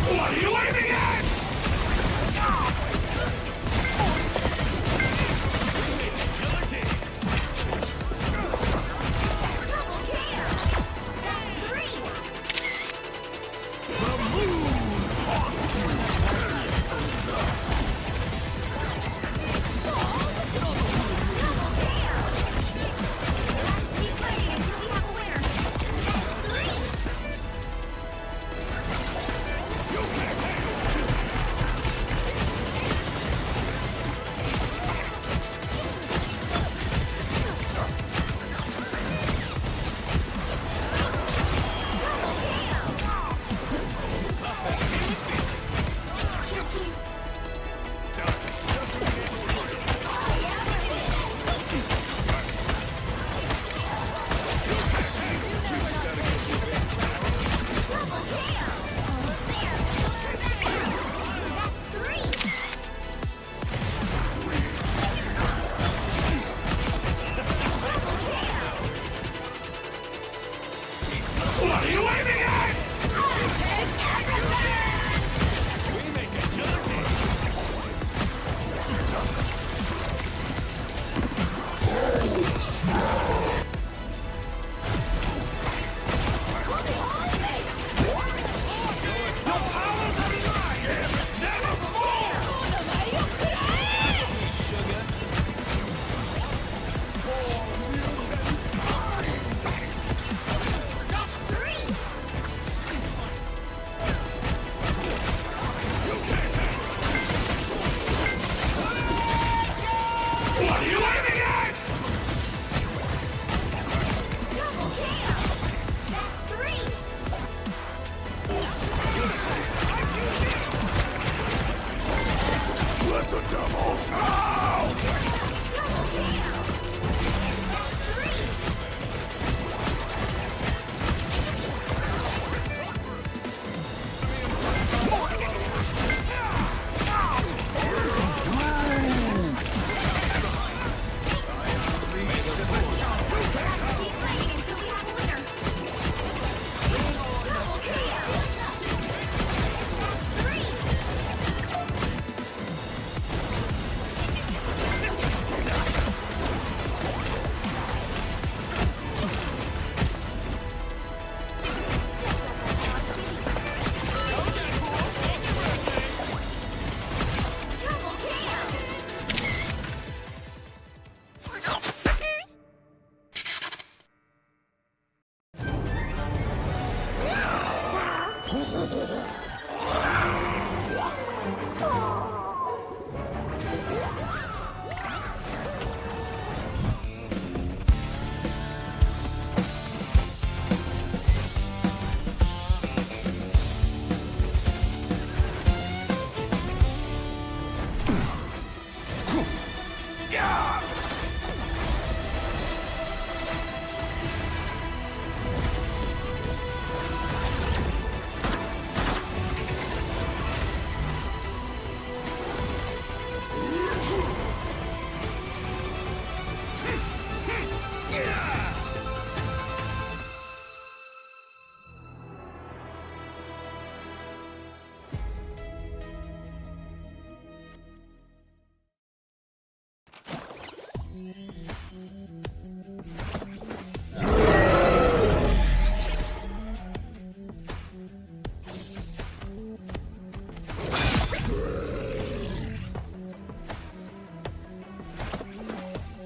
What are you aiming at? What are you aiming at? I'll take everything! We make another kill. Your powers are mine! Never more! Sugar. What are you aiming at? Let the devil out!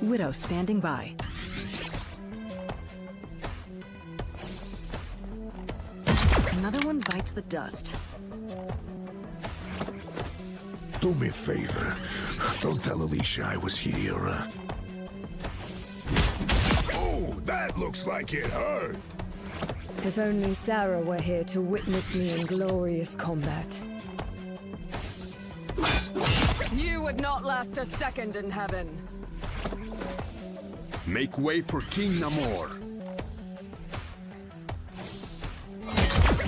Widow standing by. Another one bites the dust. Do me a favor. Don't tell Alicia I was here. Oh! Looks like it hurt. If only Sarah were here to witness me in glorious combat. You would not last a second in heaven. Make way for King Namor.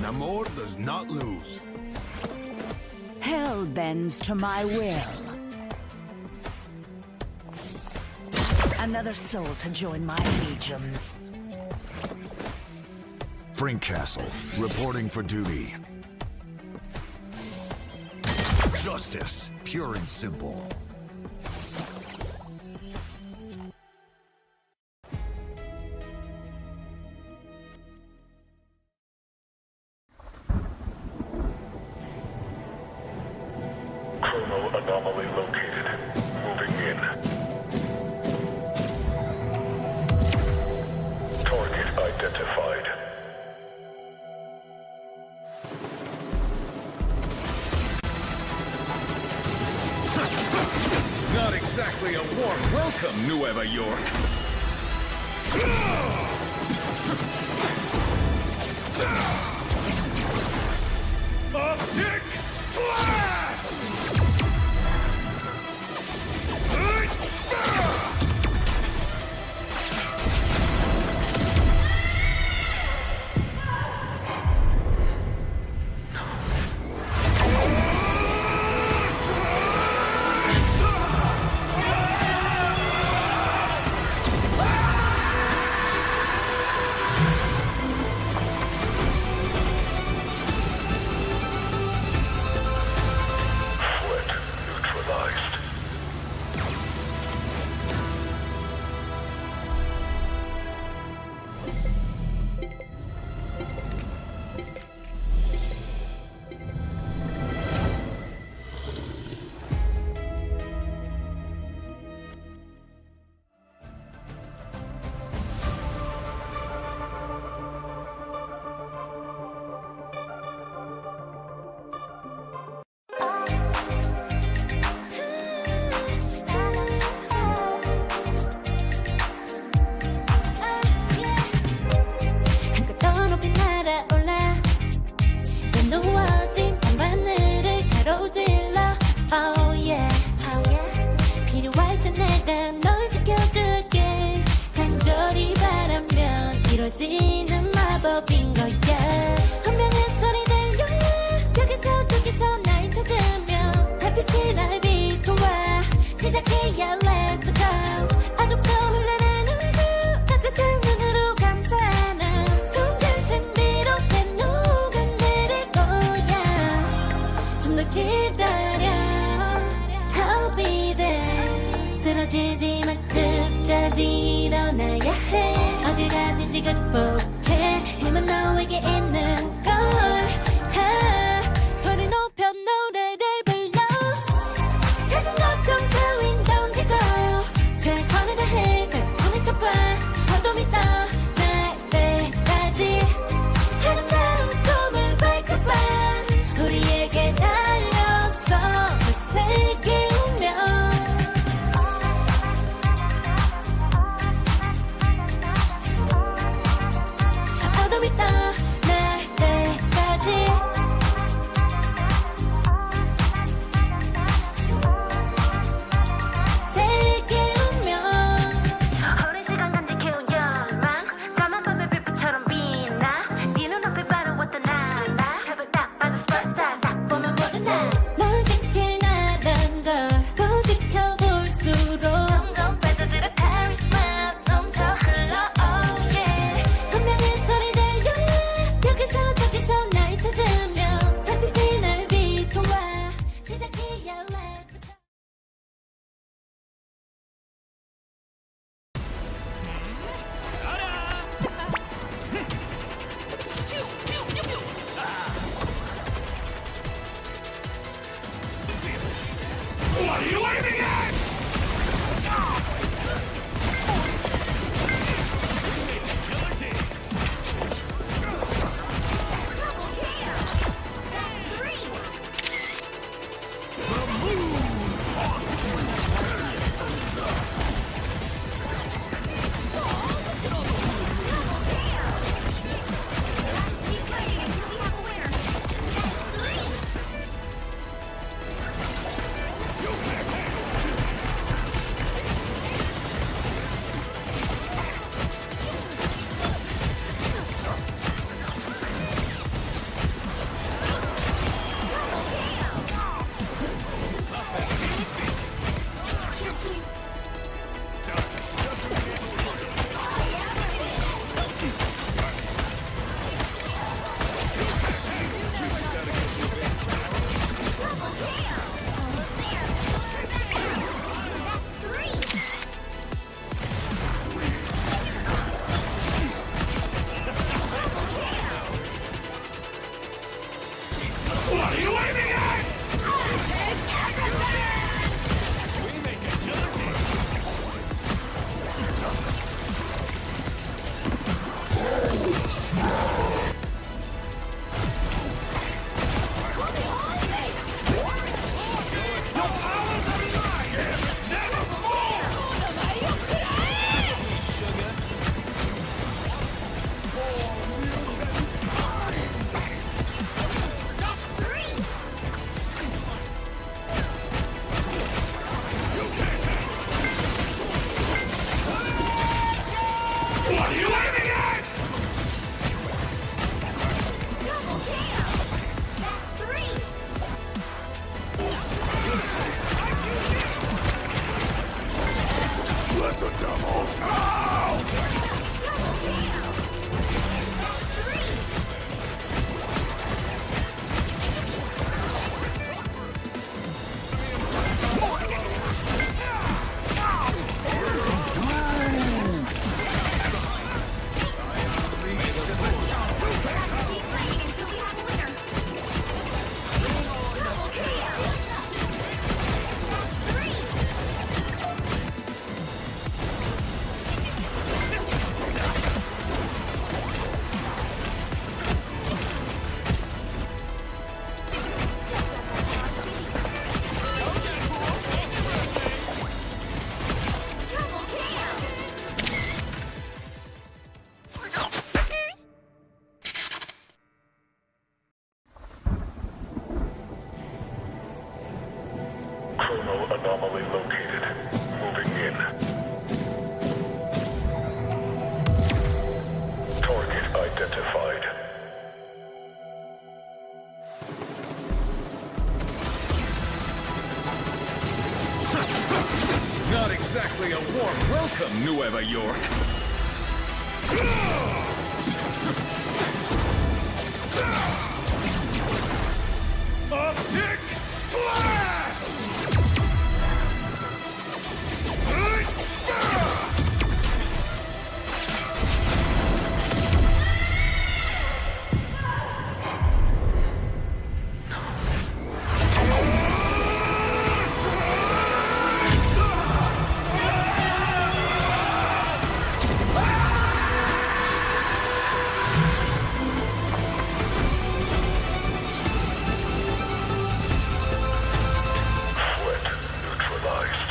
Namor does not lose. Hell bends to my will. Another soul to join my legions. Frink Castle, reporting for duty. Justice, pure and simple. Chrono anomaly located. Moving in. Target identified. Not exactly a warm welcome, Nueva York. Optic blast! Threat neutralized. 한껏 높이 날아올라 넌 누워진 밤하늘을 가로질러 Oh yeah, oh yeah. 필요할 때 내가 널 지켜줄게 간절히 바라면 이루어지는 마법인 거야 분명한 소리 들려 여기서 저기서 날 찾으면 달빛이 날 비춰와 시작해야 let's go 어둡고 흘러는 우주 따뜻한 눈으로 감싸는 순간 신비롭게 녹아내릴 거야 좀 더 기다려 I'll be there 쓰러지지 마 끝까지 일어나야 해 어딜 가든지 극복해 힘은 너에게 있는 걸 소리 높여 노래를 불러 작은 걱정 따윈 던지고 최선을 다해 작품을 쳐봐 어둠이 떠날 때까지 아름다운 꿈을 밝혀봐 우리에게 달려서 그 세계 운명 What are you aiming at? Double kill! That's 3! Let the devil out! Double kill! Chrono anomaly located. Moving in. Target identified. Not exactly a warm welcome, Nueva York. Optic blast! Threat neutralized.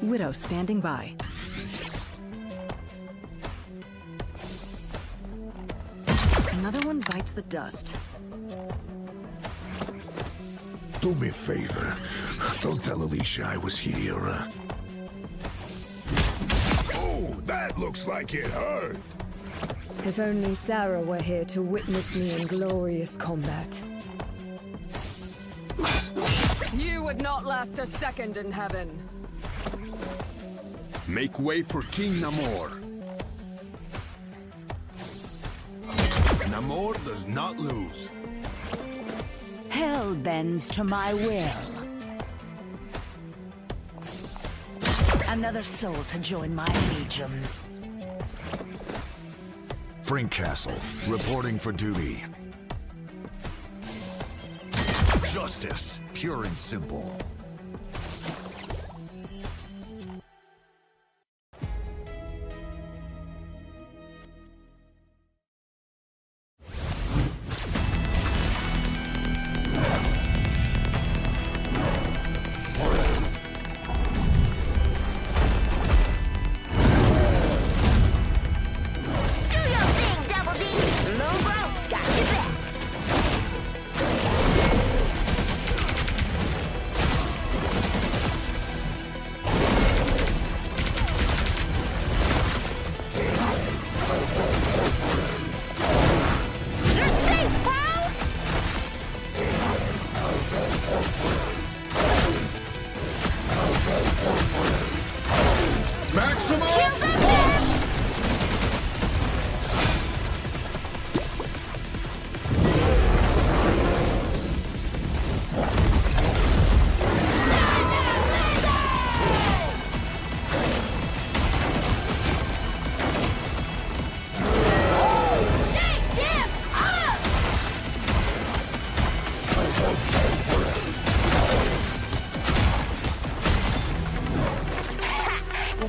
Widow standing by. Another one bites the dust. Do me a favor. Don't tell Alicia I was here. Oh, that looks like it hurt. If only Sarah were here to witness me in glorious combat. You would not last a second in heaven. Make way for King Namor. Namor does not lose. Hell bends to my will. Another soul to join my legions. Frink Castle, reporting for duty. Justice, pure and simple.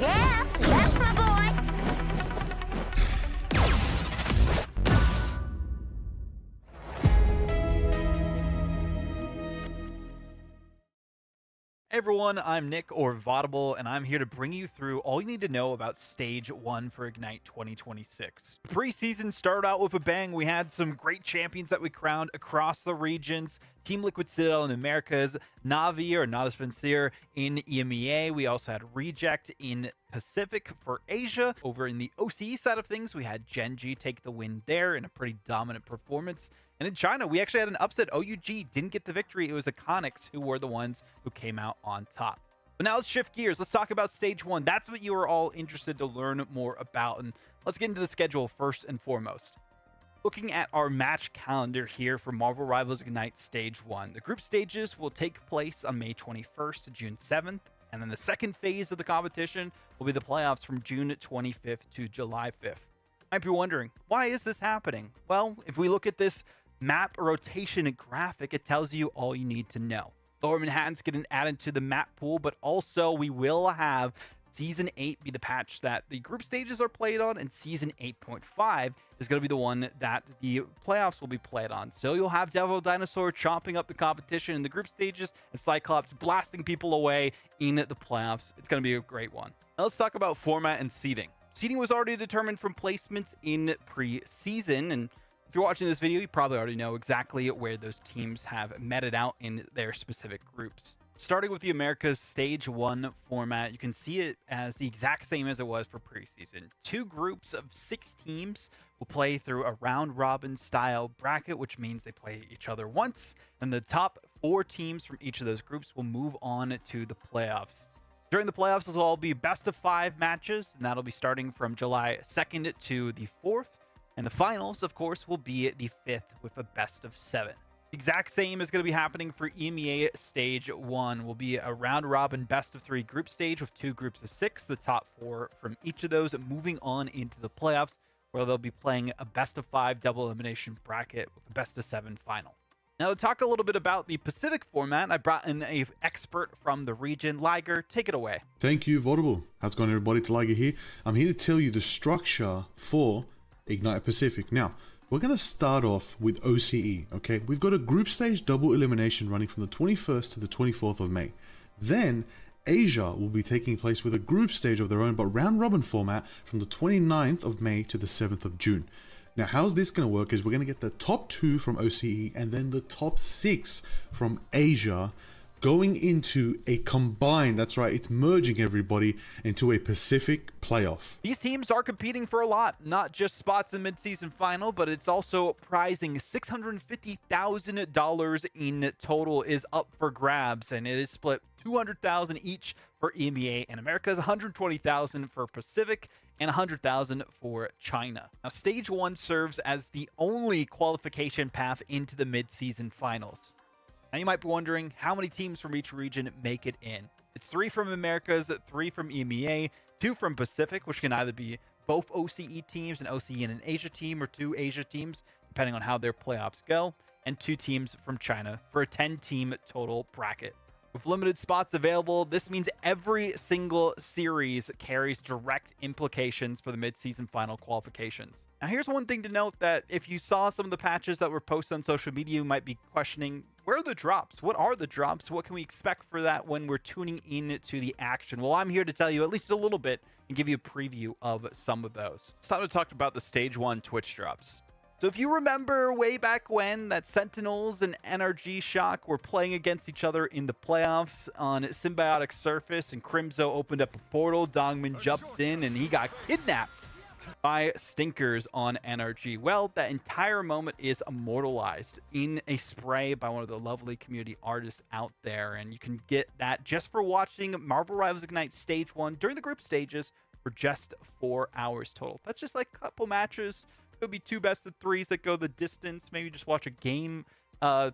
Yeah, that's my boy. Hey everyone, I'm Nick or Vaudable, and I'm here to bring you through all you need to know about Stage 1 for Ignite 2026. The preseason started out with a bang. We had some great champions that we crowned across the regions. Team Liquid Citadel in the Americas, Navi or Not As Sincere in EMEA. We also had Reject in Pacific for Asia. Over in the OCE side of things, we had Genji take the win there in a pretty dominant performance. And in China, we actually had an upset. OUG didn't get the victory. It was Iconics who were the ones who came out on top. But now let's shift gears. Let's talk about Stage 1. That's what you are all interested to learn more about. And let's get into the schedule first and foremost. Looking at our match calendar here for Marvel Rivals Ignite Stage 1. The group stages will take place on May 21st to June 7th. And then the second phase of the competition will be the playoffs from June 25th to July 5th. You might be wondering, why is this happening? Well, if we look at this map rotation graphic, it tells you all you need to know. Lower Manhattan's getting added to the map pool, but also we will have Season 8 be the patch that the group stages are played on, and Season 8.5 is going to be the one that the playoffs will be played on. So you'll have Devil Dinosaur chomping up the competition in the group stages, and Cyclops blasting people away in the playoffs. It's going to be a great one. Now let's talk about format and seeding. Seeding was already determined from placements in pre-season, and if you're watching this video, you probably already know exactly where those teams have meted out in their specific groups. Starting with the Americas Stage 1 format, you can see it as the exact same as it was for preseason. 2 groups of 6 teams will play through a round-robin style bracket, which means they play each other once, and the top 4 teams from each of those groups will move on to the playoffs. During the playoffs, this will all be best-of-5 matches, and that'll be starting from July 2nd to the 4th. And the finals, of course, will be the 5th with a best-of-7. The exact same is going to be happening for EMEA Stage 1. Will be a round-robin best-of-3 group stage with 2 groups of 6. The top 4 from each of those moving on into the playoffs, where they'll be playing a best-of-5 double elimination bracket with a best-of-7 final. Now, to talk a little bit about the Pacific format, I brought in an expert from the region. Liger, take it away. Thank you, Vaudable. How's it going, everybody? It's Liger here. I'm here to tell you the structure for Ignite Pacific. Now, we're going to start off with OCE, okay? We've got a group stage double elimination running from the 21st to the 24th of May. Then, Asia will be taking place with a group stage of their own, but round-robin format from the 29th of May to the 7th of June. Now, how's this going to work is we're going to get the top 2 from OCE and then the top 6 from Asia going into a combined, that's right, it's merging everybody into a Pacific playoff. These teams are competing for a lot, not just spots in mid-season final, but it's also prizing $650,000 in total is up for grabs, and it is split $200,000 each for EMEA and Americas, $120,000 for Pacific, and $100,000 for China. Now, Stage 1 serves as the only qualification path into the mid-season finals. Now you might be wondering how many teams from each region make it in. It's 3 from Americas, 3 from EMEA, 2 from Pacific, which can either be both OCE teams, an OCE and an Asia team, or 2 Asia teams, depending on how their playoffs go, and 2 teams from China for a 10-team total bracket. With limited spots available, this means every single series carries direct implications for the mid-season final qualifications. Now, here's one thing to note that if you saw some of the patches that were posted on social media, you might be questioning, where are the drops? What are the drops? What can we expect for that when we're tuning in to the action? Well, I'm here to tell you at least a little bit and give you a preview of some of those. It's time to talk about the Stage 1 Twitch drops. So if you remember way back when that Sentinels and NRG Shock were playing against each other in the playoffs on Symbiotic Surface, and Crimzo opened up a portal, Dongmin jumped in, and he got kidnapped by Stinkers on NRG. Well, that entire moment is immortalized in a spray by one of the lovely community artists out there, and you can get that just for watching Marvel Rivals Ignite Stage 1 during the group stages for just 4 hours total. That's just like a couple matches. Could be 2 best-of-3s that go the distance. Maybe just watch a game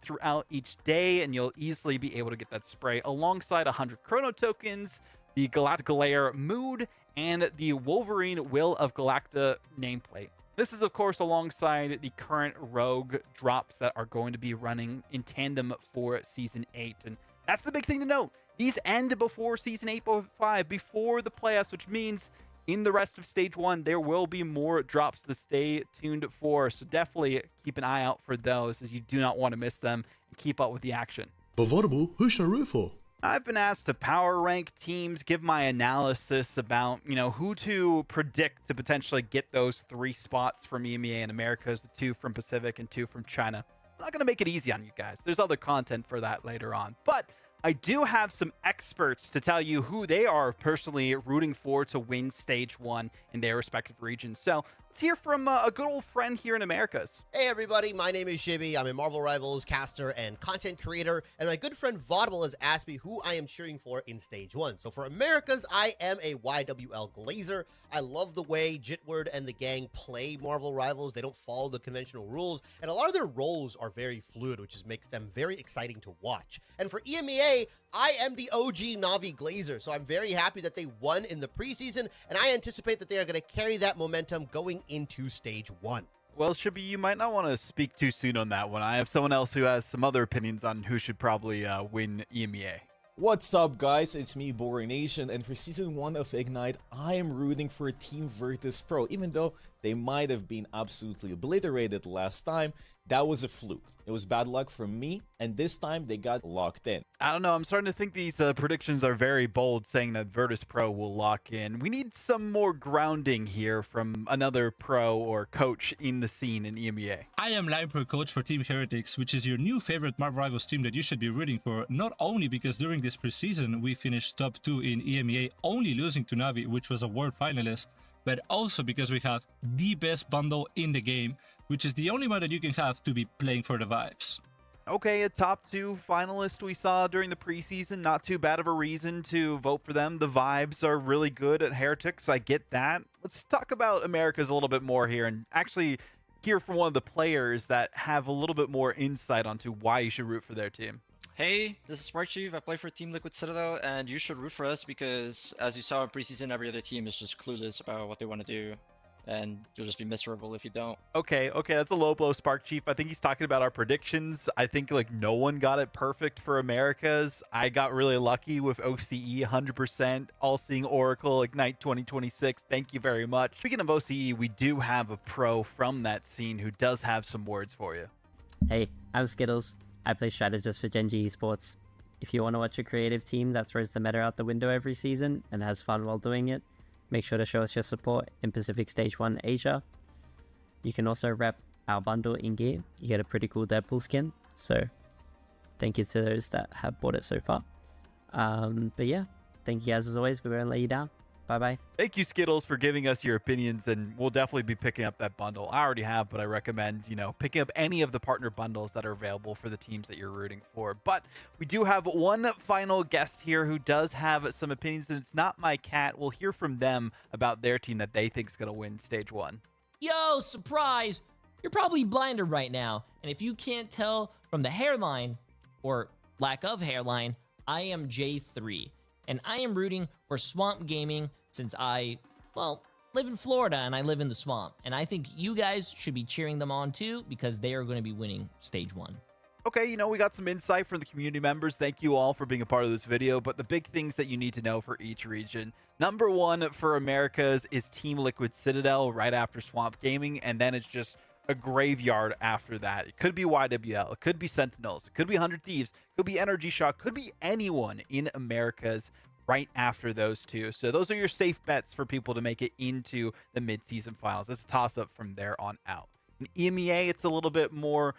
throughout each day, and you'll easily be able to get that spray alongside 100 chrono tokens, the Galactic Lair Mood, and the Wolverine Will of Galacta nameplate. This is, of course, alongside the current Rogue drops that are going to be running in tandem for Season 8. And that's the big thing to note. These end before Season 8.5, before the playoffs, which means in the rest of Stage 1, there will be more drops to stay tuned for. So definitely keep an eye out for those, as you do not want to miss them and keep up with the action. But Vodable, who should I root for? I've been asked to power rank teams, give my analysis about, who to predict to potentially get those 3 spots from EMEA and Americas, the 2 from Pacific and 2 from China. I'm not going to make it easy on you guys. There's other content for that later on. But I do have some experts to tell you who they are personally rooting for to win Stage 1 in their respective regions. So let's hear from a good old friend here in Americas. Hey everybody, my name is Shibby. I'm a Marvel Rivals caster and content creator, and my good friend Vaudable has asked me who I am cheering for in Stage 1. So for Americas, I am a YWL Glazer. I love the way Jitward and the gang play Marvel Rivals. They don't follow the conventional rules, and a lot of their roles are very fluid, which makes them very exciting to watch. And for EMEA, I am the OG Na'Vi Glazer, so I'm very happy that they won in the preseason, and I anticipate that they are going to carry that momentum going into Stage 1. Well, Shibby, you might not want to speak too soon on that one. I have someone else who has some other opinions on who should probably win EMEA. What's up, guys? It's me, Boring Nation, and for Season 1 of Ignite, I am rooting for Team Virtus Pro. Even though they might have been absolutely obliterated last time, that was a fluke. It was bad luck from me, and this time they got locked in. I don't know, I'm starting to think these predictions are very bold, saying that Virtus Pro will lock in. We need some more grounding here from another pro or coach in the scene in EMEA. I am Line Pro Coach for Team Heretics, which is your new favorite Marvel Rivals team that you should be rooting for, not only because during this preseason we finished top 2 in EMEA, only losing to Na'Vi, which was a world finalist, but also because we have the best bundle in the game, which is the only one that you can have to be playing for the vibes. Okay, a top 2 finalist we saw during the preseason. Not too bad of a reason to vote for them. The vibes are really good at Heretics. I get that. Let's talk about Americas a little bit more here and actually hear from one of the players that have a little bit more insight onto why you should root for their team. Hey, this is Smart Chief. I play for Team Liquid Citadel, and you should root for us because, as you saw in preseason, every other team is just clueless about what they want to do, and you'll just be miserable if you don't. Okay, that's a low blow, Spark Chief. I think he's talking about our predictions. I think no one got it perfect for Americas. I got really lucky with OCE 100%, All-Seeing Oracle, Ignite 2026. Thank you very much. Speaking of OCE, we do have a pro from that scene who does have some words for you. Hey, I'm Skittles. I play strategist for Genji Esports. If you want to watch a creative team that throws the meta out the window every season and has fun while doing it, make sure to show us your support in Pacific Stage 1 Asia. You can also rep our bundle in gear. You get a pretty cool Deadpool skin, so thank you to those that have bought it so far. But yeah, thank you guys as always. We won't let you down. Bye-bye. Thank you, Skittles, for giving us your opinions, and we'll definitely be picking up that bundle. I already have, but I recommend, picking up any of the partner bundles that are available for the teams that you're rooting for. But we do have one final guest here who does have some opinions, and it's not my cat. We'll hear from them about their team that they think is going to win Stage 1. Yo, surprise! You're probably blinded right now, and if you can't tell from the hairline, or lack of hairline, I am J3, and I am rooting for Swamp Gaming since I, live in Florida and I live in the swamp. And I think you guys should be cheering them on too because they are going to be winning Stage 1. Okay, we got some insight from the community members. Thank you all for being a part of this video. But the big things that you need to know for each region. Number 1 for Americas is Team Liquid Citadel right after Swamp Gaming. And then it's just a graveyard after that. It could be YWL. It could be Sentinels. It could be 100 Thieves. It could be Energy Shock. Could be anyone in Americas right after those two. So those are your safe bets for people to make it into the mid-season finals. It's a toss-up from there on out. In EMEA, it's a little bit more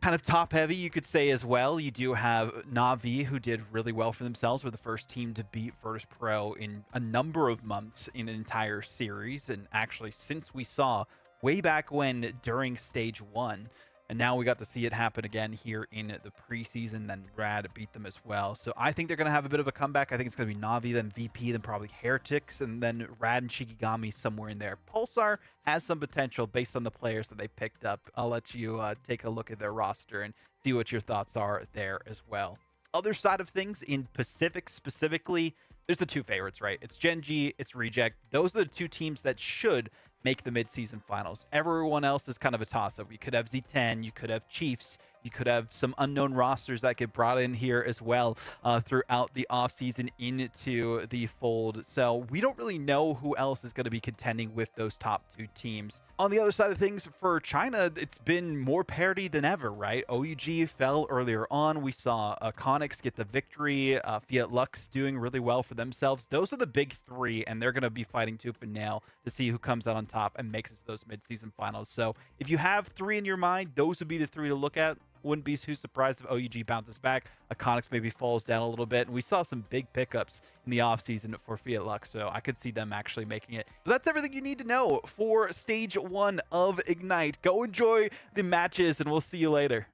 kind of top-heavy, you could say, as well. You do have Na'Vi, who did really well for themselves. Were the first team to beat Virtus Pro in a number of months in an entire series. And actually, since we saw way back when during Stage 1, and now we got to see it happen again here in the preseason. Then Rad beat them as well. So I think they're going to have a bit of a comeback. I think it's going to be Na'Vi, then VP, then probably Heretics, and then Rad and Shikigami somewhere in there. Pulsar has some potential based on the players that they picked up. I'll let you take a look at their roster and see what your thoughts are there as well. Other side of things, in Pacific specifically, there's the 2 favorites, right? It's Genji, it's Reject. Those are the 2 teams that should make the mid-season finals. Everyone else is kind of a toss-up. You could have Z10, you could have Chiefs, You could have some unknown rosters that get brought in here as well throughout the offseason into the fold. So we don't really know who else is going to be contending with those top 2 teams. On the other side of things, for China, it's been more parity than ever, right? OUG fell earlier on. We saw Conix get the victory. Fiat Lux doing really well for themselves. Those are the big 3, and they're going to be fighting tooth and nail to see who comes out on top and makes it to those mid-season finals. So if you have 3 in your mind, those would be the 3 to look at. Wouldn't be too surprised if OUG bounces back. Iconics maybe falls down a little bit. And we saw some big pickups in the offseason for Fiat Lux, so I could see them actually making it. But that's everything you need to know for Stage 1 of Ignite. Go enjoy the matches, and we'll see you later.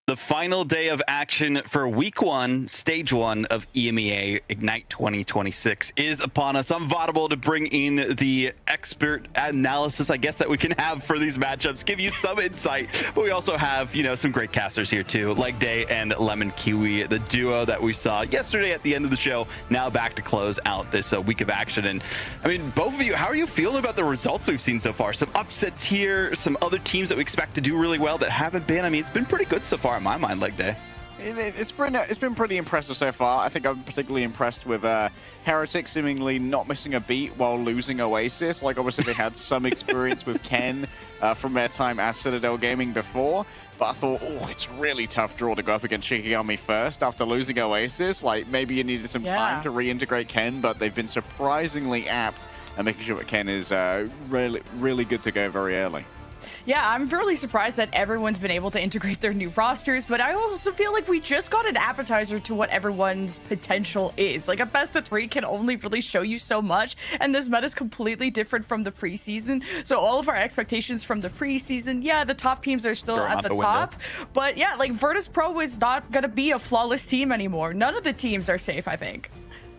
The final day of action for week 1, stage 1 of EMEA Ignite 2026 is upon us. I'm Vaudible to bring in the expert analysis, I guess, that we can have for these matchups, give you some insight, but we also have, you know, some great casters here too, like Day and Lemon Kiwi, the duo that we saw yesterday at the end of the show, now back to close out this week of action. And I mean, both of you, how are you feeling about the results we've seen so far? Some upsets here, some other teams that we expect to do really well that haven't been. I mean, it's been pretty good so far in my mind, like Day. It's been pretty impressive so far. I think I'm particularly impressed with Heretic seemingly not missing a beat while losing Oasis. Like, obviously they had some experience with Ken from their time as Citadel Gaming before, but I thought, oh, it's a really tough draw to go up against Shikigami first after losing Oasis. Like, maybe you needed some time to reintegrate Ken, but they've been surprisingly apt at making sure that Ken is really good to go very early. Yeah, I'm really surprised that everyone's been able to integrate their new rosters, but I also feel like we just got an appetizer to what everyone's potential is. Like, a best of 3 can only really show you so much, and this meta is completely different from the preseason. So all of our expectations from the preseason, yeah, the top teams are still at the top, but yeah, like, Virtus Pro is not going to be a flawless team anymore. None of the teams are safe, I think.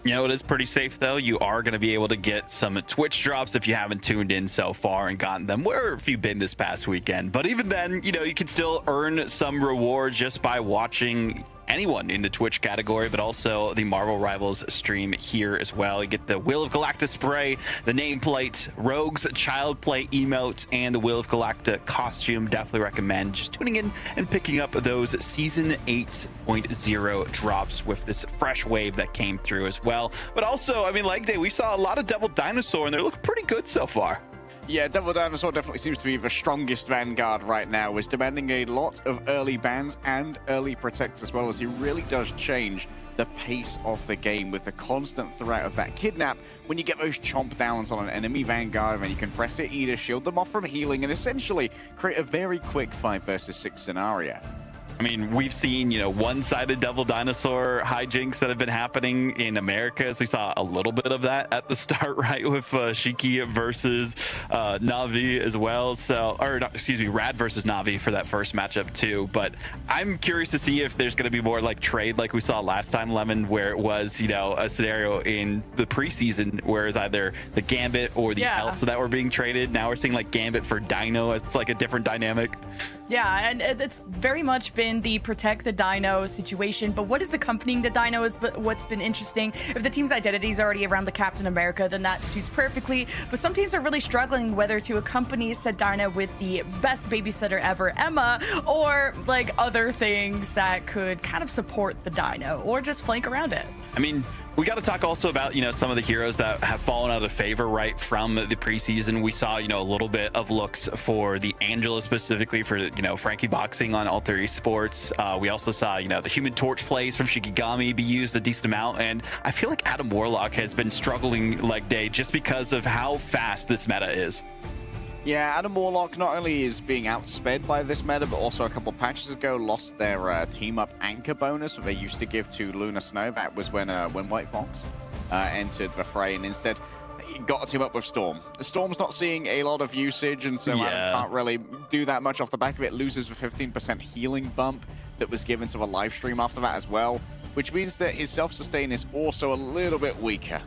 You know, it is pretty safe, though. You are going to be able to get some Twitch drops if you haven't tuned in so far and gotten them. Where have you been this past weekend? But even then, you know, you can still earn some reward just by watching anyone in the Twitch category, but also the Marvel Rivals stream here as well. You get the Will of Galacta spray, the nameplate, Rogue's Child Play emote, and the Will of Galacta costume. Definitely recommend just tuning in and picking up those Season 8.0 drops with this fresh wave that came through as well. But also, I mean, like Day, we saw a lot of Devil Dinosaur, and they look pretty good so far. Yeah, Devil Dinosaur definitely seems to be the strongest Vanguard right now. Is demanding a lot of early bans and early protects as well, as he really does change the pace of the game with the constant threat of that kidnap. When you get those chomp downs on an enemy Vanguard, then you can press it, either shield them off from healing, and essentially create a very quick 5 versus 6 scenario. I mean, we've seen, you know, one-sided Devil Dinosaur hijinks that have been happening in America. So we saw a little bit of that at the start, right, with Shiki versus Na'Vi as well. So, or not, excuse me, Rad versus Na'Vi for that first matchup too. But I'm curious to see if there's going to be more like trade like we saw last time, Lemon, where it was, you know, a scenario in the preseason where it's either the Gambit or the Elsa that were being traded. Now we're seeing like Gambit for Dino as it's like a different dynamic. Yeah, and it's very much been the protect the Dino situation, but what is accompanying the Dino is what's been interesting. If the team's identity is already around the Captain America, then that suits perfectly, but some teams are really struggling whether to accompany said Dino with the best babysitter ever, Emma, or like other things that could kind of support the Dino, or just flank around it. I mean, we got to talk also about, you know, some of the heroes that have fallen out of favor, right, from the preseason. We saw, you know, a little bit of looks for the Angela specifically for, you know, Frankie Boxing on Alter Esports. We also saw, you know, the Human Torch plays from Shikigami be used a decent amount. And I feel like Adam Warlock has been struggling like Day just because of how fast this meta is. Yeah, Adam Warlock not only is being outsped by this meta, but also a couple patches ago lost their team-up anchor bonus that they used to give to Luna Snow. That was when White Fox entered the fray, and instead he got to team up with Storm. Storm's not seeing a lot of usage, and so Adam can't really do that much off the back of it. Loses the 15% healing bump that was given to the live stream after that as well, which means that his self-sustain is also a little bit weaker.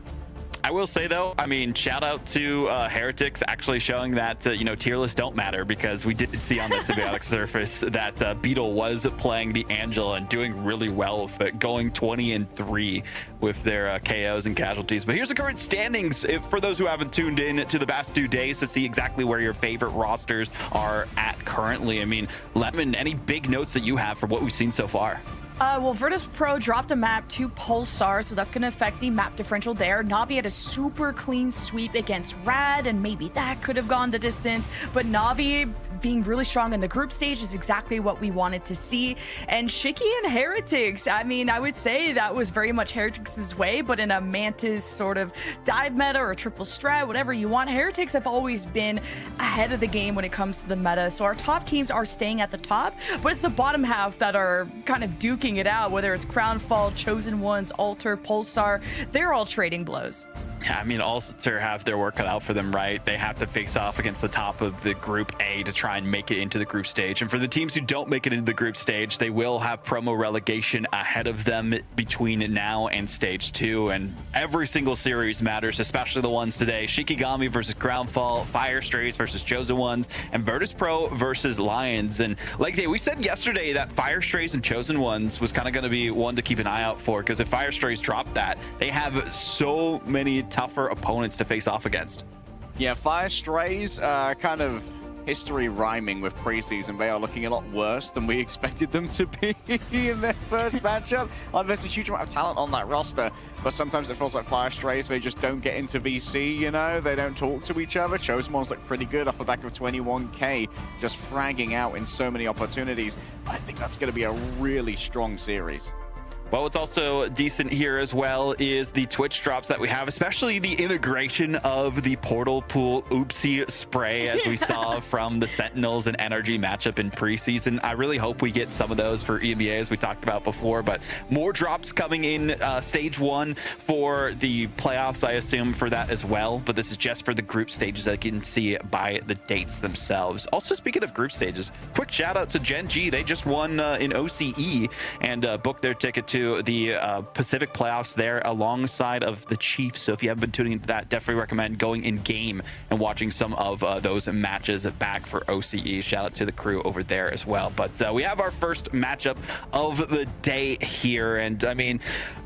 I will say though, I mean, shout out to Heretics actually showing that tier lists don't matter, because we did see on the symbiotic surface that Beetle was playing the Angela and doing really well with it, going 20-3 with their KOs and casualties. But here's the current standings for those who haven't tuned in to the past 2 days to see exactly where your favorite rosters are at currently. I mean, Lemon, any big notes that you have for what we've seen so far? Well, Virtus Pro dropped a map to Pulsar, so that's going to affect the map differential there. Navi had a super clean sweep against Rad, and maybe that could have gone the distance. But Navi being really strong in the group stage is exactly what we wanted to see. And Shiki and Heretics, I mean, I would say that was very much Heretics' way, but in a Mantis sort of dive meta or triple strat, whatever you want. Heretics have always been ahead of the game when it comes to the meta. So our top teams are staying at the top, but it's the bottom half that are kind of duking it out, whether it's Crownfall, Chosen Ones, Alter, Pulsar. They're all trading blows. Yeah, I mean, Alter have their work cut out for them, right? They have to face off against the top of the Group A to try and make it into the group stage. And for the teams who don't make it into the group stage, they will have promo relegation ahead of them between now and stage 2. And every single series matters, especially the ones today. Shikigami versus Crownfall, Fire Strays versus Chosen Ones, and Virtus Pro versus Lions. And like we said yesterday that Fire Strays and Chosen Ones was kind of going to be one to keep an eye out for, because if Fire Strays drop that, they have so many tougher opponents to face off against. Yeah, Fire Strays, kind of history rhyming with preseason. They are looking a lot worse than we expected them to be in their first matchup. Like, there's a huge amount of talent on that roster, but sometimes it feels like Fire Strays, they just don't get into VC, you know? They don't talk to each other. Chosen Ones look pretty good off the back of 21k, just fragging out in so many opportunities. I think that's going to be a really strong series. Well, what's also decent here as well is the Twitch drops that we have, especially the integration of the Portal Pool Oopsie spray, as we saw from the Sentinels and NRG matchup in preseason. I really hope we get some of those for EMEA, as we talked about before, but more drops coming in stage 1 for the playoffs, I assume, for that as well. But this is just for the group stages that you can see by the dates themselves. Also, speaking of group stages, quick shout out to Gen G. They just won in OCE and booked their ticket to the Pacific playoffs there alongside of the Chiefs. So if you haven't been tuning into that, definitely recommend going in game and watching some of those matches back for OCE. Shout out to the crew over there as well. But we have our first matchup of the day here, and I mean,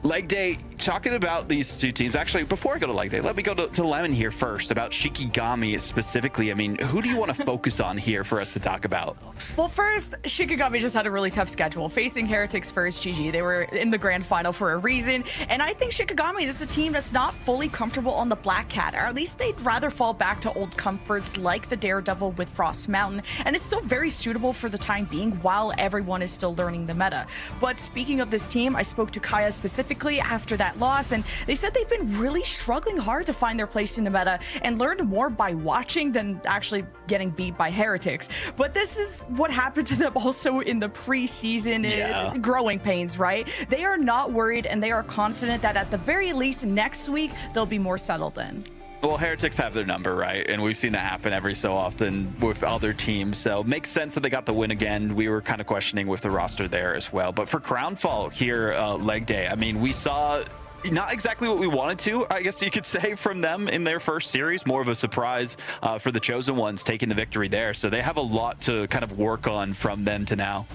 leg day, talking about these two teams. Actually, before I go to leg day, let me go to Lemon here first about Shikigami specifically. I mean, who do you want to focus on here for us to talk about? Well, first, Shikigami just had a really tough schedule. Facing Heretics first, GG. They were in the grand final for a reason. And I think Shikigami, this is a team that's not fully comfortable on the Black Cat, or at least they'd rather fall back to old comforts like the Daredevil with Frost Mountain. And it's still very suitable for the time being while everyone is still learning the meta. But speaking of this team, I spoke to Kaya specifically after that loss, and they said they've been really struggling hard to find their place in the meta and learned more by watching than actually getting beat by Heretics. But this is what happened to them also in the preseason growing pains, right? They are not worried, and they are confident that at the very least next week they'll be more settled in. Well, Heretics have their number, right? And we've seen that happen every so often with other teams. So makes sense that they got the win again. We were kind of questioning with the roster there as well. But for Crownfall here, leg day, I mean, we saw not exactly what we wanted to, I guess you could say, from them in their first series. More of a surprise for the Chosen Ones taking the victory there. So they have a lot to kind of work on from then to now.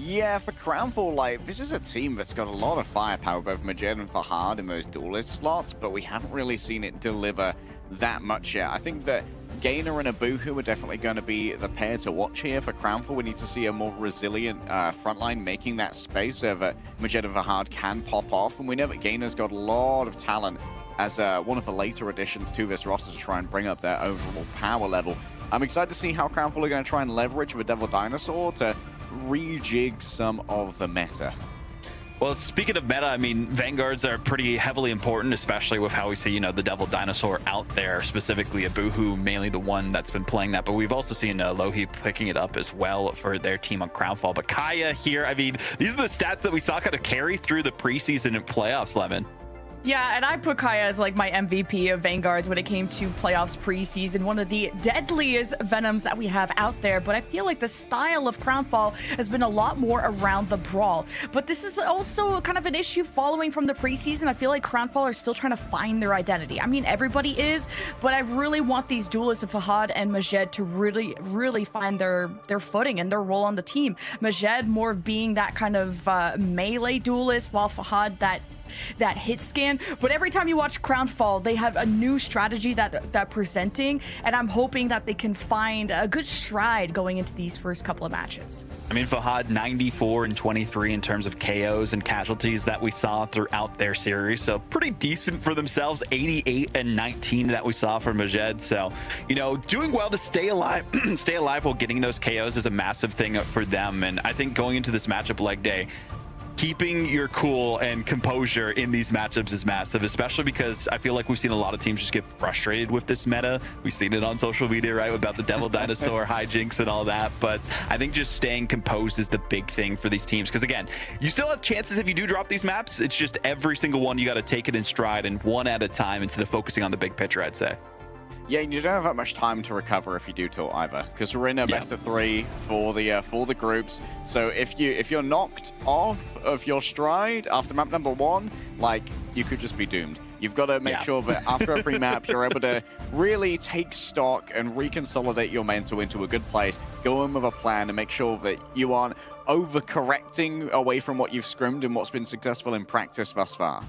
Yeah, for Crownfall, like, this is a team that's got a lot of firepower, both Majed and Fahad in those duelist slots, but we haven't really seen it deliver that much yet. I think that Gainer and Abuhu are definitely going to be the pair to watch here for Crownfall. We need to see a more resilient frontline making that space so that Majed and Fahad can pop off, and we know that Gainer's got a lot of talent as one of the later additions to this roster to try and bring up their overall power level. I'm excited to see how Crownfall are going to try and leverage with Devil Dinosaur to rejig some of the meta. Well, speaking of meta, I mean, Vanguards are pretty heavily important, especially with how we see, the Devil Dinosaur out there, specifically Abuhu, mainly the one that's been playing that. But we've also seen Lohi picking it up as well for their team on Crownfall. But Kaya here, I mean, these are the stats that we saw kind of carry through the preseason and playoffs, Lemon. Yeah, and I put Kaya as like my MVP of Vanguards when it came to playoffs preseason, one of the deadliest Venoms that we have out there. But I feel like the style of Crownfall has been a lot more around the brawl. But this is also kind of an issue following from the preseason. I feel like Crownfall are still trying to find their identity. I mean, everybody is, but I really want these duelists of Fahad and Majed to really find their footing and their role on the team. Majed more being that kind of melee duelist, while Fahad that hit scan. But every time you watch Crownfall, they have a new strategy that presenting, and I'm hoping that they can find a good stride going into these first couple of matches. I mean, Fahad 94 and 23 in terms of KOs and casualties that we saw throughout their series, so pretty decent for themselves. 88 and 19 that we saw from Majed, so you know, doing well to stay alive stay alive while getting those KOs is a massive thing for them. And I think going into this matchup leg day, keeping your cool and composure in these matchups is massive, especially because I feel like we've seen a lot of teams just get frustrated with this meta. We've seen it on social media, right, about the Devil Dinosaur hijinks and all that. But I think just staying composed is the big thing for these teams, because again, you still have chances if you do drop these maps. It's just every single one you got to take it in stride and one at a time instead of focusing on the big picture, I'd say. Yeah, and you don't have that much time to recover if you do tilt either, because we're in a best of 3 for the groups. So if you're knocked off of your stride after map number 1, like, you could just be doomed. You've got to make sure that after every map, you're able to really take stock and reconsolidate your mental into a good place, go in with a plan, and make sure that you aren't overcorrecting away from what you've scrimmed and what's been successful in practice thus far.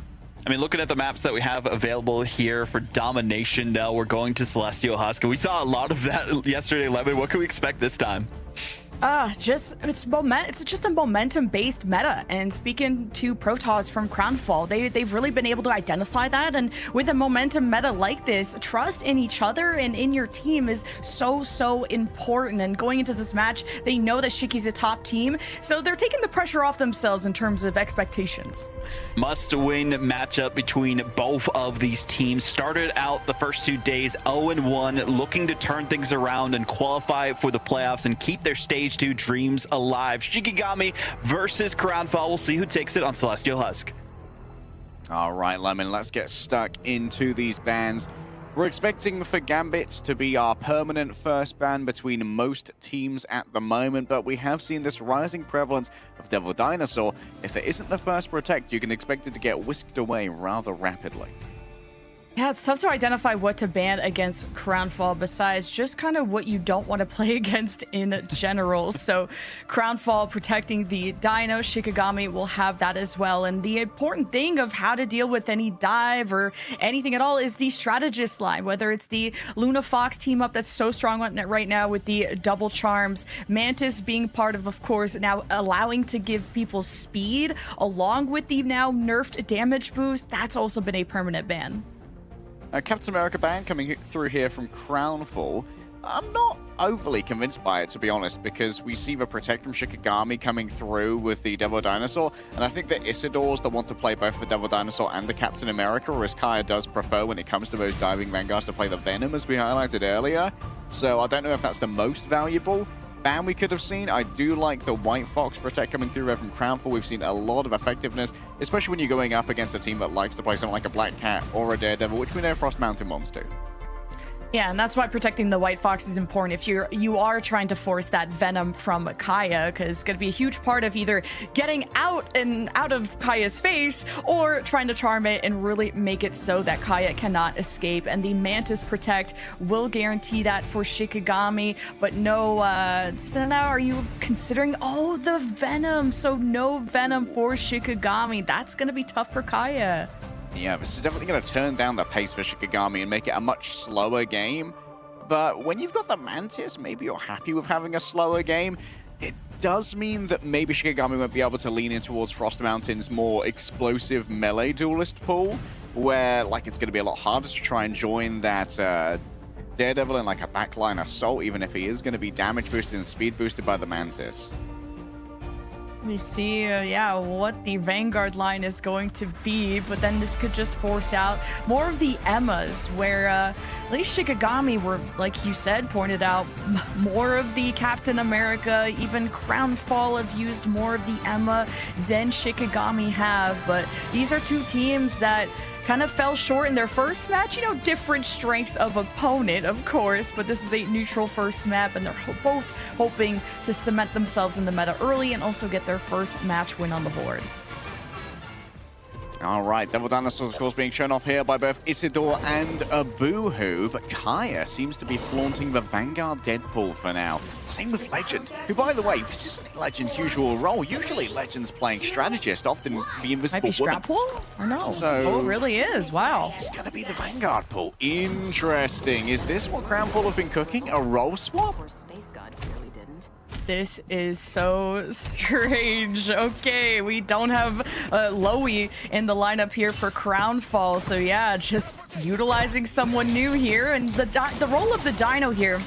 I mean, looking at the maps that we have available here for domination, though, we're going to Celestial Husk. We saw a lot of that yesterday, Lemon. What can we expect this time? It's just a momentum-based meta. And speaking to Protoss from Crownfall, they've really been able to identify that. And with a momentum meta like this, trust in each other and in your team is so important. And going into this match, they know that Shiki's a top team, so they're taking the pressure off themselves in terms of expectations. Must-win matchup between both of these teams. Started out the first 2 days 0-1, looking to turn things around and qualify for the playoffs and keep their stage 2 dreams alive. Shikigami versus Crownfall. We'll see who takes it on Celestial Husk. All right, Lemon, let's get stuck into these bans. We're expecting for Gambit to be our permanent first ban between most teams at the moment, but we have seen this rising prevalence of Devil Dinosaur. If it isn't the first protect, you can expect it to get whisked away rather rapidly. Yeah, it's tough to identify what to ban against Crownfall besides just kind of what you don't want to play against in general. So Crownfall protecting the Dino, Shikigami will have that as well. And the important thing of how to deal with any dive or anything at all is the strategist line, whether it's the Luna Fox team up that's so strong on it right now with the double charms, Mantis being part of course, now allowing to give people speed along with the now nerfed damage boost. That's also been a permanent ban. Captain America ban coming through here from Crownfall. I'm not overly convinced by it, to be honest, because we see the Protect from Shikigami coming through with the Devil Dinosaur, and I think that Isidore's the one to play both the Devil Dinosaur and the Captain America, whereas Kaya does prefer, when it comes to those diving Vanguards, to play the Venom, as we highlighted earlier. So I don't know if that's the most valuable ban we could have seen. I do like the White Fox Protect coming through there from Crownfall. We've seen a lot of effectiveness, especially when you're going up against a team that likes to play something like a Black Cat or a Daredevil, which we know Frost Mountain wants to. Yeah, and that's why protecting the White Fox is important if you are trying to force that Venom from Kaya, because it's going to be a huge part of either getting out of Kaya's face or trying to charm it and really make it so that Kaya cannot escape. And the Mantis Protect will guarantee that for Shikigami, but no, so now are you considering, the Venom? So no Venom for Shikigami. That's going to be tough for Kaya. Yeah, this is definitely going to turn down the pace for Shikigami and make it a much slower game. But when you've got the Mantis, maybe you're happy with having a slower game. It does mean that maybe Shikigami won't be able to lean in towards Frost Mountain's more explosive melee duelist pool, where it's going to be a lot harder to try and join that Daredevil in a backline assault, even if he is going to be damage boosted and speed boosted by the Mantis. Let me see, what the Vanguard line is going to be, but then this could just force out more of the EMEAs, where at least Shikigami were, like you said, pointed out, more of the Captain America, even Crownfall have used more of the EMEA than Shikigami have, but these are two teams that kind of fell short in their first match. You know, different strengths of opponent, of course, but this is a neutral first map, and they're both hoping to cement themselves in the meta early and also get their first match win on the board. All right, Devil Dinosaurs, of course, being shown off here by both Isidore and Abuhu, but Kaya seems to be flaunting the Vanguard Deadpool for now. Same with Legend, who, by the way, this isn't Legend's usual role. Usually Legend's playing strategist, often the invisible Might be woman. Strat Pool? Or no? So, oh, it really is. Wow. It's going to be the Vanguard pool. Interesting. Is this what Crownfall have been cooking? A role swap? This is so strange. Okay, we don't have Loey in the lineup here for Crownfall. So yeah, just utilizing someone new here. And the role of the Dino here,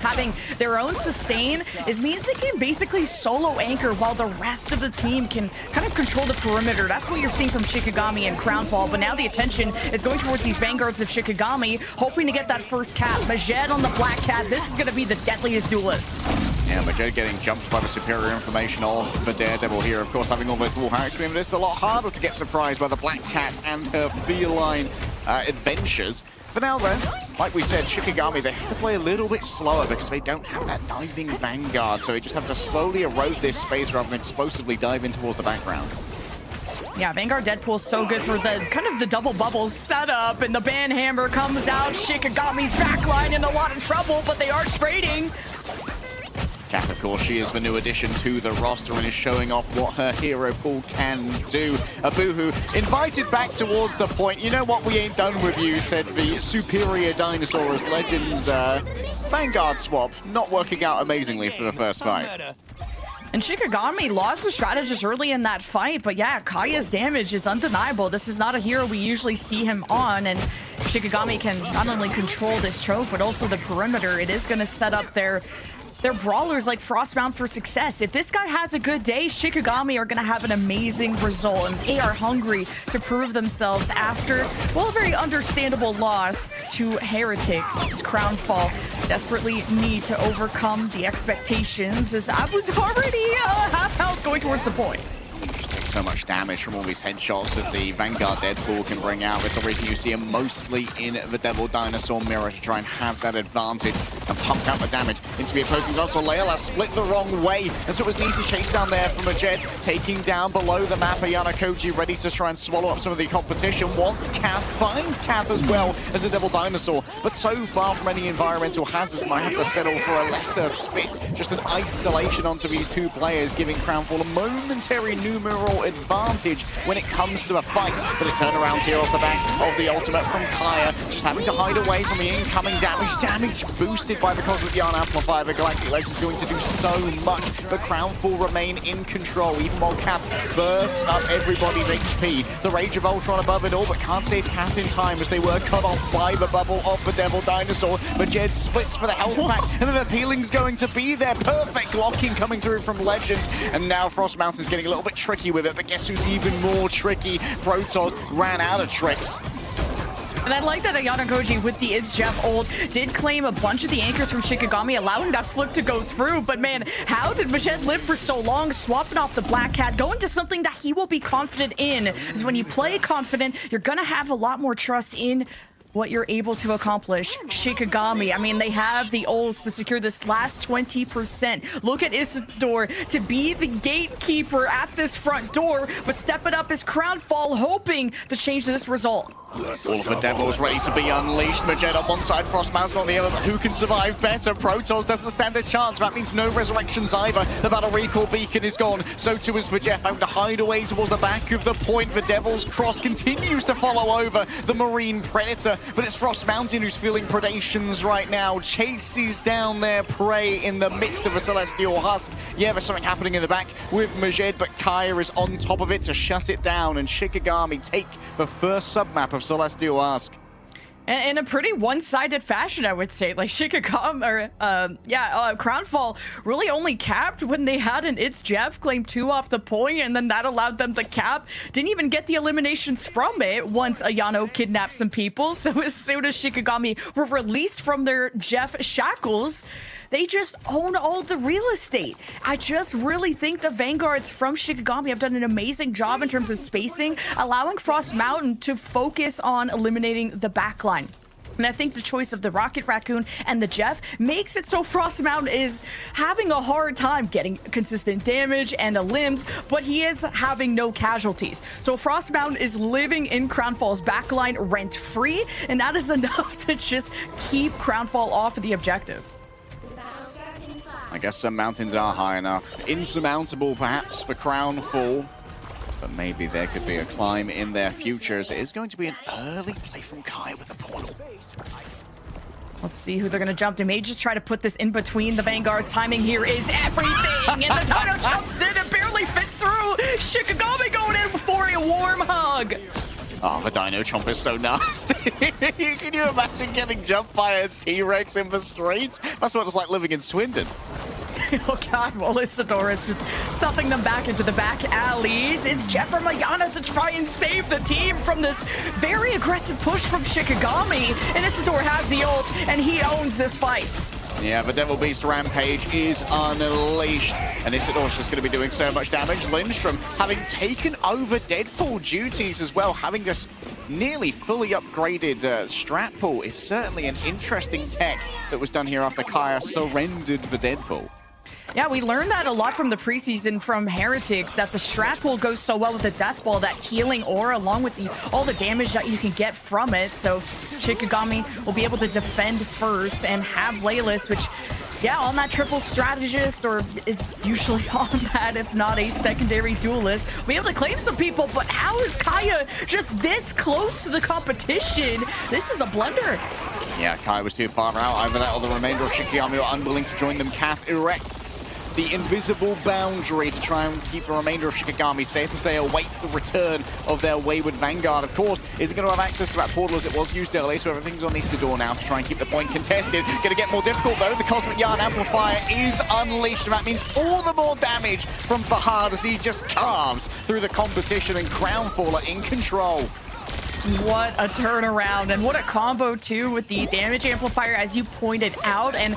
having their own sustain, it means they can basically solo anchor while the rest of the team can kind of control the perimeter. That's what you're seeing from Shikigami and Crownfall, but now the attention is going towards these Vanguards of Shikigami, hoping to get that first cap. Majed on the Black Cat, this is going to be the deadliest duelist. Yeah, Majed getting jumped by the superior information of the Daredevil here, of course, having all those wall hacks, but it's a lot harder to get surprised by the Black Cat and her feline adventures. For now, then, like we said, Shikigami, they have to play a little bit slower because they don't have that diving Vanguard, so they just have to slowly erode this space rather than explosively dive in towards the background. Yeah, Vanguard Deadpool's so good for the kind of the double bubbles setup, and the Banhammer comes out. Shikigami's backline in a lot of trouble, but they are trading. Cap, of course, she is the new addition to the roster and is showing off what her hero pool can do. Abuhu invited back towards the point. You know what, we ain't done with you, said the superior dinosaur as Legends Vanguard swap. Not working out amazingly for the first fight. And Shikigami lost the strategist early in that fight, but yeah, Kaya's damage is undeniable. This is not a hero we usually see him on, and Shikigami can not only control this choke, but also the perimeter. It is going to set up their brawlers like Frostbound for success. If this guy has a good day, Shikigami are going to have an amazing result, and they are hungry to prove themselves after, well, a very understandable loss to Heretics. It's Crownfall desperately need to overcome the expectations, as I was already half health going towards the point. So much damage from all these headshots that the Vanguard Deadpool can bring out. It's the reason you see him mostly in the Devil Dinosaur mirror to try and have that advantage and pump out the damage into the opposing dinosaur. Layla split the wrong way, and so it was an easy chase down there from Majed, taking down below the map. Ayana Koji ready to try and swallow up some of the competition. Wants Cath, finds Cath as well as a Devil Dinosaur, but so far from any environmental hazards, might have to settle for a lesser spit. Just an isolation onto these two players, giving Crownfall a momentary numeral advantage when it comes to a fight. But a turnaround here off the back of the ultimate from Kaya, just having to hide away from the incoming damage. Damage boosted by the Cosmic Yarn Amplifier. The Galactic Legend is going to do so much, but Crownfall remain in control, even while Cap bursts up everybody's HP. The Rage of Ultron above it all, but can't save Cap in time as they were cut off by the bubble of the Devil Dinosaur. But Jed splits for the health pack, and then the healing's going to be there. Perfect locking coming through from Legend, and now Frost Mountain's getting a little bit tricky with it, but guess who's even more tricky? Protoss ran out of tricks. And I like that Ayana Koji with the It's Jeff ult did claim a bunch of the anchors from Shikigami, allowing that flip to go through. But man, how did Majed live for so long? Swapping off the Black Cat, going to something that he will be confident in. Because when you play confident, you're going to have a lot more trust in what you're able to accomplish. Shikigami, I mean, they have the ults to secure this last 20%. Look at Isidore to be the gatekeeper at this front door, but step it up as Crownfall, hoping to change this result. All of the Devils ready to be unleashed. Majed on one side, Frost Mountain on the other, but who can survive better? Protoss doesn't stand a chance. That means no resurrections either. The Battle Recall Beacon is gone. So too is Majed, having to hide away towards the back of the point. The Devil's Cross continues to follow over the Marine Predator, but it's Frost Mountain who's feeling predations right now. Chases down their prey in the midst of a Celestial Husk. Yeah, there's something happening in the back with Majed, but Kaya is on top of it to shut it down, and Shikigami take the first submap of Celestial Husk. In a pretty one-sided fashion, I would say. Like, Shikigami, or, Crownfall really only capped when they had an It's Jeff claim 2 off the point, and then that allowed them to cap. Didn't even get the eliminations from it once Ayano kidnapped some people. So as soon as Shikigami were released from their Jeff shackles, They just own all the real estate. I just really think the Vanguards from Shikigami have done an amazing job in terms of spacing, allowing Frost Mountain to focus on eliminating the backline. And I think the choice of the Rocket Raccoon and the Jeff makes it so Frost Mountain is having a hard time getting consistent damage and limbs, but he is having no casualties. So Frost Mountain is living in Crownfall's backline rent-free, and that is enough to just keep Crownfall off of the objective. I guess some mountains are high enough. Insurmountable, perhaps, for Crownfall. But maybe there could be a climb in their futures. It is going to be an early play from Kai with the portal. Let's see who they're going to jump to. May just try to put this in between. The Vanguard's timing here is everything. And the Dino jumps in and barely fit through. Shikigami going in for a warm hug. Oh, the Dino Chomp is so nasty. Can you imagine getting jumped by a T-Rex in the streets? That's what it's like living in Swindon. Oh god, well, Isidore is just stuffing them back into the back alleys. It's Jeff or Mayana to try and save the team from this very aggressive push from Shikigami. And Isidore has the ult, and he owns this fight. Yeah, the Devil Beast Rampage is unleashed. And Isidore's just going to be doing so much damage. Lindstrom having taken over Deadpool duties as well, having this nearly fully upgraded strat pool is certainly an interesting tech that was done here after Kaya surrendered the Deadpool. Yeah, we learned that a lot from the preseason from Heretics, that the strat pool goes so well with the Death Ball, that healing aura, along with all the damage that you can get from it. So Shikigami will be able to defend first and have Laylis, which, yeah, on that triple strategist, or is usually on that, if not a secondary duelist, we'll be able to claim some people. But how is Kaya just this close to the competition? This is a blunder. Yeah, Kai was too far out. Either that or the remainder of Shikigami are unwilling to join them. Kath erects the invisible boundary to try and keep the remainder of Shikigami safe as they await the return of their wayward Vanguard. Of course, isn't going to have access to that portal as it was used earlier, so everything's on Isidore now to try and keep the point contested. Going to get more difficult though. The Cosmic Yarn Amplifier is unleashed, and that means all the more damage from Fahad as he just carves through the competition, and Crownfall are in control. What a turnaround, and what a combo too with the damage amplifier, as you pointed out. And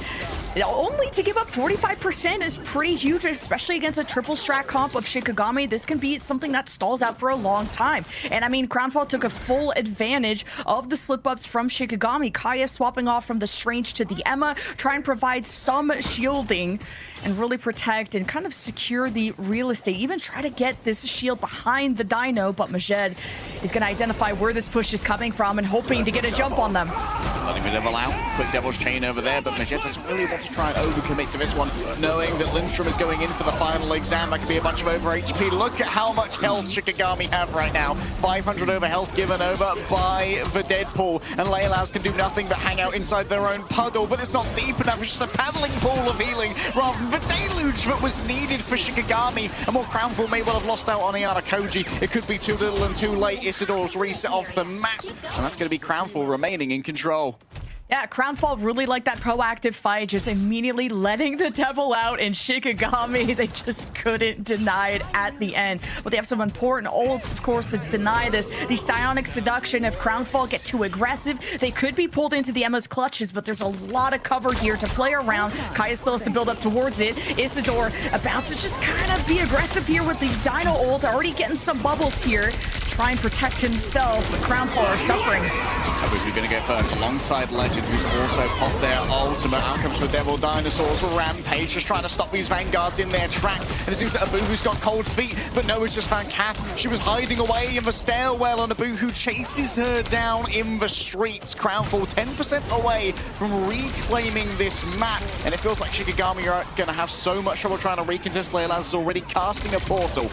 only to give up 45% is pretty huge, especially against a triple strat comp of Shikigami. This can be something that stalls out for a long time. And I mean, Crownfall took a full advantage of the slip-ups from Shikigami. Kaya swapping off from the Strange to the Emma, try and provide some shielding and really protect and kind of secure the real estate. Even try to get this shield behind the Dino, but Majed is going to identify where this push is coming from and hoping to get a jump on them. Letting the Devil out. Quick Devil's Chain over there, but Majed doesn't really want to try and overcommit to this one, knowing that Lindstrom is going in for the final exam. That could be a bunch of over HP. Look at how much health Shikigami have right now. 500 over health given over by the Deadpool, and Leylaz can do nothing but hang out inside their own puddle, but it's not deep enough. It's just a paddling pool of healing rather than the deluge that was needed for Shikigami. And while Crownfall may well have lost out on Ayana Koji, it could be too little and too late. Isidore's reset off the map, and that's going to be Crownfall remaining in control. Yeah, Crownfall really like that proactive fight, just immediately letting the Devil out, and Shikigami, they just couldn't deny it at the end. But they have some important ults, of course, to deny this. The Psionic Seduction, if Crownfall get too aggressive, they could be pulled into the Emma's clutches, but there's a lot of cover here to play around. Kaya still has to build up towards it. Isidore about to just kind of be aggressive here with the Dino ult, already getting some bubbles here. Try and protect himself, but Crownfall are suffering. Abuhu going to get first alongside Legend, who's also popped their ultimate. Out comes the Devil Dinosaurs. Rampage just trying to stop these Vanguards in their tracks. And it seems that Abuhu's got cold feet, but Noah's just found Kath. She was hiding away in the stairwell, and Abuhu chases her down in the streets. Crownfall 10% away from reclaiming this map, and it feels like Shikigami are going to have so much trouble trying to recontest. Leylaz is already casting a portal.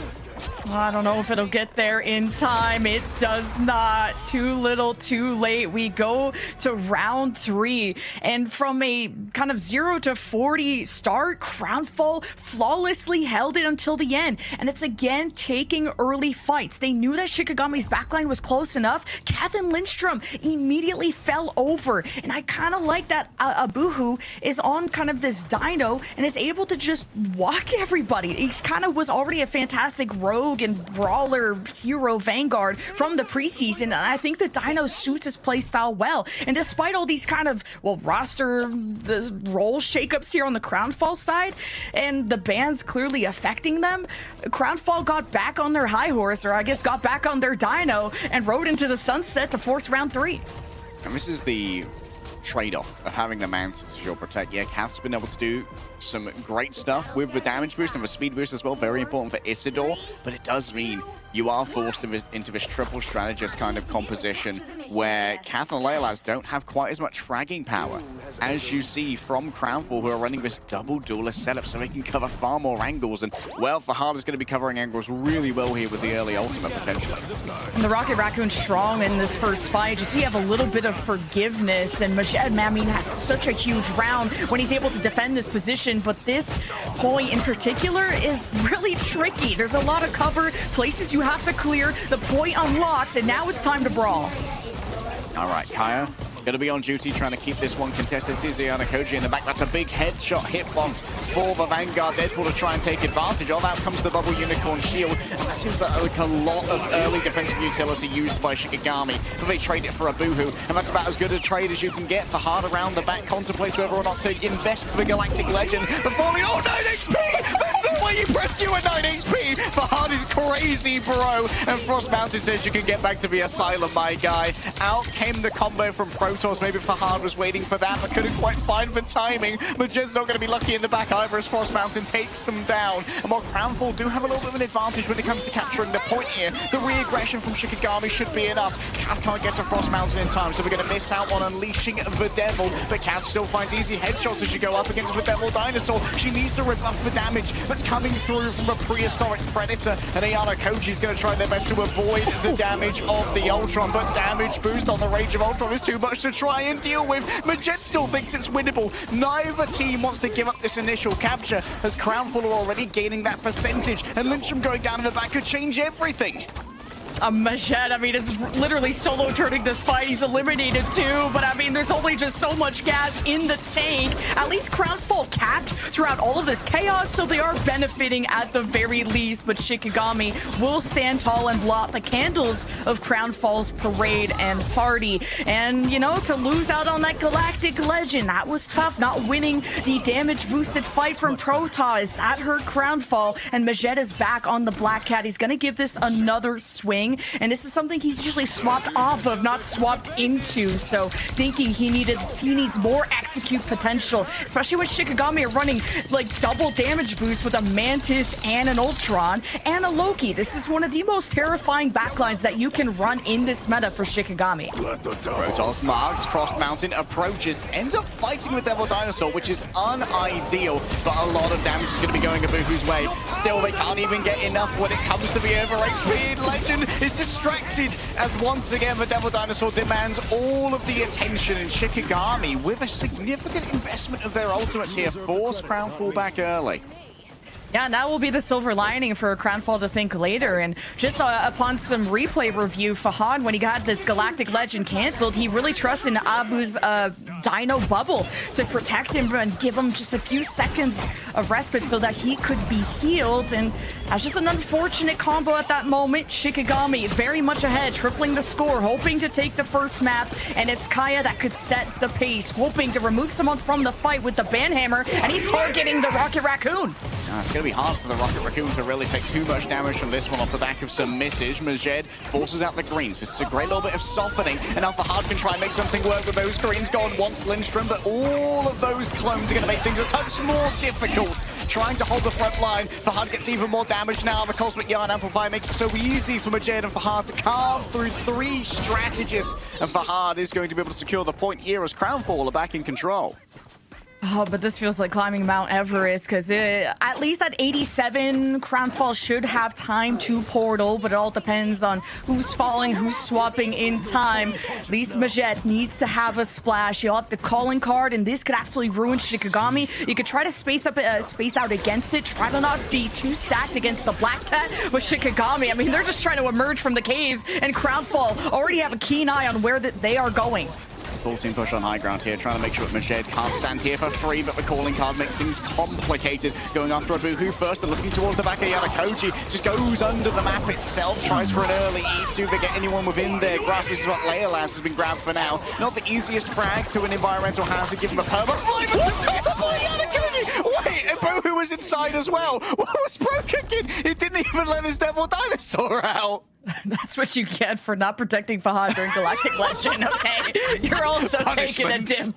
I don't know if it'll get there in time. It does not. Too little, too late. We go to round 3. And from a kind of 0 to 40 start, Crownfall flawlessly held it until the end. And it's again taking early fights. They knew that Shikigami's backline was close enough. Kath and Lindstrom immediately fell over. And I kind of like that Abuhu is on kind of this Dino and is able to just walk everybody. He kind of was already a fantastic road rogue and brawler hero Vanguard from the preseason, and I think the Dino suits his playstyle well. And despite all these kind of, well, roster the role shakeups here on the Crownfall side, and the bans clearly affecting them, Crownfall got back on their high horse, or I guess got back on their Dino, and rode into the sunset to force round 3. And this is the trade-off of having the Mantis as your protect. Yeah, Kath's been able to do some great stuff with the damage boost and the speed boost as well. Very important for Isidore, but it does mean you are forced into this triple strategist kind of composition where Kath and Leolaz don't have quite as much fragging power as you see from Crownfall, who are running this double duelist setup so they can cover far more angles. And, well, Fahad is going to be covering angles really well here with the early ultimate, potentially. And the Rocket Raccoon strong in this first fight. Just so you have a little bit of forgiveness. And Majed, I mean, had such a huge round when he's able to defend this position. But this point in particular is really tricky. There's a lot of cover, places you have to clear. The point unlocks, and now it's time to brawl. All right, Kaya going to be on duty trying to keep this one contested. Sees Iana Koji in the back. That's a big headshot hitbox for the Vanguard. Deadpool to try and take advantage of. Out comes the bubble unicorn shield. And that seems like a lot of early defensive utility used by Shikigami. But they trade it for a Boohoo. And that's about as good a trade as you can get. The hard around the back contemplates whether or not to invest the Galactic Legend. But falling, oh, 9 HP! That's the way you pressed you at 9 HP! Fahad is crazy, bro. And Frost Mountain says you can get back to the Asylum, my guy. Out came the combo from Protoss. Maybe Fahad was waiting for that, but couldn't quite find the timing. Majed's not going to be lucky in the back either as Frost Mountain takes them down. And while Crownfall do have a little bit of an advantage when it comes to capturing the point here, the re-aggression from Shikigami should be enough. Kath can't get to Frost Mountain in time, so we're going to miss out on unleashing the Devil. But Kath still finds easy headshots as she go up against the Devil Dinosaur. She needs to rebuff the damage that's coming through from a prehistoric Predator. And Ayana Koji's going to try their best to avoid the damage of the Ultron, but damage boost on the Rage of Ultron is too much to try and deal with. Majed still thinks it's winnable. Neither team wants to give up this initial capture as Crownfall are already gaining that percentage, and Lyncham going down in the back could change everything. Majed, I mean, it's literally solo turning this fight. He's eliminated 2, but I mean, there's only just so much gas in the tank. At least Crownfall capped throughout all of this chaos, so they are benefiting at the very least. But Shikigami will stand tall and blot the candles of Crownfall's parade and party. And, you know, to lose out on that Galactic Legend, that was tough. Not winning the damage-boosted fight from Protoss, that hurt Crownfall. And Majed is back on the Black Cat. He's going to give this another swing. And this is something he's usually swapped off of, not swapped into. So thinking he needs more execute potential, especially when Shikigami are running like double damage boost with a Mantis and an Ultron and a Loki. This is one of the most terrifying backlines that you can run in this meta for Shikigami. Protoss marks, Frost Mountain approaches, ends up fighting with Devil Dinosaur, which is unideal, but a lot of damage is going to be going a Boohoo's way. Still, they can't even get enough when it comes to the over HP. Legend is distracted as once again the Devil Dinosaur demands all of the attention, and Shikigami, with a significant investment of their ultimates here, force Crownfall back early. Yeah, and that will be the silver lining for Crownfall to think later. And just upon some replay review, Fahad, when he got this Galactic Legend canceled, he really trusts in Abu's Dino Bubble to protect him and give him just a few seconds of respite so that he could be healed. And that's just an unfortunate combo at that moment. Shikigami very much ahead, tripling the score, hoping to take the first map. And it's Kaya that could set the pace, hoping to remove someone from the fight with the Banhammer. And he's targeting the Rocket Raccoon. It's going to be hard for the Rocket Raccoon to really take too much damage from this one off the back of some misses. Majed forces out the greens. This is a great little bit of softening, and now Fahad can try and make something work with those greens. Gone once Lindstrom, but all of those clones are going to make things a touch more difficult. Trying to hold the front line. Fahad gets even more damage now. The Cosmic Yarn Amplifier makes it so easy for Majed and Fahad to carve through 3 strategists, and Fahad is going to be able to secure the point here as Crownfall are back in control. Oh, but this feels like climbing Mount Everest, because at least at 87, Crownfall should have time to portal, but it all depends on who's falling, who's swapping in time. At least Majed needs to have a splash. You'll have the calling card, and this could absolutely ruin Shikigami. You could try to space out against it, try to not be too stacked against the Black Cat, but Shikigami, I mean, they're just trying to emerge from the caves, and Crownfall already have a keen eye on where they are going. Full team push on high ground here, trying to make sure that Majed can't stand here for free, but the calling card makes things complicated. Going after a Boohoo first and looking towards the back of Yanakoji. Just goes under the map itself, tries for an early E2. They get anyone within their grasp. This is what Leolas has been grabbed for now. Not the easiest frag to an environmental hazard, give him a perma. Wait, and Boohoo was inside as well. What was Pro cooking? He didn't even let his Devil Dinosaur out. That's what you get for not protecting Fahad during Galactic Legend, okay? You're also taking a dip.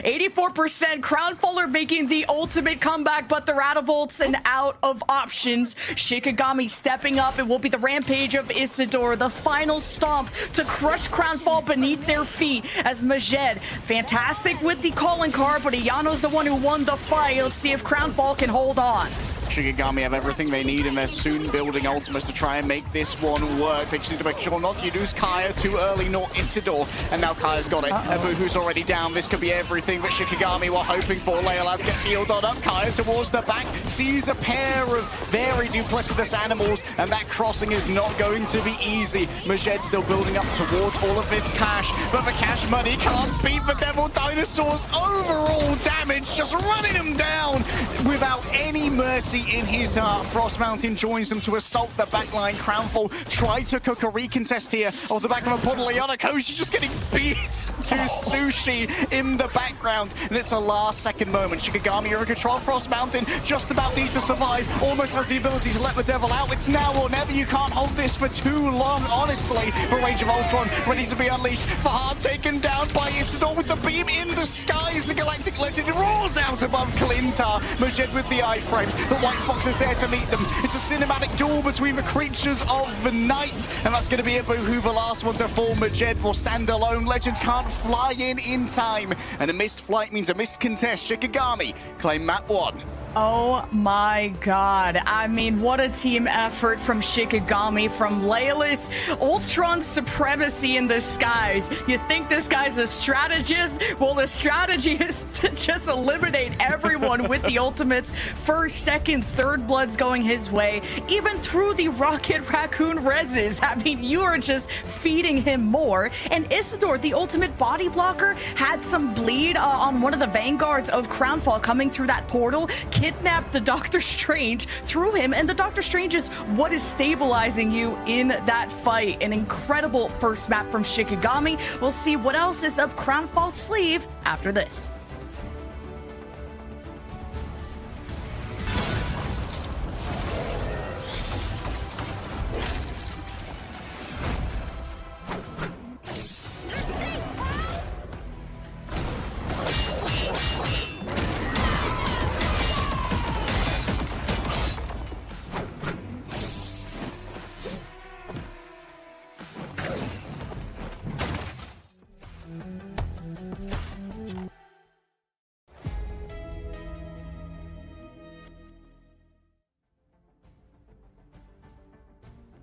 84%, Crownfaller making the ultimate comeback, but they're out of ults and out of options. Shikigami stepping up. It will be the rampage of Isidore, the final stomp to crush Crownfall beneath their feet as Majed, fantastic with the calling card, but Iyano's the one who won the fight. Let's see if Crownfall can hold on. Shikigami have everything they need, and they're soon building ultimates to try and make this one work. They just need to make sure not to lose Kaya too early, nor Isidore. And now Kaya's got it. And Boohoo's already down. This could be everything that Shikigami were hoping for. Leolas gets healed on up. Kaya towards the back, sees a pair of very duplicitous animals, and that crossing is not going to be easy. Majed still building up towards all of this cash, but the cash money can't beat the Devil Dinosaurs. Overall damage, just running them down without any mercy in his heart. Frost Mountain joins them to assault the backline. Crownfall try to cook a recontest here off the back of a puddle. Yanakoshi just getting beat to sushi in the background, and it's a last second moment. Shikigami are in control. Frost Mountain just about needs to survive, almost has the ability to let the devil out. It's now or never. You can't hold this for too long, honestly. The Rage of Ultron ready to be unleashed. Fahad taken down by Isidore with the beam in the skies. The Galactic Legend roars out above Clintar. Majed with the iframes. The White Fox is there to meet them. It's a cinematic duel between the creatures of the night, and that's going to be a Boohoo, the last one to fall. Majed will stand alone. Legends can't fly in time, and a missed flight means a missed contest. Shikigami claim map 1. Oh my god. I mean, what a team effort from Shikigami, from Leolas. Ultron's supremacy in the skies. You think this guy's a strategist? Well, the strategy is to just eliminate everyone with the ultimates. First, second, third bloods going his way. Even through the Rocket Raccoon reses. I mean, you are just feeding him more. And Isidore, the ultimate body blocker, had some bleed on one of the vanguards of Crownfall coming through that portal. Kidnapped the Doctor Strange, threw him, and the Doctor Strange is what is stabilizing you in that fight. An incredible first map from Shikigami. We'll see what else is up Crownfall's sleeve after this.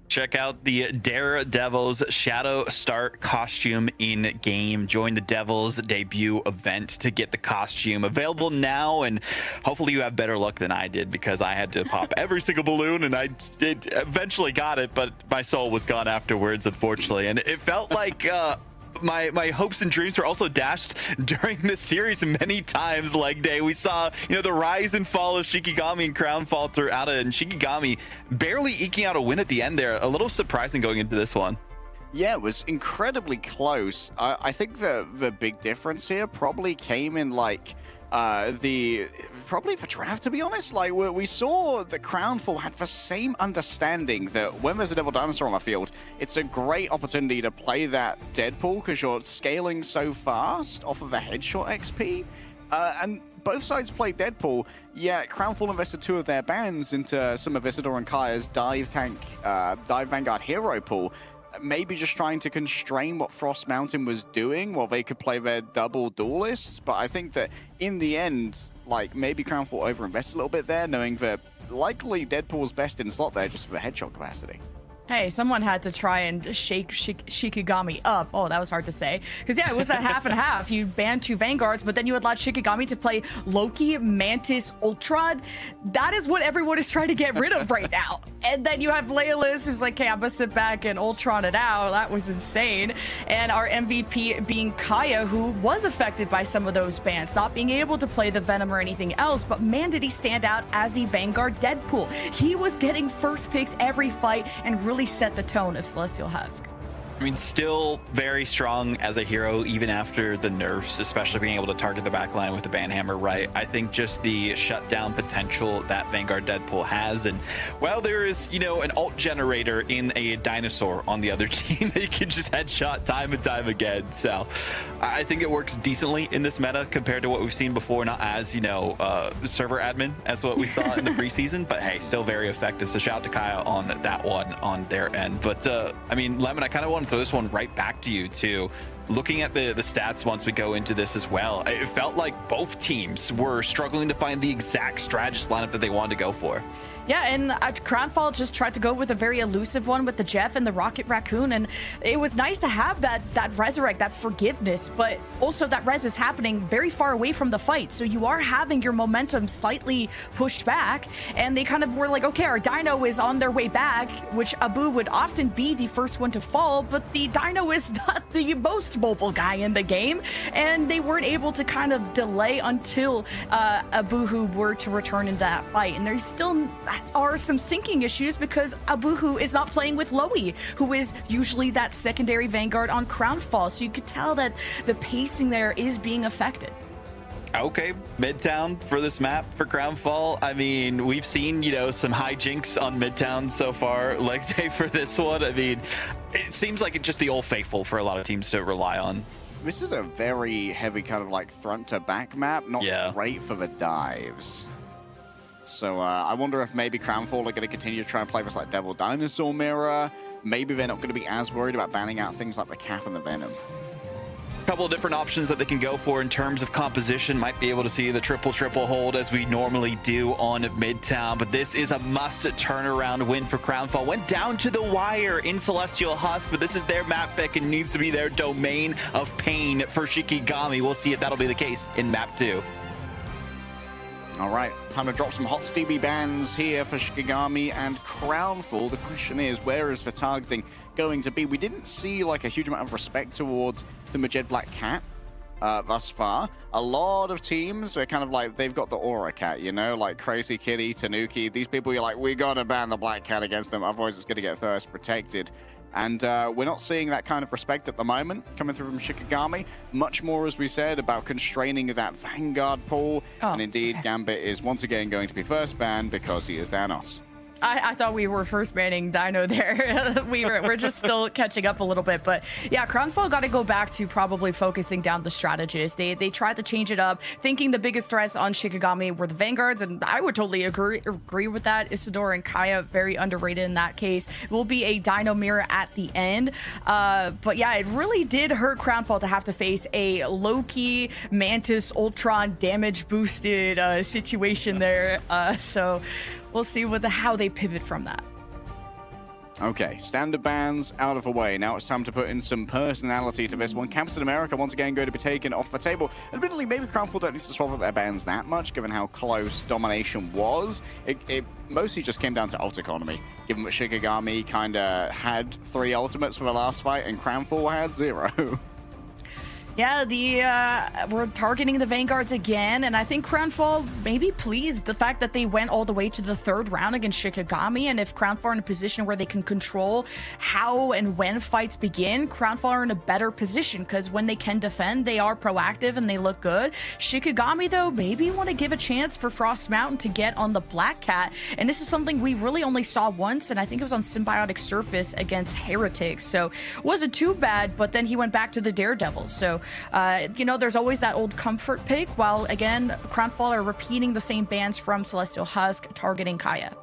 Check out the Daredevil's Shadow Start costume in game. Join the Devil's debut event to get the costume available now, and hopefully you have better luck than I did, because I had to pop every single balloon, and I eventually got it, but my soul was gone afterwards, unfortunately. And it felt like my hopes and dreams were also dashed during this series many times. Leg day, we saw, you know, the rise and fall of Shikigami and Crownfall throughout it, and Shikigami barely eking out a win at the end there. A little surprising going into this one. Yeah, it was incredibly close. I think the big difference here probably came in like probably the draft, to be honest. Like, we saw the Crownfall had the same understanding that when there's a Devil Dinosaur on the field, it's a great opportunity to play that Deadpool because you're scaling so fast off of a headshot XP. And both sides played Deadpool, yet Crownfall invested 2 of their bans into some of Isidore and Kaya's dive Vanguard hero pool. Maybe just trying to constrain what Frost Mountain was doing while they could play their double duelists. But I think that in the end, like, maybe Crownfall overinvested a little bit there, knowing that likely Deadpool's best in slot there just for the headshot capacity. Hey, someone had to try and shake Shikigami up. Oh, that was hard to say. Because, yeah, it was that half and half. You banned 2 Vanguards, but then you allowed Shikigami to play Loki, Mantis, Ultron. That is what everyone is trying to get rid of right now. And then you have Leolis, who's like, hey, I'm going to sit back and Ultron it out. That was insane. And our MVP being Kaya, who was affected by some of those bans, not being able to play the Venom or anything else. But man, did he stand out as the Vanguard Deadpool. He was getting first picks every fight and really set the tone of Celestial Husk. I mean, still very strong as a hero, even after the nerfs, especially being able to target the backline with the banhammer, right? I think just the shutdown potential that Vanguard Deadpool has, and well, there is, you know, an alt generator in a dinosaur on the other team that you can just headshot time and time again. So I think it works decently in this meta compared to what we've seen before, not as, you know, server admin as what we saw in the preseason, but hey, still very effective. So shout out to Kaya on that one on their end. But I mean, Lemon, I kind of want to throw this one right back to you too. Looking at the stats once we go into this as well, it felt like both teams were struggling to find the exact strategist lineup that they wanted to go for. Yeah, and Crownfall just tried to go with a very elusive one with the Jeff and the Rocket Raccoon, and it was nice to have that resurrect, that forgiveness, but also that res is happening very far away from the fight, so you are having your momentum slightly pushed back, and they kind of were like, okay, our Dino is on their way back, which Abu would often be the first one to fall, but the Dino is not the most mobile guy in the game, and they weren't able to kind of delay until Abuhu were to return into that fight, and there's still are some syncing issues because Abuhu is not playing with Loey, who is usually that secondary Vanguard on Crownfall. So you could tell that the pacing there is being affected. Okay, Midtown for this map for Crownfall. I mean, we've seen, you know, some hijinks on Midtown so far. Leg day for this one. I mean, it seems like it's just the old faithful for a lot of teams to rely on. This is a very heavy kind of like front to back map, not great for the dives. So I wonder if maybe Crownfall are going to continue to try and play this like Devil Dinosaur Mirror. Maybe they're not going to be as worried about banning out things like the Cap and the Venom. A couple of different options that they can go for in terms of composition. Might be able to see the triple hold as we normally do on Midtown, but this is a must turnaround win for Crownfall. Went down to the wire in Celestial Husk, but this is their map pick and needs to be their domain of pain for Shikigami. We'll see if that'll be the case in map 2. All right, time to drop some hot steamy bans here for Shikigami and Crownfall. The question is, where is the targeting going to be? We didn't see like a huge amount of respect towards the Majed Black Cat thus far. A lot of teams are kind of like, they've got the Aura Cat, you know, like Crazy Kitty, Tanuki. These people, you're like, we gotta ban the Black Cat against them, otherwise it's gonna get thirst protected. And we're not seeing that kind of respect at the moment coming through from Shikigami. Much more, as we said, about constraining that Vanguard pool. And indeed, Gambit is once again going to be first banned because he is Thanos. I thought we were first banning Dino there. we're just still catching up a little bit, but yeah, Crownfall got to go back to probably focusing down the strategist. They tried to change it up, thinking the biggest threats on Shikigami were the Vanguards, and I would totally agree with that. Isidore and Kaya, very underrated in that case. It will be a Dino mirror at the end, but yeah, it really did hurt Crownfall to have to face a Loki, Mantis, Ultron damage boosted situation there. So we'll see how they pivot from that. Okay, standard bans out of the way. Now it's time to put in some personality to this one. Captain America once again going to be taken off the table. Admittedly, maybe Crownfall don't need to swallow their bans that much, given how close domination was. It mostly just came down to ult economy, given that Shikigami kind of had 3 ultimates for the last fight and Crownfall had 0. Yeah, we're targeting the Vanguards again, and I think Crownfall may be pleased the fact that they went all the way to the 3rd round against Shikigami, and if Crownfall are in a position where they can control how and when fights begin, Crownfall are in a better position, because when they can defend, they are proactive and they look good. Shikigami, though, maybe want to give a chance for Frost Mountain to get on the Black Cat, and this is something we really only saw once, and I think it was on Symbiotic Surface against Heretics, so it wasn't too bad, but then he went back to the Daredevils, so you know, there's always that old comfort pick, while again, Crownfall are repeating the same bans from Celestial Husk, targeting Kaya.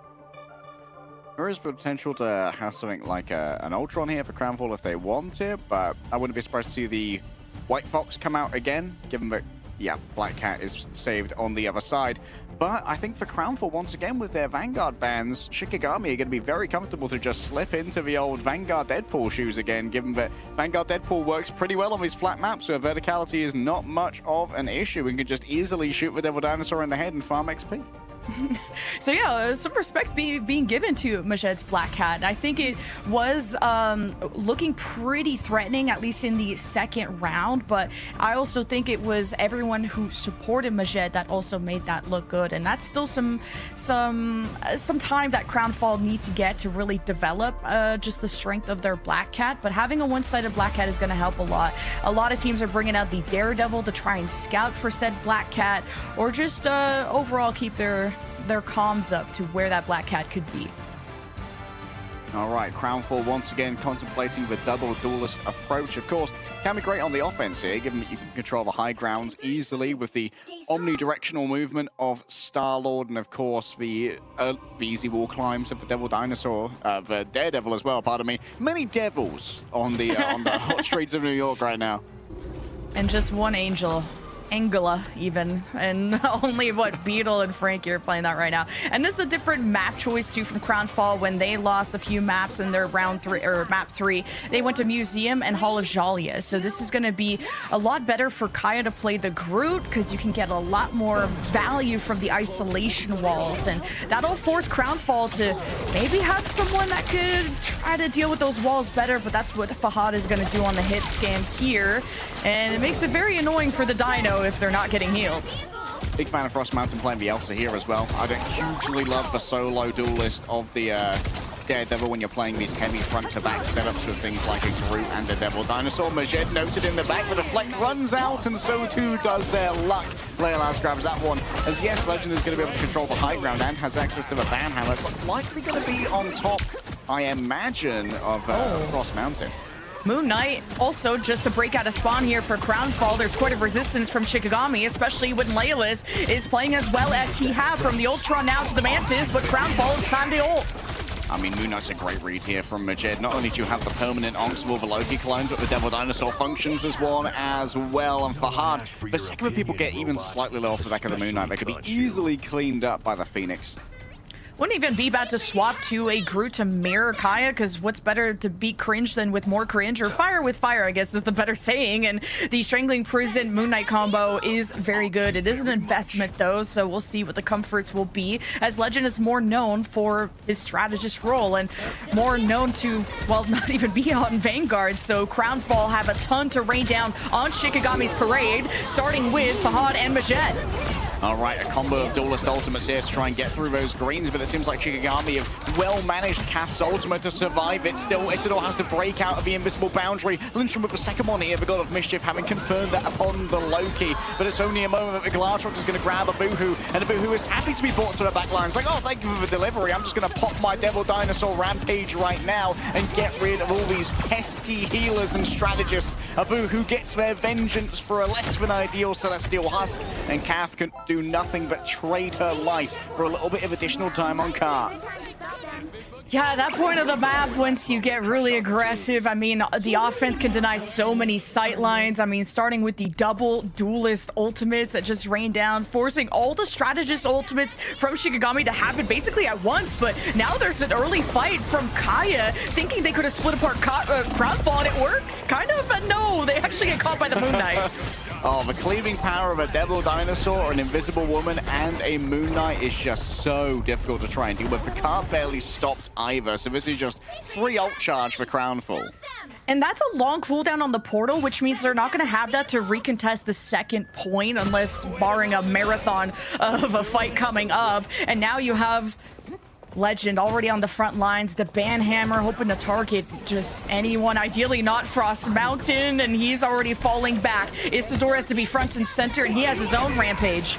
There is potential to have something like an Ultron here for Crownfall if they want it, but I wouldn't be surprised to see the White Fox come out again, given that yeah, Black Cat is saved on the other side. But I think for Crownfall, once again, with their Vanguard bans, Shikigami are going to be very comfortable to just slip into the old Vanguard Deadpool shoes again, given that Vanguard Deadpool works pretty well on these flat maps, where verticality is not much of an issue and can just easily shoot the Devil Dinosaur in the head and farm XP. So yeah, some respect being given to Majed's Black Cat. I think it was looking pretty threatening, at least in the second round, but I also think it was everyone who supported Majed that also made that look good, and that's still some time that Crownfall need to get to really develop just the strength of their Black Cat. But having a one-sided Black Cat is going to help a lot. A lot of teams are bringing out the Daredevil to try and scout for said Black Cat, or just overall keep their comms up to where that Black Cat could be. All right, Crownfall once again contemplating the double duelist approach. Of course, can be great on the offense here, given that you can control the high grounds easily with the omnidirectional movement of Star-Lord, and of course the easy wall climbs of the Devil Dinosaur, the Daredevil as well, pardon me. Many devils on the hot streets of New York right now. And just one angel. Angela even, and only Beetle and Frankie are playing that right now. And this is a different map choice too from Crownfall. When they lost a few maps in their round 3 or map 3, they went to Museum and Hall of Jalia. So this is going to be a lot better for Kaya to play the Groot, because you can get a lot more value from the isolation walls, and that'll force Crownfall to maybe have someone that could try to deal with those walls better. But that's what Fahad is going to do on the hit scan here, and it makes it very annoying for the Dino if they're not getting healed. Big fan of Frost Mountain playing the Elsa here as well. I don't hugely love the solo duelist of the Daredevil when you're playing these heavy front-to-back setups with things like a Groot and a Devil Dinosaur. Majed noted in the back, but the deflect runs out, and so too does their luck. Leolas grabs that one, as yes, Legend is going to be able to control the high ground and has access to the Banhammer. It's likely going to be on top, I imagine, of Frost Mountain. Moon Knight also just to break out a spawn here for Crownfall. There's quite a resistance from Shikigami, especially when Leolas is playing as well as he have from the Ultron now to the Mantis, but Crownfall is time to ult. I mean, Moon Knight's a great read here from Majed. Not only do you have the permanent Onks of all the Loki clones, but the Devil Dinosaur functions as one as well. And Fahad, the second that people get even slightly low off the back of the Moon Knight, they could be easily cleaned up by the Phoenix. Wouldn't even be bad to swap to a Groot to mirror Kaya, because what's better to beat cringe than with more cringe, or fire with fire, I guess is the better saying. And the Strangling Prison Moon Knight combo is very good. It is an investment though, so we'll see what the comforts will be, as Legend is more known for his strategist role and more known to, well, not even be on Vanguard. So Crownfall have a ton to rain down on Shikigami's parade, starting with Fahad and Majed. All right, a combo of duelist ultimates here to try and get through those greens, but it seems like Shikigami have well managed Kath's ultimate to survive it. Still, Isidore has to break out of the invisible boundary. Lindstrom with the second one here, the God of Mischief having confirmed that upon the Loki, but it's only a moment that the Glatrox is going to grab a Boohoo, and a Boohoo is happy to be brought to the back line. It's like, oh, thank you for the delivery. I'm just going to pop my Devil Dinosaur Rampage right now and get rid of all these pesky healers and strategists. A Boohoo gets their vengeance for a less than ideal Celestial Husk, and Kath can do nothing but trade her life for a little bit of additional time on Car. Yeah, at that point of the map, once you get really aggressive, I mean, the offense can deny so many sight lines. I mean, starting with the double duelist ultimates that just rain down, forcing all the strategist ultimates from Shikigami to happen basically at once. But now there's an early fight from Kaya, thinking they could have split apart Crownfall, and it works, kind of, but no, they actually get caught by the Moon Knight. Oh, the cleaving power of a Devil Dinosaur, an Invisible Woman, and a Moon Knight is just so difficult to try and deal with. The car barely stopped either, so this is just free ult charge for Crownfall. And that's a long cooldown on the portal, which means they're not going to have that to recontest the second point, unless barring a marathon of a fight coming up. And now you have Legend already on the front lines, the Banhammer hoping to target just anyone, ideally not Frost Mountain, and he's already falling back. Isidore has to be front and center, and he has his own Rampage.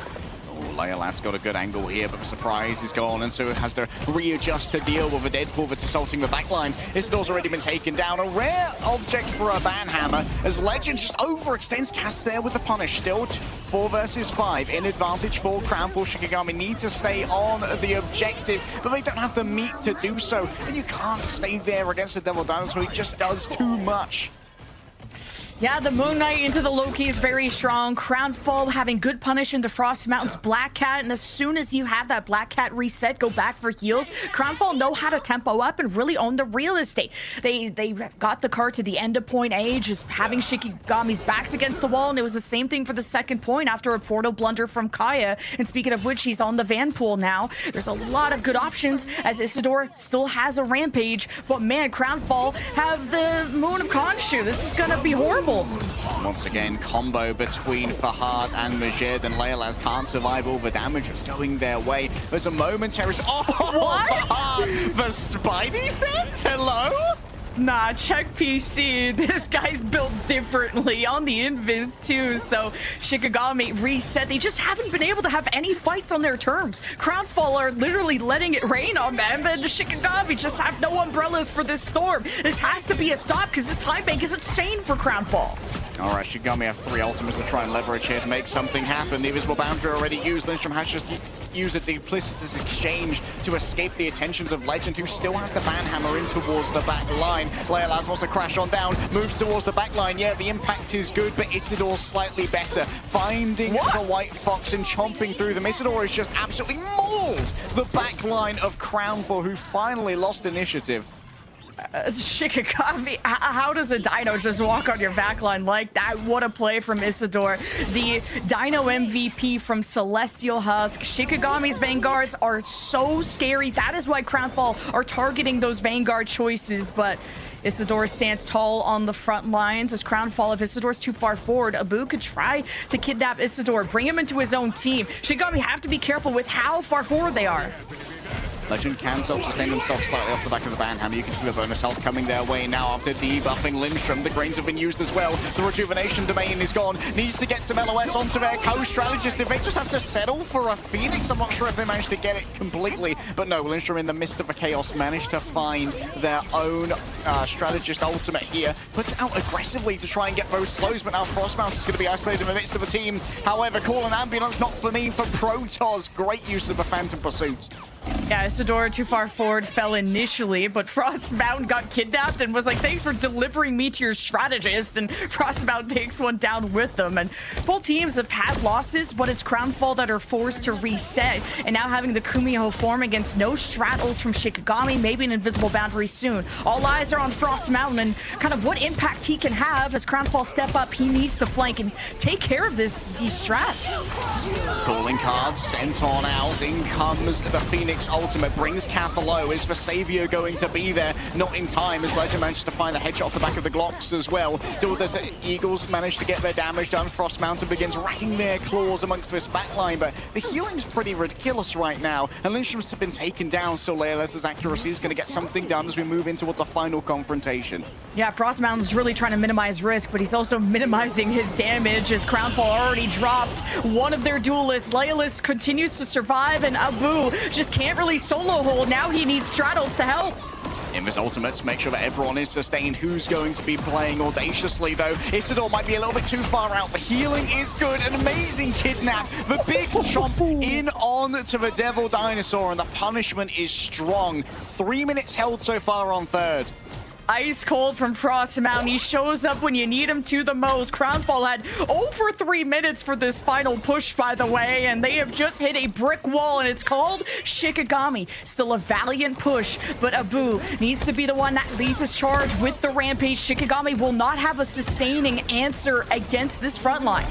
Leolas got a good angle here, but the surprise is gone, and so it has to readjust to deal with a Deadpool that's assaulting the backline. Isidore's already been taken down. A rare object for a Banhammer, as Legend just overextends Kath there with the punish. Still 4 versus 5 in advantage for Crownfall. Shikigami need to stay on the objective, but they don't have the meat to do so, and you can't stay there against the Devil Dinosaur. He just does too much. Yeah, the Moon Knight into the Loki is very strong. Crownfall having good punish into Frost Mountain's Black Cat, and as soon as you have that Black Cat reset, go back for heals. Crownfall know how to tempo up and really own the real estate. They got the card to the end of point A, just having Shikigami's backs against the wall, and it was the same thing for the second point after a portal blunder from Kaya. And speaking of which, he's on the Vanpool now. There's a lot of good options as Isidore still has a rampage, but man, Crownfall have the Moon of Khonshu. This is gonna be horrible. Once again, combo between Fahad and Majid, and Leylaz can't survive all the damage that's going their way. There's a momentary... Oh, what? Fahad! The Spidey sense? Hello? Nah, check PC. This guy's built differently on the invis too. So Shikigami reset. They just haven't been able to have any fights on their terms. Crownfall are literally letting it rain on them, and Shikigami just have no umbrellas for this storm. This has to be a stop because this time bank is insane for Crownfall. All right, Shikigami have 3 ultimates to try and leverage here to make something happen. The invisible boundary already used. Lindstrom has just used a duplicitous exchange to escape the attentions of Legend, who still has the banhammer in towards the back line. Leylaz wants to crash on down, moves towards the back line. Yeah, the impact is good, but Isidore's slightly better. Finding the White Fox and chomping through them. Isidore is just absolutely mauled the back line of Crownfall, who finally lost initiative. Shikigami, how does a Dino just walk on your backline like that? What a play from Isidore. The Dino MVP from Celestial Husk. Shikigami's Vanguards are so scary. That is why Crownfall are targeting those Vanguard choices, but Isidore stands tall on the front lines as Crownfall. If Isidore's too far forward, Abu could try to kidnap Isidore, bring him into his own team. Shikigami have to be careful with how far forward they are. Legend can self-sustain themselves slightly off the back of the banhammer. You can see the bonus health coming their way now after debuffing Lindstrom. The grains have been used as well. The rejuvenation domain is gone. Needs to get some LOS onto their co-strategist. If they just have to settle for a Phoenix, I'm not sure if they managed to get it completely. But no, Lindstrom in the midst of the chaos managed to find their own strategist ultimate here. Puts out aggressively to try and get those slows, but now Frostmouse is going to be isolated in the midst of a team. However, call an ambulance, not for me, for Protoss. Great use of the Phantom Pursuit. Yeah, Isidore too far forward fell initially, but Frost Mountain got kidnapped and was like, thanks for delivering me to your strategist, and Frost Mountain takes one down with them. And both teams have had losses, but it's Crownfall that are forced to reset, and now having the Kumiho form against no straddles from Shikigami, maybe an invisible boundary soon. All eyes are on Frost Mountain and kind of what impact he can have as Crownfall step up. He needs to flank and take care of these strats. Calling cards sent on out. In comes the Phoenix ultimate, brings Cathalo. Is the Savior going to be there? Not in time, as Legend manages to find the headshot off the back of the Glocks as well. Still, the Eagles manage to get their damage done. Frost Mountain begins racking their claws amongst this backline, but the healing's pretty ridiculous right now, and Lindstrom's have been taken down, so Leylaz's accuracy is going to get something done as we move in towards a final confrontation. Yeah, Frost Mountain's really trying to minimize risk, but he's also minimizing his damage as Crownfall already dropped one of their duelists. Leylaz continues to survive, and Abu just can't really solo hold. Now he needs straddles to help. Invis ultimates make sure that everyone is sustained. Who's going to be playing audaciously, though? Isidore might be a little bit too far out. The healing is good. An amazing kidnap. The big chomp in on to the Devil Dinosaur, and the punishment is strong. 3 minutes held so far on third. Ice cold from Frost Mountain. He shows up when you need him to the most. Crownfall had over 3 minutes for this final push, by the way, and they have just hit a brick wall, and it's called Shikigami. Still a valiant push, but Abu needs to be the one that leads his charge with the rampage. Shikigami will not have a sustaining answer against this front line.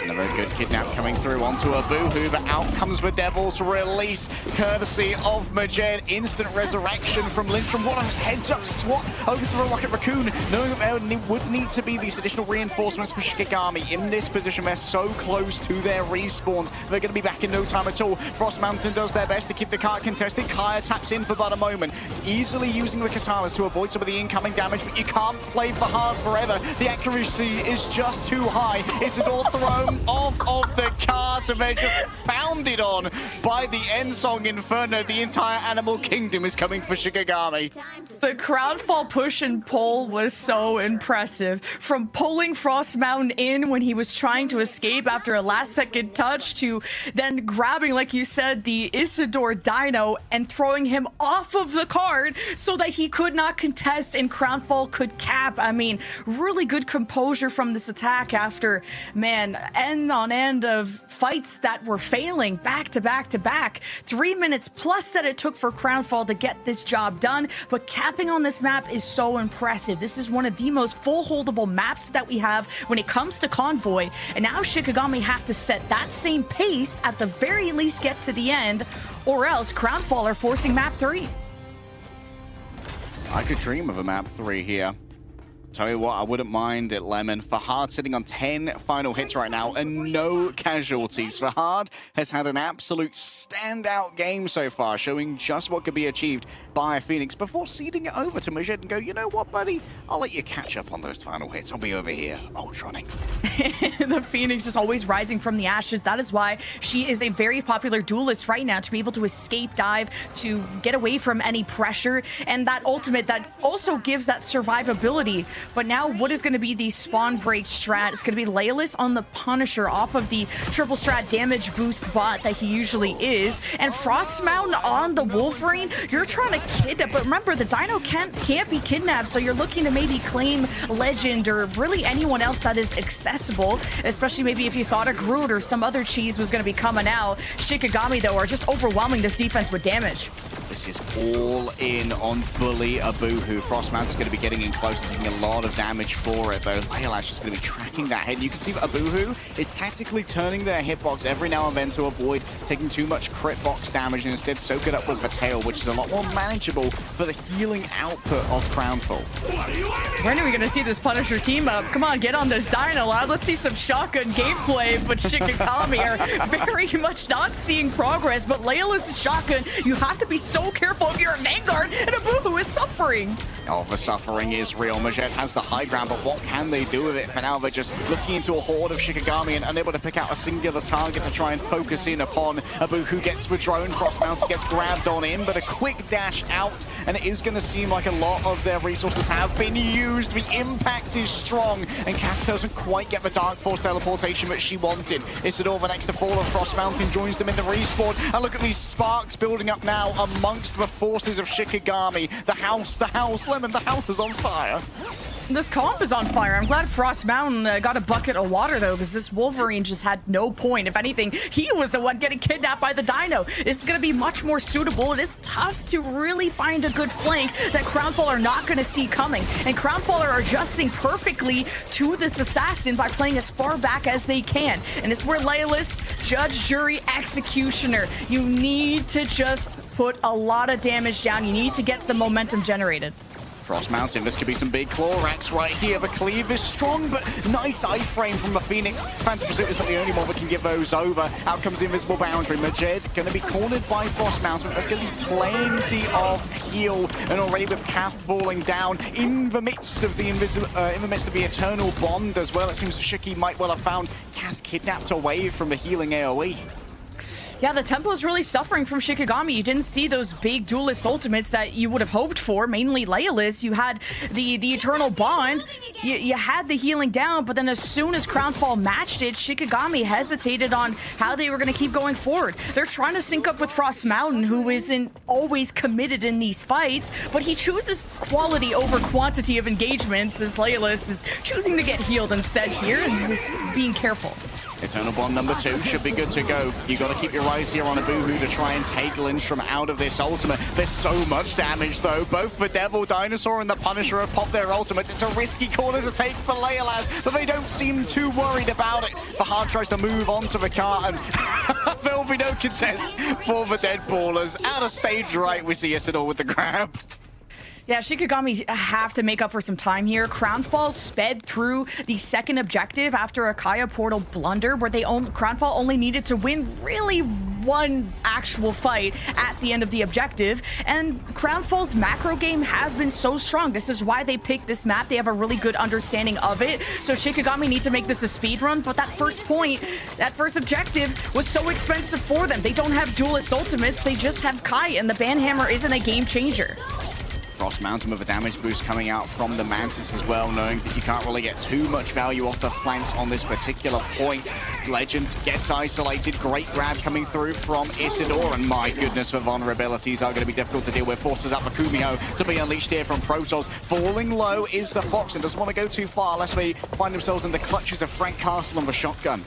Another good kidnap coming through onto Abu, who but out comes the Devil's release, courtesy of Majed. Instant resurrection from Lindstrom. What a heads-up swap over to the Rocket Raccoon, knowing that there would need to be these additional reinforcements for Shikigami. In this position, they're so close to their respawns. They're going to be back in no time at all. Frost Mountain does their best to keep the cart contested. Kaya taps in for but a moment, easily using the katanas to avoid some of the incoming damage, but you can't play for hard forever. The accuracy is just too high. Isidore thrown off of the cart, and they're just pounded on by the Ensong Inferno. The entire animal kingdom is coming for Shikigami. The crowd Crownfall push and pull was so impressive. From pulling Frost Mountain in when he was trying to escape after a last-second touch to then grabbing, like you said, the Isidore Dino and throwing him off of the card so that he could not contest and Crownfall could cap. I mean, really good composure from this attack after, man, end on end of fights that were failing back to back to back. 3 minutes plus that it took for Crownfall to get this job done, but capping on this map is so impressive. This is one of the most full holdable maps that we have when it comes to Convoy, and now Shikigami have to set that same pace at the very least get to the end, or else Crownfall are forcing map 3. I could dream of a map 3 here. Tell you what, I wouldn't mind it, Lemon. Fahad sitting on 10 final hits right now and no casualties. Fahad has had an absolute standout game so far, showing just what could be achieved by Phoenix before ceding it over to Majid and go, you know what, buddy? I'll let you catch up on those final hits. I'll be over here, Ultroning. The Phoenix is always rising from the ashes. That is why she is a very popular duelist right now, to be able to escape dive, to get away from any pressure, and that ultimate that also gives that survivability. But now what is going to be the spawn break strat? It's going to be Leolus on the Punisher off of the triple strat damage boost bot that he usually is, and Frost Mountain on the Wolverine. You're trying to kidnap, but remember the Dino can't be kidnapped, so you're looking to maybe claim Legend or really anyone else that is accessible, especially maybe if you thought a Groot or some other cheese was going to be coming out. Shikigami though are just overwhelming this defense with damage. This is all in on Bully Abuhu. Frost Mountain's going to be getting in close, taking a lot of damage for it, though. Leolash is going to be tracking that head. You can see that Abuhu is tactically turning their hitbox every now and then to avoid taking too much crit box damage and instead soak it up with the tail, which is a lot more manageable for the healing output of Crownfall. When are we going to see this Punisher team up? Come on, get on this Dino, lad. Let's see some shotgun gameplay, but Shikigami are very much not seeing progress, but Leolus' shotgun, you have to be so careful if you're a Vanguard, and Abuhu is suffering. Oh, the suffering is real. Majed has the high ground, but what can they do with it? For now, they're just looking into a horde of Shikigami and unable to pick out a singular target to try and focus in upon. Abuhu gets the drone, Frost Mountain gets grabbed on in, but a quick dash out, and it is going to seem like a lot of their resources have been used. The impact is strong, and Kath doesn't quite get the Dark Force teleportation that she wanted. Isidore, the next to fall, and Frost Mountain joins them in the respawn, and look at these sparks building up now amongst the forces of Shikigami. The house, Lemon, the house is on fire. This comp is on fire. I'm glad Frost Mountain got a bucket of water, though, because this Wolverine just had no point. If anything, he was the one getting kidnapped by the Dino. This is going to be much more suitable. It is tough to really find a good flank that Crownfall are not going to see coming. And Crownfall are adjusting perfectly to this assassin by playing as far back as they can. And it's where Leolus, Judge, Jury, Executioner, you need to just put a lot of damage down. You need to get some momentum generated. Frost Mountain, this could be some big claw racks right here. The cleave is strong, but nice iframe from the Phoenix. Phantom Pursuit is not the only one that can give those over. Out comes the Invisible Boundary. Majed going to be cornered by Frost Mountain. There's going to be plenty of heal, and already with Kath falling down in the midst of the Eternal Bond as well. It seems that Shiki might well have found Kath kidnapped away from the healing AoE. Yeah, the tempo is really suffering from Shikigami. You didn't see those big duelist ultimates that you would have hoped for, mainly Leolus. You had the Eternal Bond. You had the healing down, but then as soon as Crownfall matched it, Shikigami hesitated on how they were going to keep going forward. They're trying to sync up with Frost Mountain, who isn't always committed in these fights, but he chooses quality over quantity of engagements, as Leolus is choosing to get healed instead here and is being careful. Eternal Bond number 2 should be good to go. You got to keep your eyes here on Abuhu to try and take Lindstrom out of this ultimate. There's so much damage though. Both the Devil Dinosaur and the Punisher have popped their ultimate. It's a risky corner to take for Leolaz, but they don't seem too worried about it. Fahad tries to move on to the car, and there'll be no contest for the Dead Ballers. Out of stage right, we see Isidore with the grab. Yeah, Shikigami have to make up for some time here. Crownfall sped through the second objective after a Kaya Portal blunder, where Crownfall only needed to win really one actual fight at the end of the objective. And Crownfall's macro game has been so strong. This is why they picked this map. They have a really good understanding of it. So Shikigami need to make this a speed run, but that first point, that first objective was so expensive for them. They don't have duelist ultimates. They just have Kai, and the Banhammer isn't a game changer. Frost Mountain with a damage boost coming out from the Mantis as well, knowing that you can't really get too much value off the flanks on this particular point. Legend gets isolated. Great grab coming through from Isidore, and my goodness, the vulnerabilities are going to be difficult to deal with. Forces up for Kumio to be unleashed here from Protoss. Falling low is the Fox and doesn't want to go too far lest we find themselves in the clutches of Frank Castle and the shotgun.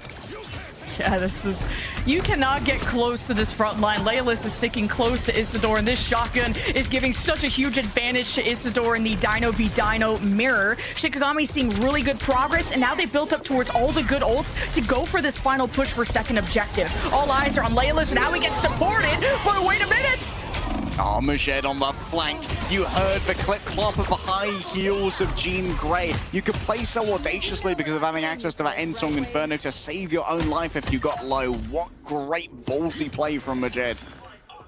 Yeah, this is... You cannot get close to this front line. Leolis is sticking close to Isidore, and this shotgun is giving such a huge advantage to Isidore in the Dino v Dino mirror. Shikigami seeing really good progress, and now they built up towards all the good ults to go for this final push for second objective. All eyes are on Leolis, and now he gets supported, but wait a minute! Oh, Majed on the flank. You heard the clip clop of the high heels of Jean Grey. You could play so audaciously because of having access to that Endsong Inferno to save your own life if you got low. What great ballsy play from Majed.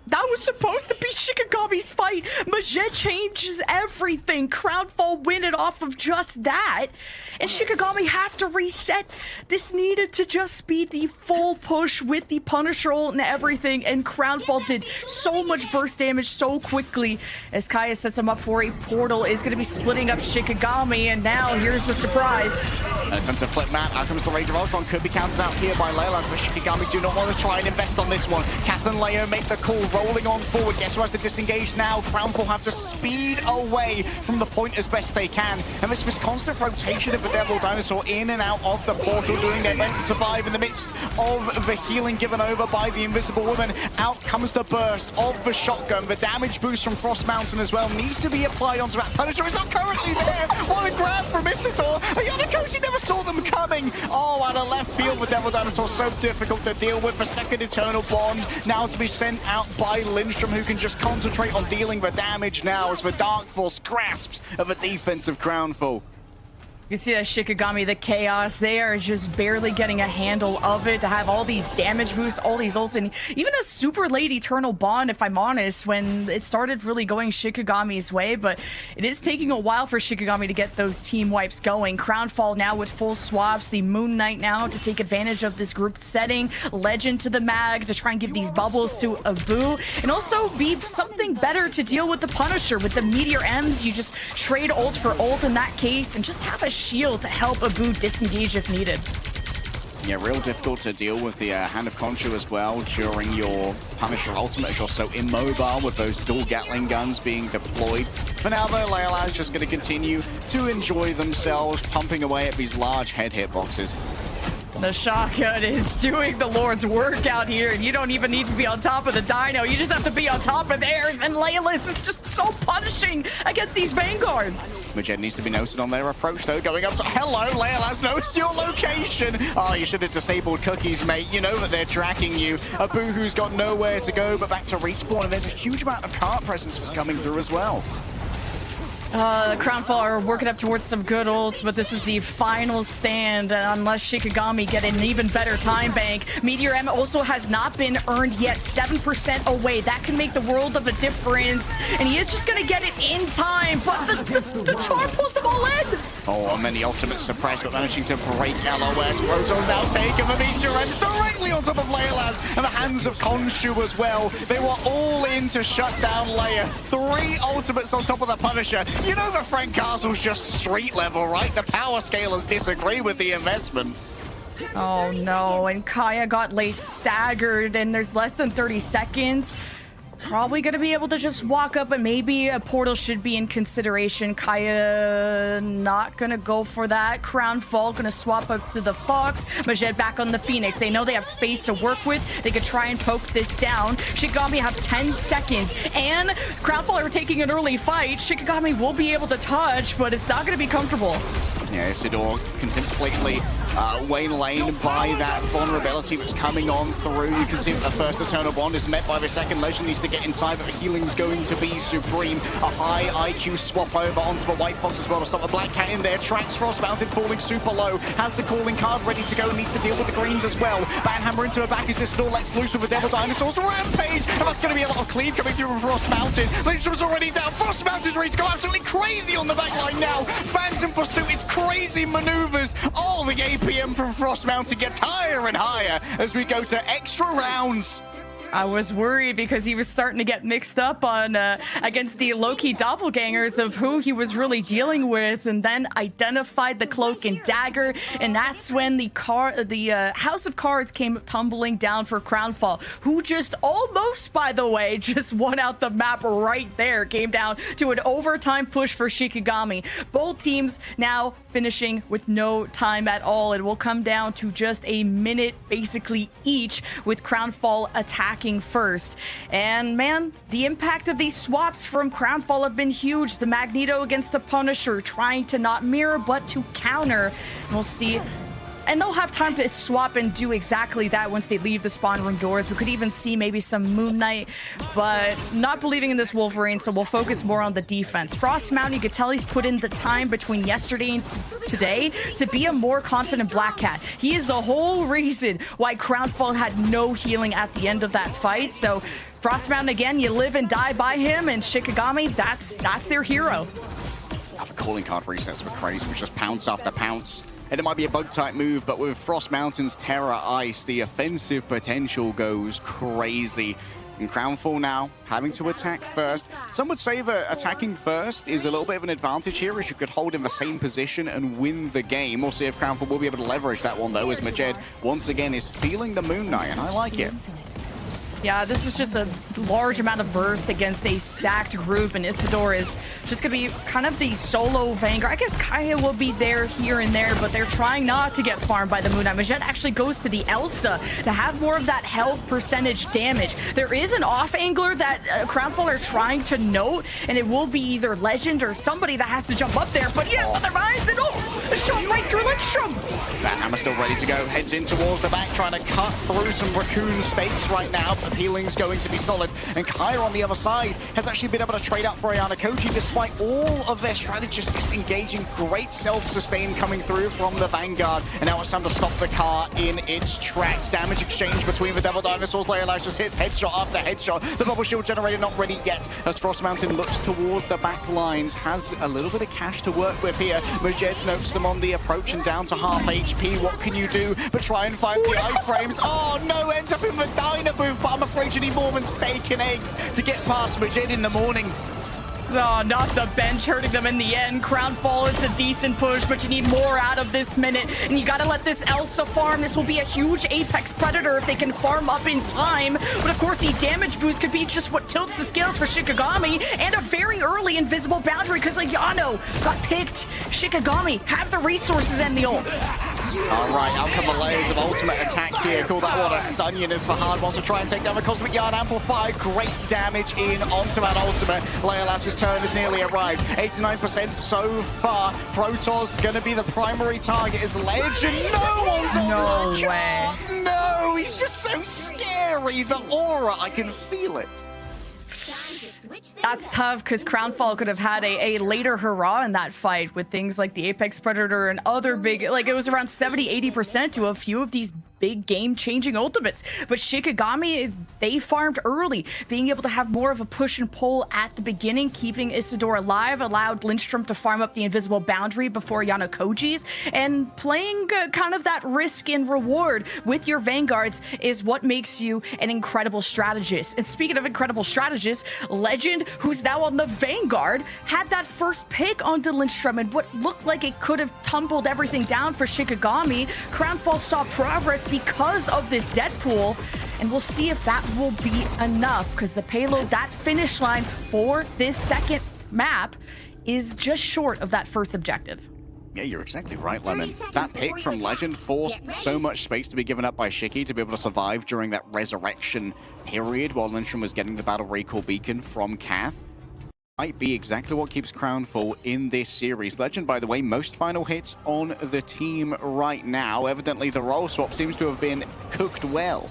That was supposed to be Shikigami's fight. Majed changes everything. Crownfall win it off of just that. And Shikigami have to reset. This needed to just be the full push with the Punisher ult and everything. And Crownfall did so much burst damage so quickly as Kaya sets them up for a portal. Is going to be splitting up Shikigami. And now here's the surprise. Attempt to flip map. Out comes the Rage of Ultron. Could be counted out here by Leila, but Shikigami do not want to try and invest on this one. Kath and Leo make the call. Rolling on forward. Guess who has to disengage now? Crownfall have to speed away from the point as best they can. And this constant rotation of the Devil Dinosaur in and out of the portal, doing their best to survive in the midst of the healing given over by the Invisible Woman. Out comes the burst of the shotgun. The damage boost from Frost Mountain as well needs to be applied onto that. Punisher is not currently there. What a grab from Isidore. Yanakoshi never saw them coming. Oh, out of left field, the Devil Dinosaur so difficult to deal with. The second Eternal Bond now to be sent out by Lindstrom, who can just concentrate on dealing the damage now as the Dark Force grasps of a defensive Crownfall. You can see that Shikigami, the Chaos, they are just barely getting a handle of it to have all these damage boosts, all these ults, and even a super late Eternal Bond, if I'm honest, when it started really going Shikigami's way, but it is taking a while for Shikigami to get those team wipes going. Crownfall now with full swaps, the Moon Knight now to take advantage of this group setting, Legend to the Mag to try and give these bubbles to Abu, and also be something better to deal with the Punisher. With the Meteor M's, you just trade ult for ult in that case, and just have a shield to help Abu disengage if needed. Yeah, real difficult to deal with the Hand of Khonshu as well during your Punisher ultimate. You're so immobile with those dual Gatling guns being deployed. For now, though, Leila is just going to continue to enjoy themselves, pumping away at these large head hitboxes. The shotgun is doing the Lord's work out here, and you don't even need to be on top of the Dino. You just have to be on top of theirs, and Leolis is just so punishing against these Vanguards. Majed needs to be noted on their approach, though. Going up to... Hello, Leolas knows your location. Oh, you should have disabled cookies, mate. You know that they're tracking you. Abu, who's got nowhere to go but back to respawn, and there's a huge amount of cart presence that's coming through as well. Crownfall are working up towards some good ults, but this is the final stand unless Shikigami get an even better time bank. Meteor M also has not been earned yet, 7% away. That can make the world of a difference, and he is just going to get it in time, but the charm pulls them all in. Oh, and then the ultimate suppressed, but managing to break LOS. Protoss now taken the Meteor M directly on top of Leolas, and the hands of Khonshu as well. They were all in to shut down Leia. 3 ultimates on top of the Punisher. You know that Frank Castle's just street level, right? The power scalers disagree with the investment. Oh no, and Kaya got late staggered, and there's less than 30 seconds. Probably going to be able to just walk up, but maybe a portal should be in consideration. Kaya not going to go for that. Crownfall going to swap up to the Fox. Majed back on the Phoenix. They know they have space to work with. They could try and poke this down. Shikigami have 10 seconds, and Crownfall are taking an early fight. Shikigami will be able to touch, but it's not going to be comfortable. Yeah, Isidore completely waylaid by that vulnerability that's coming on through. You can see that the first Eternal Bond is met by the second. Legend needs to get inside, but the healing's going to be supreme. A high IQ swap over onto the White Fox as well to stop the Black Cat in there. Tracks Frost Mountain falling super low. Has the calling card ready to go. Needs to deal with the greens as well. Banhammer into her back as Isidore lets loose with the Devil Dinosaurs. Rampage! And that's going to be a lot of cleave coming through from Frost Mountain. Lindstrom's already down. Frost Mountain's ready to go absolutely crazy on the back line now. Phantom Pursuit, it's crazy maneuvers. All the APM from Frost Mountain gets higher and higher as we go to extra rounds. I was worried because he was starting to get mixed up on against the Loki doppelgangers of who he was really dealing with, and then identified the cloak and dagger, and that's when the House of Cards came tumbling down for Crownfall, who just almost, by the way, just won out the map right there. Came down to an overtime push for Shikigami. Both teams now finishing with no time at all. It will come down to just a minute basically each, with Crownfall attacking first. And man, the impact of these swaps from Crownfall have been huge. The Magneto against the Punisher, trying to not mirror but to counter. And we'll see. And they'll have time to swap and do exactly that once they leave the spawn room doors. We could even see maybe some Moon Knight, but not believing in this Wolverine, so we'll focus more on the defense. Frost Mountain, you could tell he's put in the time between yesterday and today to be a more confident Black Cat. He is the whole reason why Crownfall had no healing at the end of that fight. So Frost Mountain, again, you live and die by him, and Shikigami, that's their hero. The calling card resets were crazy. We just pounce after pounce. And it might be a bug-type move, but with Frost Mountain's Terror Ice, the offensive potential goes crazy. And Crownfall now having to attack first. Some would say that attacking first is a little bit of an advantage here, as you could hold in the same position and win the game. We'll see if Crownfall will be able to leverage that one, though, as Majed once again is feeling the Moon Knight, and I like it. Yeah, this is just a large amount of burst against a stacked group, and Isidore is just going to be kind of the solo Vanguard. I guess Kaya will be there here and there, but they're trying not to get farmed by the Moon Knight. Majed actually goes to the Elsa to have more of that health percentage damage. There is an off-angler that Crownfall are trying to note, and it will be either Legend or somebody that has to jump up there, but he has other minds, and a shot right through Lindstrom. That hammer still ready to go, heads in towards the back, trying to cut through some Raccoon stakes right now. The healing's going to be solid, and Kaya on the other side has actually been able to trade up for Ayana Koji despite all of their strategists disengaging. Great self-sustain coming through from the Vanguard, and now it's time to stop the car in its tracks. Damage exchange between the Devil Dinosaurs. Leolash just hits headshot after headshot. The bubble shield generator not ready yet as Frost Mountain looks towards the back lines. Has a little bit of cash to work with here. Majed notes them on the approach and down to half HP. What can you do but try and find the iframes? Oh no, ends up in the diner booth, but I'm afraid you need more than steak and eggs to get past Majed in the morning. Oh, not the bench hurting them in the end. Crownfall, it's a decent push, but you need more out of this minute, and you gotta let this Elsa farm. This will be a huge Apex Predator if they can farm up in time, but of course the damage boost could be just what tilts the scales for Shikigami, and a very early invisible boundary because Yano got picked. Shikigami have the resources and the ults. Alright, out come the layers of ultimate attack here. Call that one a Sunyon as Fahad wants to try and take down the Cosmic Yard Amplifier. Great damage in onto that ultimate. Leolash's turn has nearly arrived. 89% so far. Protoss going to be the primary target as Legend. No one's on No way. No, he's just so scary. The aura, I can feel it. That's tough because Crownfall could have had a later hurrah in that fight with things like the Apex Predator and other big, like it was around 70-80% to a few of these big game-changing ultimates. But Shikigami, they farmed early, being able to have more of a push and pull at the beginning, keeping Isidore alive, allowed Lindstrom to farm up the invisible boundary before Yana Koji's, and playing kind of that risk and reward with your Vanguards is what makes you an incredible strategist. And speaking of incredible strategists, Legend, who's now on the Vanguard, had that first pick onto Lindstrom, and what looked like it could have tumbled everything down for Shikigami. Crownfall saw progress because of this Deadpool, and we'll see if that will be enough, because the payload, that finish line for this second map is just short of that first objective. Yeah, you're exactly right, Lemon. That pick from Legend forced so much space to be given up by Shiki to be able to survive during that resurrection period while Lindstrom was getting the battle recall beacon from Kath. Might be exactly what keeps Crownfall in this series. Legend, by the way, most final hits on the team right now. Evidently, the role swap seems to have been cooked well.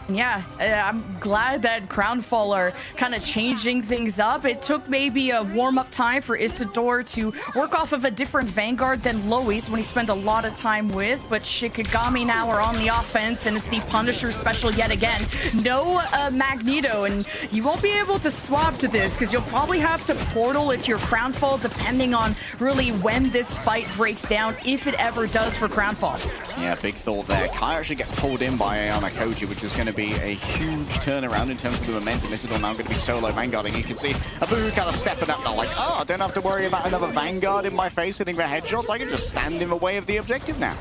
Yeah, I'm glad that Crownfall are kind of changing things up. It took maybe a warm-up time for Isidore to work off of a different Vanguard than Lois when he spent a lot of time with, but Shikigami now are on the offense, and it's the Punisher special yet again. No Magneto, and you won't be able to swap to this because you'll probably have to portal if you're Crownfall, depending on really when this fight breaks down, if it ever does for Crownfall. Yeah, big thought there. Kai actually gets pulled in by Ayana Koji, which is going to to be a huge turnaround in terms of the momentum. This is all now going to be solo vanguarding. You can see Abu kind of stepping up now, like, oh, I don't have to worry about another Vanguard in my face hitting the headshots. I can just stand in the way of the objective now.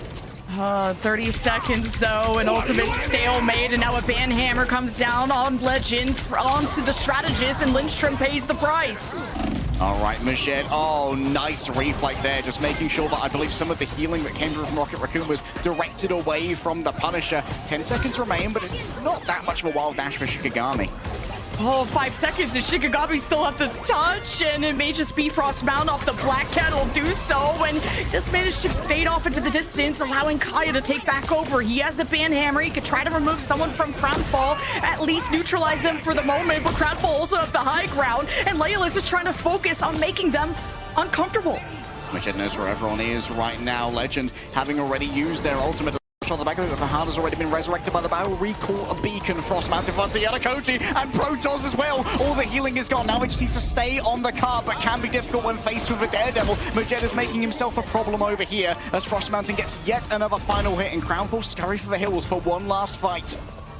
30 seconds though, an ultimate stalemate, and now a banhammer comes down on Legend onto the strategist, and Lindstrom pays the price. All right, Majed. Oh, nice reflect there, just making sure that I believe some of the healing that came through from Rocket Raccoon was directed away from the Punisher. 10 seconds remain, but it's not that much of a wild dash for Shikigami. Oh, 5 seconds. Does Shikigami still have to touch? And it may just be Frost Mountain off the Black Cat will do so, and just managed to fade off into the distance, allowing Kaya to take back over. He has the banhammer. He could try to remove someone from Crownfall, at least neutralize them for the moment, but Crownfall also have the high ground, and Leolis is trying to focus on making them uncomfortable. Majed knows where everyone is right now. Legend having already used their ultimate on the back of it, Fahad has already been resurrected by the battle. Recall a beacon. Frost Mountain for Yanakoji and Protoss as well. All the healing is gone. Now it just needs to stay on the cart, but can be difficult when faced with a Daredevil. Majed is making himself a problem over here as Frost Mountain gets yet another final hit, and Crownfall scurry for the hills for one last fight.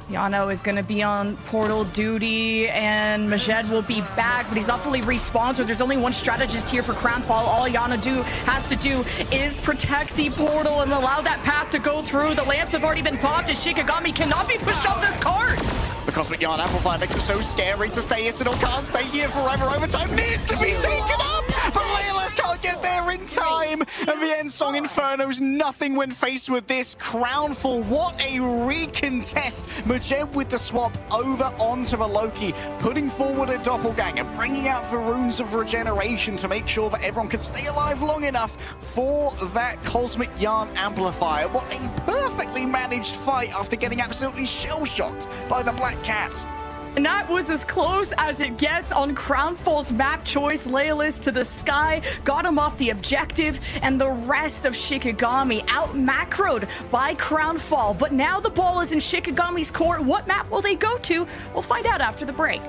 Yano is going to be on portal duty, and Majed will be back, but he's not fully respawned, so there's only one strategist here for Crownfall. All Yano has to do is protect the portal and allow that path to go through. The lamps have already been popped, and Shikigami cannot be pushed off this cart. The Cosmic Yarn Amplifier makes it so scary to stay here. Citadel can't stay here forever. Overtime needs to be taken up, but Leolis can't get there in time. And the end song Inferno's nothing when faced with this. Crownfall, what a recontest. Majed with the swap over onto the Loki, putting forward a doppelganger, bringing out the runes of regeneration to make sure that everyone can stay alive long enough for that Cosmic Yarn Amplifier. What a perfectly managed fight after getting absolutely shell-shocked by the Black Cat. And that was as close as it gets on Crownfall's map choice. Leolis to the sky, got him off the objective, and the rest of Shikigami out macroed by Crownfall. But now the ball is in Shikigami's court. What map will they go to? We'll find out after the break.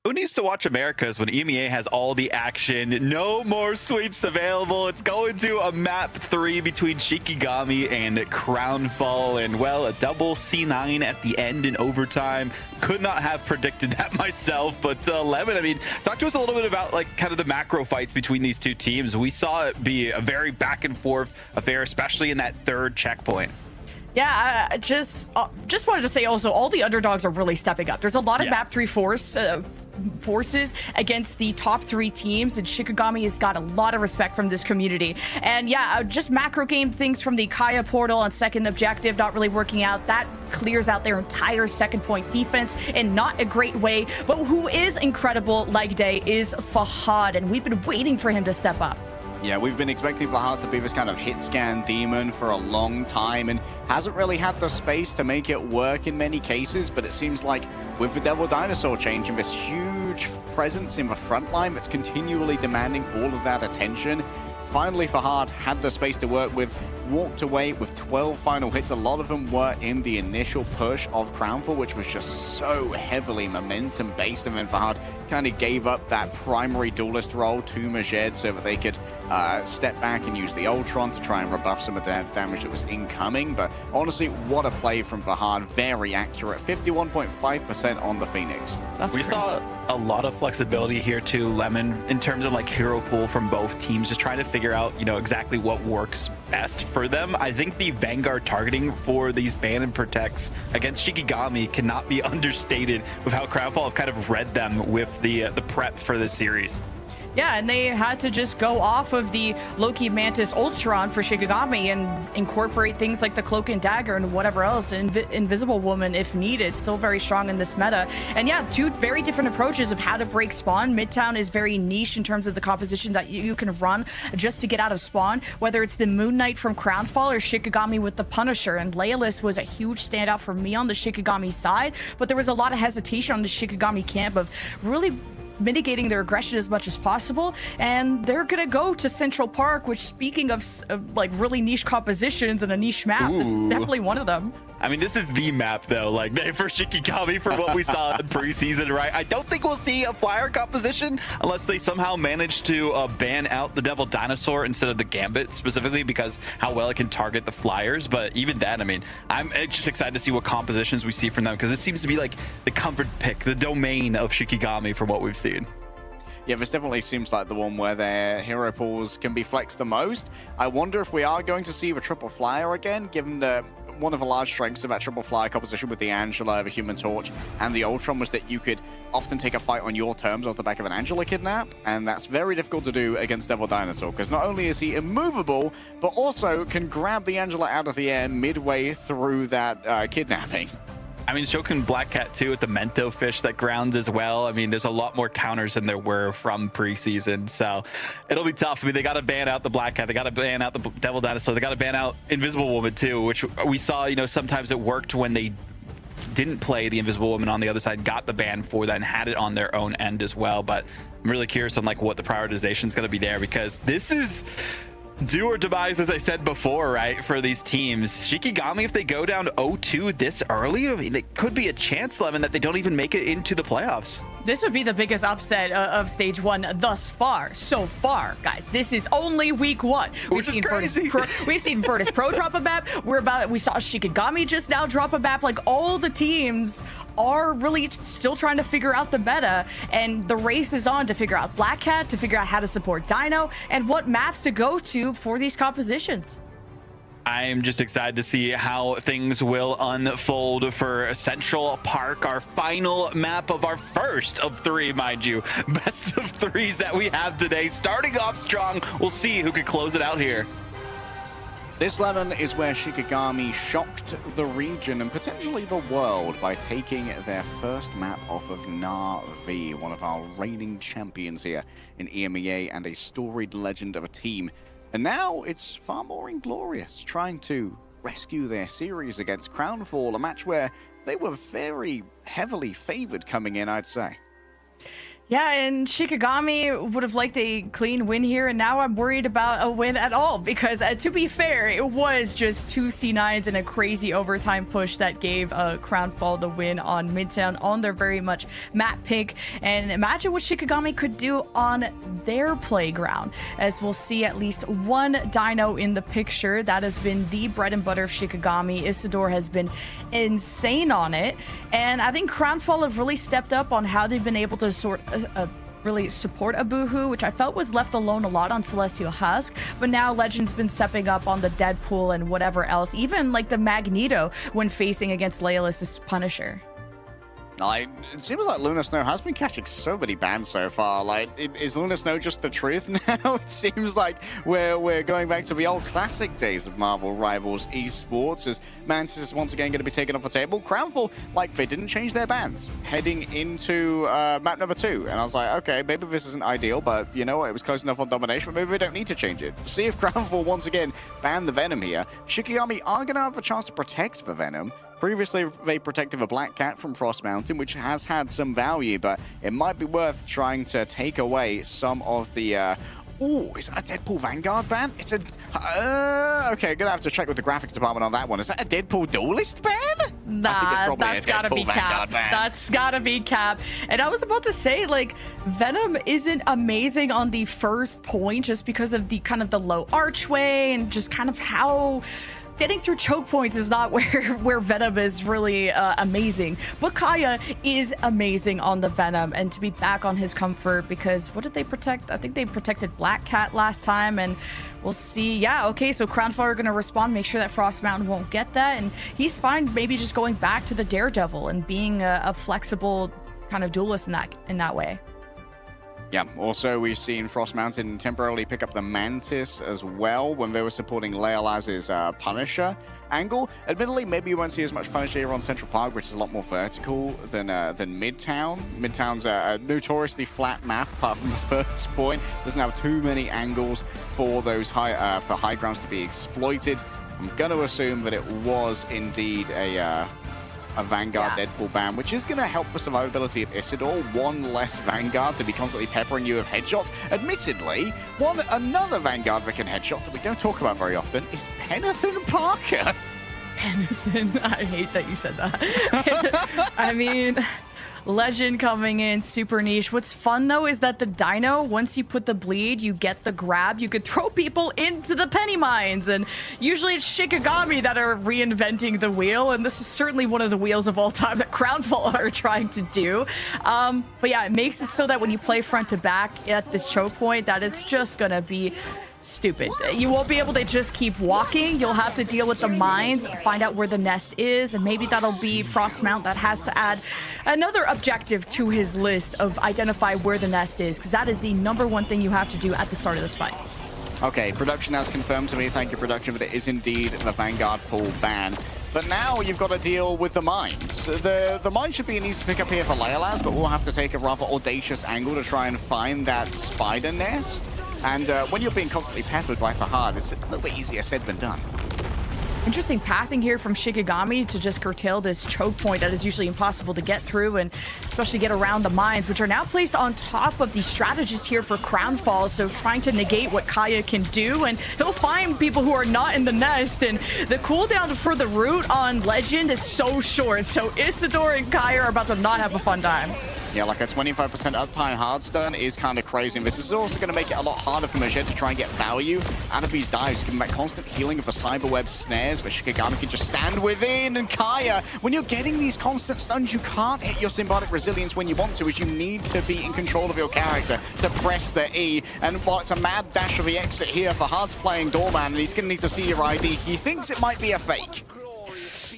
Who needs to watch Americas when EMEA has all the action? No more sweeps available. It's going to a map 3 between Shikigami and Crownfall, and well, a double C9 at the end in overtime. Could not have predicted that myself, but Lemon, I mean, talk to us a little bit about like kind of the macro fights between these two teams. We saw it be a very back and forth affair, especially in that third checkpoint. Yeah, I just wanted to say also, all the underdogs are really stepping up. There's a lot of map 3 forces against the top 3 teams, and Shikigami has got a lot of respect from this community. And yeah, just macro game things from the Kaya portal on second objective not really working out. That clears out their entire second point defense in not a great way. But who is incredible like day is Fahad, and we've been waiting for him to step up. Yeah, we've been expecting Fahad to be this kind of hit scan demon for a long time and hasn't really had the space to make it work in many cases, but it seems like with the Devil Dinosaur changing, this huge presence in the front line that's continually demanding all of that attention, finally Fahad had the space to work with, walked away with 12 final hits. A lot of them were in the initial push of Crownfall, which was just so heavily momentum based, and then Fahad kind of gave up that primary duelist role to Majed so that they could step back and use the Ultron to try and rebuff some of that damage that was incoming. But honestly, what a play from Fahad. Very accurate. 51.5% on the Phoenix. We saw a lot of flexibility here too, Lemon, in terms of like hero pool from both teams, just trying to figure out, you know, exactly what works best for them. I think the Vanguard targeting for these ban and protects against Shikigami cannot be understated with how Crownfall have kind of read them with the prep for this series. Yeah, and they had to just go off of the Loki Mantis Ultron for Shikigami and incorporate things like the Cloak and Dagger and whatever else, Invisible Woman if needed. Still very strong in this meta. And yeah, two very different approaches of how to break spawn. Midtown is very niche in terms of the composition that you can run just to get out of spawn, whether it's the Moon Knight from Crownfall or Shikigami with the Punisher. And Leolis was a huge standout for me on the Shikigami side, but there was a lot of hesitation on the Shikigami camp of really mitigating their aggression as much as possible, and they're gonna go to Central Park, which, speaking of like really niche compositions and a niche map, this is definitely one of them. I mean, this is the map, though, like, for Shikigami for what we saw in preseason, right? I don't think we'll see a flyer composition unless they somehow manage to ban out the Devil Dinosaur instead of the Gambit, specifically because how well it can target the flyers. But even then, I mean, I'm just excited to see what compositions we see from them, because it seems to be like the comfort pick, the domain of Shikigami from what we've seen. Yeah, this definitely seems like the one where their hero pools can be flexed the most. I wonder if we are going to see the triple flyer again, given that one of the large strengths of that triple flyer composition with the Angela, the Human Torch, and the Ultron was that you could often take a fight on your terms off the back of an Angela kidnap, and that's very difficult to do against Devil Dinosaur, because not only is he immovable, but also can grab the Angela out of the air midway through that kidnapping. I mean, Shokin Black Cat too with the Mento fish that grounds as well. I mean, there's a lot more counters than there were from preseason, so it'll be tough. I mean, they got to ban out the Black Cat, they got to ban out the Devil Dinosaur, they got to ban out Invisible Woman too, which we saw, you know, sometimes it worked when they didn't play the Invisible Woman on the other side, got the ban for that and had it on their own end as well. But I'm really curious on like what the prioritization is going to be there, because this is do or demise, as I said before, right, for these teams. Shikigami, if they go down 0-2 this early, I mean, it could be a chance, Lemon, that they don't even make it into the playoffs. This would be the biggest upset of stage 1 thus far. So far, guys. This is only week 1. We've seen Virtus Pro drop a map. We saw Shikigami just now drop a map. Like, all the teams are really still trying to figure out the meta, and the race is on to figure out Black Cat, to figure out how to support Dino, and what maps to go to for these compositions. I'm just excited to see how things will unfold for Central Park, our final map of our first of 3, mind you. Best of 3s that we have today. Starting off strong, we'll see who can close it out here. This Lemon is where Shikigami shocked the region and potentially the world by taking their first map off of Na'Vi, one of our reigning champions here in EMEA and a storied legend of a team. And now it's far more inglorious, trying to rescue their series against Crownfall, a match where they were very heavily favored coming in, I'd say. Yeah, and Shikigami would have liked a clean win here, and now I'm worried about a win at all, because to be fair, it was just 2 C9s and a crazy overtime push that gave Crownfall the win on Midtown on their very much map pick. And imagine what Shikigami could do on their playground, as we'll see at least one Dino in the picture. That has been the bread and butter of Shikigami. Isidore has been insane on it, and I think Crownfall have really stepped up on how they've been able to really support Abuhu, which I felt was left alone a lot on Celestial Husk, but now Legend's been stepping up on the Deadpool and whatever else, even like the Magneto when facing against Leolis' Punisher. It seems like Luna Snow has been catching so many bans so far. Like, is Luna Snow just the truth now? It seems like we're going back to the old classic days of Marvel Rivals esports, as Mantis is once again going to be taken off the table. Crownfall, like, they didn't change their bans heading into map number 2. And I was like, okay, maybe this isn't ideal, but you know what? It was close enough on domination, but maybe we don't need to change it. See if Crownfall once again ban the Venom here. Shikigami are going to have a chance to protect the Venom. Previously, they protected the Black Cat from Frost Mountain, which has had some value, but it might be worth trying to take away some of the... Ooh, is that a Deadpool Vanguard ban? It's a... okay, gonna have to check with the graphics department on that one. Is that a Deadpool Duelist ban? Nah, that's gotta be Cap. That's gotta be Cap. And I was about to say, like, Venom isn't amazing on the first point just because of the kind of the low archway and just kind of how... Getting through choke points is not where Venom is really amazing. But Kaya is amazing on the Venom, and to be back on his comfort, because what did they protect? I think they protected Black Cat last time, and we'll see. Yeah, okay, so Crownfall are going to respond, make sure that Frost Mountain won't get that, and he's fine maybe just going back to the Daredevil and being a flexible kind of duelist in that way. Yeah, also we've seen Frost Mountain temporarily pick up the Mantis as well when they were supporting Leolaz's Punisher angle. Admittedly, maybe you won't see as much Punisher here on Central Park, which is a lot more vertical than Midtown. Midtown's a notoriously flat map, apart from the first point. Doesn't have too many angles for those high grounds to be exploited. I'm going to assume that it was indeed a Vanguard Deadpool ban, which is going to help the survivability of Isidore. One less Vanguard to be constantly peppering you with headshots. Admittedly, another Vanguard that can headshot that we don't talk about very often is Penathan Parker. Anything. I hate that you said that. I mean, Legend coming in, super niche. What's fun though is that the Dino, once you put the bleed, you get the grab, you could throw people into the penny mines, and usually it's Shikigami that are reinventing the wheel, and this is certainly one of the wheels of all time that Crownfall are trying to do. But yeah, it makes it so that when you play front to back at this choke point, that it's just gonna be stupid. You won't be able to just keep walking. You'll have to deal with the mines, find out where the nest is, and maybe that'll be Frostmount that has to add another objective to his list of identify where the nest is, because that is the #1 thing you have to do at the start of this fight. Okay, production has confirmed to me, thank you production, but it is indeed the Vanguard pool ban. But now you've got to deal with the mines. The mine should be an easy pick up here for Leolaz, but we'll have to take a rather audacious angle to try and find that spider nest. And when you're being constantly peppered by Fahad, it's a little bit easier said than done. Interesting pathing here from Shikigami to just curtail this choke point that is usually impossible to get through, and especially get around the mines, which are now placed on top of the strategist here for Crownfall, so trying to negate what Kaya can do, and he'll find people who are not in the nest, and the cooldown for the root on Legend is so short, so Isidore and Kaya are about to not have a fun time. Yeah, like a 25% uptime hardstone is kind of crazy, and this is also going to make it a lot harder for Majed to try and get value out of these dives, giving that constant healing of the cyberweb snares, where Shikigami can just stand within. And Kaya, when you're getting these constant stuns, you can't hit your symbiotic resilience when you want to, as you need to be in control of your character to press the E. And while it's a mad dash for the exit here, Fahad's playing Doorman, and he's going to need to see your ID. He thinks it might be a fake.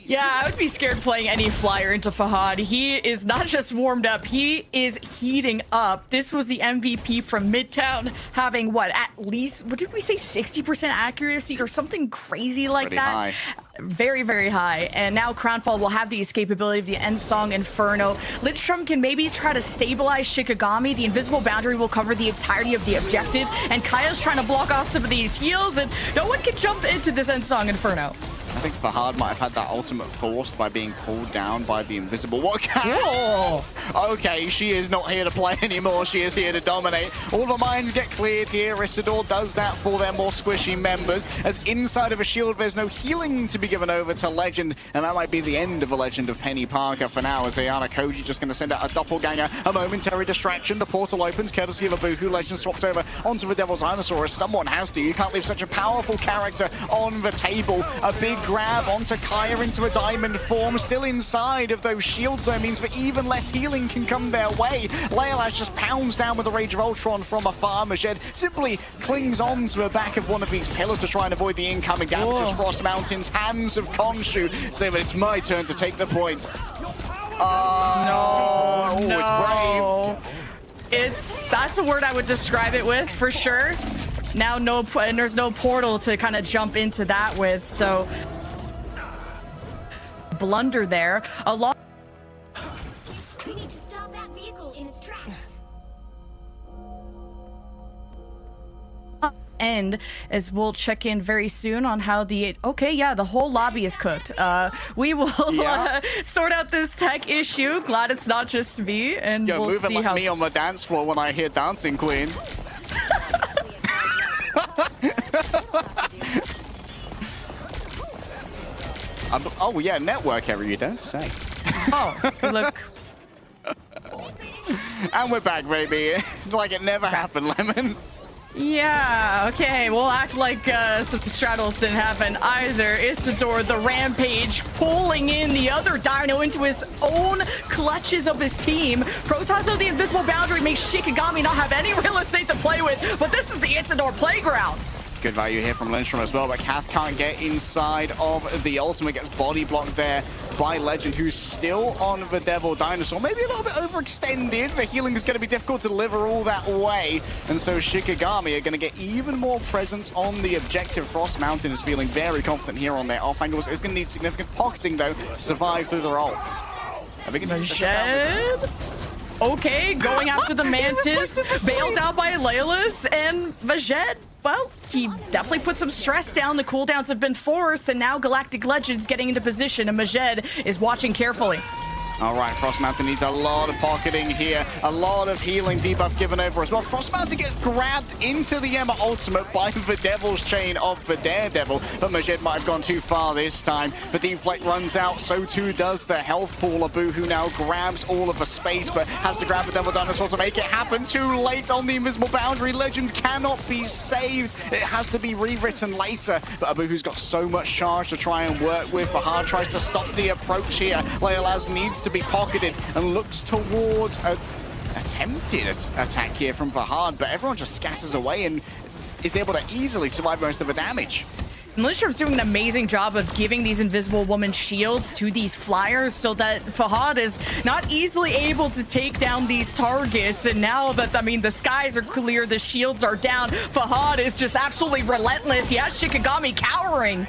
Yeah, I would be scared playing any flyer into Fahad. He is not just warmed up, he is heating up. This was the MVP from Midtown, having what, at least, what did we say, 60% accuracy or something crazy like Pretty that? high. Very, very high. And now Crownfall will have the escapability of the End Song Inferno. Lidstrom can maybe try to stabilize Shikigami. The invisible boundary will cover the entirety of the objective, and Kaya's trying to block off some of these heals, and no one can jump into this End Song Inferno. I think Fahad might have had that ultimate forced by being pulled down by the invisible. What? Oh! Okay, she is not here to play anymore. She is here to dominate. All the mines get cleared here. Isidore does that for their more squishy members. As inside of a shield, there's no healing to be given over to Legend, and that might be the end of a Legend of Penny Parker for now, as Ayana Koji just going to send out a doppelganger. A momentary distraction. The portal opens, courtesy of a Boohoo. Legend swaps over onto the Devil's Dinosaur, as someone has to. You can't leave such a powerful character on the table. A big grab onto Kaya into a diamond form, still inside of those shields, though, means that even less healing can come their way. Leolaz just pounds down with the Rage of Ultron from afar. Majed simply clings on to the back of one of these pillars to try and avoid the incoming damage. Frost Mountain's hands of Khonshu say that it's my turn to take the point. No, It's brave. That's a word I would describe it with, for sure. Now and there's no portal to kind of jump into that with, so blunder there. We need to stop that vehicle in its tracks. End, as we'll check in very soon on how the the whole lobby is cooked. We will sort out this tech issue. Glad it's not just me, and Yo, we'll moving see like how me on the dance floor when I hear Dancing Queen. Oh yeah, network error, you don't say. Oh, look. And we're back, baby. Like it never happened, Lemon. Yeah, okay, we'll act like some straddles didn't happen either. Isidore, the Rampage, pulling in the other Dino into his own clutches of his team. Protozo, the invisible boundary, makes Shikigami not have any real estate to play with, but this is the Isidore playground. Good value here from Lindstrom as well, but Kath can't get inside of the ultimate, gets body blocked there by Legend, who's still on the Devil Dinosaur. Maybe a little bit overextended. The healing is going to be difficult to deliver all that way, and so Shikigami are going to get even more presence on the objective. Frost Mountain is feeling very confident here on their off angles. It's going to need significant pocketing, though, to survive through the roll. Okay, going after the Mantis, bailed out by Leolaz, and Vajed, well, he definitely put some stress down. The cooldowns have been forced, and now Galactic Legends getting into position, and Majed is watching carefully. All right, Frost Mountain needs a lot of pocketing here, a lot of healing debuff given over as well. Frost Mountain gets grabbed into the Emma ultimate by the Devil's Chain of the Daredevil, but Majed might have gone too far this time. The deflect runs out, so too does the health pool. Abu, who now grabs all of the space, but has to grab the Devil Dinosaur to make it happen. Too late on the invisible boundary. Legend cannot be saved. It has to be rewritten later, but Abu, who's got so much charge to try and work with, Fahad tries to stop the approach here. Leolaz needs to be pocketed and looks towards an attempted attack here from Fahad, but everyone just scatters away and is able to easily survive most of the damage. And Lindstrom's doing an amazing job of giving these Invisible Woman shields to these flyers so that Fahad is not easily able to take down these targets. And now that, I mean, the skies are clear, the shields are down, Fahad is just absolutely relentless. He has Shikigami cowering.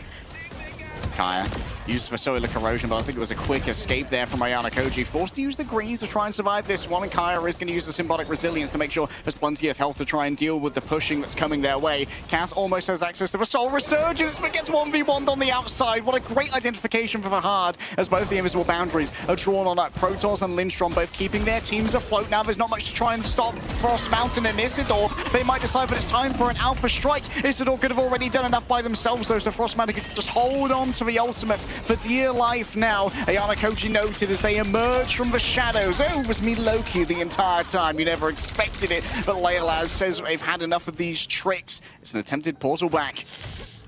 Kaya used for solar corrosion, but I think it was a quick escape there from Ayana Koji. Forced to use the greens to try and survive this one, and Kaya is going to use the symbolic resilience to make sure there's plenty of health to try and deal with the pushing that's coming their way. Kath almost has access to the Soul Resurgence, but gets 1v1'd on the outside. What a great identification for Fahad, as both the invisible boundaries are drawn on that Protoss and Lindstrom, both keeping their teams afloat. Now there's not much to try and stop Frost Mountain and Isidore. They might decide that it's time for an Alpha Strike. Isidore could have already done enough by themselves, though, so Frost Mountain could just hold on to the ultimate for dear life now. Ayana Koji noted as they emerge from the shadows. Oh, it was me Loki the entire time. You never expected it. But Leolaz says they've had enough of these tricks. It's an attempted portal back.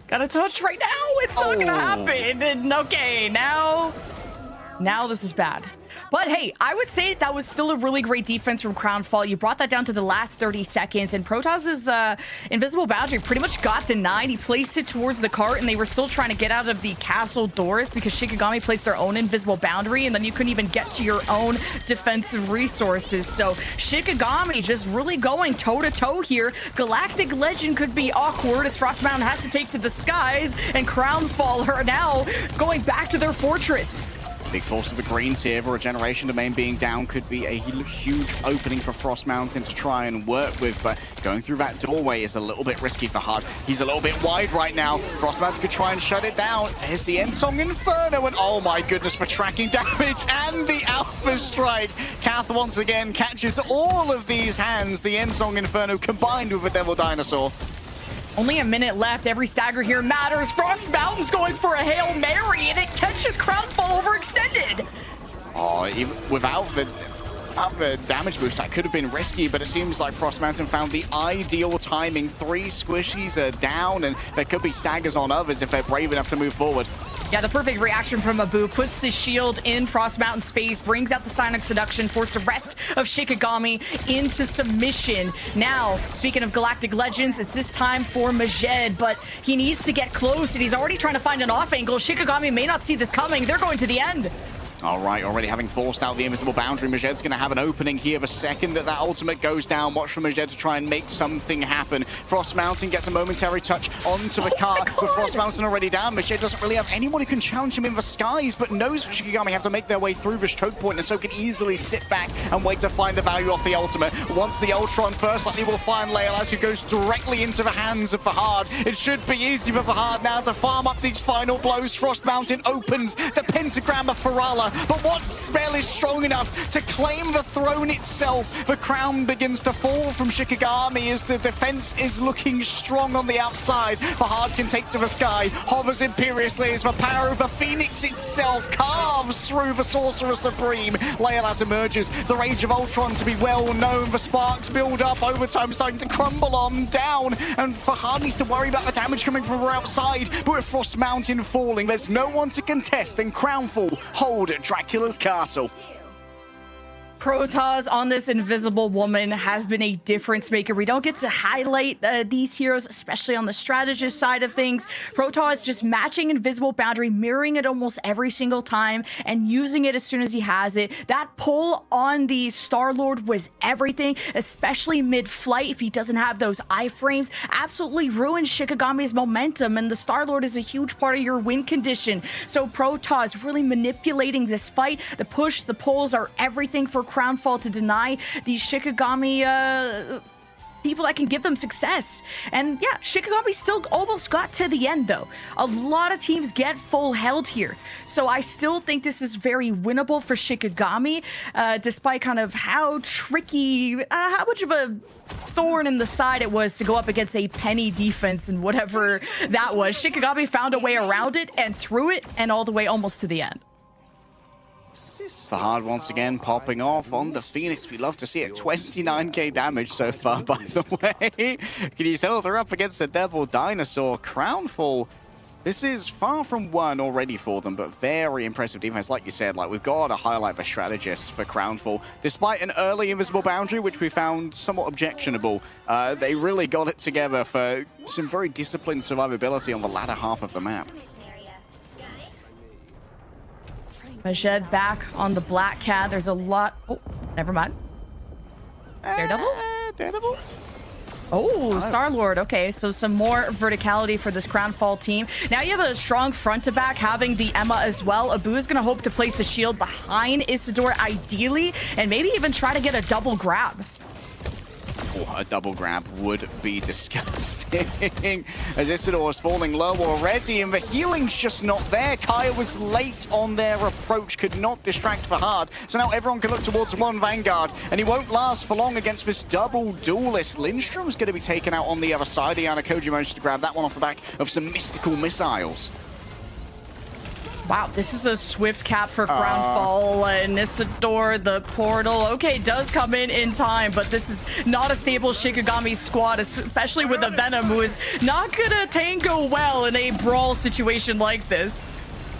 Got a touch right now. It's not gonna happen. And okay, now this is bad. But hey, I would say that was still a really great defense from Crownfall. You brought that down to the last 30 seconds, and Protoss's invisible boundary pretty much got denied. He placed it towards the cart, and they were still trying to get out of the castle doors because Shikigami placed their own invisible boundary, and then you couldn't even get to your own defensive resources. So Shikigami just really going toe-to-toe here. Galactic Legend could be awkward as Frost Mountain has to take to the skies, and Crownfall are now going back to their fortress. Big force of the greens here. Regeneration domain being down could be a huge opening for Frost Mountain to try and work with, but going through that doorway is a little bit risky for Hard. He's a little bit wide right now. Frost Mountain could try and shut it down. There's the Endsong Inferno, and oh my goodness, for tracking damage and the Alpha Strike. Kath once again catches all of these hands. The Endsong Inferno combined with the Devil Dinosaur. Only a minute left. Every stagger here matters. Frost Mountain's going for a Hail Mary, and it catches Crownfall overextended. Oh, even without the damage boost, that could have been risky, but it seems like Frost Mountain found the ideal timing. 3 squishies are down, and there could be staggers on others if they're brave enough to move forward. Yeah, the perfect reaction from Abu puts the shield in Frost Mountain's face, brings out the Sonic Seduction, forced the rest of Shikigami into submission. Now, speaking of Galactic Legends, it's this time for Majed, but he needs to get close, and he's already trying to find an off angle. Shikigami may not see this coming. They're going to the end. All right, already having forced out the invisible boundary, Majed's going to have an opening here the second that ultimate goes down. Watch for Majed to try and make something happen. Frost Mountain gets a momentary touch onto the cart, but Frost Mountain already down. Majed doesn't really have anyone who can challenge him in the skies, but knows Shikigami have to make their way through this choke point, and so can easily sit back and wait to find the value off the ultimate. Once the Ultron first, likely will find Leolaz, who goes directly into the hands of Fahad. It should be easy for Fahad now to farm up these final blows. Frost Mountain opens the pentagram of Farala, but what spell is strong enough to claim the throne itself? The crown begins to fall from Shikigami as the defense is looking strong on the outside. Fahad can take to the sky, hovers imperiously as the power of the Phoenix itself carves through the Sorcerer Supreme. Leolaz emerges, the Rage of Ultron to be well known. The sparks build up, overtime starting to crumble on down, and Fahad needs to worry about the damage coming from outside. But with Frost Mountain falling, there's no one to contest, and Crownfall hold Dracula's castle. Protoss on this Invisible Woman has been a difference maker. We don't get to highlight these heroes, especially on the strategist side of things. Protoss just matching Invisible Boundary, mirroring it almost every single time, and using it as soon as he has it. That pull on the Star-Lord was everything, especially mid-flight. If he doesn't have those iframes, absolutely ruins Shikigami's momentum, and the Star-Lord is a huge part of your win condition. So Protoss really manipulating this fight. The push, the pulls are everything for Crownfall to deny these Shikigami people that can give them success. And yeah, Shikigami still almost got to the end though. A lot of teams get full health here. So I still think this is very winnable for Shikigami, despite kind of how tricky, how much of a thorn in the side it was to go up against a penny defense and whatever that was. Shikigami found a way around it and threw it and all the way almost to the end. Fahad once again popping off on the Phoenix. We love to see it. 29k damage so far, by the way. Can you tell they're up against the Devil Dinosaur? Crownfall. This is far from one already for them, but very impressive defense. Like you said, like we've got to highlight the strategists for Crownfall. Despite an early invisible boundary, which we found somewhat objectionable, they really got it together for some very disciplined survivability on the latter half of the map. Majed back on the Black Cat. There's a lot. Oh, never mind. Daredevil? Daredevil? Oh, Star-Lord. Okay, so some more verticality for this Crownfall team. Now you have a strong front to back, having the Emma as well. Abu is going to hope to place the shield behind Isidore ideally, and maybe even try to get a double grab. Oh, a double grab would be disgusting. As Isidore is falling low already, and the healing's just not there. Kaya was late on their approach, could not distract Fahad. So now everyone can look towards one Vanguard, and he won't last for long against this double duelist. Lindstrom's going to be taken out on the other side. Ianakoji managed to grab that one off the back of some mystical missiles. Wow, this is a swift cap for Crownfall. And Isidore, the portal, okay, does come in time, but this is not a stable Shikigami squad, especially with a Venom who is not gonna tango well in a brawl situation like this.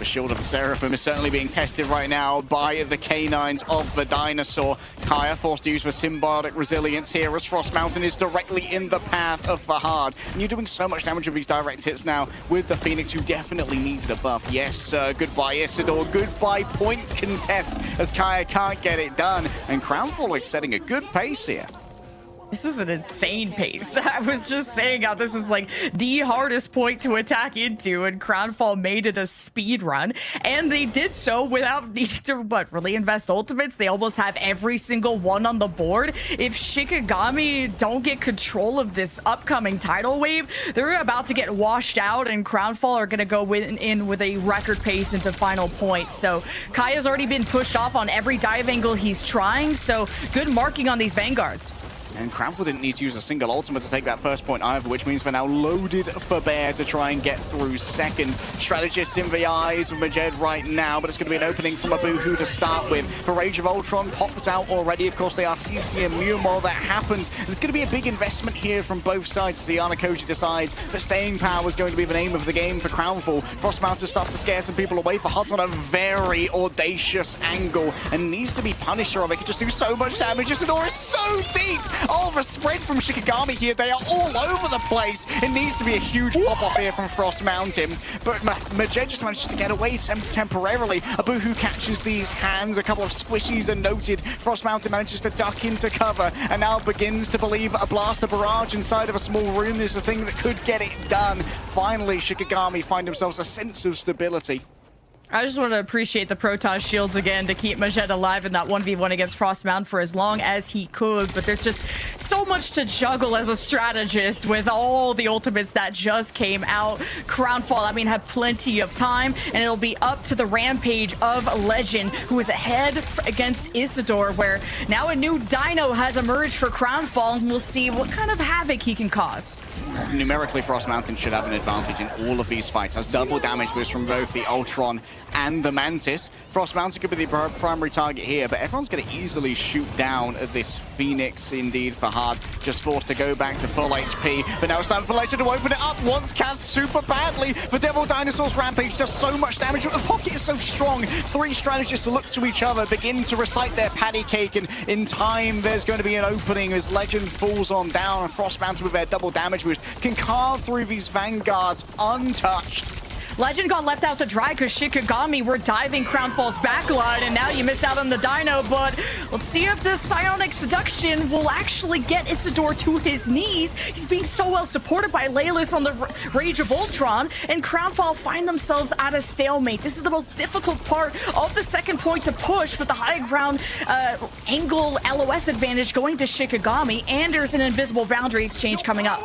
The shield of the Seraphim is certainly being tested right now by the canines of the Dinosaur. Kaya forced to use the symbiotic resilience here as Frost Mountain is directly in the path of Fahad. And you're doing so much damage with these direct hits now with the Phoenix, who definitely needed a buff. Yes, goodbye Isidore, goodbye point contest as Kaya can't get it done. And Crownfall is setting a good pace here. This is an insane pace. I was just saying how this is like the hardest point to attack into, and Crownfall made it a speed run, and they did so without needing to really invest ultimates. They almost have every single one on the board. If Shikigami don't get control of this upcoming tidal wave, they're about to get washed out, and Crownfall are going to go in with a record pace into final point. So Kaya's already been pushed off on every dive angle he's trying, so good marking on these Vanguards. And Crownfall didn't need to use a single ultimate to take that first point either, which means they're now loaded for bear to try and get through second. Strategists in the eyes of Majed right now, but it's going to be an opening from Abuhu to start with. The Rage of Ultron popped out already. Of course, they are CC and Mew while that happens. There's going to be a big investment here from both sides as Ianakoji decides that staying power is going to be the name of the game for Crownfall. Frost Mountain starts to scare some people away. Fahad's on a very audacious angle and needs to be Punisher, or they could just do so much damage. Isidore is so deep! Oh, the spread from Shikigami here. They are all over the place. It needs to be a huge pop-off here from Frost Mountain. But Majed just manages to get away temporarily. Abuhu catches these hands. A couple of squishies are noted. Frost Mountain manages to duck into cover and now begins to believe a blaster barrage inside of a small room is the thing that could get it done. Finally, Shikigami find themselves a sense of stability. I just want to appreciate the Proton Shields again to keep Majed alive in that 1v1 against Frost Mountain for as long as he could. But there's just so much to juggle as a strategist with all the ultimates that just came out. Crownfall, I mean, have plenty of time, and it'll be up to the rampage of Legend, who is ahead against Isidore, where now a new Dino has emerged for Crownfall, and we'll see what kind of havoc he can cause. Numerically, Frost Mountain should have an advantage in all of these fights. Has double damage boost from both the Ultron and the Mantis. Frost Mountain could be the primary target here, but everyone's going to easily shoot down this Phoenix. Indeed, Fahad just forced to go back to full HP, but now it's time for Legend to open it up. Wants Kath super badly. The Devil Dinosaur's Rampage does so much damage, but the pocket is so strong. Three strategists look to each other, begin to recite their patty cake, and in time there's going to be an opening as Legend falls on down, and Frost Mountain with their double damage boost can carve through these Vanguards untouched. Legend got left out to dry because Shikigami were diving Crownfall's backline, and now you miss out on the Dino, but let's see if this Psionic Seduction will actually get Isidore to his knees. He's being so well supported by Laylis on the Rage of Ultron, and Crownfall find themselves at a stalemate. This is the most difficult part of the second point to push, but the high ground angle LOS advantage going to Shikigami, and there's an invisible boundary exchange coming up.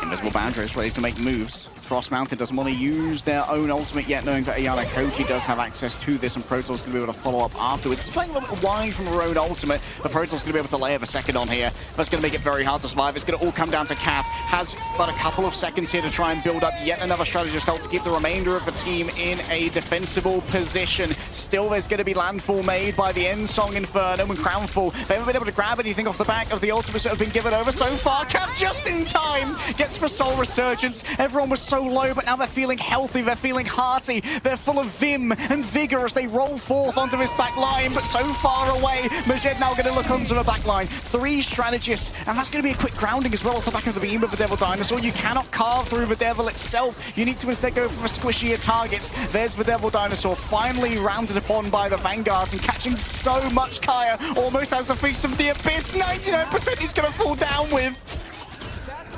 Invisible boundary is ready to make moves. Frost Mountain doesn't want to use their own ultimate yet, knowing that Ayana Koji does have access to this, and Protoss going to be able to follow up afterwards. It's playing a little bit wide from her own ultimate, but Protoss going to be able to layer a second on here. That's going to make it very hard to survive. It's going to all come down to Kath. Has but a couple of seconds here to try and build up yet another strategist ult to keep the remainder of the team in a defensible position. Still, there's going to be landfall made by the Ensong Inferno and Crownfall. They haven't been able to grab anything off the back of the ultimates that have been given over so far. Kath just in time gets for Soul Resurgence. Everyone was so low, but now they're feeling healthy, they're feeling hearty, they're full of vim and vigor as they roll forth onto this back line, but so far away. Majed now going to look onto the back line. 3 strategists, and that's going to be a quick grounding as well off the back of the beam of the Devil Dinosaur. You cannot carve through the Devil itself. You need to instead go for the squishier targets. There's the Devil Dinosaur, finally rounded upon by the Vanguards and catching so much. Kaya almost has the Feast of the Abyss. 99% he's going to fall down with.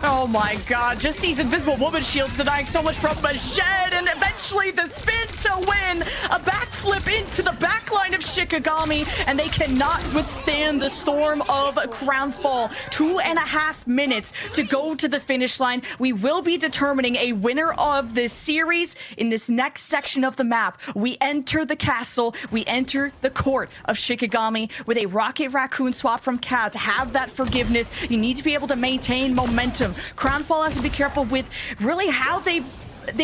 Oh my god, just these invisible woman shields denying so much from Majed, and eventually the spin to win. A backflip into the backline of Shikigami, and they cannot withstand the storm of Crownfall. 2.5 minutes to go to the finish line. We will be determining a winner of this series in this next section of the map. We enter the castle, we enter the court of Shikigami with a Rocket Raccoon swap from Cat. To have that forgiveness, you need to be able to maintain momentum. Crownfall has to be careful with really how they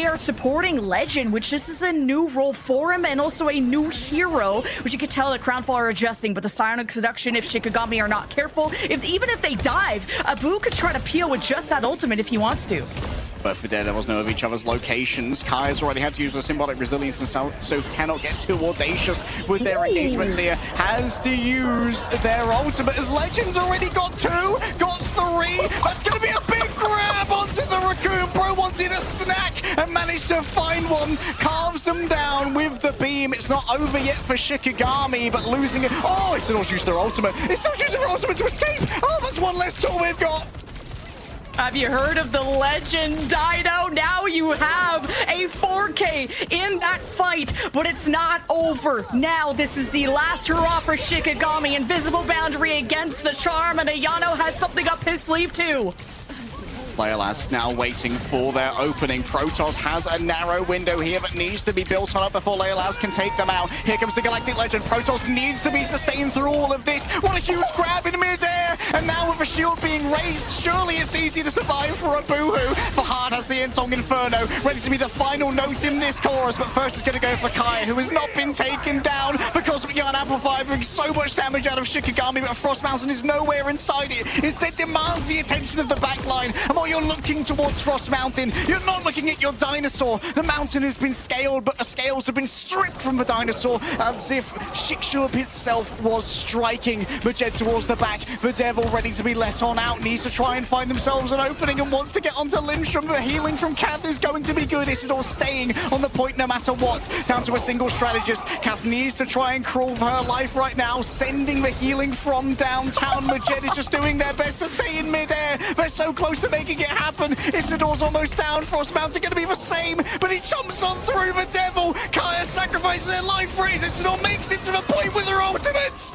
are supporting Legend, which this is a new role for him, and also a new hero, which you can tell that Crownfall are adjusting. But the Psionic Seduction, if Shikigami are not careful, even if they dive, Abu could try to peel with just that ultimate if he wants to. Both the Daredevils know of each other's locations. Kaya's already had to use the Symbolic Resilience and so cannot get too audacious with their engagements here. Has to use their ultimate as Legend's already got 2, got 3. That's going to be a big grab onto the Raccoon. Bro wanted a snack and managed to find one. Carves them down with the beam. It's not over yet for Shikigami, but losing it. Oh, it's still used their ultimate. It's still using their ultimate to escape. Oh, that's one less tool we've got. Have you heard of the Legend Dino? Now you have a 4K in that fight, but it's not over. Now this is the last hurrah for Shikigami. Invisible boundary against the charm, and Ayano has something up his sleeve too. Leolas now waiting for their opening. Protoss has a narrow window here that needs to be built on up before Leolas can take them out. Here comes the Galactic Legend. Protoss needs to be sustained through all of this. What a huge grab in midair! And now with the shield being raised, surely it's easy to survive for a Boohoo. Fahad has the Ensong Inferno, ready to be the final note in this chorus, but first it's going to go for Kaya, who has not been taken down because of Yarn Amplifier doing so much damage out of Shikigami, but Frost Mountain is nowhere inside it. Instead demands the attention of the backline. And while you're looking towards Frost Mountain, you're not looking at your dinosaur. The mountain has been scaled, but the scales have been stripped from the dinosaur as if Shikshub itself was striking Majed towards the back. The Devil ready to be let on out, needs to try and find themselves an opening and wants to get onto Lindstrom. The healing from Kath is going to be good. Isidore staying on the point no matter what. Down to a single strategist. Kath needs to try and crawl for her life right now, sending the healing from downtown. Majed is just doing their best to stay in midair. They're so close to making it happen. Isidore's almost down. Frost Mountain going to be the same, but he jumps on through the Devil. Kaya sacrifices their life for it. Isidore makes it to the point with her ultimate.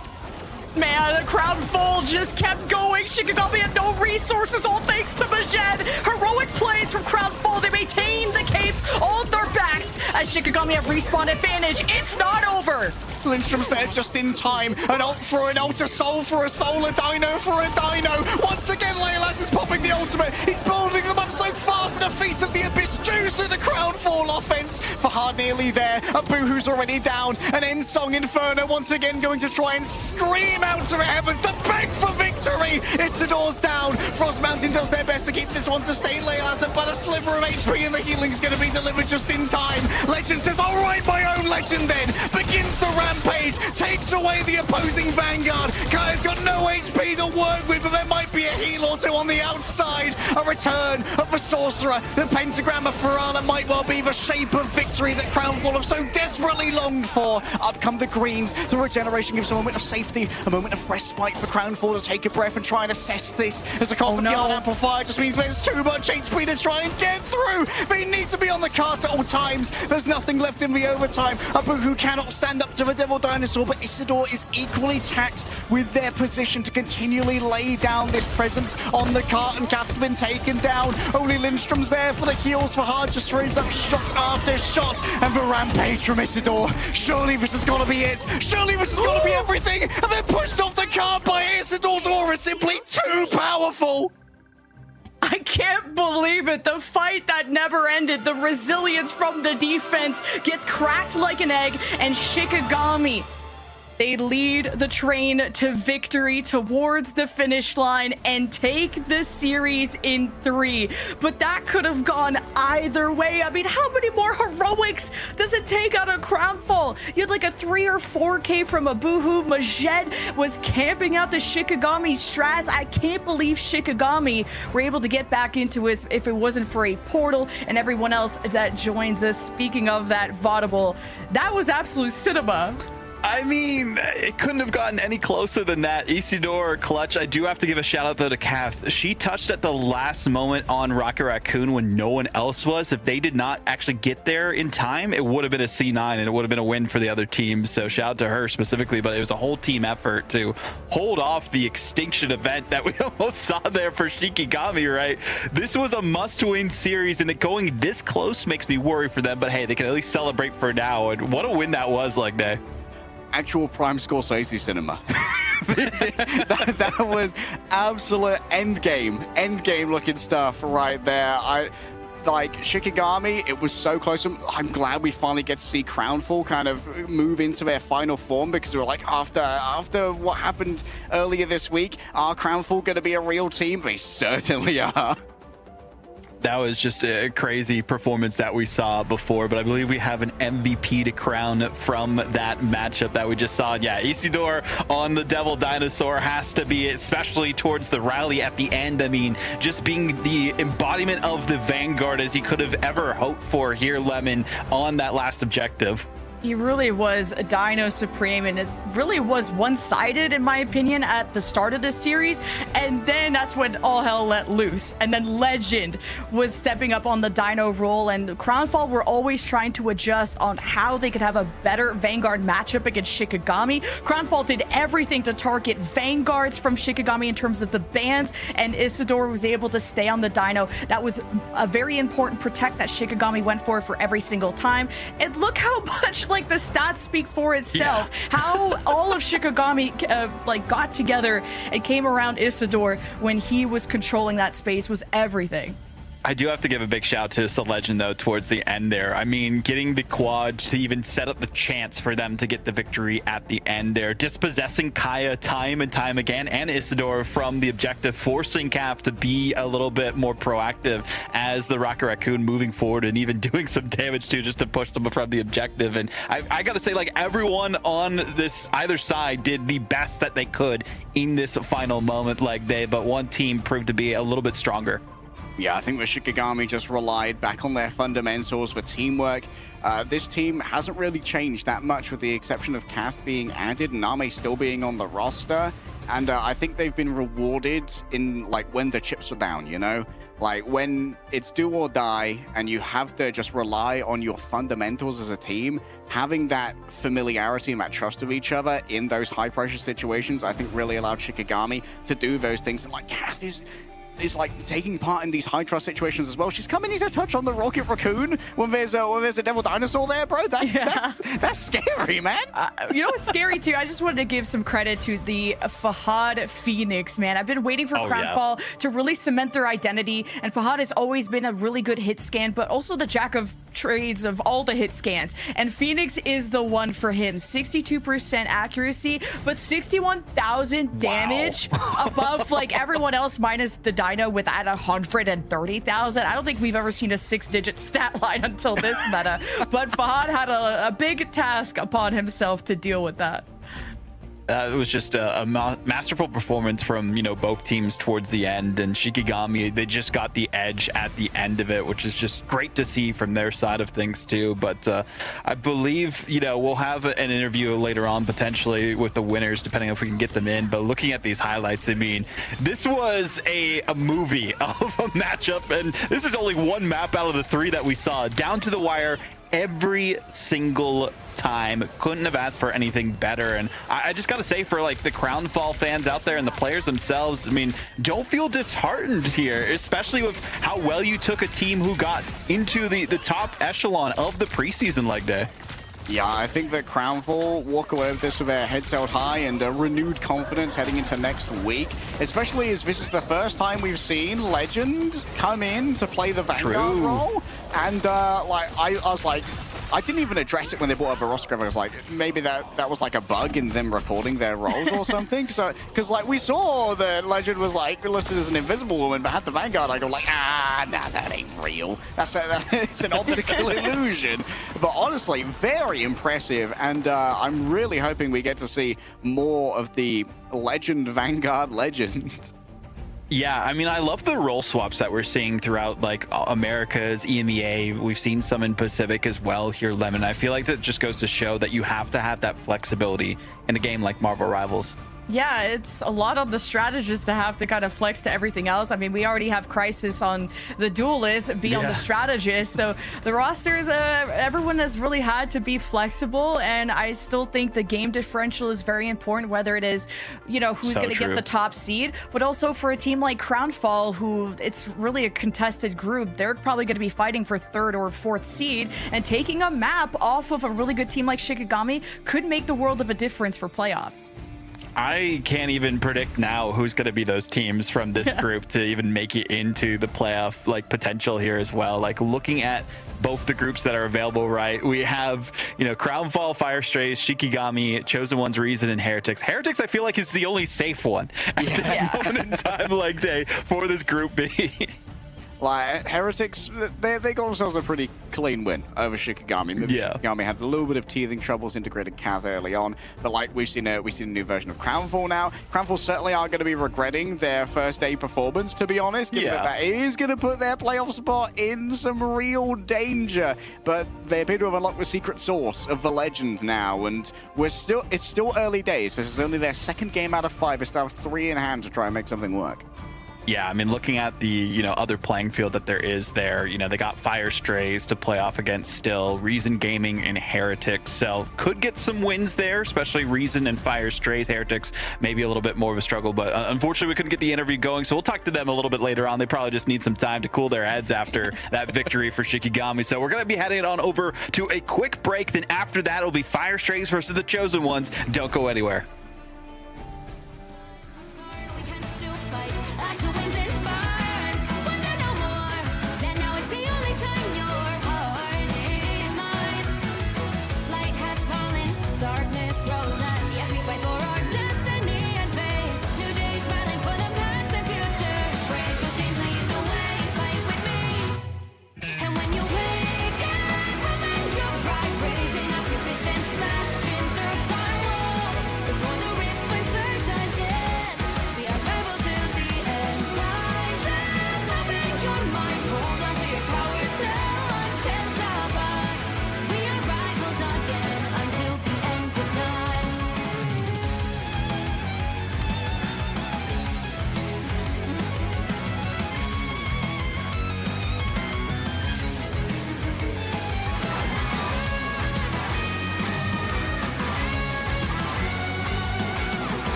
Man, the Crownfall just kept going. Shikigami had no resources, all thanks to Majed. Heroic plays from Crownfall. They maintain the cape on their backs as Shikigami have respawn advantage. It's not over. Lindstrom's there just in time. An ult for an ult, a soul for a soul, a dino for a dino. Once again, Leolas is popping the ultimate. He's building them up so fast in a Feast of the Abyss. Juice in the Crownfall offense. Fahad nearly there. A Boohoo's already down. An Ensong Inferno once again going to try and scream out to the heavens to beg for victory. Isidore goes down. Frost Mountain does their best to keep this one sustained. Leia has about a sliver of HP, and the healing's going to be delivered just in time. Legend says, all right, my own Legend then begins the rampage, takes away the opposing Vanguard. Kaya's got no HP to work with, but there might be a heal or two on the outside. A return of the Sorcerer. The Pentagram of Ferala might well be the shape of victory that Crownfall have so desperately longed for. Up come the greens. The regeneration gives a moment of safety, a moment of respite for Crownfall to take a breath and try and assess this, as the cost of Yard Amplifier just means there's too much HP to try and get through. They need to be on the cart at all times. There's nothing left in the overtime. Abuhu cannot stand up to the Devil Dinosaur, but Isidore is equally taxed with their position to continually lay down this presence on the cart, and Kath's been taken down. Only Lindstrom's there for the heals for Hard, just throws up shot after shot, and the rampage from Isidore. Surely this has got to be it. Surely this has got to be everything, and they're pushed off the cart by Isidore's aura, simply too powerful. I can't believe it. The fight that never ended. The resilience from the defense gets cracked like an egg, and Shikigami, they lead the train to victory towards the finish line and take the series in 3. But that could have gone either way. I mean, how many more heroics does it take out of Crownfall? You had like a 3 or 4K from Abuhu. Majed was camping out the Shikigami strats. I can't believe Shikigami were able to get back into it if it wasn't for a portal and everyone else that joins us. Speaking of that, Vaudable, that was absolute cinema. I mean, it couldn't have gotten any closer than that. Isidore clutch. I do have to give a shout out though to Kath. She touched at the last moment on Rocket Raccoon when no one else was. If they did not actually get there in time, it would have been a C9 and it would have been a win for the other team. So shout out to her specifically, but it was a whole team effort to hold off the extinction event that we almost saw there for Shikigami, right? This was a must-win series, and it going this close makes me worry for them, but hey, they can at least celebrate for now. And what a win that was, like day. Actual Prime Scorsese cinema. that was absolute endgame looking stuff right there. Like Shikigami, it was so close. I'm glad we finally get to see Crownfall kind of move into their final form, because we were like, after what happened earlier this week, are Crownfall going to be a real team? They certainly are. That was just a crazy performance that we saw before, but I believe we have an MVP to crown from that matchup that we just saw. Yeah, Isidore on the Devil Dinosaur has to be, especially towards the rally at the end. I mean, just being the embodiment of the Vanguard as you could have ever hoped for here, Lemon, on that last objective. He really was a Dino Supreme, and it really was one-sided, in my opinion, at the start of this series. And then that's when all hell let loose. And then Legend was stepping up on the Dino role, and Crownfall were always trying to adjust on how they could have a better Vanguard matchup against Shikigami. Crownfall did everything to target Vanguards from Shikigami in terms of the bans, and Isidore was able to stay on the Dino. That was a very important protect that Shikigami went for every single time. And look how much like the stats speak for itself. Yeah. How all of Shikigami like got together and came around Isidore when he was controlling that space was everything. I do have to give a big shout out to Legend though towards the end there. I mean, getting the quad to even set up the chance for them to get the victory at the end there, dispossessing Kaya time and time again, and Isidore from the objective, forcing Kath to be a little bit more proactive as the Rocket Raccoon moving forward, and even doing some damage too, just to push them from the objective. And I gotta say, like, everyone on this either side did the best that they could in this final moment, but one team proved to be a little bit stronger. Yeah, I think the Shikigami just relied back on their fundamentals for teamwork. This team hasn't really changed that much, with the exception of Kath being added and Name still being on the roster. And I think they've been rewarded in, like, when the chips are down, you know? Like, when it's do or die and you have to just rely on your fundamentals as a team, having that familiarity and that trust of each other in those high-pressure situations, I think really allowed Shikigami to do those things that, like, Kath is... is like taking part in these high trust situations as well. She's coming easy to touch on the Rocket Raccoon when there's a Devil Dinosaur there, bro. That's scary, man. You know what's scary too? I just wanted to give some credit to the Fahad Phoenix, man. I've been waiting for Crownfall to really cement their identity, and Fahad has always been a really good hit scan, but also the jack of trades of all the hit scans. And Phoenix is the one for him. 62% accuracy, but 61,000 damage above like everyone else minus the Dino with at 130,000. I don't think we've ever seen a 6-digit stat line until this meta, but Fahad had a big task upon himself to deal with that. It was just a masterful performance from, you know, both teams towards the end, and Shikigami, they just got the edge at the end of it, which is just great to see from their side of things too. But I believe, you know, we'll have an interview later on potentially with the winners, depending on if we can get them in. But looking at these highlights, I mean, this was a movie of a matchup, and this is only one map out of the 3 that we saw. Down to the wire every single time. Couldn't have asked for anything better. And I just gotta say, for like the Crownfall fans out there and the players themselves, I mean, don't feel disheartened here, especially with how well you took a team who got into the top echelon of the preseason leg day. Yeah, I think that Crownfall walk away with this with their heads held high and renewed confidence heading into next week, especially as this is the first time we've seen Legend come in to play the Vanguard role. And I was like, I didn't even address it when they brought up Veroska. I was like, maybe that was like a bug in them recording their roles or something. So, because like we saw that Legend was like listed as an invisible woman, but had the Vanguard. I go like, nah, that ain't real. It's an optical illusion. But honestly, very impressive, and I'm really hoping we get to see more of the Legend Vanguard Legend. Yeah, I mean, I love the role swaps that we're seeing throughout, like, America's, EMEA. We've seen some in Pacific as well here, Lemon. I feel like that just goes to show that you have to have that flexibility in a game like Marvel Rivals. Yeah, it's a lot on the strategist to have to kind of flex to everything else. I mean, we already have Crisis on the duelist, on the strategist. So the rosters, everyone has really had to be flexible. And I still think the game differential is very important, whether it is, you know, who's going to get the top seed, but also for a team like Crownfall, who it's really a contested group. They're probably going to be fighting for 3rd or 4th seed, and taking a map off of a really good team like Shikigami could make the world of a difference for playoffs. I can't even predict now who's going to be those teams from this group to even make it into the playoff like potential here as well. Like looking at both the groups that are available, right? We have, you know, Crownfall, Fire Strays, Shikigami, Chosen Ones, Reason, and Heretics. Heretics, I feel like is the only safe one at this moment in time, like day for this group B. Like, Heretics, they got themselves a pretty clean win over Shikigami. Maybe Shikigami had a little bit of teething troubles integrating Cav early on, but like we've seen a new version of Crownfall now. Crownfall certainly are going to be regretting their first day performance, to be honest. Given that is going to put their playoff spot in some real danger. But they appear to have unlocked the secret source of the Legend now, and it's still early days. This is only their 2nd game out of 5. They still have 3 in hand to try and make something work. Yeah, I mean, looking at the, you know, other playing field that there is there, you know, they got Fire Strays to play off against still, Reason Gaming and Heretics, so could get some wins there, especially Reason and Fire Strays. Heretics maybe a little bit more of a struggle, but unfortunately we couldn't get the interview going, so we'll talk to them a little bit later on. They probably just need some time to cool their heads after that victory for Shikigami. So we're going to be heading on over to a quick break, then after that it'll be Fire Strays versus the Chosen Ones. Don't go anywhere.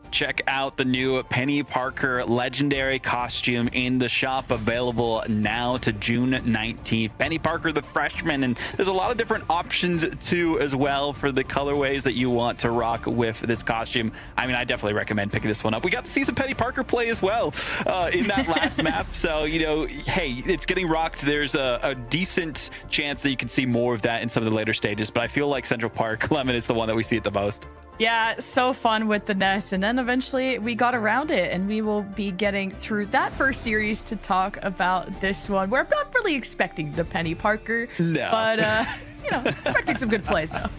Check out the new Penny Parker legendary costume in the shop, available now to June 19th. Penny Parker, the freshman, and there's a lot of different options too as well for the colorways that you want to rock with this costume. I mean, I definitely recommend picking this one up. We got to see some Penny Parker play as well in that last map, so you know, hey, it's getting rocked. There's a decent chance that you can see more of that in some of the later stages, but I feel like Central Park Lemon is the one that we see it the most. Yeah, so fun with the nest, and then eventually we got around it, and we will be getting through that first series to talk about this one. We're not really expecting the Penny Parker, no, but you know, expecting some good plays though.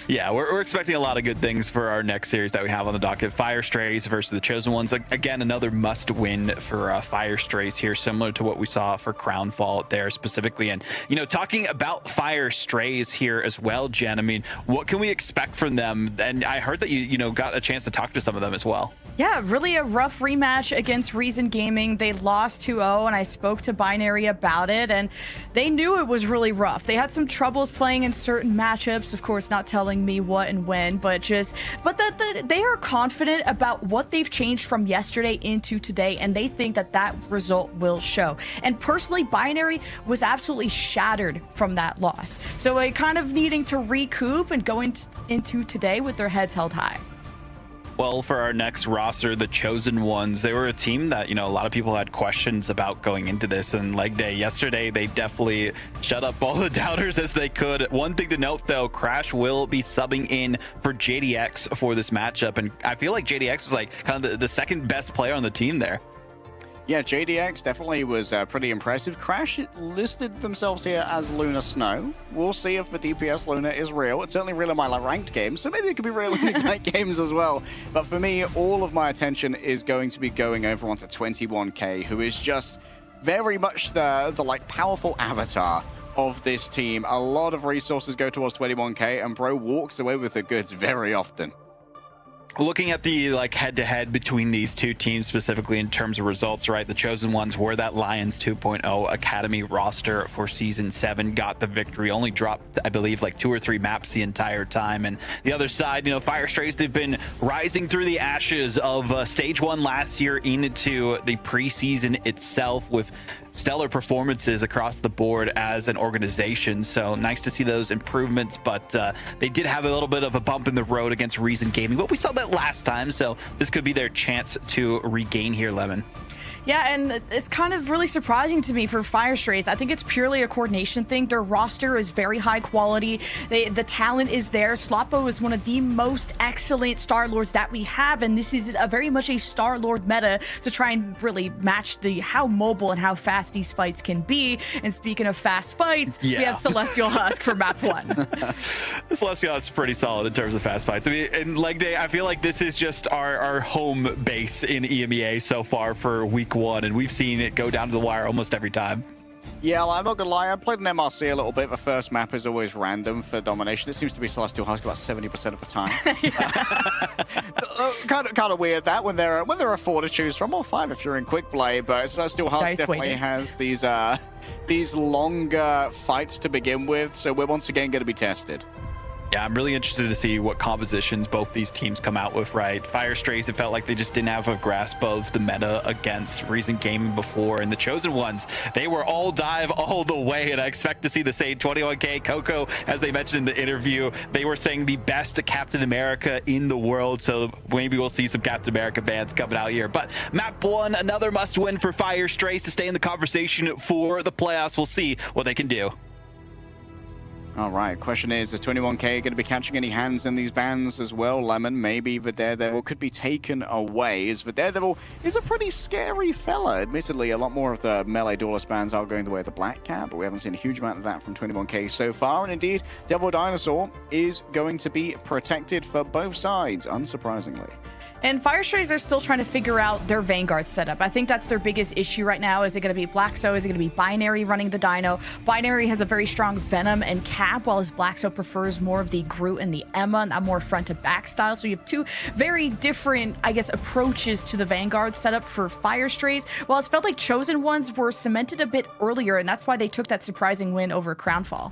Yeah, we're expecting a lot of good things for our next series that we have on the docket. Fire Strays versus the Chosen Ones. Again, another must-win for Fire Strays here, similar to what we saw for Crownfall there specifically. And, you know, talking about Fire Strays here as well, Jen, I mean, what can we expect from them? And I heard that you got a chance to talk to some of them as well. Yeah, really a rough rematch against Reason Gaming. They lost 2-0, and I spoke to Binary about it, and they knew it was really rough. They had some troubles playing in certain matchups, of course, not telling me what and when, but they are confident about what they've changed from yesterday into today, and they think that that result will show. And personally, Binary was absolutely shattered from that loss. So kind of needing to recoup and go into today with their heads held high. Well, for our next roster, the Chosen Ones, they were a team that, you know, a lot of people had questions about going into this. And leg day yesterday, they definitely shut up all the doubters as they could. One thing to note, though, Crash will be subbing in for JDX for this matchup. And I feel like JDX was like kind of the second best player on the team there. Yeah, JDX definitely was pretty impressive. Crash listed themselves here as Lunar Snow. We'll see if the DPS Luna is real. It's certainly real in my ranked games, so maybe it could be real in Ignite games as well. But for me, all of my attention is going to be going over onto 21K, who is just very much the like powerful avatar of this team. A lot of resources go towards 21K, and bro walks away with the goods very often. Looking at the head-to-head between these two teams specifically in terms of results, right? The Chosen Ones were that Lions 2.0 Academy roster for Season 7, got the victory, only dropped, I believe, like 2 or 3 maps the entire time. And the other side, you know, Fire Strays, they've been rising through the ashes of Stage 1 last year into the preseason itself with stellar performances across the board as an organization. So nice to see those improvements, but they did have a little bit of a bump in the road against Reason Gaming, but we saw that last time, so this could be their chance to regain here, Lemon. Yeah, and it's kind of really surprising to me for Fire Strays. I think it's purely a coordination thing. Their roster is very high quality. The talent is there. Sloppo is one of the most excellent Star-Lords that we have, and this is very much a Star-Lord meta to try and really match how mobile and how fast these fights can be. And speaking of fast fights, we have Celestial Husk for map 1. Celestial Husk is pretty solid in terms of fast fights. I mean, in leg day, I feel like this is just our home base in EMEA so far for week 1, and we've seen it go down to the wire almost every time. Yeah, I'm not gonna lie, I played an MRC a little bit. The first map is always random for domination. It seems to be Celestial Husk about 70% of the time. kind of weird that when there are 4 to choose from, or 5 if you're in quick play, but Celestial Husk definitely has these longer fights to begin with, so we're once again going to be tested. Yeah, I'm really interested to see what compositions both these teams come out with, right? Fire Strays, it felt like they just didn't have a grasp of the meta against Reason Gaming before, and the Chosen Ones, they were all dive all the way, and I expect to see the same 21K. Coco, as they mentioned in the interview, they were saying the best Captain America in the world, so maybe we'll see some Captain America bands coming out here. But map 1, another must-win for Fire Strays to stay in the conversation for the playoffs. We'll see what they can do. All right, question is 21K going to be catching any hands in these bans as well? Lemon, maybe the Daredevil could be taken away, as the Daredevil is a pretty scary fella. Admittedly, a lot more of the melee duelist bans are going the way of the Black Cat, but we haven't seen a huge amount of that from 21K so far. And indeed, Devil Dinosaur is going to be protected for both sides, unsurprisingly. And Fire Strays are still trying to figure out their Vanguard setup. I think that's their biggest issue right now. Is it going to be Blackso? Is it going to be Binary running the Dino? Binary has a very strong Venom and Cap, while his Blackso prefers more of the Groot and the Emma, and that more front-to-back style. So you have two very different, I guess, approaches to the Vanguard setup for Fire Strays. While it felt like Chosen Ones were cemented a bit earlier, and that's why they took that surprising win over Crownfall.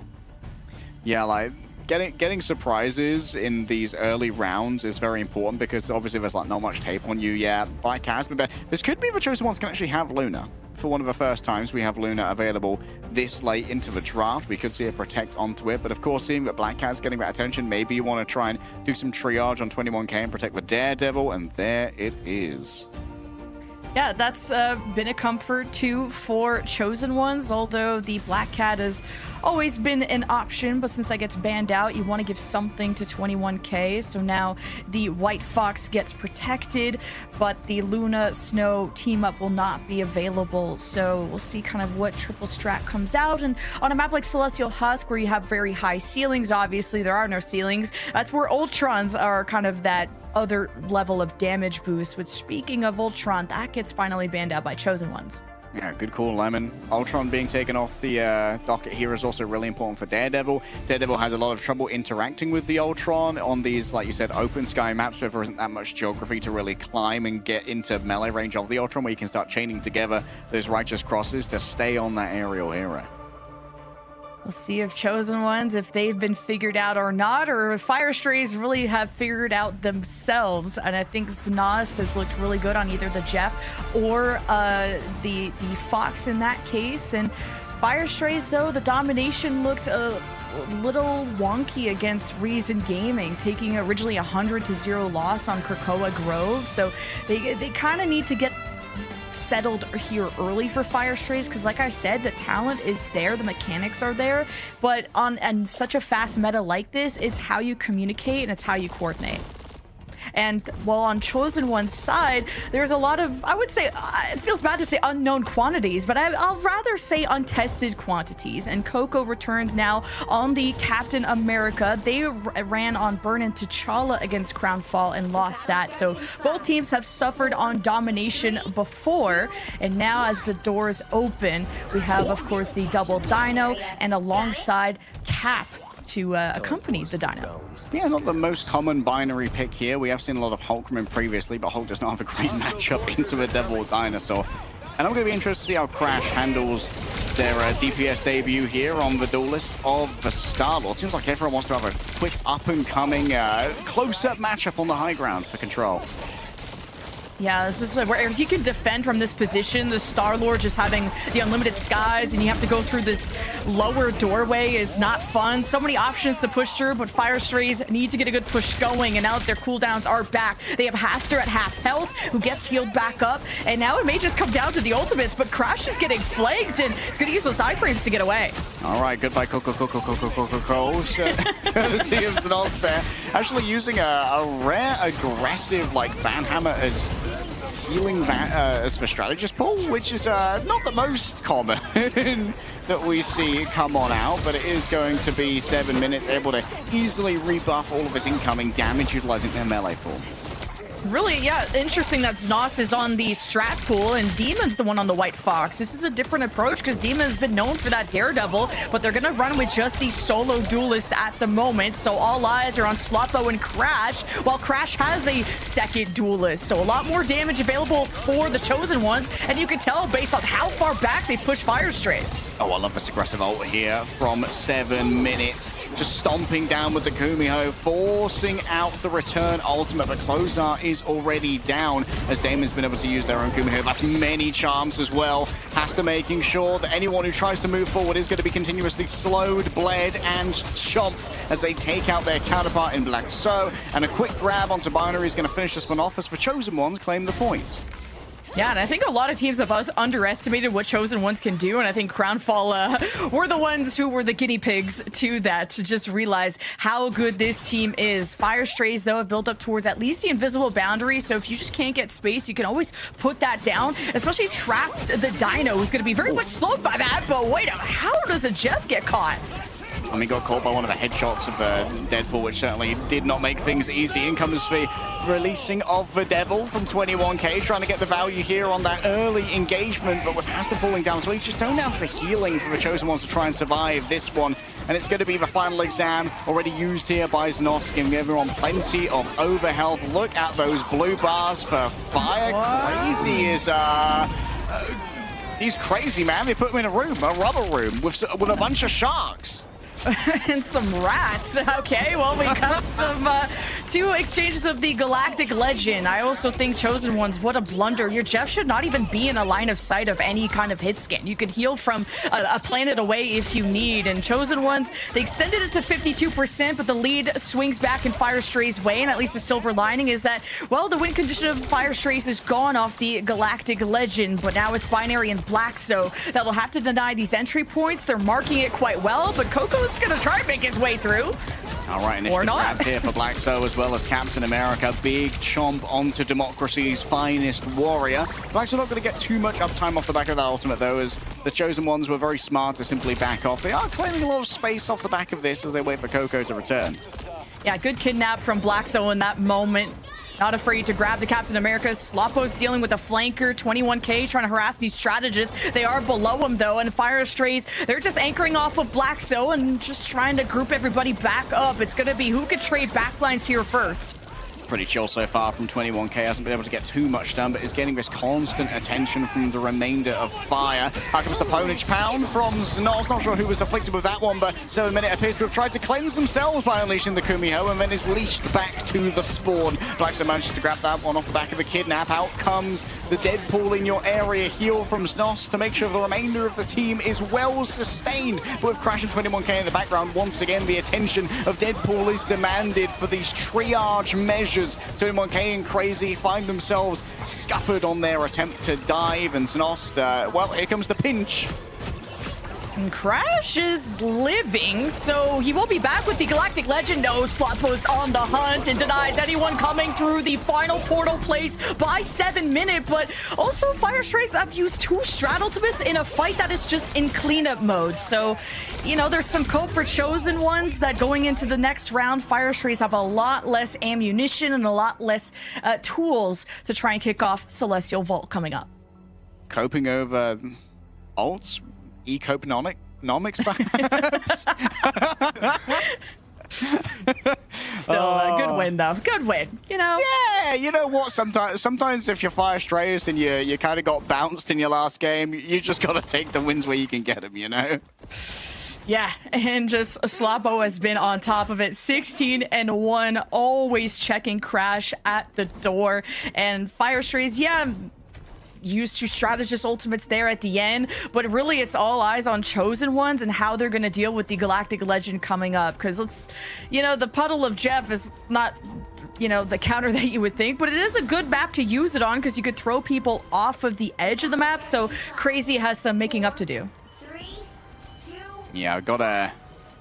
Yeah, like... Getting surprises in these early rounds is very important, because obviously there's like not much tape on you yet. Black has been better. This could be the Chosen Ones can actually have Luna. For one of the first times we have Luna available this late into the draft. We could see a Protect onto it, but of course seeing that Black Cat's getting that attention, maybe you want to try and do some triage on 21K and protect the Daredevil, and there it is. Yeah, that's been a comfort too for Chosen Ones, although the Black Cat has always been an option, but since that gets banned out, you want to give something to 21K. So now the White Fox gets protected, but the Luna Snow team up will not be available. So we'll see kind of what triple strat comes out. And on a map like Celestial Husk, where you have very high ceilings, obviously there are no ceilings, that's where Ultrons are kind of that other level of damage boost, which, speaking of Ultron, that gets finally banned out by Chosen Ones. Yeah, good call, Lemon. Ultron being taken off the docket here is also really important for Daredevil. Daredevil has a lot of trouble interacting with the Ultron on these, like you said, open sky maps where there isn't that much geography to really climb and get into melee range of the Ultron, where you can start chaining together those righteous crosses to stay on that aerial hero. We'll see if Chosen Ones, if they've been figured out or not, or if Fire Strays really have figured out themselves. And I think Znost has looked really good on either the Jeff or the Fox in that case. And Fire Strays, though, the domination looked a little wonky against Reason Gaming, taking originally 100-0 loss on Krakoa Grove. So they kind of need to get settled here early for Fire Strays, because like I said, the talent is there, the mechanics are there, but on such a fast meta like this, it's how you communicate and it's how you coordinate. And while on Chosen One's side, there's a lot of, I would say, it feels bad to say unknown quantities, but I'll rather say untested quantities. And Coco returns now on the Captain America. They ran on Burn and T'Challa against Crownfall and lost that. So both teams have suffered on domination before. And now as the doors open, we have, of course, the double Dino and alongside Cap to accompany the Dino. Yeah, not the most common binary pick here. We have seen a lot of Hulk from him previously, but Hulk does not have a great matchup into a Devil Dinosaur. And I'm going to be interested to see how Crash handles their DPS debut here on the Duelist of the Star-Lord. Seems like everyone wants to have a quick up-and-coming, close-up matchup on the high ground for control. Yeah, this is where if you can defend from this position, the Star-Lord just having the unlimited skies and you have to go through this lower doorway is not fun. So many options to push through, but Fire Strays need to get a good push going, and now that their cooldowns are back, they have Haster at half health, who gets healed back up, and now it may just come down to the ultimates, but Crash is getting flanked, and it's going to use those iframes to get away. All right, goodbye, Coco. Courtesy of Znost there. Actually using a rare aggressive, like, Banhammer as healing as the strategist pull, which is not the most common that we see come on out, but it is going to be 7 minutes, able to easily rebuff all of his incoming damage utilizing their melee form. Really, yeah, interesting that Znost is on the strat pool and Demon's the one on the White Fox. This is a different approach because Demon's been known for that Daredevil, but they're going to run with just the solo duelist at the moment. So all eyes are on Slotho and Crash, while Crash has a second duelist. So a lot more damage available for the Chosen Ones, and you can tell based on how far back they push Fire Strays. Oh, I love this aggressive ult here from 7 minutes. Just stomping down with the Kumiho, forcing out the return ultimate, but Closar is already down as Damon's been able to use their own Kumiho. That's many charms as well. Hasta making sure that anyone who tries to move forward is going to be continuously slowed, bled, and chomped as they take out their counterpart in Black So. And a quick grab onto Binary is going to finish this one off as the Chosen Ones claim the point. Yeah, and I think a lot of teams have underestimated what Chosen Ones can do, and I think Crownfall were the ones who were the guinea pigs to that, to just realize how good this team is. Fire Strays, though, have built up towards at least the invisible boundary, so if you just can't get space, you can always put that down, especially Trap the Dino, who's going to be very much slowed by that, but wait, how does a Jeff get caught? I mean, got caught by one of the headshots of Deadpool, which certainly did not make things easy. In comes the releasing of the Devil from 21k, trying to get the value here on that early engagement, but with Hasta falling down, so he's just going down to the healing for the Chosen Ones to try and survive this one. And it's going to be the final exam already used here by Znos, giving everyone plenty of overhealth. Look at those blue bars for Fire. Crazy is... he's crazy, man. They put him in a room, a rubber room, with a bunch of sharks. And some rats. Okay, well, we got some 2 exchanges of the Galactic Legend. I also think Chosen Ones, what a blunder. Your Jeff should not even be in a line of sight of any kind of hit scan. You could heal from a planet away if you need. And Chosen Ones, they extended it to 52%, but the lead swings back in Fire Stray's way. And at least the silver lining is that, well, the win condition of Fire Strays is gone off the Galactic Legend, but now it's Binary and Black, so that'll have to deny these entry points. They're marking it quite well, but Coco is going to try and make his way through. All right, initiative grab here for Black So as well as Captain America. Big chomp onto Democracy's finest warrior. Black So not going to get too much uptime off the back of that ultimate, though, as the Chosen Ones were very smart to simply back off. They are claiming a lot of space off the back of this as they wait for Coco to return. Yeah, good kidnap from Black So in that moment. Not afraid to grab the Captain America. Sloppo's dealing with a flanker. 21k trying to harass these strategists. They are below him, though, and Fire Strays, they're just anchoring off of Black So and just trying to group everybody back up. It's going to be who could trade backlines here first. Pretty chill so far from 21k. Hasn't been able to get too much done, but is getting this constant attention from the remainder of Fire. Here comes the Ponage Pound from Znos. Not sure who was afflicted with that one, but 7 Minute appears to have tried to cleanse themselves by unleashing the Kumiho, and then is leashed back to the spawn. Black So manages to grab that one off the back of a kidnap. Out comes the Deadpool in your area heal from Znos to make sure the remainder of the team is well sustained. But with Crash and 21k in the background, once again, the attention of Deadpool is demanded for these triage measures. 21k and Crazy find themselves scuppered on their attempt to dive, and Znost, well, here comes the pinch. And Crash is living, so he will be back with the Galactic Legend. No, Slotpo's on the hunt and denies anyone coming through the final portal place by 7 Minute, but also Fire Strays have used 2 strat ultimates in a fight that is just in cleanup mode. So, you know, there's some cope for Chosen Ones that going into the next round, Fire Strays have a lot less ammunition and a lot less tools to try and kick off Celestial Vault coming up. Coping over ults? Economics, perhaps? Still, good win, though. Good win, you know? Yeah, you know what? Sometimes if you're Fire Strays and you kind of got bounced in your last game, you just got to take the wins where you can get them, you know? Yeah, and just Sloppo has been on top of it. 16-1, always checking Crash at the door. And Fire Strays, yeah, used 2 strategist ultimates there at the end, but really it's all eyes on Chosen Ones and how they're going to deal with the Galactic Legend coming up, because let's, you know, the Puddle of Jeff is not, you know, the counter that you would think, but it is a good map to use it on because you could throw people off of the edge of the map, so Crazy has some making up to do. Yeah, gotta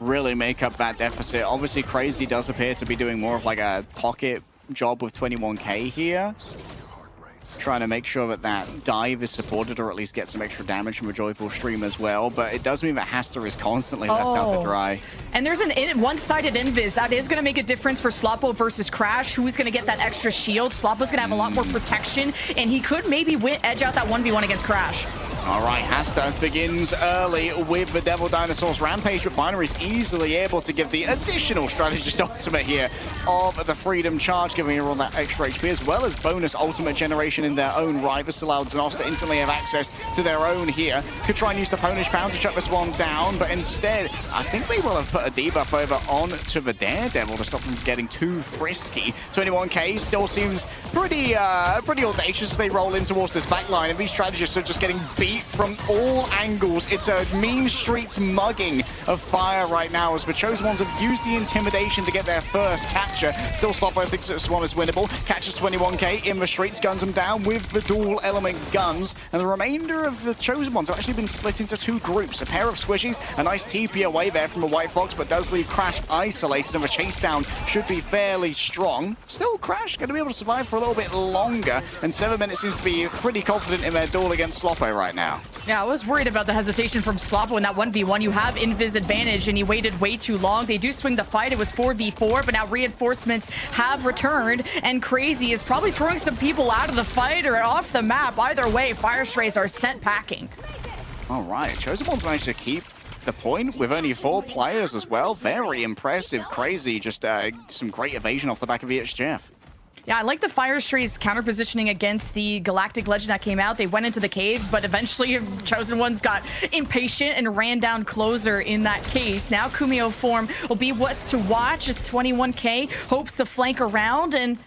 really make up that deficit. Obviously Crazy does appear to be doing more of like a pocket job with 21k here, trying to make sure that that dive is supported or at least get some extra damage from a Joyful Stream as well, but it does mean that Hasta is constantly left out to dry. And there's an one-sided invis. That is going to make a difference for Sloppo versus Crash. Who's going to get that extra shield? Sloppo's going to have a lot more protection, and he could maybe edge out that 1v1 against Crash. All right, Hasta begins early with the Devil Dinosaur's Rampage, but Binary's easily able to give the additional strategist ultimate here of the Freedom Charge, giving her all that extra HP, as well as bonus ultimate generation in their own right. This allows Znos to instantly have access to their own here. Could try and use the Ponish Pound to shut this one down, but instead, I think they will have put a debuff over onto the Daredevil to stop them from getting too frisky. 21k still seems pretty audacious. They roll in towards this backline, and these strategists are just getting beat from all angles. It's a mean streets mugging of fire right now, as the Chosen Ones have used the intimidation to get their first capture. Still, Sloppo thinks this one is winnable. Catches 21k in the streets, guns them down with the dual element guns, and the remainder of the Chosen Ones have actually been split into two groups. A pair of squishies, a nice TP away there from the White Fox, but does leave Crash isolated, and the chase down should be fairly strong. Still, Crash going to be able to survive for a little bit longer, and 7 minutes seems to be pretty confident in their duel against Sloppo right now. Yeah, I was worried about the hesitation from Sloppo in that 1v1. You have invis advantage, and he waited way too long. They do swing the fight. It was 4v4, but now reinforcements have returned, and Crazy is probably throwing some people out of the fight or off the map. Either way, Fire Strays are sent packing. All right, Chosen Ones managed to keep the point with only 4 players as well. Very impressive. Crazy, just some great evasion off the back of EHJF. Yeah, I like the Fire Strays counter positioning against the Galactic Legend that came out. They went into the caves, but eventually Chosen Ones got impatient and ran down Closer in that case. Now Kumio form will be what to watch as 21k hopes to flank around and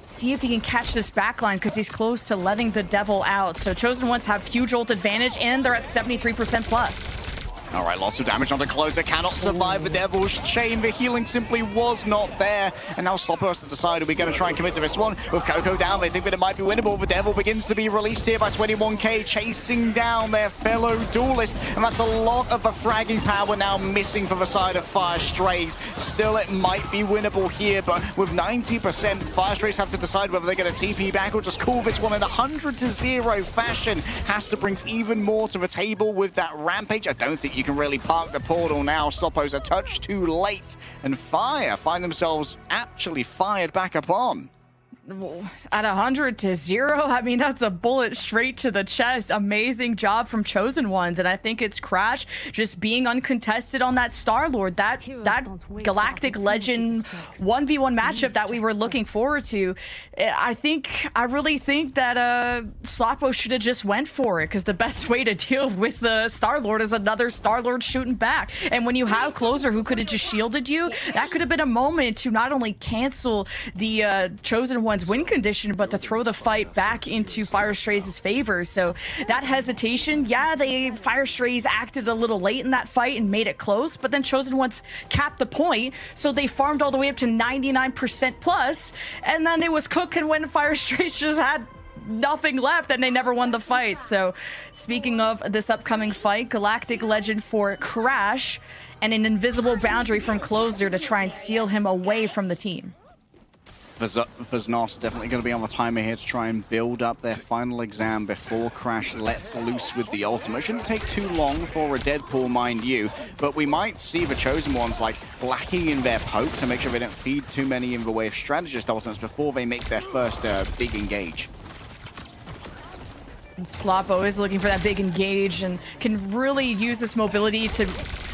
see if he can catch this backline, because he's close to letting the Devil out. So Chosen Ones have huge ult advantage, and they're at 73% plus. All right, lots of damage on the Closer. Cannot survive the Devil's Chain. The healing simply was not there. And now Sloppo has to decide, are we going to try and commit to this one? With Coco down, they think that it might be winnable. The Devil begins to be released here by 21k, chasing down their fellow duelist. And that's a lot of the fragging power now missing for the side of Fire Strays. Still, it might be winnable here, but with 90%, Fire Strays have to decide whether they're going to TP back or just call this one in 100-0 fashion. Has to bring even more to the table with that Rampage. I don't think you can really park the portal now. Sloppo's a touch too late, and Fire find themselves actually fired back upon. At 100-0, I mean, that's a bullet straight to the chest. Amazing job from Chosen Ones, and I think it's Crash just being uncontested on that Star-Lord. That Galactic Legend 1v1 matchup that we were looking forward to. I really think that Sloppo should have just went for it, because the best way to deal with the Star-Lord is another Star-Lord shooting back. And when you have Closer who could have just shielded you, that could have been a moment to not only cancel the Chosen Ones win condition, but to throw the fight back into Fire Strays' favor. So that hesitation, yeah, Fire Strays acted a little late in that fight and made it close, but then Chosen Ones capped the point, so they farmed all the way up to 99% plus, and then it was cooking when Fire Strays just had nothing left and they never won the fight. So speaking of this upcoming fight, Galactic Legend for Crash and an invisible boundary from Closer to try and seal him away from the team. Vaznos definitely going to be on the timer here to try and build up their final exam before Crash lets loose with the ultimate. Shouldn't take too long for a Deadpool, mind you, but we might see the Chosen Ones like lacking in their poke to make sure they don't feed too many in the way of strategist ultimates before they make their first big engage. And Sloppo is looking for that big engage and can really use this mobility to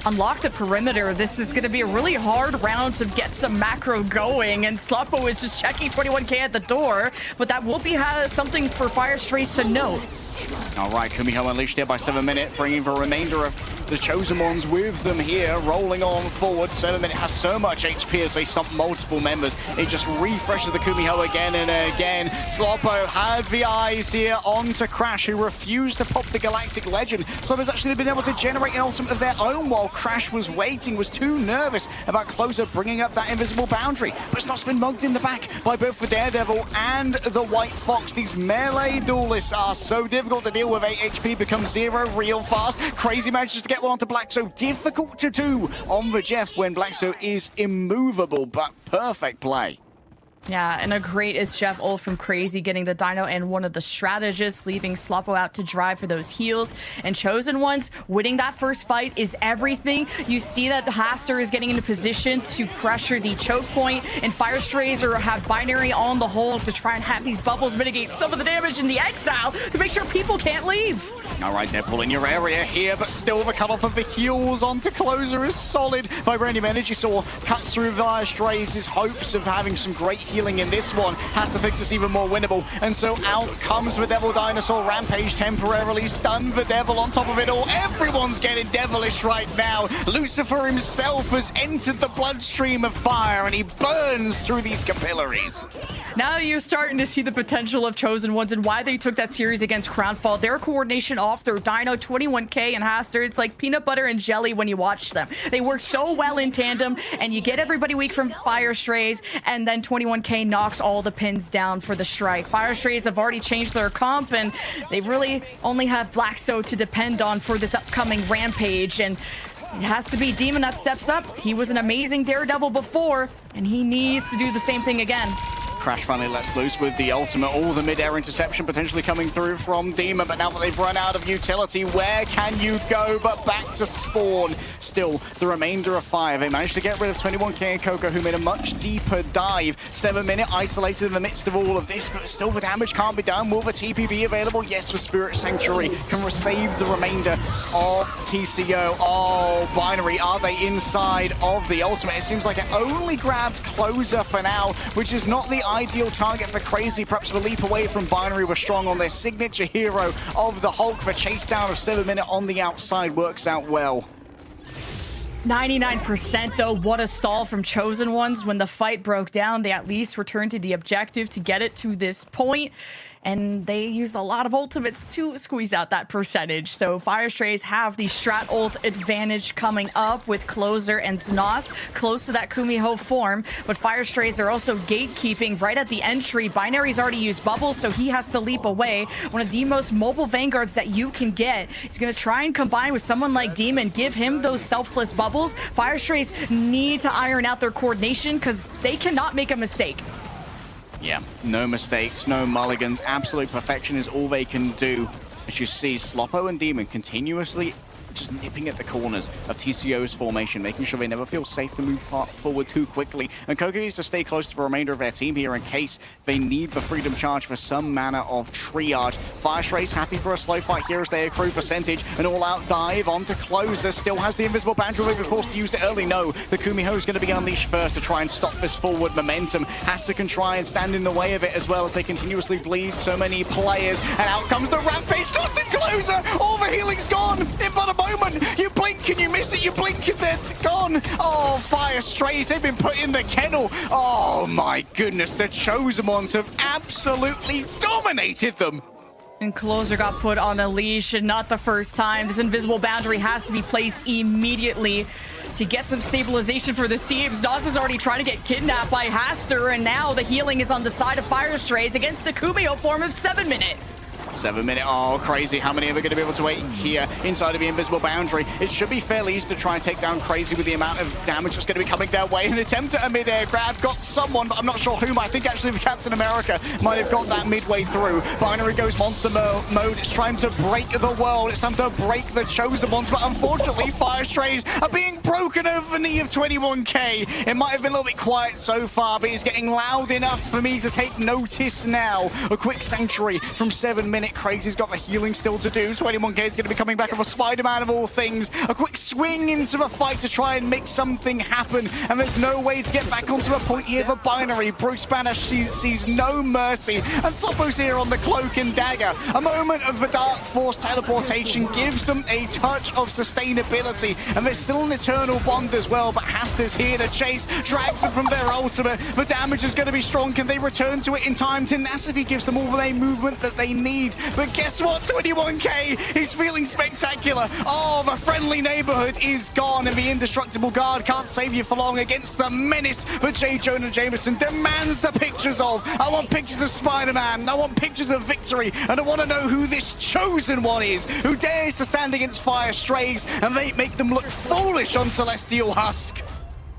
unlock the perimeter. This is going to be a really hard round to get some macro going, and Sloppo is just checking 21k at the door, but that will be something for Fire Strays to note. All right, Kumiho unleashed here by 7 Minute, bringing the remainder of the Chosen Ones with them here, rolling on forward. 7 Minute has so much HP as they stomp multiple members. It just refreshes the Kumiho again and again. Sloppo had the eyes here onto Crash, who refused to pop the Galactic Legend. Sloppo's actually been able to generate an ultimate of their own while Crash was waiting, was too nervous about Closer bringing up that invisible boundary. But it's not been mugged in the back by both the Daredevil and the White Fox. These melee duelists are so difficult to deal with. 8 HP becomes 0 real fast. Crazy manages to get one onto Blackso. Difficult to do on the Jeff when Blackso is immovable, but perfect play. Yeah, and a great It's Jeff ult from Crazy, getting the Dino and one of the strategists, leaving Sloppo out to drive for those heals. And Chosen Ones, winning that first fight is everything. You see that the Haster is getting into position to pressure the choke point, and Fire Strays have Binary on the hold to try and have these bubbles mitigate some of the damage in the exile to make sure people can't leave. All right, they're pulling your area here, but still the cutoff of the heals onto Closer is solid. Vibranium Energy Saw cuts through Fire Strays' hopes of having some great heals healing in this one has to think this even more winnable. And so out comes the Devil Dinosaur. Rampage temporarily stunned the Devil on top of it all. Everyone's getting devilish right now. Lucifer himself has entered the bloodstream of fire, and he burns through these capillaries. Now you're starting to see the potential of Chosen Ones and why they took that series against Crownfall. Their coordination off their Dino, 21K and Haster, it's like peanut butter and jelly when you watch them. They work so well in tandem, and you get everybody weak from Fire Strays, and then 21K knocks all the pins down for the strike. Fire Strays have already changed their comp, and they really only have Blackso to depend on for this upcoming Rampage, and it has to be Demon that steps up. He was an amazing Daredevil before, and he needs to do the same thing again. Crash finally lets loose with the ultimate. All the mid-air interception potentially coming through from Demon, but now that they've run out of utility, where can you go but back to spawn? Still, the remainder of 5. They managed to get rid of 21K and Coco, who made a much deeper dive. 7 minute isolated in the midst of all of this, but still the damage can't be done. Will the TP be available? Yes, for Spirit Sanctuary. Can save the remainder of TCO. Oh, Binary, are they inside of the ultimate? It seems like it only grabbed Closer for now, which is not the ideal target for Crazy. Perhaps the leap away from Binary was strong on their signature hero of the Hulk. The chase down of 7 minute on the outside works out well. 99% though, what a stall from Chosen Ones. When the fight broke down, they at least returned to the objective to get it to this point. And they used a lot of ultimates to squeeze out that percentage. So Fire Strays have the strat ult advantage coming up with Closer and Znos close to that Kumiho form. But Fire Strays are also gatekeeping right at the entry. Binary's already used bubbles, so he has to leap away. One of the most mobile vanguards that you can get. He's going to try and combine with someone like Demon, give him those selfless bubbles. Fire Strays need to iron out their coordination because they cannot make a mistake. Yeah, no mistakes, no mulligans. Absolute perfection is all they can do. As you see, Sloppo and Demon continuously just nipping at the corners of TCO's formation, making sure they never feel safe to move forward too quickly. And Koga needs to stay close to the remainder of their team here in case they need the Freedom Charge for some manner of triage. Fire Strays happy for a slow fight here as they accrue percentage. An all-out dive onto Closer. Still has the Invisible Boundary. Will be forced to use it early. No, the Kumiho is going to be unleashed first to try and stop this forward momentum. Has to try and stand in the way of it as well as they continuously bleed so many players. And out comes the Rampage. Just in Closer. All the healing's gone in but a moment. You blink and you miss it. You blink and they're gone. Oh, Fire Strays. They've been put in the kennel. Oh my goodness. The Chosen Ones have absolutely dominated them. And Closer got put on a leash, and not the first time. This Invisible Boundary has to be placed immediately to get some stabilization for this team. Znos is already trying to get kidnapped by Haster, and now the healing is on the side of Fire Strays against the Kumiho form of 7 minute. 7 minute. Oh, crazy. How many are we going to be able to wait here inside of the Invisible Boundary? It should be fairly easy to try and take down Crazy with the amount of damage that's going to be coming their way. An attempt at a mid-air grab. Got someone, but I'm not sure whom. I think actually the Captain America might have got that midway through. Binary goes monster mode. It's trying to break the world. It's time to break the Chosen Ones, but unfortunately, Fire Strays are being broken over the knee of 21K. It might have been a little bit quiet so far, but it's getting loud enough for me to take notice now. A quick Sanctuary from 7 minute. Crazy's got the healing still to do. 21K is going to be coming back of a Spider-Man of all things. A quick swing into the fight to try and make something happen. And there's no way to get back onto a point here for Binary. Bruce Banner sees no mercy. And Sloppo's here on the Cloak and Dagger. A moment of the Dark Force teleportation gives them a touch of sustainability. And there's still an Eternal Bond as well. But Haster's here to chase. Drags them from their ultimate. The damage is going to be strong. Can they return to it in time? Tenacity gives them all the movement that they need. But guess what? 21K is feeling spectacular. Oh, the friendly neighborhood is gone, and the indestructible guard can't save you for long against the menace that J. Jonah Jameson demands the pictures of. I want pictures of Spider-Man. I want pictures of victory, and I want to know who this Chosen One is, who dares to stand against Fire Strays, and they make them look foolish on Celestial Husk.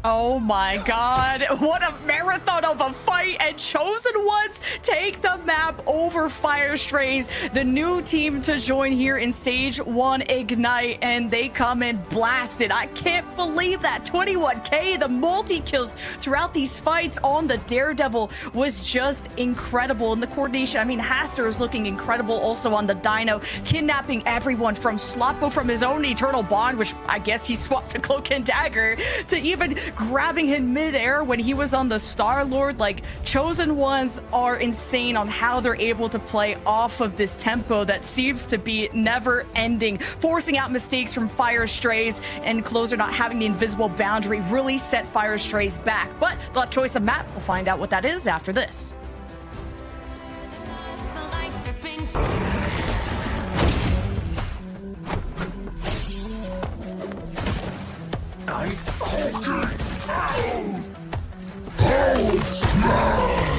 Oh my god, what a marathon of a fight, and Chosen Ones take the map over Fire Strays, the new team to join here in Stage 1 Ignite, and they come in blasted. I can't believe that. 21K, the multi-kills throughout these fights on the Daredevil was just incredible, and the coordination, I mean, Haster is looking incredible also on the Dino, kidnapping everyone from Sloppo from his own Eternal Bond, which I guess he swapped to Cloak and Dagger, to even grabbing him midair when he was on the Star-Lord. Like, Chosen Ones are insane on how they're able to play off of this tempo that seems to be never ending, forcing out mistakes from Fire Strays, and Closer not having the invisible boundary really set Fire Strays back. But the choice of map, we'll find out what that is after this. I'm hulking out! Hulk smash!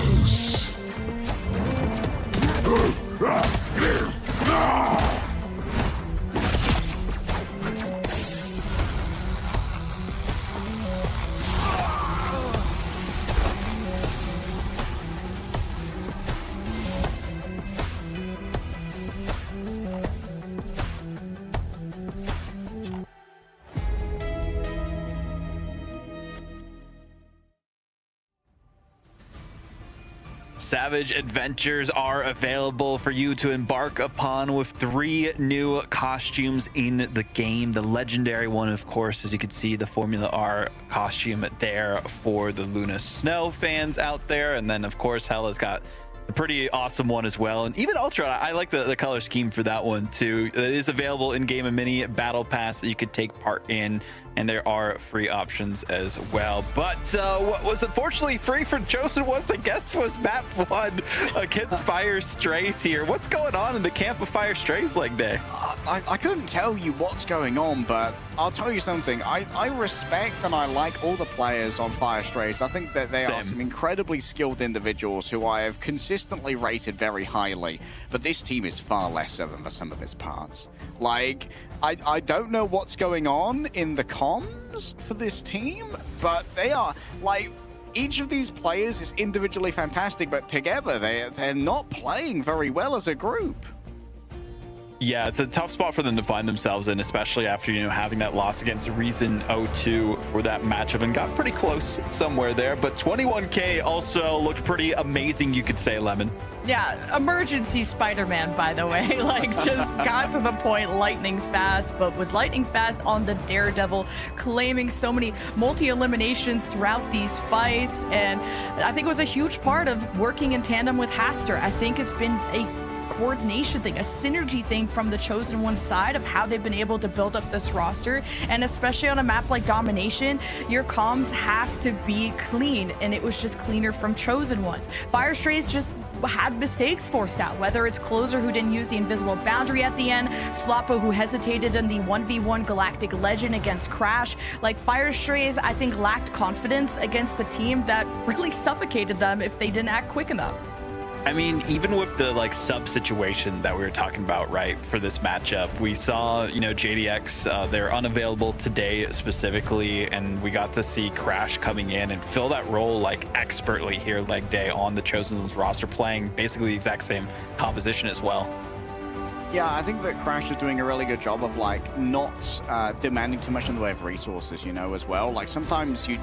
Savage Adventures are available for you to embark upon with 3 new costumes in the game. The legendary one, of course, as you can see, the Formula R costume there for the Luna Snow fans out there. And then, of course, Hella's got a pretty awesome one as well. And even Ultra, I like the color scheme for that one too. It is available in game, a mini battle pass that you could take part in, and there are free options as well. But what was unfortunately free for Chosen Ones, I guess, was map 1 against Fire Strays here. What's going on in the camp of Fire Strays leg day? I couldn't tell you what's going on, but I'll tell you something. I respect and I like all the players on Fire Strays. I think that they are some incredibly skilled individuals who I have consistently rated very highly, but this team is far lesser than the sum of its parts. Like, I don't know what's going on in the comms for this team, but they are, like, each of these players is individually fantastic, but together they're not playing very well as a group. Yeah, it's a tough spot for them to find themselves in, especially after, you know, having that loss against Reason 0-2 for that matchup and got pretty close somewhere there. But 21K also looked pretty amazing, you could say, Lemon. Yeah, emergency Spider-Man, by the way. Like, just got to the point lightning fast, but was lightning fast on the Daredevil, claiming so many multi-eliminations throughout these fights. And I think it was a huge part of working in tandem with Haster. I think it's been a coordination thing, a synergy thing from the Chosen One side of how they've been able to build up this roster. And especially on a map like Domination, your comms have to be clean, and it was just cleaner from Chosen Ones. Fire Strays just had mistakes forced out, whether it's Closer who didn't use the invisible boundary at the end, Sloppo who hesitated in the 1v1 Galactic Legend against Crash. Like, Fire Strays, I think, lacked confidence against the team that really suffocated them if they didn't act quick enough. I mean, even with the like sub situation that we were talking about, right, for this matchup, we saw, you know, JDX, they're unavailable today specifically, and we got to see Crash coming in and fill that role like expertly here leg day on the Chosen Ones roster, playing basically the exact same composition as well. Yeah, I think that Crash is doing a really good job of like not demanding too much in the way of resources, you know, as well. Like, sometimes you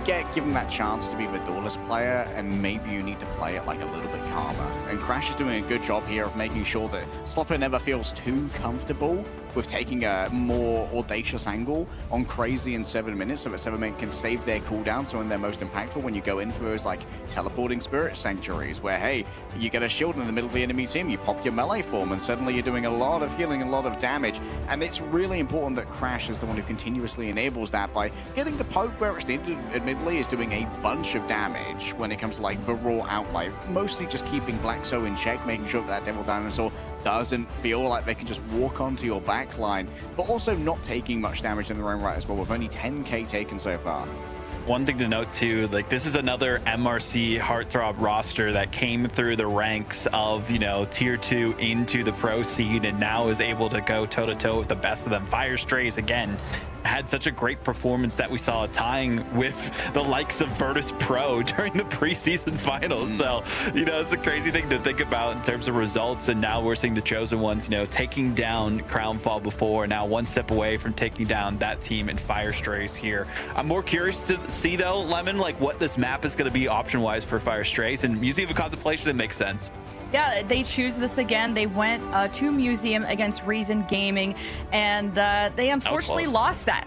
get given that chance to be the duelist player, and maybe you need to play it like a little bit calmer. And Crash is doing a good job here of making sure that Slopper never feels too comfortable with taking a more audacious angle on Crazy in 7 minutes, so that 7 minutes can save their cooldown. So when they're most impactful, when you go in for those like teleporting spirit sanctuaries, where hey, you get a shield in the middle of the enemy team, you pop your melee form, and suddenly you're doing a lot of healing, a lot of damage. And it's really important that Crash is the one who continuously enables that by getting the poke where it's needed. Admittedly, is doing a bunch of damage when it comes to like the raw outlay, mostly just keeping Blackso in check, making sure that Devil Dinosaur doesn't feel like they can just walk onto your back line, but also not taking much damage in their own right as well, with only 10k taken so far. One thing to note too, like, this is another MRC Heartthrob roster that came through the ranks of, you know, tier 2 into the pro scene and now is able to go toe to toe with the best of them. Fire Strays, again, had such a great performance that we saw tying with the likes of Virtus Pro during the preseason finals. So, you know, it's a crazy thing to think about in terms of results. And now we're seeing the Chosen Ones, you know, taking down Crownfall before, now one step away from taking down that team in Fire Strays here. I'm more curious to see, though, Lemon, like what this map is going to be option-wise for Fire Strays. And Museum of Contemplation, it makes sense. Yeah, they choose this again. They went to Museum against Reason Gaming, and they unfortunately lost that.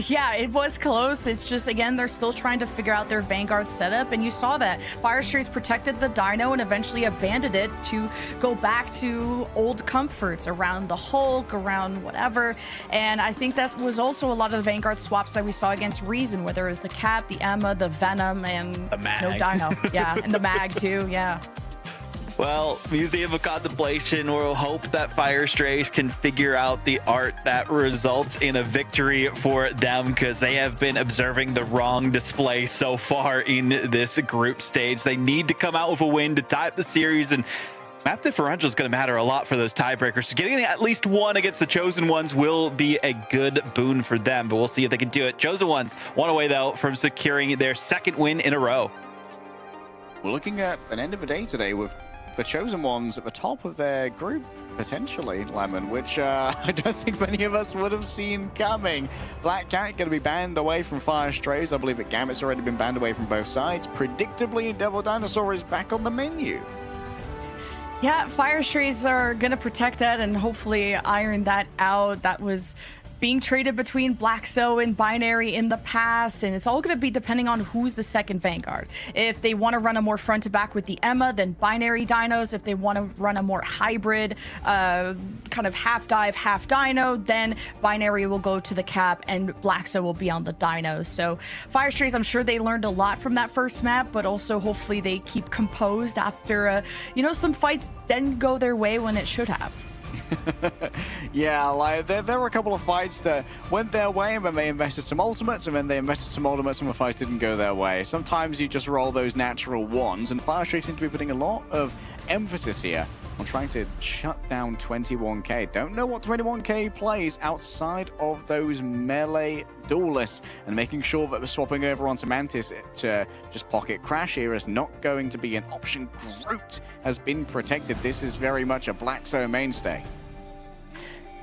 Yeah, it was close. It's just, again, they're still trying to figure out their Vanguard setup, and you saw that. Firestrays protected the Dino and eventually abandoned it to go back to old comforts around the Hulk, around whatever. And I think that was also a lot of the Vanguard swaps that we saw against Reason, where there was the Cap, the Emma, the Venom, and the Mag. no Dino. Yeah, and the Mag too, yeah. Well, Museum of Contemplation will hope that Firestrays can figure out the art that results in a victory for them, because they have been observing the wrong display so far in this group stage. They need to come out with a win to tie up the series, and map differential is going to matter a lot for those tiebreakers. So getting at least one against the Chosen Ones will be a good boon for them, but we'll see if they can do it. Chosen Ones one away, though, from securing their second win in a row. We're looking at an end of the day today with the Chosen Ones at the top of their group, potentially, Lemon, which I don't think many of us would have seen coming. Black Cat going to be banned away from Firestrays. I believe that Gambit's already been banned away from both sides. Predictably, Devil Dinosaur is back on the menu. Yeah, Firestrays are going to protect that and hopefully iron that out. That was being traded between Blackso and Binary in the past, and it's all going to be depending on who's the second Vanguard. If they want to run a more front to back with the Emma, then Binary Dinos. If they want to run a more hybrid, kind of half dive, half dino, then Binary will go to the Cap and Blackso will be on the Dinos. So Firestrays, I'm sure they learned a lot from that first map, but also hopefully they keep composed after, some fights didn't go their way when it should have. Yeah, like there were a couple of fights that went their way, and then they invested some ultimates, and then they invested some ultimates, and the fights didn't go their way. Sometimes you just roll those natural ones, and Firestrays seem to be putting a lot of emphasis here on trying to shut down 21K. Don't know what 21K plays outside of those melee duelists, and making sure that the swapping over onto Mantis to just pocket Crash here is not going to be an option. Groot has been protected. This is very much a Blackso mainstay.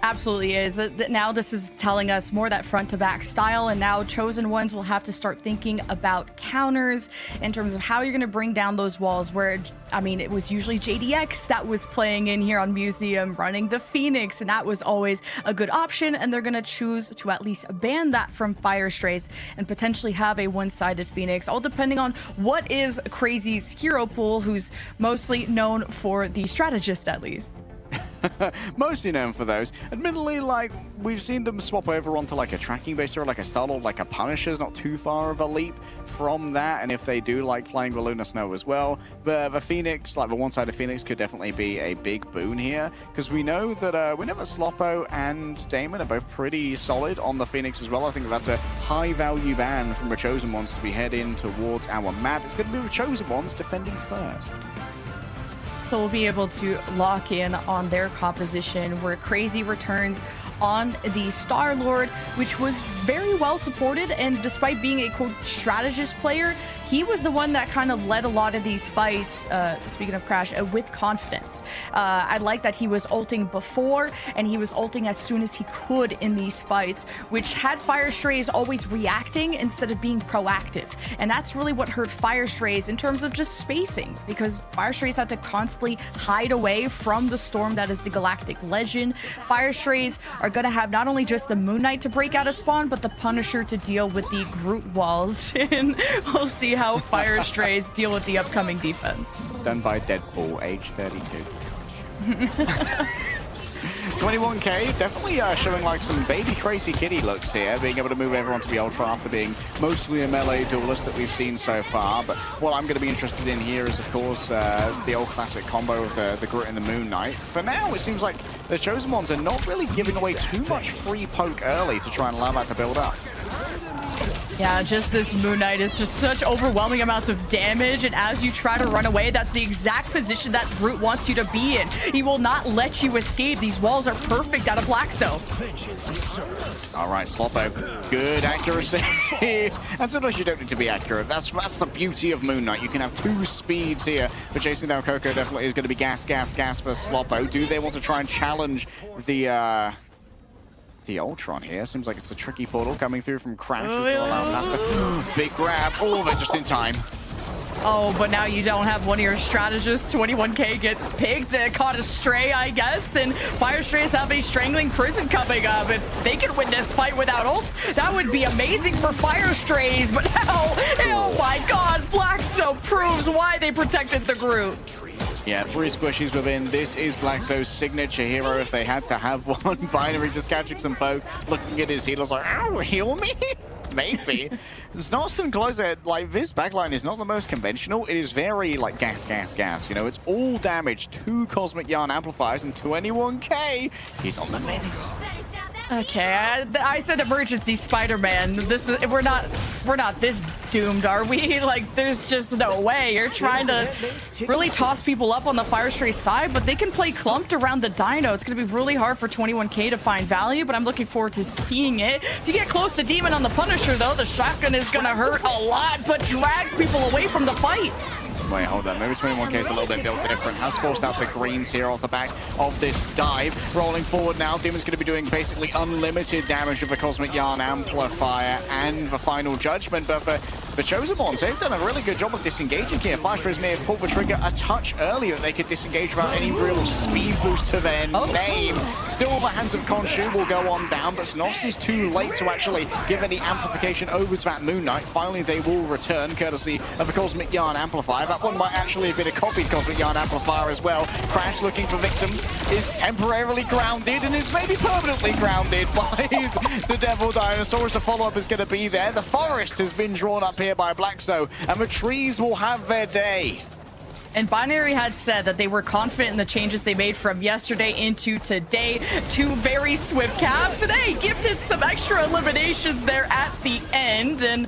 Absolutely is. Now this is telling us more that front to back style, and now Chosen Ones will have to start thinking about counters in terms of how you're going to bring down those walls where, it was usually JDX that was playing in here on Museum, running the Phoenix, and that was always a good option, and they're going to choose to at least ban that from Firestrays and potentially have a one-sided Phoenix, all depending on what is Crazy's hero pool, who's mostly known for the strategist at least. Mostly known for those. Admittedly, we've seen them swap over onto a tracking base or a Star-Lord, a Punisher's not too far of a leap from that, and if they do like playing the Lunar Snow as well, the Phoenix, the one-sided Phoenix could definitely be a big boon here, because we know that Sloppo and Damon are both pretty solid on the Phoenix as well. I think that's a high-value ban from the Chosen Ones as we head in towards our map. It's going to be the Chosen Ones defending first. So we'll be able to lock in on their composition where Crazy returns on the Star-Lord, which was very well supported, and despite being a quote strategist player, he was the one that kind of led a lot of these fights, speaking of Crash, with confidence. I like that he was ulting before, and he was ulting as soon as he could in these fights, which had Firestrays always reacting instead of being proactive. And that's really what hurt Firestrays in terms of just spacing, because Firestrays had to constantly hide away from the storm that is the Galactic Legend. Firestrays are going to have not only just the Moon Knight to break out of spawn, but the Punisher to deal with the Groot walls. And we'll see how Firestrays deal with the upcoming defense. Done by Deadpool, age 32. 21K, definitely showing some baby Crazy Kitty looks here, being able to move everyone to the Ultra after being mostly a melee duelist that we've seen so far. But what I'm going to be interested in here is, of course, the old classic combo of the Groot and the Moon Knight. For now, it seems like the Chosen Ones are not really giving away too much free poke early to try and allow that to build up. Yeah, just this Moon Knight is just such overwhelming amounts of damage, and as you try to run away, that's the exact position that Groot wants you to be in. He will not let you escape. These walls are perfect out of Blackso. All right, Sloppo, good accuracy. And sometimes you don't need to be accurate. That's the beauty of Moon Knight. You can have two speeds here, but chasing down Coco definitely is going to be gas for Sloppo. Do they want to try and challenge the Ultron here? Seems like it's a tricky portal coming through from Crash as well. Big grab. Oh, they're just in time. Oh, but now you don't have one of your strategists. 21K gets picked, caught a stray, I guess, and Fire Strays have a strangling prison coming up. If they can win this fight without ults, that would be amazing for Fire Strays. But now, oh my god, Blackso proves why they protected the group. Yeah, 3 squishies within. This is Blackso's signature hero if they had to have one. Binary just catching some poke, looking at his healers like, oh, heal me? Maybe. Snotston closer, like, this backline is not the most conventional. It is very, like, gas, gas, gas. You know, it's all damage, 2 Cosmic Yarn amplifiers, and 21K. He's on the menace. Okay, I said emergency Spider-Man. This is we're not this doomed, are we? Like, there's just no way. You're trying to really toss people up on the Fire Stray side, but they can play clumped around the Dino. It's gonna be really hard for 21K to find value, but I'm looking forward to seeing it. If you get close to Demon on the Punisher, though, the shotgun is gonna hurt a lot, but drags people away from the fight. Wait, hold on. Maybe 21K is a little bit built different. Has forced out the greens here off the back of this dive. Rolling forward now. Demon's going to be doing basically unlimited damage with the Cosmic Yarn Amplifier and the Final Judgment. But for the Chosen Ones, they've done a really good job of disengaging here. Fire Strays may have pulled the trigger a touch earlier. They could disengage without any real speed boost to their name. Still, the hands of Khonshu will go on down, but Snost is too late to actually give any amplification over to that Moon Knight. Finally, they will return, courtesy of the Cosmic Yarn Amplifier. That one might actually have been a copied Cosmic Yarn Amplifier as well. Crash looking for victim is temporarily grounded and is maybe permanently grounded by the Devil Dinosaur. As the follow-up is going to be there. The forest has been drawn up here by Blackso, and the trees will have their day. And Binary had said that they were confident in the changes they made from yesterday into today. 2 very swift caps, and hey, gifted some extra eliminations there at the end, and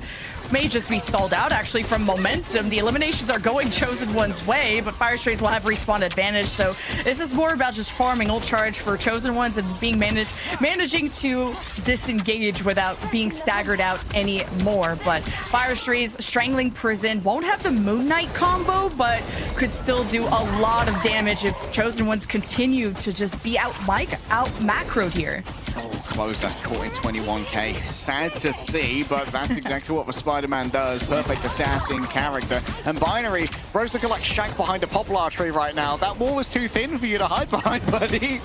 may just be stalled out actually from momentum. The eliminations are going Chosen One's way, but Fire Strays will have respawn advantage. So this is more about just farming ult charge for Chosen Ones and being managing to disengage without being staggered out anymore. But Fire Strays strangling prison won't have the Moon Knight combo, but could still do a lot of damage if Chosen Ones continue to just be out macroed here. Oh, closer, caught in 21K. Sad to see, but that's exactly what the Spider-Man does. Perfect assassin character. And Binary, bro's looking like Shaq behind a poplar tree right now. That wall is too thin for you to hide behind, buddy.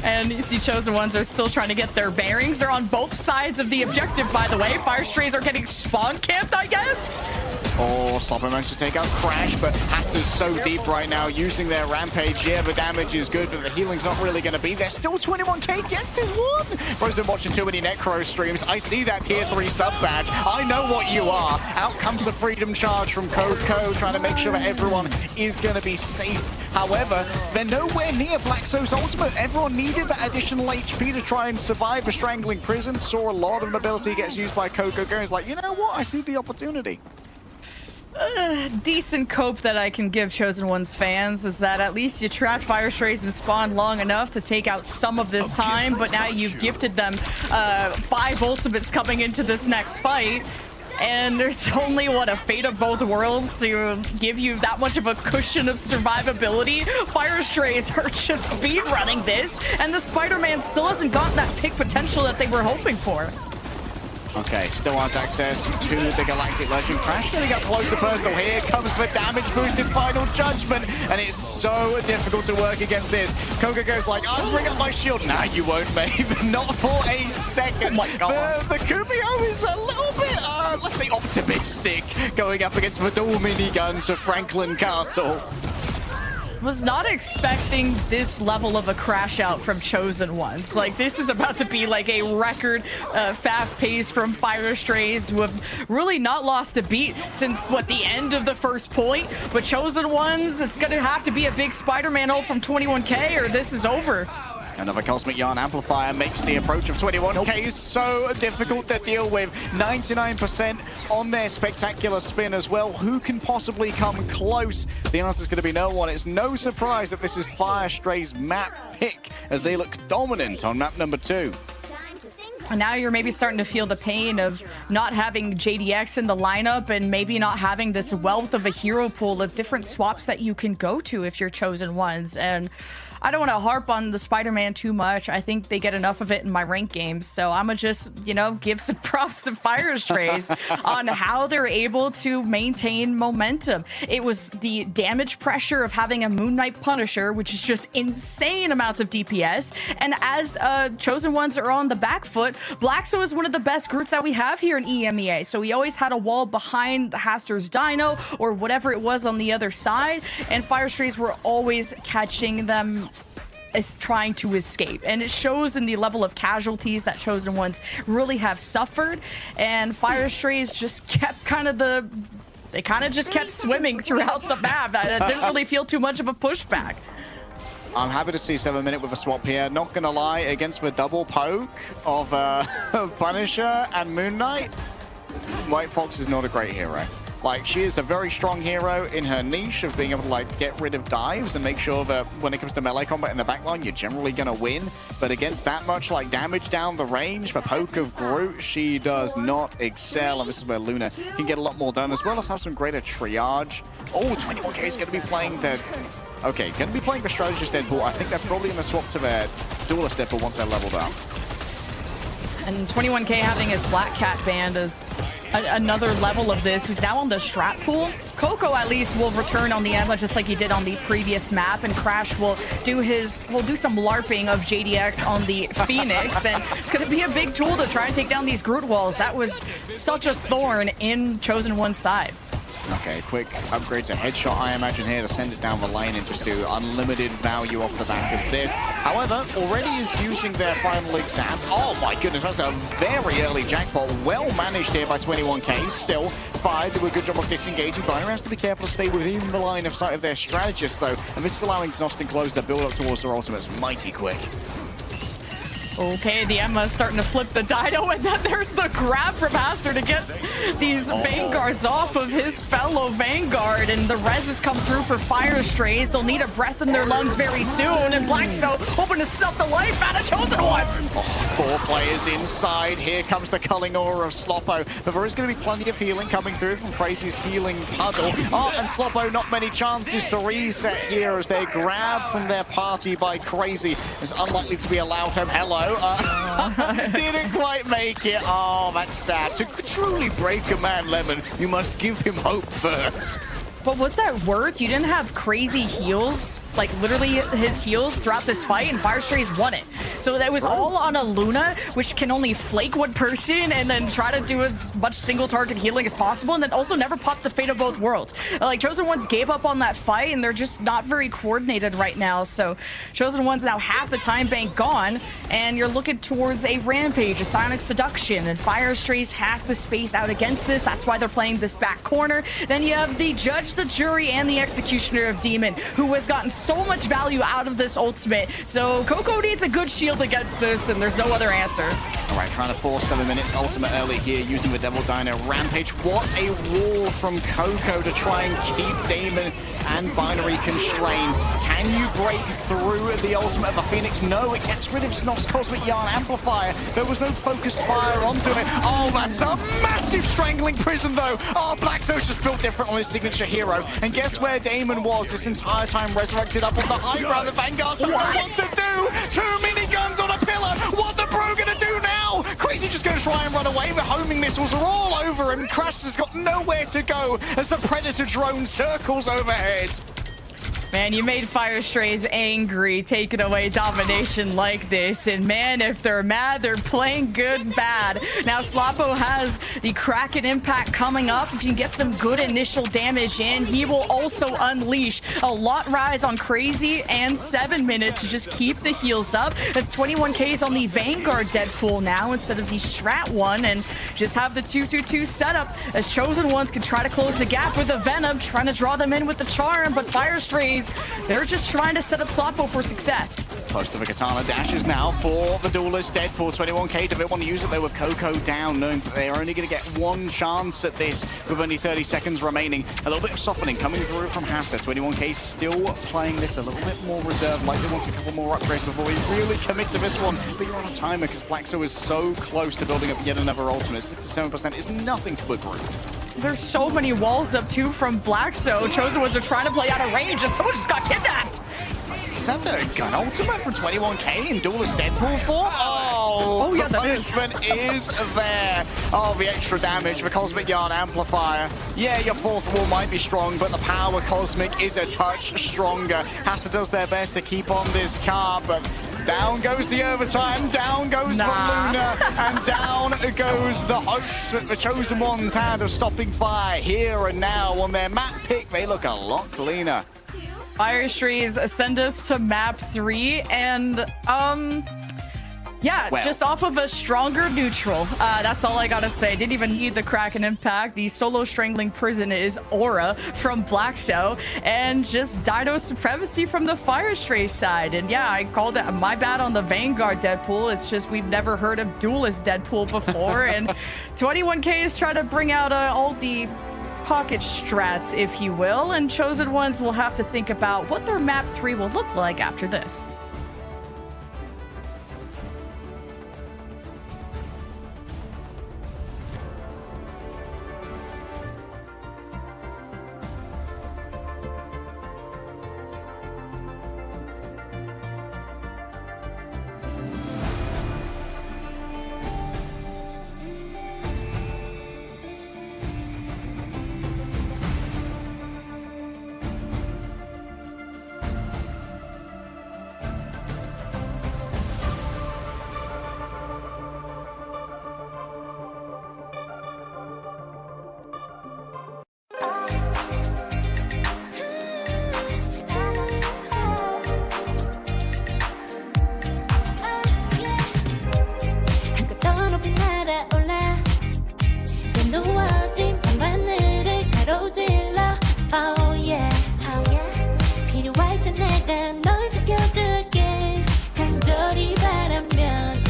And you see Chosen Ones are still trying to get their bearings. They're on both sides of the objective, by the way. Fire Strays are getting spawn camped, I guess. Oh, Slopper managed to take out Crash, but Haster's so deep right now using their Rampage. Yeah, the damage is good, but the healing's not really going to be there. Still 21K gets his one. Bro's been watching too many Necro streams. I see that tier 3 sub badge. I know what you are. Out comes the Freedom Charge from Coco, trying to make sure that everyone is going to be safe. However, they're nowhere near Blackso's ultimate. Everyone needed that additional HP to try and survive a strangling prison. Saw a lot of mobility gets used by Coco. He's like, you know what? I see the opportunity. Decent cope that I can give Chosen One's fans is that at least you trapped Fire Strays and spawned long enough to take out some of this time, but now you've gifted them 5 ultimates coming into this next fight. And there's only, what, a Fate of Both Worlds to give you that much of a cushion of survivability. Fire Strays are just speedrunning this, and the Spider-Man still hasn't gotten that pick potential that they were hoping for. Okay, still has access to the Galactic Legend. Crash getting up closer personal. Here comes the damage boosted Final Judgment, and it's so difficult to work against this. Koga goes like, I'll bring up my shield. Nah, you won't, babe. Not for a second. Oh my God. The Kubio is a little bit, let's say, optimistic, going up against the dual miniguns of Franklin Castle. Was not expecting this level of a crash out from Chosen Ones. Like, this is about to be like a record fast pace from Fire Strays, who have really not lost a beat since, what, the end of the first point. But Chosen Ones, it's gonna have to be a big Spider-Man ult from 21K or this is over. Another Cosmic Yarn Amplifier makes the approach of 21K so difficult to deal with. 99% on their spectacular spin as well. Who can possibly come close? The answer's going to be no one. It's no surprise that this is Fire Stray's map pick as they look dominant on map number 2. And now you're maybe starting to feel the pain of not having JDX in the lineup and maybe not having this wealth of a hero pool of different swaps that you can go to if you're Chosen Ones. And I don't want to harp on the Spider-Man too much. I think they get enough of it in my rank games. So I'm going to just, you know, give some props to Fire Strays on how they're able to maintain momentum. It was the damage pressure of having a Moon Knight Punisher, which is just insane amounts of DPS. And as Chosen Ones are on the back foot, Blackso is one of the best Groots that we have here in EMEA. So he always had a wall behind the Haster's Dino or whatever it was on the other side. And Fire Strays were always catching them as trying to escape. And it shows in the level of casualties that Chosen Ones really have suffered. And Fire Strays just kept they kind of just kept swimming throughout the map. I didn't really feel too much of a pushback. I'm happy to see 7 Minute with a swap here. Not gonna lie, against the double poke of Punisher and Moon Knight, White Fox is not a great hero. Like, she is a very strong hero in her niche of being able to, like, get rid of dives and make sure that when it comes to melee combat in the backline, you're generally going to win. But against that much, like, damage down the range, the poke of Groot, she does not excel. And this is where Luna can get a lot more done, as well as have some greater triage. Oh, 21K is going to be playing the... Okay, going to be playing the Strategist Deadpool. I think they're probably going to swap to their Duelist Deadpool once they're leveled up. And 21K having his Black Cat band is another level of this, who's now on the Strat pool. Coco at least will return on the Emma just like he did on the previous map, and Crash will do some LARPing of JDX on the Phoenix, and it's going to be a big tool to try and take down these Groot walls. That was such a thorn in Chosen One's side. Okay, quick upgrade to Headshot, I imagine, here to send it down the lane and just do unlimited value off the back of this. However, already is using their final exam. Oh my goodness, that's a very early jackpot. Well managed here by 21K. Still, Fire do a good job of disengaging. Binary has to be careful to stay within the line of sight of their strategist, though. And this is allowing Znost and Close to build up towards their ultimates mighty quick. Okay, the Emma's starting to flip the Dino, and then there's the grab from Haster to get these Vanguards off of his fellow Vanguard, and the reses come through for Fire Strays. They'll need a breath in their lungs very soon, and Blackso hoping to snuff the life out of Chosen Ones. 4 players inside. Here comes the culling aura of Sloppo, but there is going to be plenty of healing coming through from Crazy's healing puddle. Oh, and Sloppo, not many chances to reset here as they're grabbed from their party by Crazy. Is unlikely to be allowed home. Hello. Didn't quite make it. Oh, that's sad. To truly break a man, Lemon, you must give him hope first. But was that worth? You didn't have Crazy heals, like literally his heals throughout this fight, and Fire Strays won it. So that was all on a Luna, which can only flake one person and then try to do as much single target healing as possible, and then also never pop the Fate of Both Worlds. Like, Chosen Ones gave up on that fight, and they're just not very coordinated right now. So Chosen Ones now half the time bank gone, and you're looking towards a Rampage, a Sonic Seduction, and Fire Strays half the space out against this. That's why they're playing this back corner. Then you have the Judge, the Jury, and the Executioner of Demon, who has gotten so much value out of this ultimate. So Coco needs a good shield against this, and there's no other answer. All right, trying to force 7 minutes ultimate early here using the Devil Dino Rampage. What a wall from Coco to try and keep Damon and Binary constrained. Can you break through the ultimate of the Phoenix? No, it gets rid of Snot's Cosmic Yarn Amplifier. There was no focused fire onto it. Oh, that's a massive strangling prison, though. Oh, Blackso's just built different on his signature hero. And guess where Damon was this entire time, resurrected up on the high ground. The Vanguard don't know what to do. 2 miniguns on a pillar. What the bro gonna do now? Crazy just gonna try and run away. The homing missiles are all over him. Crash has got nowhere to go as the Predator drone circles overhead. Man, you made Fire Strays angry, taking away domination like this. And man, if they're mad, they're playing good bad. Now, Sloppo has the Kraken Impact coming up. If you can get some good initial damage in, he will also unleash a lot rise on Crazy and 7 minutes to just keep the heals up. As 21K's on the Vanguard Deadpool now instead of the Strat one, and just have the 2-2-2 setup as Chosen Ones can try to close the gap with the Venom, trying to draw them in with the Charm, but Fire Strays, they're just trying to set up Sloppo for success. Close to the Katana dashes now for the Duelist Deadpool. 21K to want to use it though with Coco down, knowing that they're only going to get one chance at this with only 30 seconds remaining. A little bit of softening coming through from Haster. 21K still playing this a little bit more reserved, like they want a couple more upgrades before we really commit to this one. But you're on a timer because Blackso is so close to building up yet another ultimate. 67% is nothing to a group. There's so many walls up too from Blackso. Chosen Ones are trying to play out of range, and someone just got kidnapped. is that the gun ultimate from 21K in Duelist Deadpool form? Oh, yeah, the that is. punishment is there. Oh, the extra damage, the Cosmic Yarn Amplifier. Yeah, your fourth wall might be strong, but the power Cosmic is a touch stronger. Hasta does their best to keep on this car, but down goes the overtime, down goes the Luna, and down goes the hopes that the Chosen Ones had of stopping fire here and now. On their map pick, they look a lot cleaner. Fire Strays send us to map 3, and yeah, Well. just off of a stronger neutral. That's all I gotta say. Didn't even need the Kraken impact. The solo strangling prison is Aura from Blackstone, and just Dino supremacy from the Fire Stray side. And yeah, I called it my bad on the Vanguard Deadpool. It's just we've never heard of Duelist Deadpool before, and 21K is trying to bring out all the pocket strats, if you will, and Chosen Ones will have to think about what their map 3 will look like after this.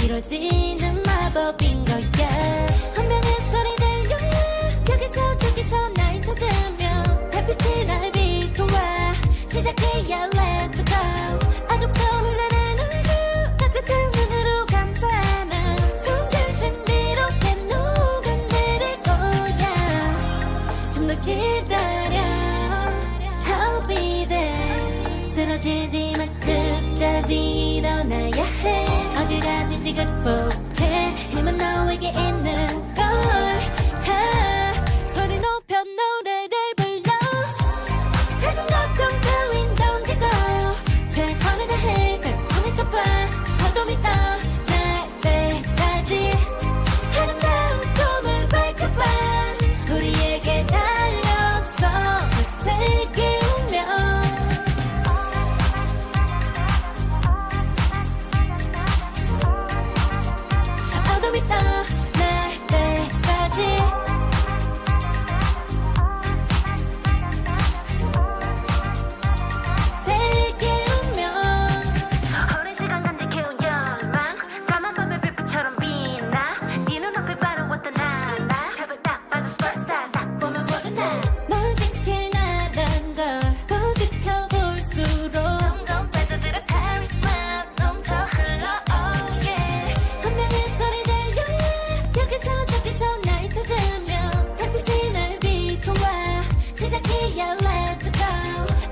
이루어지는 마법인 거야. 한 명의 소리 들려 여기서 저기서 날 찾으며 달빛이 날 비춰와 시작해야 let's go. 어둡고 흘러는 우주 따뜻한 눈으로 감싸는 숨결 신비롭게 녹아내릴 거야. 좀 더 기다려 I'll be there. 쓰러지지 마 끝까지 일어나야 해. 어딜 가든지 극복해. 힘은 너에게 있는 걸. 소리 높여 노래를 불러. 작은 걱정 따윈 던지고 최선을 다해 작품을 쳐봐. 어둠이 떠 날 때까지 아름다운 꿈을 밝혀봐. 우리에게 달려서 그 세계 운명. 어둠이 떠 날 때까지 세계 운명. 오랜 시간 간직해온 열망 까만 밤의 별빛처럼 빛나. 네 눈앞에 바로 어떤 나라 잡을 딱 봐도 superstar. 딱 보면 모두 널 지킬 나란 걸 고집해볼수록 점점 빠져들어 카리스마 넘쳐 흘러 oh yeah. 분명히 소리 들려 여기서 저기서 날 찾으며 달빛이 날 비춰와 시작해야 let's go.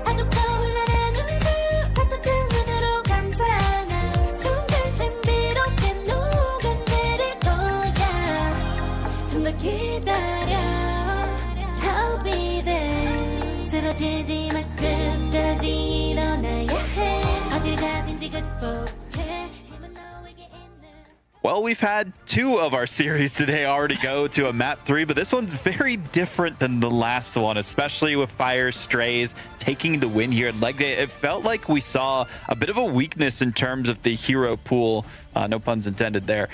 어둡고 흘러는 우주 따뜻한 눈으로 감싸는 숨결 신비롭게 녹아내릴 거야. 좀 더 기다려 I'll be there. 쓰러지지 마 끝까지 일어나야 해. 어딜 가든지 극복해. 힘은 너에게 있는. Well, we've had 2 of our series today already go to a map 3, but this one's very different than the last one, especially with Fire Strays taking the win here. Like it felt like we saw a bit of a weakness in terms of the hero pool, no puns intended there,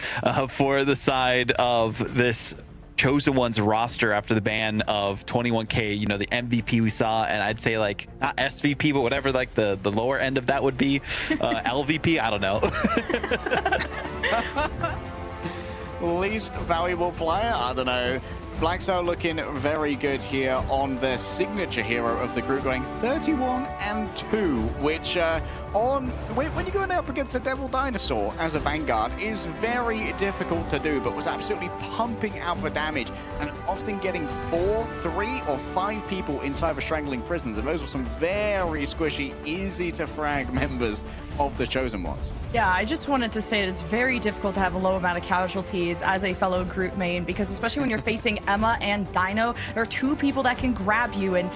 for the side of this Chosen Ones roster after the ban of 21K, you know, the MVP we saw, and I'd say like not SVP, but whatever like the lower end of that would be, LVP, I don't know. Least valuable player? I don't know. Black Cell looking very good here on their signature hero of the group, going 31-2, which when you're going up against a Devil Dinosaur as a Vanguard is very difficult to do, but was absolutely pumping out the damage and often getting 4, 3, or 5 people inside the Strangling Prisons, and those were some very squishy, easy to frag members of the Chosen Ones. Yeah, I just wanted to say it's very difficult to have a low amount of casualties as a fellow group main, because especially when you're facing EMEA and Dino, there are 2 people that can grab you, and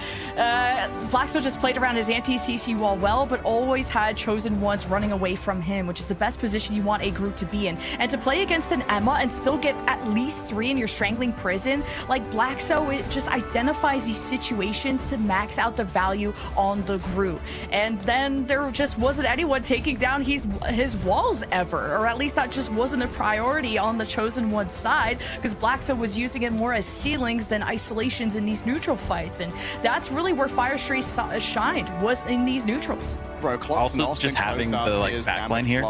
Blackstone just played around his anti-CC wall well, but always had Chosen Ones running away from him, which is the best position you want a group to be in. And to play against an EMEA and still get at least 3 in your Strangling Prison, like Blackstone, it just identifies these situations to max out the value on the group. And then there just wasn't anyone taking down his walls ever, or at least that just wasn't a priority on the Chosen One side, because Blackstone was using it more as ceilings than isolations in these neutral fights, and that's really where Firestray shined, was in these neutrals. Bro, also just having the like backline here.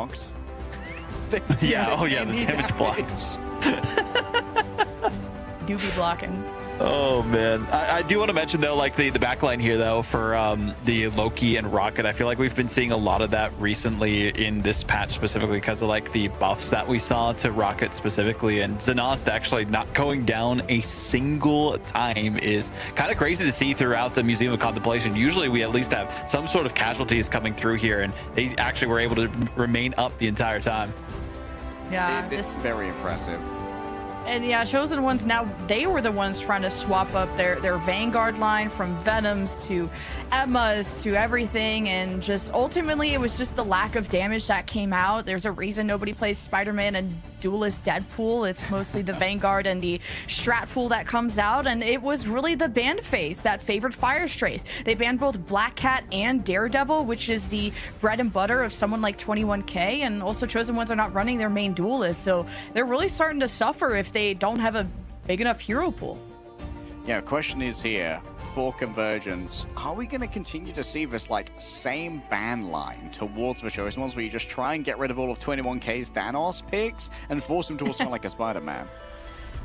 Yeah, oh yeah, the damage blocks. Do be blocking. Oh man, I do want to mention though, like the backline here though for the Loki and Rocket. I feel like we've been seeing a lot of that recently in this patch, specifically because of like the buffs that we saw to Rocket specifically, and Zenost actually not going down a single time is kind of crazy to see throughout the Museum of Contemplation. Usually we at least have some sort of casualties coming through here, and they actually were able to remain up the entire time. Yeah, it's very impressive. And yeah, Chosen Ones, now they were the ones trying to swap up their Vanguard line from Venoms to Emmas to everything, and just ultimately it was just the lack of damage that came out. There's a reason nobody plays Spider-Man and Duelist Deadpool. It's mostly the Vanguard and the Strat pool that comes out, and it was really the ban phase that favored Firestrays. They banned both Black Cat and Daredevil, which is the bread and butter of someone like 21K, and also Chosen Ones are not running their main Duelist, so they're really starting to suffer if they don't have a big enough hero pool. Yeah, question is here, for Convergence, are we going to continue to see this like same ban line towards the Chosen Ones where you just try and get rid of all of 21K's Thanos picks and force them towards someone like a Spider-Man?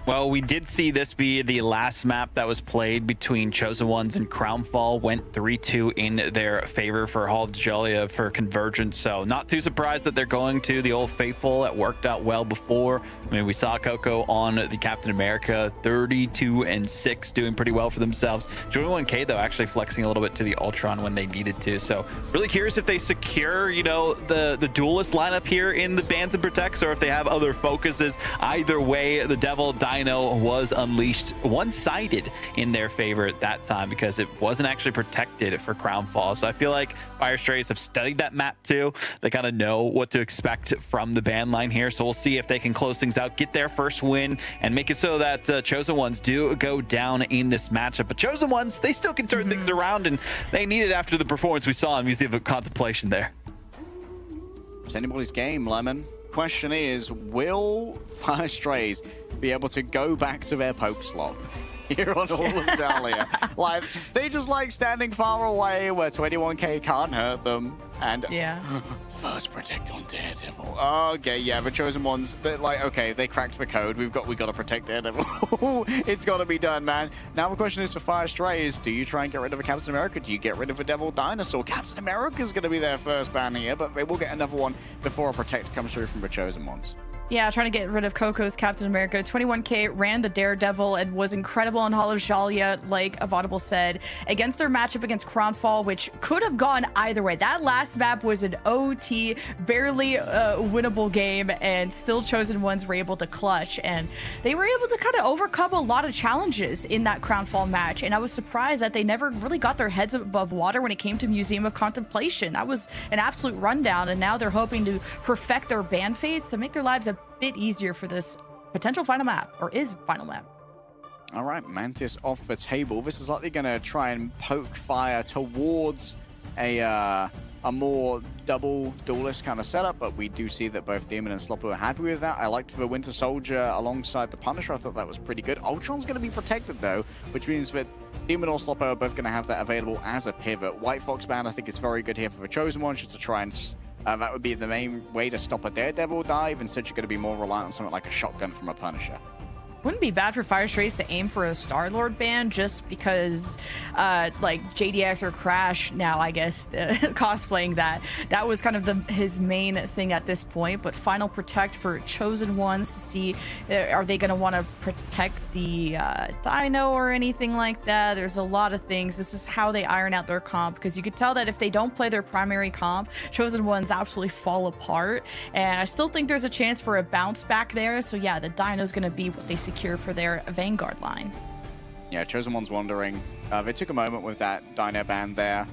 Well, we did see this be the last map that was played between Chosen Ones and Crownfall. Went 3-2 in their favor for Hall of Jolia for Convergence. So not too surprised that they're going to the Old Faithful. That worked out well before. I mean, we saw Coco on the Captain America 32-6 doing pretty well for themselves. 21K though actually flexing a little bit to the Ultron when they needed to. So really curious if they secure, you know, the duelist lineup here in the Bans and Protects, or if they have other focuses. Either way, the Devil Dino was unleashed one-sided in their favor at that time because it wasn't actually protected for Crownfall. So I feel like Firestrays have studied that map too. They kind of know what to expect from the ban line here. So we'll see if they can close things out, get their first win, and make it so that Chosen Ones do go down in this matchup. But Chosen Ones, they still can turn things around, and they need it after the performance we saw in Museum of Contemplation there. It's anybody's game, Lemon. Question is, will Firestrays be able to go back to their poke slot here on all of Dahlia? Like, they just like standing far away where 21K can't hurt them. And first protect on Daredevil. Okay, yeah, the Chosen Ones, they're like, okay, they cracked the code. We've got to protect Daredevil. It's got to be done, man. Now the question is for Firestrays, do you try and get rid of a Captain America? Do you get rid of a Devil Dinosaur? Captain America's going to be their first ban here, but they will get another one before a protect comes through from the Chosen Ones. Yeah, trying to get rid of Coco's Captain America. 21K ran the Daredevil and was incredible on Hall of Jalia, like Avaudible said, against their matchup against Crownfall, which could have gone either way. That last map was an OT, barely winnable game, and still Chosen Ones were able to clutch. And they were able to kind of overcome a lot of challenges in that Crownfall match. And I was surprised that they never really got their heads above water when it came to Museum of Contemplation. That was an absolute rundown. And now they're hoping to perfect their ban phase to make their lives a bit easier for this potential final map, or is final map. All right, Mantis off the table. This is likely going to try and poke fire towards a more double duelist kind of setup, but we do see that both Demon and Slopper are happy with that. I liked the Winter Soldier alongside the Punisher. I thought that was pretty good. Ultron's going to be protected though, which means that Demon or Slopper are both going to have that available as a pivot. White Fox Band, I think, is very good here for the Chosen One, just to try and that would be the main way to stop a Daredevil dive. Instead, you're going to be more reliant on something like a shotgun from a Punisher. Wouldn't be bad for Fire Strays to aim for a Star-Lord ban just because like JDX or Crash now, I guess, cosplaying that was kind of his main thing at this point. But Final Protect for Chosen Ones to see are they going to want to protect the Dino or anything like that. There's a lot of things. This is how they iron out their comp, because you could tell that if they don't play their primary comp, Chosen Ones absolutely fall apart. And I still think there's a chance for a bounce back there. So yeah, the Dino's going to be what they secure for their Vanguard line. Yeah, Chosen One's wondering. They took a moment with that Dino ban there.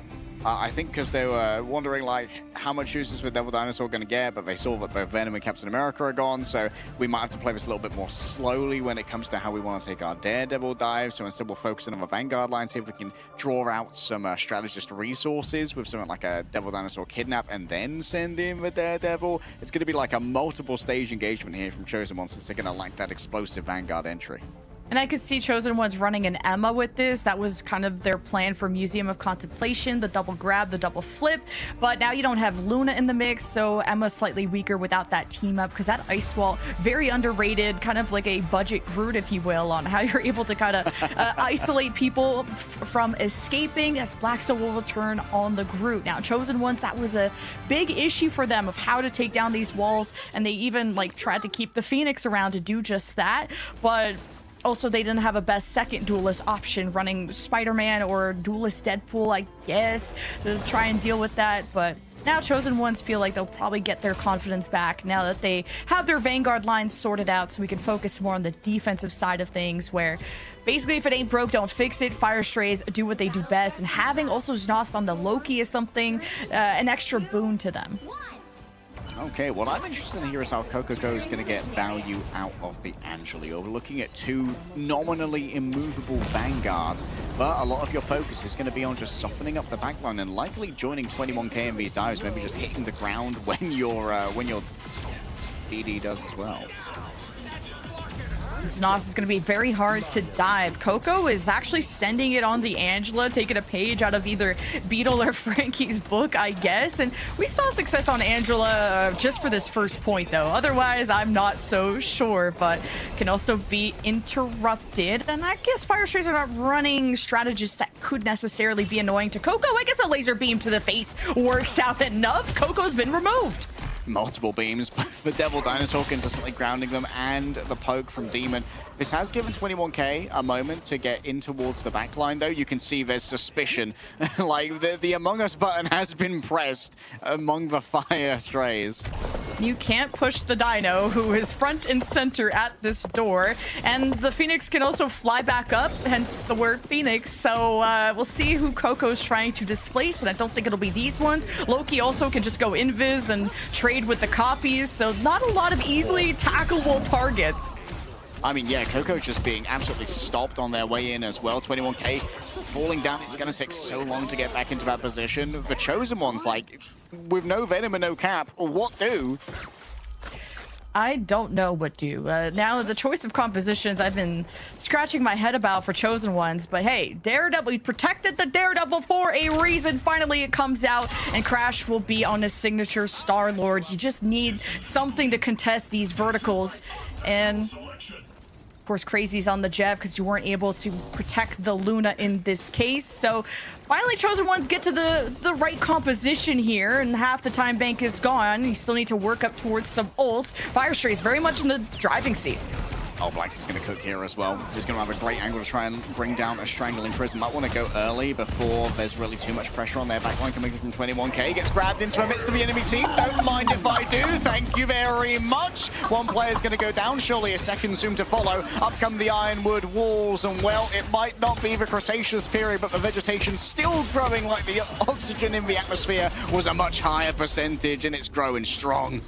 I think because they were wondering like how much uses with Devil Dinosaur going to get, but they saw that both Venom and Captain America are gone, so we might have to play this a little bit more slowly when it comes to how we want to take our Daredevil dive. So instead we'll focus on the Vanguard line, see if we can draw out some strategist resources with something like a Devil Dinosaur kidnap and then send in the Daredevil. It's going to be like a multiple stage engagement here from Chosen Ones, since they're going to lack that explosive Vanguard entry. And I could see Chosen Ones running an EMEA with this. That was kind of their plan for Museum of Contemplation, the double grab, the double flip. But now you don't have Luna in the mix, so EMEA's slightly weaker without that team up, because that Ice Wall, very underrated, kind of like a budget Groot, if you will, on how you're able to kind of isolate people from escaping, as Black Soul will return on the Groot. Now, Chosen Ones, that was a big issue for them of how to take down these walls, and they even like tried to keep the Phoenix around to do just that. But also, they didn't have a best second duelist option running Spider-Man or duelist Deadpool, I guess, to try and deal with that. But now Chosen Ones feel like they'll probably get their confidence back now that they have their Vanguard lines sorted out, so we can focus more on the defensive side of things, where basically if it ain't broke, don't fix it. Fire Strays do what they do best, and having also Znost on the Loki is something, an extra boon to them. Okay, what I'm interested in here is how Coco is going to get value out of the Angelio. We're looking at two nominally immovable Vanguards, but a lot of your focus is going to be on just softening up the backline and likely joining 21k in these dives, maybe just hitting the ground when your DD does as well. Znost is going to be very hard to dive. Coco is actually sending it on the Angela, taking a page out of either Beetle or Frankie's book, I guess. And we saw success on Angela just for this first point, though. Otherwise, I'm not so sure, but can also be interrupted. And I guess Fire Strays are not running strategists that could necessarily be annoying to Coco. I guess a laser beam to the face works out enough. Coco's been removed. Multiple beams, both the Devil Dinosaur consistently grounding them and the poke from Demon. This has given 21k a moment to get in towards the backline, though. You can see there's suspicion. Like, the Among Us button has been pressed among the Fire Strays. You can't push the Dino, who is front and center at this door. And the Phoenix can also fly back up, hence the word Phoenix. So we'll see who Coco's trying to displace, and I don't think it'll be these ones. Loki also can just go invis and trade with the copies, so not a lot of easily tackleable targets. I mean, yeah, Coco's just being absolutely stopped on their way in as well. 21k falling down. It's going to take so long to get back into that position. The Chosen Ones, like, with no Venom and no Cap, what do? I don't know what do. Now, the choice of compositions I've been scratching my head about for Chosen Ones, but hey, Daredevil, we protected the Daredevil for a reason. Finally, it comes out, and Crash will be on his signature Star-Lord. You just need something to contest these verticals, and of course, Crazy's on the Jeff because you weren't able to protect the Luna in this case. So finally, Chosen Ones get to the right composition here, and half the time bank is gone. You still need to work up towards some ults. Fire Stray is very much in the driving seat. Oh, Blacks is going to cook here as well. He's going to have a great angle to try and bring down a Strangling Prism. Might want to go early before there's really too much pressure on their backline coming from 21k. Gets grabbed into the midst of the enemy team. Don't mind if I do. Thank you very much. One player's going to go down. Surely a second soon to follow. Up come the Ironwood walls. And, well, it might not be the Cretaceous period, but the vegetation still growing like the oxygen in the atmosphere was a much higher percentage, and it's growing strong.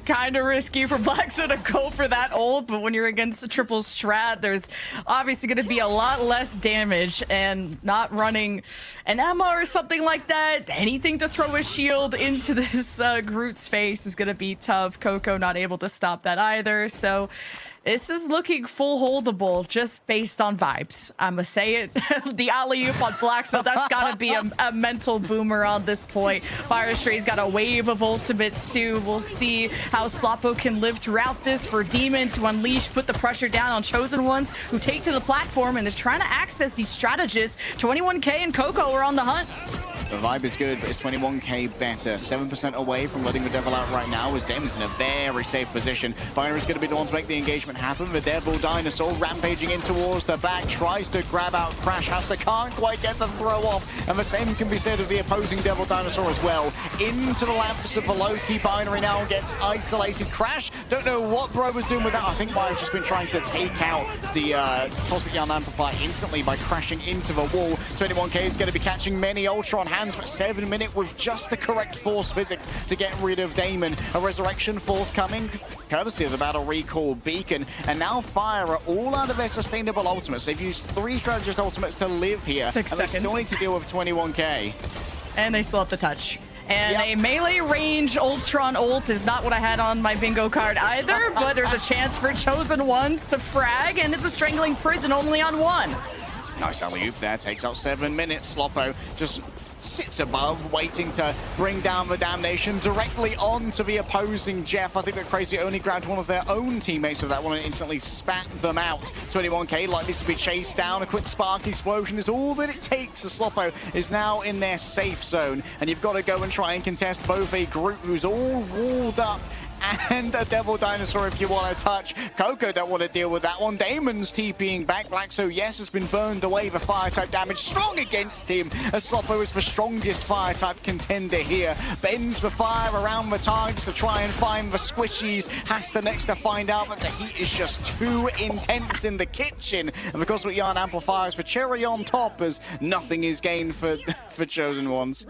Kind of risky for Blackstone to go for that ult, but when you're against a triple strat, there's obviously going to be a lot less damage, and not running an Emma or something like that, anything to throw a shield into this Groot's face is going to be tough. Coco not able to stop that either, so This is looking full holdable just based on vibes. I'ma say it. The alley-oop on Black, so that's gotta be a mental boomer on this point. Fire Stray's got a wave of ultimates too. We'll see how Sloppo can live throughout this for Demon to unleash, put the pressure down on Chosen Ones who take to the platform and is trying to access these strategists. 21K and Coco are on the hunt. The vibe is good, but it's 21K better. 7% away from letting the Devil out right now as Damon's in a very safe position. Binary is going to be the one to make the engagement happen. The Devil Dinosaur rampaging in towards the back, tries to grab out Crash, can't quite get the throw off. And the same can be said of the opposing Devil Dinosaur as well. Into the lamps of the low-key Binary now gets isolated. Crash, don't know what Bro was doing with that. I think Bio's just been trying to take out the Cosmic Yarn Amplifier instantly by crashing into the wall. 21K is going to be catching many Ultra on hands, but 7 minutes with just the correct force physics to get rid of Damon. A resurrection forthcoming, courtesy of the Battle Recall Beacon, and now Fire are all out of their sustainable ultimates. They've used 3 strategist ultimates to live here, 6 and seconds. they still need to deal with 21K. And they still have to touch. And a melee range Ultron ult is not what I had on my bingo card either, but there's a chance for Chosen Ones to frag, and it's a Strangling Prison only on 1. Nice alley-oop there, takes out 7 minutes. Sloppo just sits above, waiting to bring down the damnation directly onto the opposing Jeff. I think that Crazy only grabbed one of their own teammates with that one and instantly spat them out. 21K likely to be chased down. A quick spark explosion is all that it takes. The Sloppo is now in their safe zone, and you've got to go and try and contest both a group who's all walled up and a Devil Dinosaur if you want to touch. Coco don't want to deal with that one. Damon's TPing back. Blackso, yes, has been burned away. The fire type damage strong against him, as Sloppo is the strongest fire type contender here. Bends the fire around the targets to try and find the squishies. Has to next to find out that the heat is just too intense in the kitchen. And the Cosmic Yarn amplifiers for cherry on top, as nothing is gained for Chosen Ones.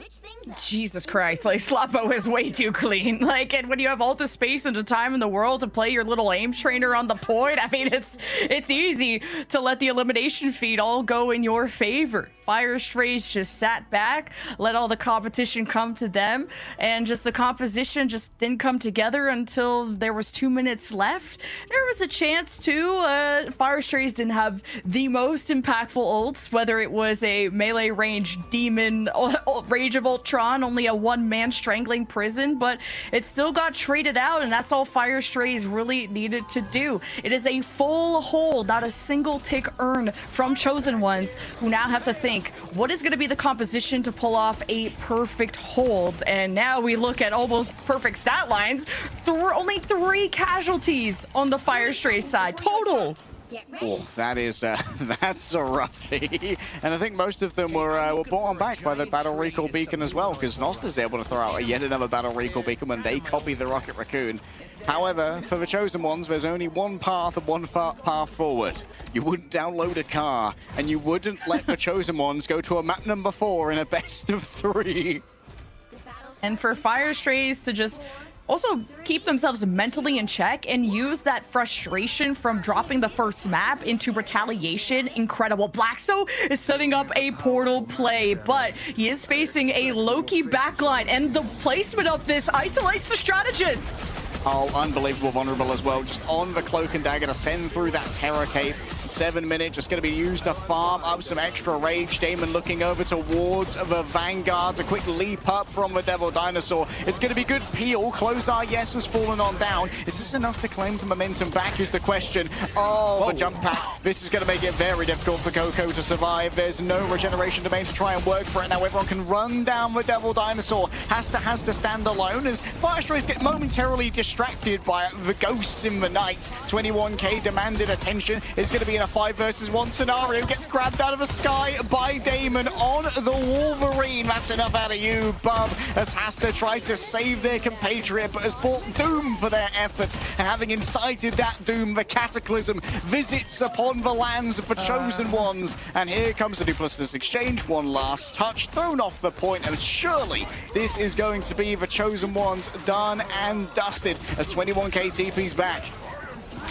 Jesus Christ, like Sloppo is way too clean. Like, and when you have all the space and the time in the world to play your little aim trainer on the point, I mean, it's easy to let the elimination feed all go in your favor. Fire Strays just sat back, let all the competition come to them, and just the composition just didn't come together until there was 2 minutes left. There was a chance to. Fire Strays didn't have the most impactful ults, whether it was a melee range Demon, Rage of Ultron, only a one-man Strangling Prison, but it still got traded out, and that's all Fire Strays really needed to do. It is a full hold, not a single tick earned from Chosen Ones, who now have to think, what is going to be the composition to pull off a perfect hold? And now we look at almost perfect stat lines. Only 3 casualties on the Fire Stray side total. Oh, that is that's a roughie. And I think most of them were brought on back by the Battle Recall Beacon as well, because Nosta's able to throw out yet another Battle Recall Beacon when they copy the Rocket Raccoon. However, for the Chosen Ones, there's only one path and one path forward. You wouldn't download a car, and you wouldn't let the Chosen Ones go to a map number 4 in a best of 3. And for Fire Strays to just also keep themselves mentally in check and use that frustration from dropping the first map into retaliation. Incredible. Blackso is setting up a portal play, but he is facing a Loki backline, and the placement of this isolates the strategists. Oh, unbelievable vulnerable as well. Just on the Cloak and Dagger to send through that Terror Cape. 7 minutes, just going to be used to farm up some extra rage. Damon looking over towards the Vanguards. A quick leap up from the Devil Dinosaur. It's going to be good peel. Closar, yes, has fallen on down. Is this enough to claim the momentum back is the question. Oh, whoa. The jump pack. This is going to make it very difficult for Coco to survive. There's no regeneration domain to try and work for it. Now everyone can run down the Devil Dinosaur. Has to stand alone as Fire Strays get momentarily distracted by the ghosts in the night. 21K demanded attention. It's going to be in a 5 versus 1 scenario. Gets grabbed out of the sky by Damon on the Wolverine. That's enough out of you, bub. As has to try to save their compatriot, but has brought doom for their efforts. And having incited that doom, the Cataclysm visits upon the lands of the Chosen Ones. And here comes the duplicitous exchange. One last touch thrown off the point, and surely this is going to be the Chosen Ones done and dusted as 21K TP's back.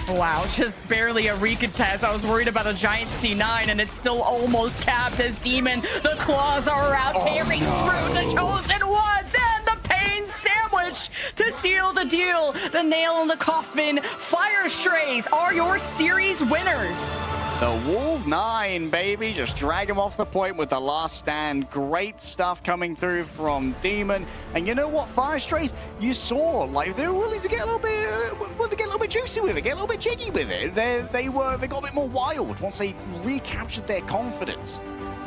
Wow, just barely a recontest. I was worried about a giant C9, and it's still almost capped as Demon. The claws are out, tearing through the Chosen Ones, and the pain sandwich match to seal the deal, the nail in the coffin. Fire Strays are your series winners. The Wolf 9, baby. Just drag him off the point with the last stand. Great stuff coming through from Demon. And you know what, Fire Strays, you saw, like, they were willing to get a little bit, juicy with it, get a little bit jiggy with it. They got a bit more wild once they recaptured their confidence.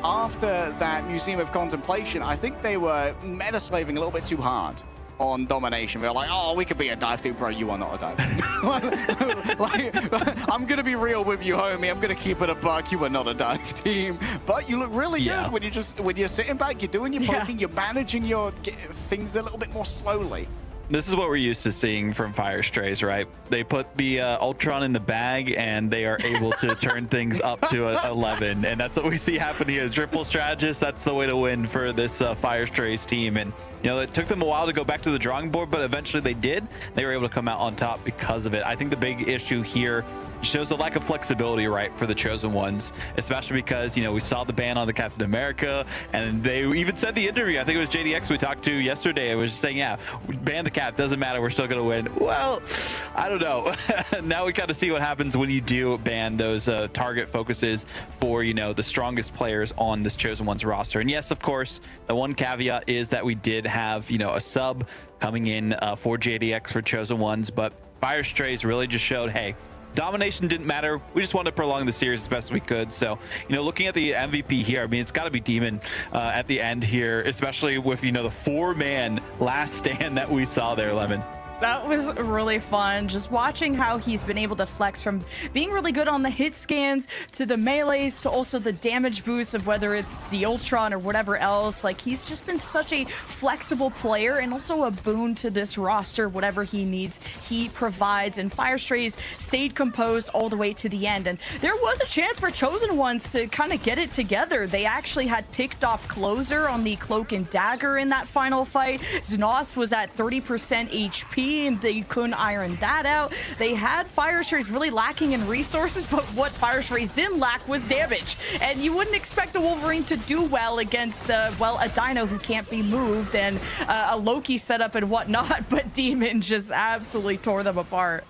After that Museum of Contemplation, I think they were meta-slaving a little bit too hard on domination. They're like, oh, we could be a dive team, bro. You are not a dive. Like, I'm gonna be real with you, homie. I'm gonna keep it a buck. You are not a dive team, but you look really good when you're sitting back. You're doing your poking. You're managing your things a little bit more slowly. This is what we're used to seeing from Fire Strays, right? They put the Ultron in the bag, and they are able to turn things up to 11. And that's what we see happen here. Triple strategist, that's the way to win for this Fire Strays team. And, you know, it took them a while to go back to the drawing board, but eventually they did. They were able to come out on top because of it. I think the big issue here shows a lack of flexibility, right, for the Chosen Ones, especially because, you know, we saw the ban on the Captain America, and they even said the interview, I think it was JDX we talked to yesterday, it was just saying, yeah, ban the Cap, doesn't matter, we're still gonna win. Well, I don't know. Now we got to see what happens when you do ban those target focuses for, you know, the strongest players on this Chosen Ones roster. And yes, of course, the one caveat is that we did have, you know, a sub coming in for JDX for Chosen Ones, but Fire Strays really just showed, hey, domination didn't matter. We just wanted to prolong the series as best we could. So, you know, looking at the MVP here, I mean, it's got to be Demon at the end here, especially with, you know, the 4-man last stand that we saw there, Lemon. That was really fun, just watching how he's been able to flex from being really good on the hit scans to the melees to also the damage boost of whether it's the Ultron or whatever else. Like, he's just been such a flexible player and also a boon to this roster. Whatever he needs, he provides. And Fire Strays stayed composed all the way to the end. And there was a chance for Chosen Ones to kind of get it together. They actually had picked off Closer on the Cloak and Dagger in that final fight. Znos was at 30% HP. And they couldn't iron that out. They had Fire Strays really lacking in resources, but what Fire Strays didn't lack was damage. And you wouldn't expect the Wolverine to do well against, well, a Dino who can't be moved and a Loki setup and whatnot, but Demon just absolutely tore them apart.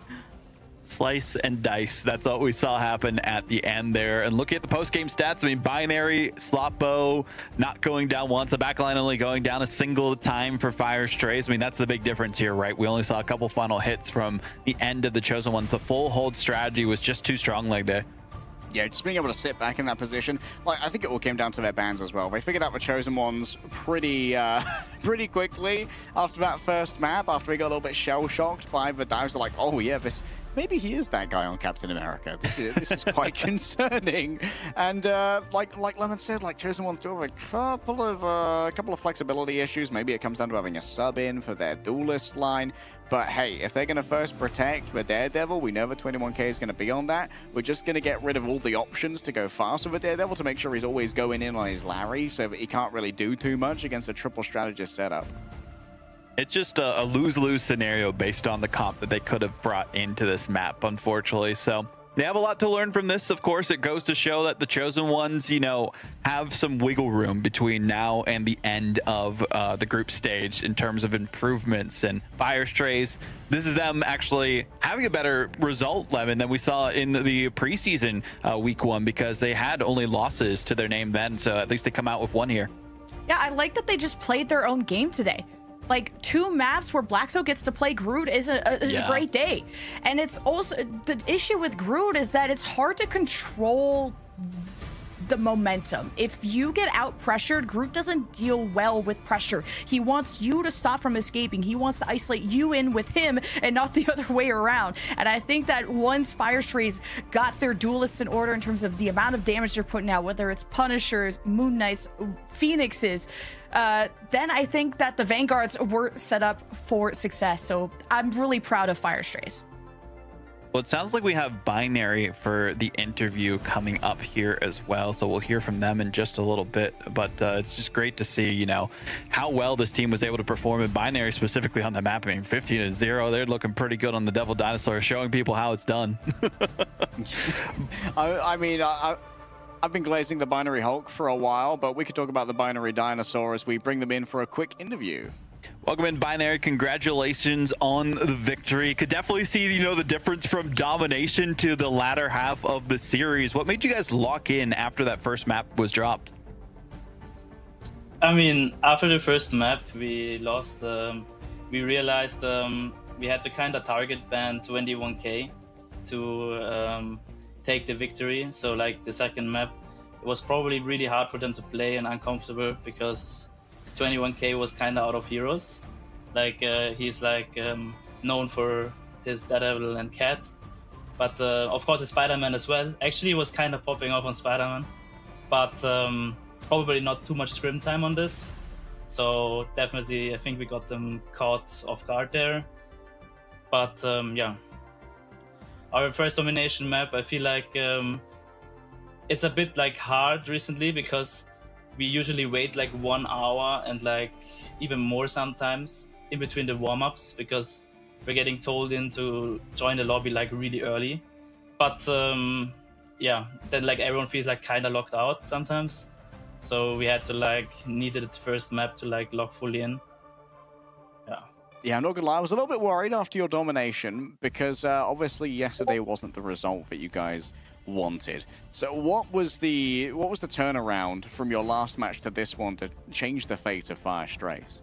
Slice and dice. That's what we saw happen at the end there. And looking at the post-game stats, I mean, Binary, Slot Bow, not going down once. The backline only going down a single time for Fire Strays. I mean, that's the big difference here, right? We only saw a couple final hits from the end of the Chosen Ones. The full hold strategy was just too strong leg day. Yeah, just being able to sit back in that position. Like, I think it all came down to their bans as well. They figured out the Chosen Ones pretty quickly after that first map, after we got a little bit shell-shocked by the dives. They're like, oh yeah, maybe he is that guy on Captain America. This is quite concerning. And like Lemon said, like Chosen Ones do have a couple of flexibility issues. Maybe it comes down to having a sub in for their duelist line. But hey, if they're going to first protect the Daredevil, we know the 21k is going to be on that. We're just going to get rid of all the options to go fast with the Daredevil to make sure he's always going in on his Larry so that he can't really do too much against a triple strategist setup. It's just a lose-lose scenario based on the comp that they could have brought into this map, unfortunately. So they have a lot to learn from this. Of course, it goes to show that the Chosen Ones, you know, have some wiggle room between now and the end of the group stage in terms of improvements. And Fire Strays, this is them actually having a better result, Lemon, than we saw in the preseason week 1, because they had only losses to their name then. So at least they come out with one here. Yeah, I like that they just played their own game today. Like, 2 maps where Blackso gets to play Groot is a great day. And it's also, the issue with Groot is that it's hard to control the momentum. If you get out pressured, Groot doesn't deal well with pressure. He wants you to stop from escaping. He wants to isolate you in with him and not the other way around. And I think that once Fire Strays got their duelists in order in terms of the amount of damage they're putting out, whether it's Punishers, Moon Knights, Phoenixes, then I think that the Vanguards were set up for success. So I'm really proud of Fire Strays. Well, it sounds like we have Binary for the interview coming up here as well, so we'll hear from them in just a little bit. But it's just great to see, you know, how well this team was able to perform in Binary, specifically on the map. I mean, 15-0, they're looking pretty good on the Devil Dinosaur, showing people how it's done. I've been glazing the Binary Hulk for a while, but we could talk about the Binary Dinosaur as we bring them in for a quick interview. Welcome in, Binary. Congratulations on the victory. Could definitely see, the difference from domination to the latter half of the series. What made you guys lock in after that first map was dropped? I mean, after the first map, we lost. We realized we had to kind of target ban 21k to take the victory. So, like the second map, it was probably really hard for them to play and uncomfortable because 21k was kind of out of heroes. Like he's like known for his Daredevil and Cat, but of course it's Spider-Man as well. Actually, it was kind of popping off on Spider-Man, but probably not too much scrim time on this. So definitely, I think we got them caught off guard there. But yeah, our first domination map, I feel like it's a bit like hard recently because we usually wait like 1 hour and like even more sometimes in between the warm-ups because we're getting told in to join the lobby like really early. But yeah, then like everyone feels like kind of locked out sometimes. So we had to like needed the first map to like lock fully in. Yeah. Yeah, I'm not gonna lie, I was a little bit worried after your domination because obviously yesterday wasn't the result that you guys wanted. So what was the turnaround from your last match to this one to change the fate of Fire Strays?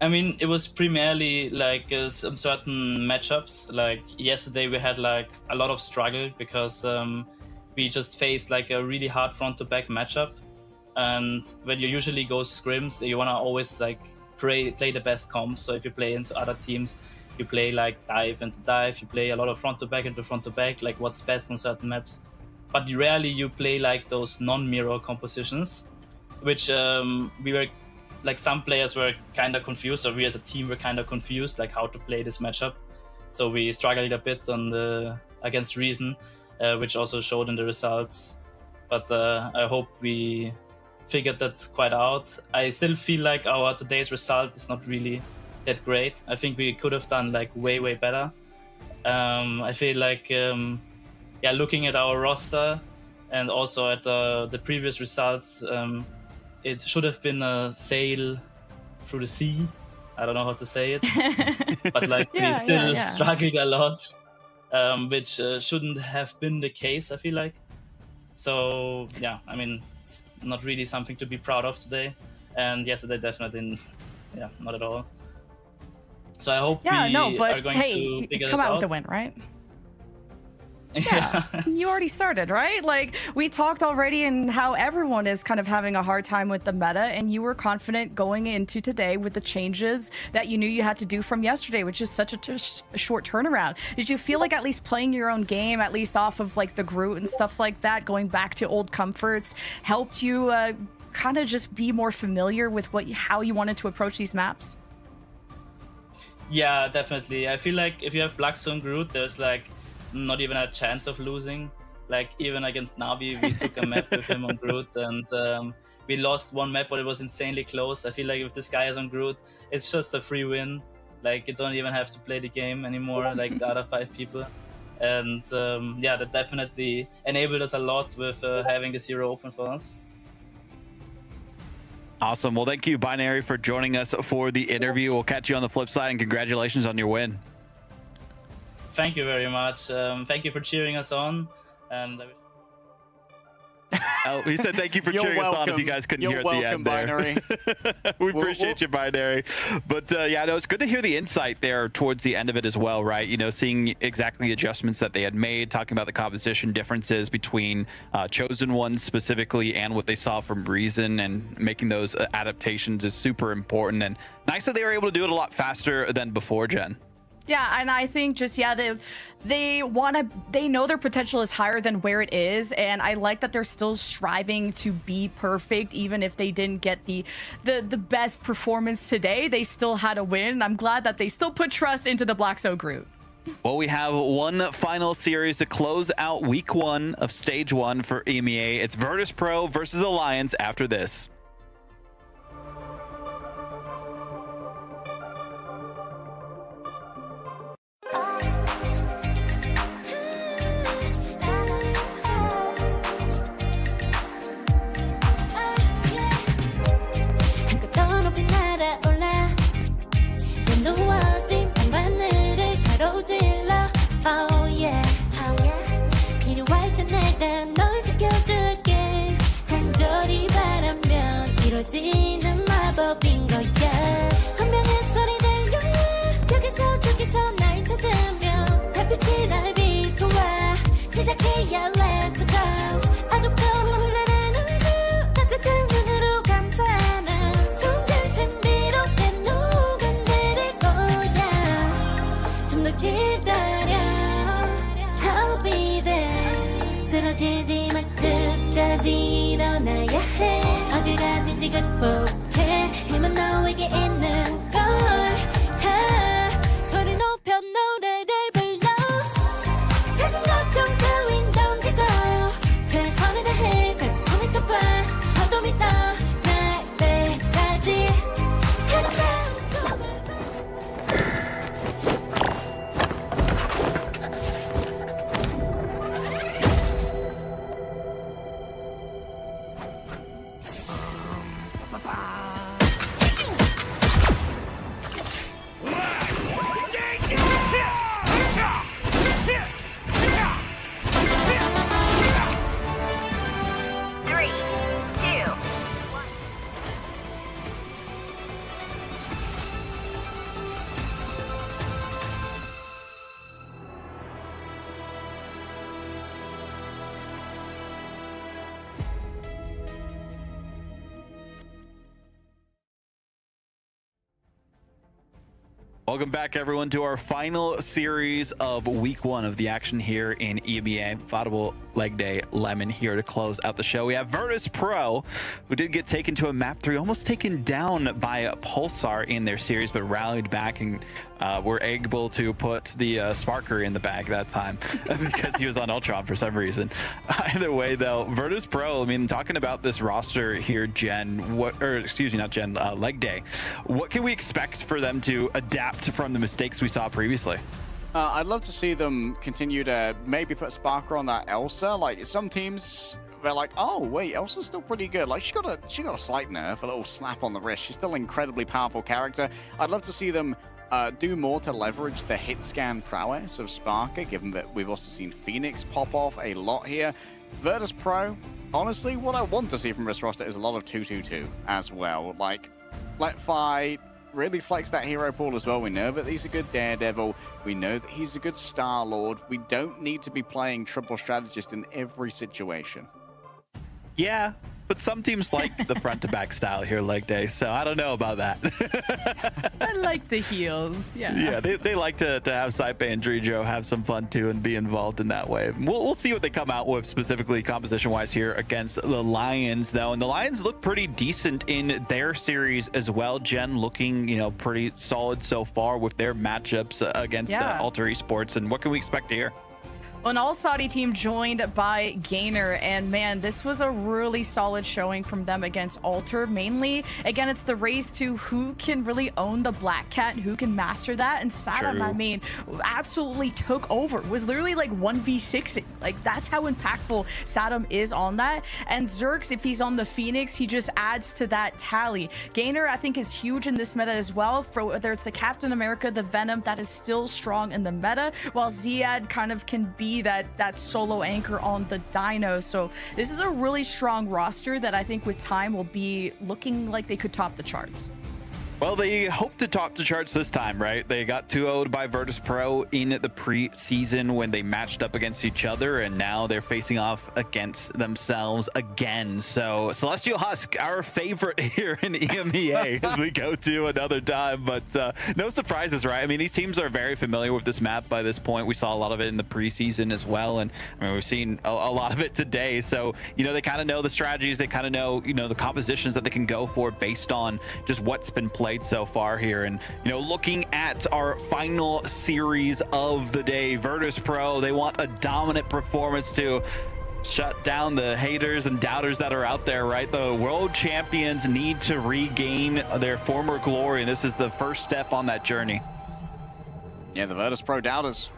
I mean, it was primarily like some certain matchups. Like yesterday we had like a lot of struggle because we just faced like a really hard front to back matchup, and when you usually go scrims, you want to always like play the best comps. So if you play into other teams, you play like dive into dive, you play a lot of front to back into front to back, like what's best on certain maps. But rarely you play like those non-mirror compositions, which we were like, some players were kind of confused, or we as a team were kind of confused like how to play this matchup. So we struggled a bit on the against Reason, which also showed in the results. But I hope we figured that quite out. I still feel like our today's result is not really that great. I think we could have done like way better. I feel like yeah, looking at our roster and also at the previous results, it should have been a sail through the sea. I don't know how to say it, but like we still struggled a lot, which shouldn't have been the case, I feel like. So yeah, I mean, it's not really something to be proud of today, and yesterday definitely, yeah, not at all. So I hope we are going to figure this out. Come out with the win, right? Yeah, you already started, right? Like, we talked already and how everyone is kind of having a hard time with the meta, and you were confident going into today with the changes that you knew you had to do from yesterday, which is such a short turnaround. Did you feel like at least playing your own game, at least off of like the Groot and stuff like that, going back to old comforts, helped you kind of just be more familiar with how you wanted to approach these maps? Yeah, definitely. I feel like if you have Black Zone Groot, there's like not even a chance of losing. Like even against Navi, we took a map with him on Groot, and we lost one map, but it was insanely close. I feel like if this guy is on Groot, it's just a free win. Like you don't even have to play the game anymore, like the other 5 people. And yeah, that definitely enabled us a lot with having the zero open for us. Awesome. Well, thank you, Binary, for joining us for the interview. We'll catch you on the flip side, and congratulations on your win. Thank you very much. Thank you for cheering us on. And Oh, he said thank you for cheering us on if you guys couldn't hear at the end there. Binary. We appreciate you, Binary. But yeah, no, it's good to hear the insight there towards the end of it as well, right? You know, seeing exactly the adjustments that they had made, talking about the composition differences between Chosen Ones specifically and what they saw from Reason, and making those adaptations is super important. And nice that they were able to do it a lot faster than before, Jen. Yeah, and I think just, they know their potential is higher than where it is, and I like that they're still striving to be perfect. Even if they didn't get the best performance today, they still had a win. I'm glad that they still put trust into the Black Zone Groot. Well, we have one final series to close out week 1 of stage 1 for EMEA. It's Virtus Pro versus Alliance after this. 한껏 더 높이 날아 Oh yeah, oh yeah. 필요할 때 내가 널 지켜줄게. 간절히 바라면 이루어지는 마법인 거야. 분명한 소리 들려. 여기서 저기서 날 찾으면 달빛이 날 비춰와. 시작해야 let's go. 어둡고 흐르는 우주 따뜻한 눈으로 감싸나. 순간 신비롭게 녹아내릴 거야. 좀 더 기다려. I'll be there. 쓰러지지 말 끝까지 일어나야 해. 어딜 가든지 극복해. 힘은 너에게 있는 걸. 소리 높여 노래를 불러. 작은 걱정 따윈 던지고 최선을 다해 작품을 쳐봐. 어둠이 떠날 때까지. Welcome back, everyone, to our final series of week 1 of the action here in EMEA. Vaudable leg day Lemon here to close out the show. We have Virtus Pro, who did get taken to a map 3, almost taken down by Pulsar in their series, but rallied back and were able to put the Sparker in the bag that time because he was on Ultron for some reason. Either way, though, Virtus Pro, I mean, talking about this roster here, Jen, leg day, what can we expect for them to adapt from the mistakes we saw previously? I'd love to see them continue to maybe put Sparker on that Elsa. Like, some teams, they're like, oh wait, Elsa's still pretty good. Like, she got a slight nerf, a little slap on the wrist. She's still an incredibly powerful character. I'd love to see them do more to leverage the hit scan prowess of Sparker, given that we've also seen Phoenix pop off a lot here. Virtus Pro, honestly, what I want to see from this roster is a lot of 2-2-2 as well. Like, let Fi really flex that hero pool as well. We know that he's a good Daredevil. We know that he's a good Star-Lord. We don't need to be playing triple strategist in every situation. Yeah, but some teams like the front to back style here, leg day, so I don't know about that. I like the heels. Yeah. Yeah, they like to have Saipe and Drijo have some fun too and be involved in that way. We'll see what they come out with specifically composition wise here against the Lions, though. And the Lions look pretty decent in their series as well. Jen looking, you know, pretty solid so far with their matchups against Alter Esports. And what can we expect to hear? An all-Saudi team joined by Gainer, and man, this was a really solid showing from them against Alter. Mainly, again, it's the race to who can really own the Black Cat, who can master that, and Saddam, I mean, absolutely took over. Was literally like 1v6ing. Like, that's how impactful Saddam is on that. And Zerx, if he's on the Phoenix, he just adds to that tally. Gainer, I think, is huge in this meta as well, for whether it's the Captain America, the Venom, that is still strong in the meta, while Ziad kind of can be that solo anchor on the Dino. So this is a really strong roster that I think with time will be looking like they could top the charts. Well, they hope to top the charts this time, right? They got 2-0'd by Virtus Pro in the preseason when they matched up against each other, and now they're facing off against themselves again. So Celestial Husk, our favorite here in EMEA as we go to another time, but no surprises, right? I mean, these teams are very familiar with this map by this point. We saw a lot of it in the preseason as well, and I mean, we've seen a lot of it today. So, you know, they kind of know the strategies, they kind of know, you know, the compositions that they can go for based on just what's been played so far here. And, you know, looking at our final series of the day, Virtus Pro, they want a dominant performance to shut down the haters and doubters that are out there, right? The world champions need to regain their former glory, and this is the first step on that journey. Yeah, the Virtus Pro doubters,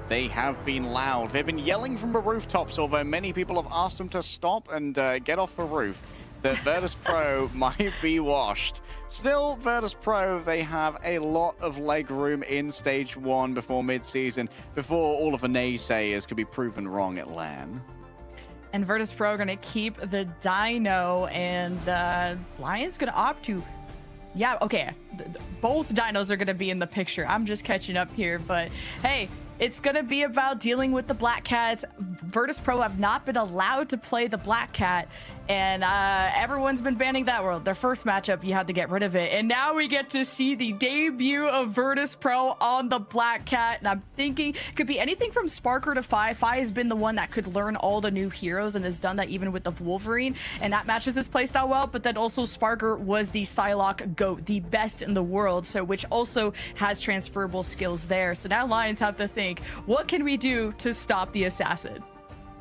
they have been loud. They've been yelling from the rooftops, although many people have asked them to stop and get off the roof. that Virtus Pro might be washed. Still, Virtus Pro, they have a lot of leg room in Stage 1 before mid-season, before all of the naysayers could be proven wrong at LAN. And Virtus Pro are going to keep the Dino, and Lion's going to opt to... Yeah, okay. Both Dinos are going to be in the picture. I'm just catching up here, but hey, it's going to be about dealing with the Black Cats. Virtus Pro have not been allowed to play the Black Cat, and everyone's been banning that world. Their first matchup, you had to get rid of it. And now we get to see the debut of Virtus Pro on the Black Cat. And I'm thinking it could be anything from Sparker to Fi. Fi has been the one that could learn all the new heroes and has done that even with the Wolverine. And that matches his playstyle well. But then also Sparker was the Psylocke GOAT, the best in the world. So which also has transferable skills there. So now Lions have to think, what can we do to stop the assassin?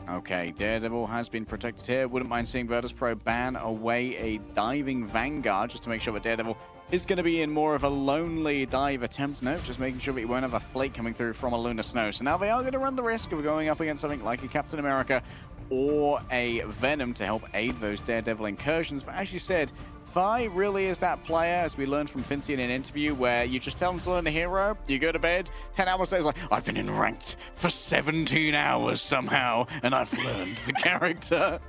Okay, Daredevil has been protected here. Wouldn't mind seeing Virtus Pro ban away a diving Vanguard just to make sure that Daredevil is going to be in more of a lonely dive attempt. No, just making sure that he won't have a flake coming through from a Lunar Snow. So now they are going to run the risk of going up against something like a Captain America or a Venom to help aid those Daredevil incursions. But as you said, Fi really is that player, as we learned from Fincy in an interview, where you just tell him to learn a hero, you go to bed, 10 hours later, it's like, I've been in ranked for 17 hours somehow, and I've learned the character.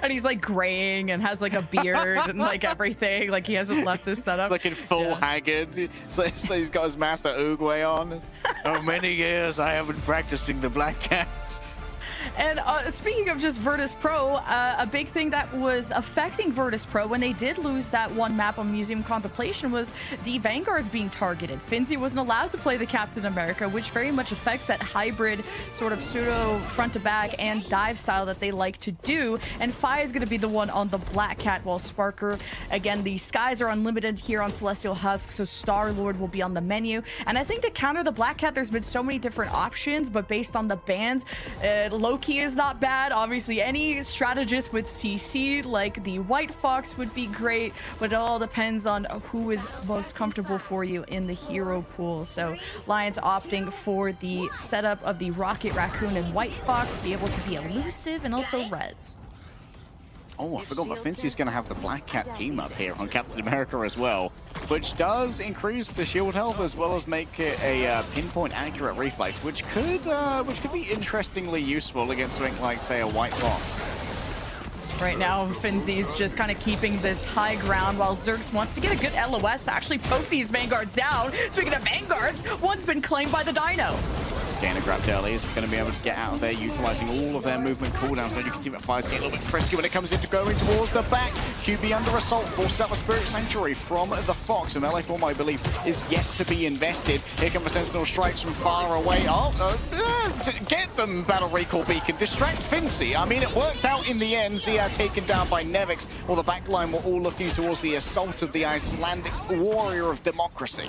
And he's like graying and has like a beard and like everything. Like he hasn't left this setup. It's like in full haggard. So he's got his Master Oogway on. Oh, many years I have been practicing the Black Cat. And speaking of just Virtus Pro, a big thing that was affecting Virtus Pro when they did lose that one map on Museum Contemplation was the Vanguards being targeted. Finzy wasn't allowed to play the Captain America, which very much affects that hybrid sort of pseudo front to back and dive style that they like to do. And Fi is going to be the one on the Black Cat, while Sparker, again, the skies are unlimited here on Celestial Husk, so Star-Lord will be on the menu. And I think to counter the Black Cat, there's been so many different options, but based on the bans, Loki is not bad. Obviously, any strategist with CC like the White Fox would be great, but it all depends on who is most comfortable for you in the hero pool. So Lions opting for the setup of the Rocket Raccoon and White Fox to be able to be elusive and also res. Oh, I forgot that Fincy's going to have the Black Cat team up here on Captain America as well, which does increase the shield health as well as make it a pinpoint accurate reflex, which could be interestingly useful against something like, say, a White Fox. Right now, Finzy's just kind of keeping this high ground while Zerx wants to get a good LOS to actually poke these Vanguards down. Speaking of Vanguards, one's been claimed by the Dino. Dana grabbed early is going to be able to get out of there, utilizing all of their movement cooldowns. So you can see that Fire's getting a little bit frisky when it comes into going towards the back. QB under assault, forced out the Spirit Sanctuary from the Fox. And melee form, I believe, is yet to be invested. Here come the Sentinel strikes from far away. Get them, Battle Recall Beacon. Distract Fincy. I mean, it worked out in the end. Zia taken down by Nevix, while the backline were all looking towards the assault of the Icelandic warrior of democracy.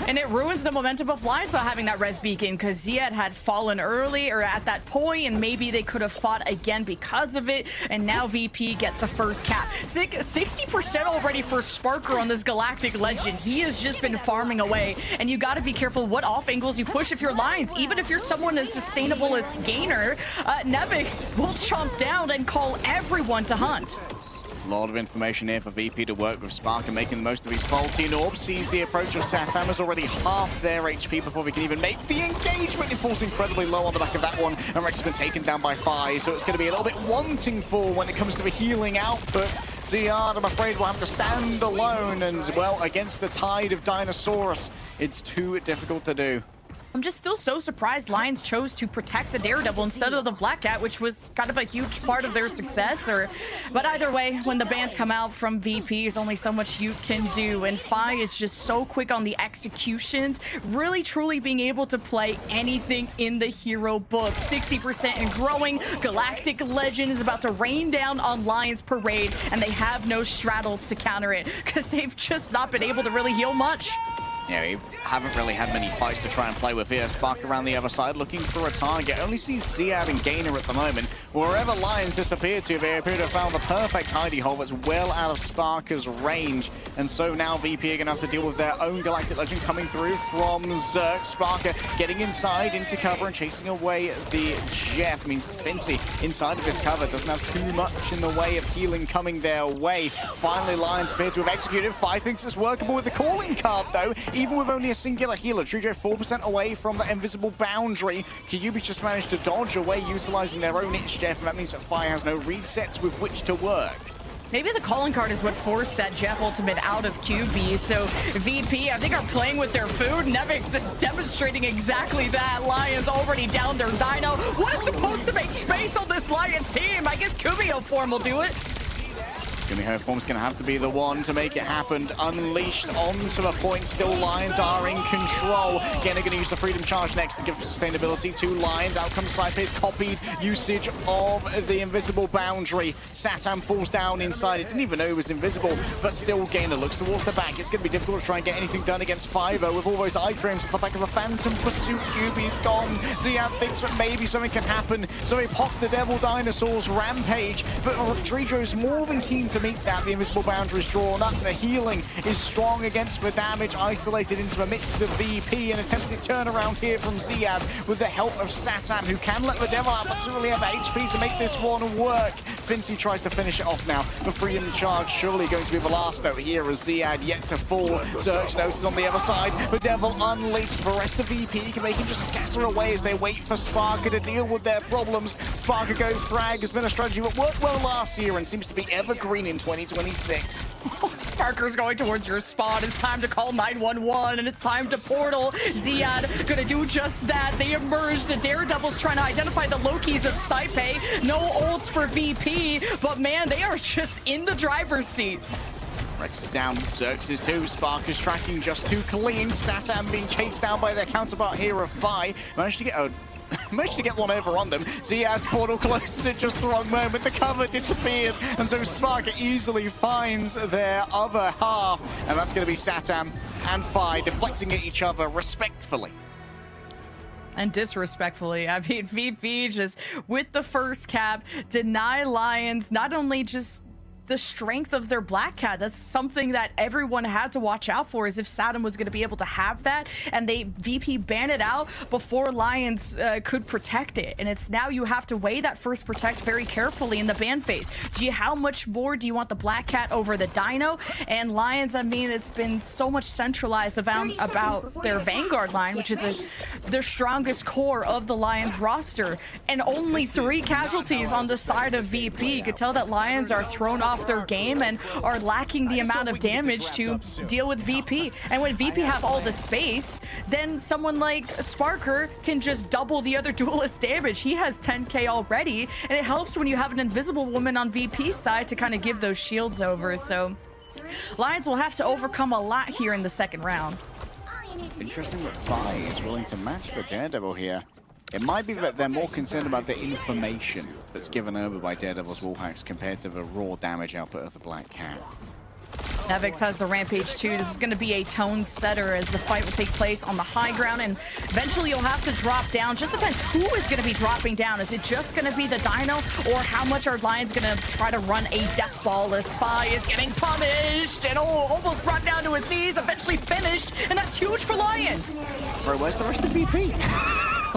And it ruins the momentum of Lions not having that res beacon, because Ziad had fallen early or at that point, and maybe they could have fought again because of it. And now VP get the first cap. 60% already for Sparker on this Galactic Legend. He has just been farming away, and you got to be careful what off angles you push if you're Lions. Even if you're someone as sustainable as Gainer, Nevix will chomp down and call everyone to hunt. A lot of information here for VP to work with. Spark and making the most of his faulty orb. Sees the approach of Satam is already half their HP before we can even make the engagement. It falls incredibly low on the back of that one. And Rex has been taken down by 5, so it's going to be a little bit wanting for when it comes to the healing output. Ziad, I'm afraid, will have to stand alone. And, well, against the tide of Dinosaurus, it's too difficult to do. I'm just still so surprised Lions chose to protect the Daredevil instead of the Black Cat, which was kind of a huge part of their success. But either way, when the bans come out from VP, there's only so much you can do. And Fi is just so quick on the executions, really truly being able to play anything in the hero book. 60% and growing. Galactic Legend is about to rain down on Lions Parade, and they have no straddles to counter it because they've just not been able to really heal much. Yeah, we haven't really had many fights to try and play with here. Spark around the other side looking for a target. Only sees Ziad and Gainer at the moment. Wherever Lions disappear to, they appear to have found the perfect hidey hole that's well out of Sparker's range. And so now VP are going to have to deal with their own Galactic Legend coming through from Zerk. Sparker getting inside into cover and chasing away the Jeff. Means Fincy inside of his cover doesn't have too much in the way of healing coming their way. Finally, Lions appear to have executed. Fi thinks it's workable with the calling card, though. Even with only a singular healer, Trijo 4% away from the invisible boundary. Kyubi just managed to dodge away, utilizing their own itch, Jeff, and that means that Fi has no resets with which to work. Maybe the calling card is what forced that Jeff ultimate out of QB. So VP, I think, are playing with their food. Nevix is demonstrating exactly that. Lions already down their Dino. What is supposed to make space on this Lions team? I guess Kumio form will do it. Kumio form's going to have to be the one to make it happen. Unleashed onto the point. Still, Lions are in control. Again, they're going to use the Freedom Charge next to give sustainability to Lions. Out comes Cypher's copied usage of the invisible boundary. Satam falls down inside. It didn't even know he was invisible, but still Gainer looks towards the back. It's going to be difficult to try and get anything done against Fiverr with all those iframes at the back of the Phantom Pursuit. QB's gone. Ziad thinks that maybe something can happen, so they pop the Devil Dinosaurs Rampage, but Drijo's more than keen to meet that. The invisible boundary is drawn up. The healing is strong against the damage. Isolated into the midst of VP. An attempted turnaround here from Ziad with the help of Satam, who can let the devil out, but doesn't really have HP to make this one work. Fincy tries to finish it off now. The Freedom Charge surely going to be the last note here as Ziad yet to fall. Zerk's noted on the other side. The devil unleashed. The rest of VP can make him just scatter away as they wait for Sparker to deal with their problems. Sparker go frag has been a strategy that worked well last year and seems to be evergreen in 2026. Sparker's going towards your spawn. It's time to call 911 and it's time to portal. Ziad gonna do just that. They emerged. The Daredevils trying to identify the Lokis of Saipe. No ults for VP, but man, they are just in the driver's seat. Rex is down, Zerx is too. Spark is tracking just too clean. Satam being chased down by their counterpart here of Vi. Managed to get one over on them. Ziad's portal closes at just the wrong moment. The cover disappeared, and so Spark easily finds their other half. And that's going to be Satam and Fi deflecting at each other respectfully. And disrespectfully, I mean, VP just with the first cap deny Lions not only just the strength of their Black Cat. That's something that everyone had to watch out for, is if Satam was going to be able to have that, and they VP ban it out before Lions could protect it. And it's now you have to weigh that first protect very carefully in the ban phase. How much more do you want the Black Cat over the Dino? And Lions, I mean, it's been so much centralized about their Vanguard line, which is their strongest core of the Lions roster, and only 3 casualties on the side of VP. You could tell that Lions are thrown off their game and are lacking the amount of damage to deal with VP. And when VP have all the space, then someone like Sparker can just double the other duelist damage. He has 10k already, and it helps when you have an invisible woman on VP's side to kind of give those shields over. So Lions will have to overcome a lot here in the second round. Interesting that Vi is willing to match the Daredevil here. It might be that they're more concerned about the information that's given over by Daredevil's Wallhacks compared to the raw damage output of the Black Cat. Nevix has the Rampage too. This is going to be a tone setter as the fight will take place on the high ground, and eventually you'll have to drop down. Just depends who is going to be dropping down. Is it just going to be the Dino, or how much are Lions going to try to run a death ball as Spy is getting punished and almost brought down to his knees, eventually finished, and that's huge for Lions. Bro, where's the rest of VP?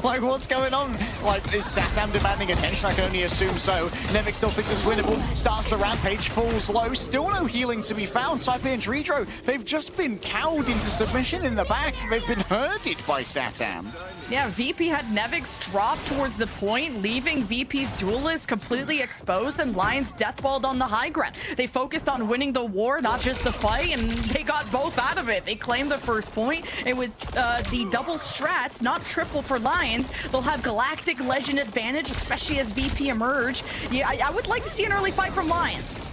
Like, what's going on? Like, is Satam demanding attention? I can only assume so. Nevik still thinks it's winnable. Starts the Rampage, falls low. Still no healing to be found. Saipe and Dridro, they've just been cowed into submission in the back. They've been herded by Satam. Yeah, VP had Nevix drop towards the point, leaving VP's duelist completely exposed, and Lions deathballed on the high ground. They focused on winning the war, not just the fight, and they got both out of it. They claimed the first point, and with the double strats, not triple for Lions, they'll have Galactic Legend advantage, especially as VP emerge. Yeah, I would like to see an early fight from Lions.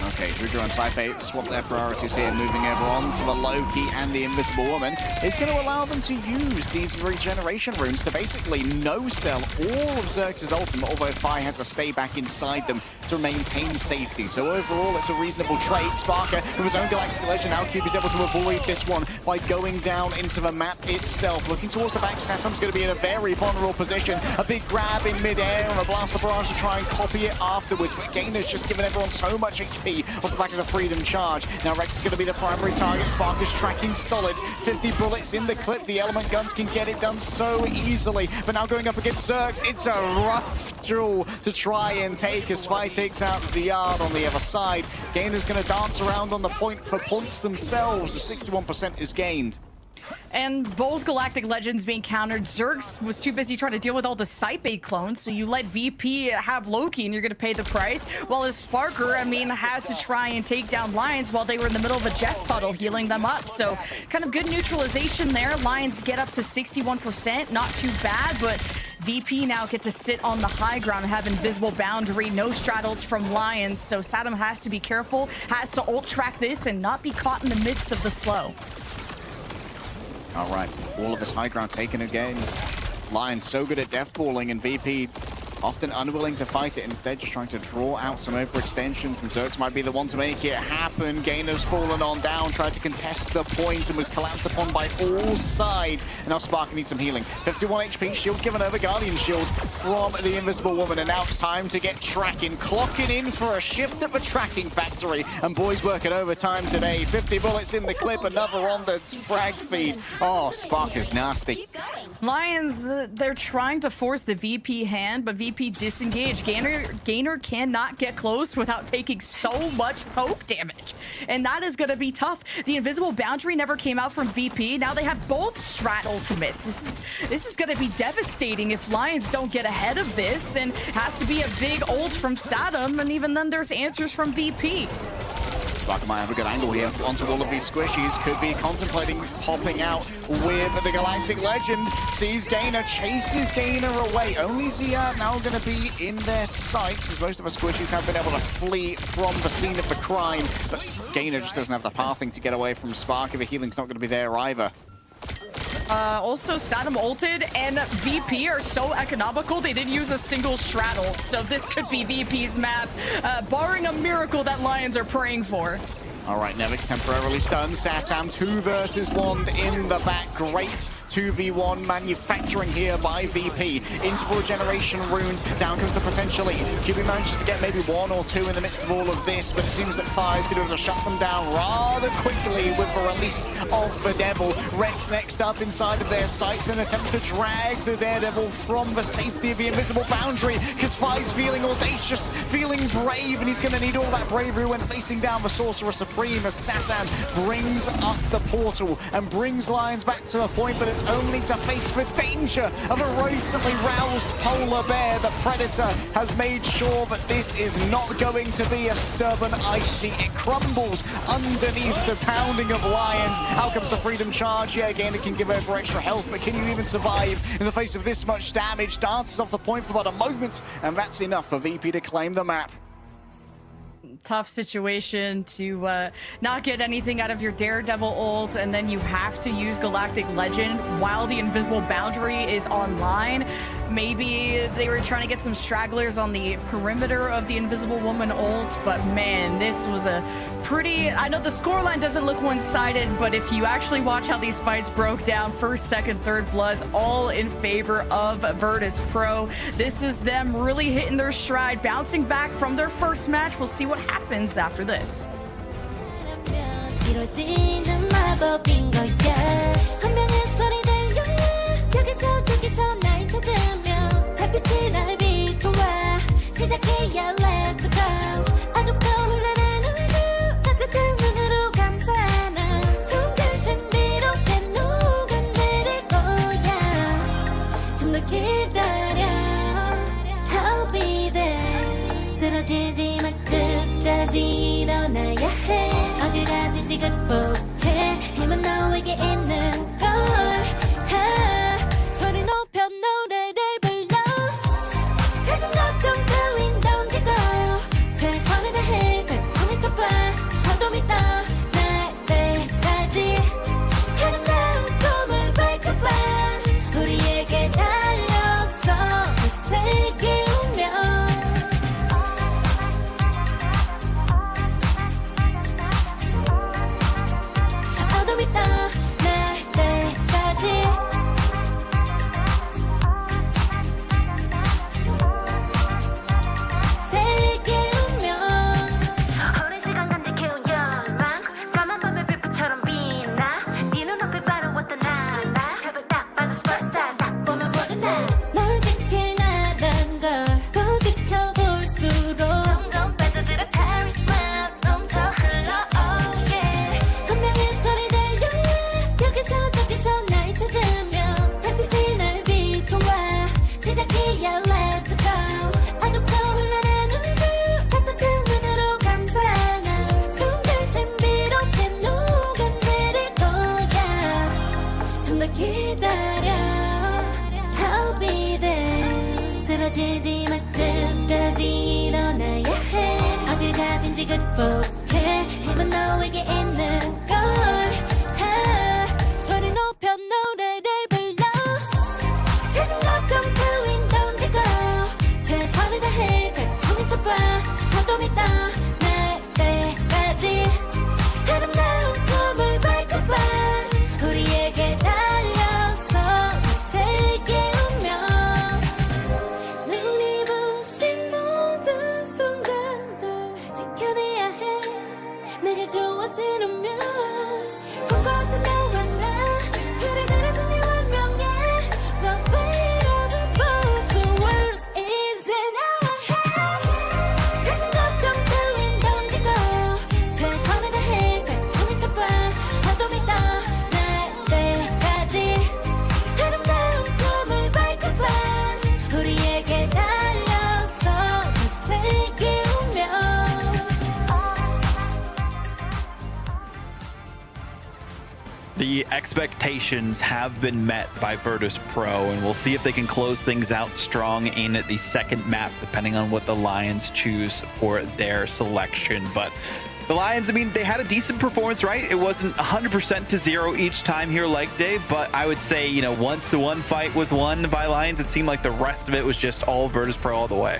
Okay, Dridro and Saipe swap their priorities here, moving over on to the Loki and the Invisible Woman. It's going to allow them to use these regeneration runes to basically no-sell all of Xerx's ultimate, although Fi had to stay back inside them to maintain safety. So overall, it's a reasonable trade. Sparker, with his own Galactic Legend, now Cube is able to avoid this one by going down into the map itself. Looking towards the back, Satam's going to be in a very vulnerable position. A big grab in mid-air and a Blaster Barrage to try and copy it afterwards. But Gainer's just given everyone so much HP off the back of the Freedom Charge. Now Rex is going to be the primary target. Sparker's tracking solid. 50 bullets in the clip. The Element Guns can get it done so easily. But now going up against Zerx, it's a rough duel to try and take as Spy takes out Ziard on the other side. Gainer's going to dance around on the point for points themselves. The 61% is gained. And both Galactic Legends being countered. Zerx was too busy trying to deal with all the Site-bait clones, so you let VP have Loki and you're going to pay the price. While as Sparker, I mean, had to try and take down Lions while they were in the middle of a Jeff puddle healing them up. So kind of good neutralization there. Lions get up to 61%, not too bad, but VP now get to sit on the high ground and have invisible boundary, no straddles from Lions. So Saddam has to be careful, has to ult track this and not be caught in the midst of the slow. All right, all of this high ground taken again. Lions so good at death balling, and VP often unwilling to fight it, instead just trying to draw out some overextensions, and Zerx might be the one to make it happen. Gainer's fallen on down, tried to contest the point and was collapsed upon by all sides. And now Sparker needs some healing. 51 HP, shield given over, Guardian shield from the Invisible Woman, and now it's time to get tracking. Clocking in for a shift at the tracking factory, and boys working overtime today. 50 bullets in the clip, another on the frag feed. Oh, Sparker's nasty. Lions, they're trying to force the VP hand, but VP disengaged. Gainer cannot get close without taking so much poke damage, and that is going to be tough. The invisible boundary never came out from VP. Now they have both strat ultimates. This is going to be devastating if Lions don't get ahead of this, and has to be a big ult from Saddam, and even then there's answers from VP. Sparker might have a good angle here onto all of these squishies. Could be contemplating popping out with the Galactic Legend. Sees Gainer, chases Gainer away. Only Zia now going to be in their sights, as most of the squishies have been able to flee from the scene of the crime. But Gainer just doesn't have the pathing to get away from Sparker. The healing's not going to be there either. Also, Saddam ulted, and VP are so economical, they didn't use a single straddle. So this could be VP's map, barring a miracle that Lions are praying for. All right, Nevik temporarily stunned. Satam 2 versus 1 in the back. Great 2v1 manufacturing here by VP. Interval generation runes. Down comes the potential lead. QB manages to get maybe 1 or 2 in the midst of all of this, but it seems that Fire's going to be able to shut them down rather quickly with the release of the Devil. Rex next up inside of their sights, and attempt to drag the Daredevil from the safety of the invisible boundary, because Fire's feeling audacious, feeling brave, and he's going to need all that bravery when facing down the Sorcerer Supreme, as Satan brings up the portal and brings Lions back to the point, but it's only to face the danger of a recently roused polar bear. The Predator has made sure that this is not going to be a stubborn ice sheet. It crumbles underneath the pounding of Lions. Out comes the Freedom Charge. Yeah, again, it can give over extra health, but can you even survive in the face of this much damage? Dances off the point for about a moment, and that's enough for VP to claim the map. Tough situation to not get anything out of your Daredevil ult, and then you have to use Galactic Legend while the invisible boundary is online. Maybe they were trying to get some stragglers on the perimeter of the Invisible Woman ult, but man, this was a pretty... I know the scoreline doesn't look one-sided, but if you actually watch how these fights broke down, first, second, third bloods, all in favor of Virtus Pro. This is them really hitting their stride, bouncing back from their first match. We'll see what happens after this. 이루어지는 마법인 거야. 분명한 소리 들려. 여기서 저기서 날 찾으며 달빛이 날 비춰와. 시작해야 let's go. 어둡고 흘러는 우주 따뜻한 눈으로 감싸는 순간 신비롭게 녹아내릴 거야. 좀 더 기다려. I'll be there. 쓰러지지 마 끝까지 일어나야 해. 어딜 가든지 극복해. 힘은 너에게 있는 걸. 소리 높여 노래를 불러. 작은 걱정 따윈 던지고 최선을 다해 작품을 쳐봐. 어둠이 떠날 때까지 아름다운 꿈을 밝혀봐. 우리에게 달려서 그 세계 오면 좀 더 기다려 I'll be there 쓰러지지 마 끝까지 일어나야 해 어딜 가든지 극복해 힘은 너에게 있는 걸 소리 높여 노래를 불러 작은 걱정 따윈 던지고 최선을 다해 작품을 쳐봐 한도 믿어 내때까지 아름다운 꿈을 밟고봐 우리에게 달려서 세계 운명 눈이 부신 모든 순간들 지켜내야 해 내가 좋아지려면 꿈꿨던 너와 나 그래 그래서 네 완명해 The weight of the both the world is in our hands 작은 걱정 따윈 던지고 최선을 다해 작품을 쳐봐 한도 믿어 내때까지 아름다운 꿈을 밟고봐 우리에게 달려서 그 세계 운명 The expectations have been met by Virtus Pro, and we'll see if they can close things out strong in the second map, depending on what the Lions choose for their selection. But the Lions, I mean, they had a decent performance, right? It wasn't 100% to 0 each time here like Dave, but I would say, you know, once the one fight was won by Lions, it seemed like the rest of it was just all Virtus Pro all the way.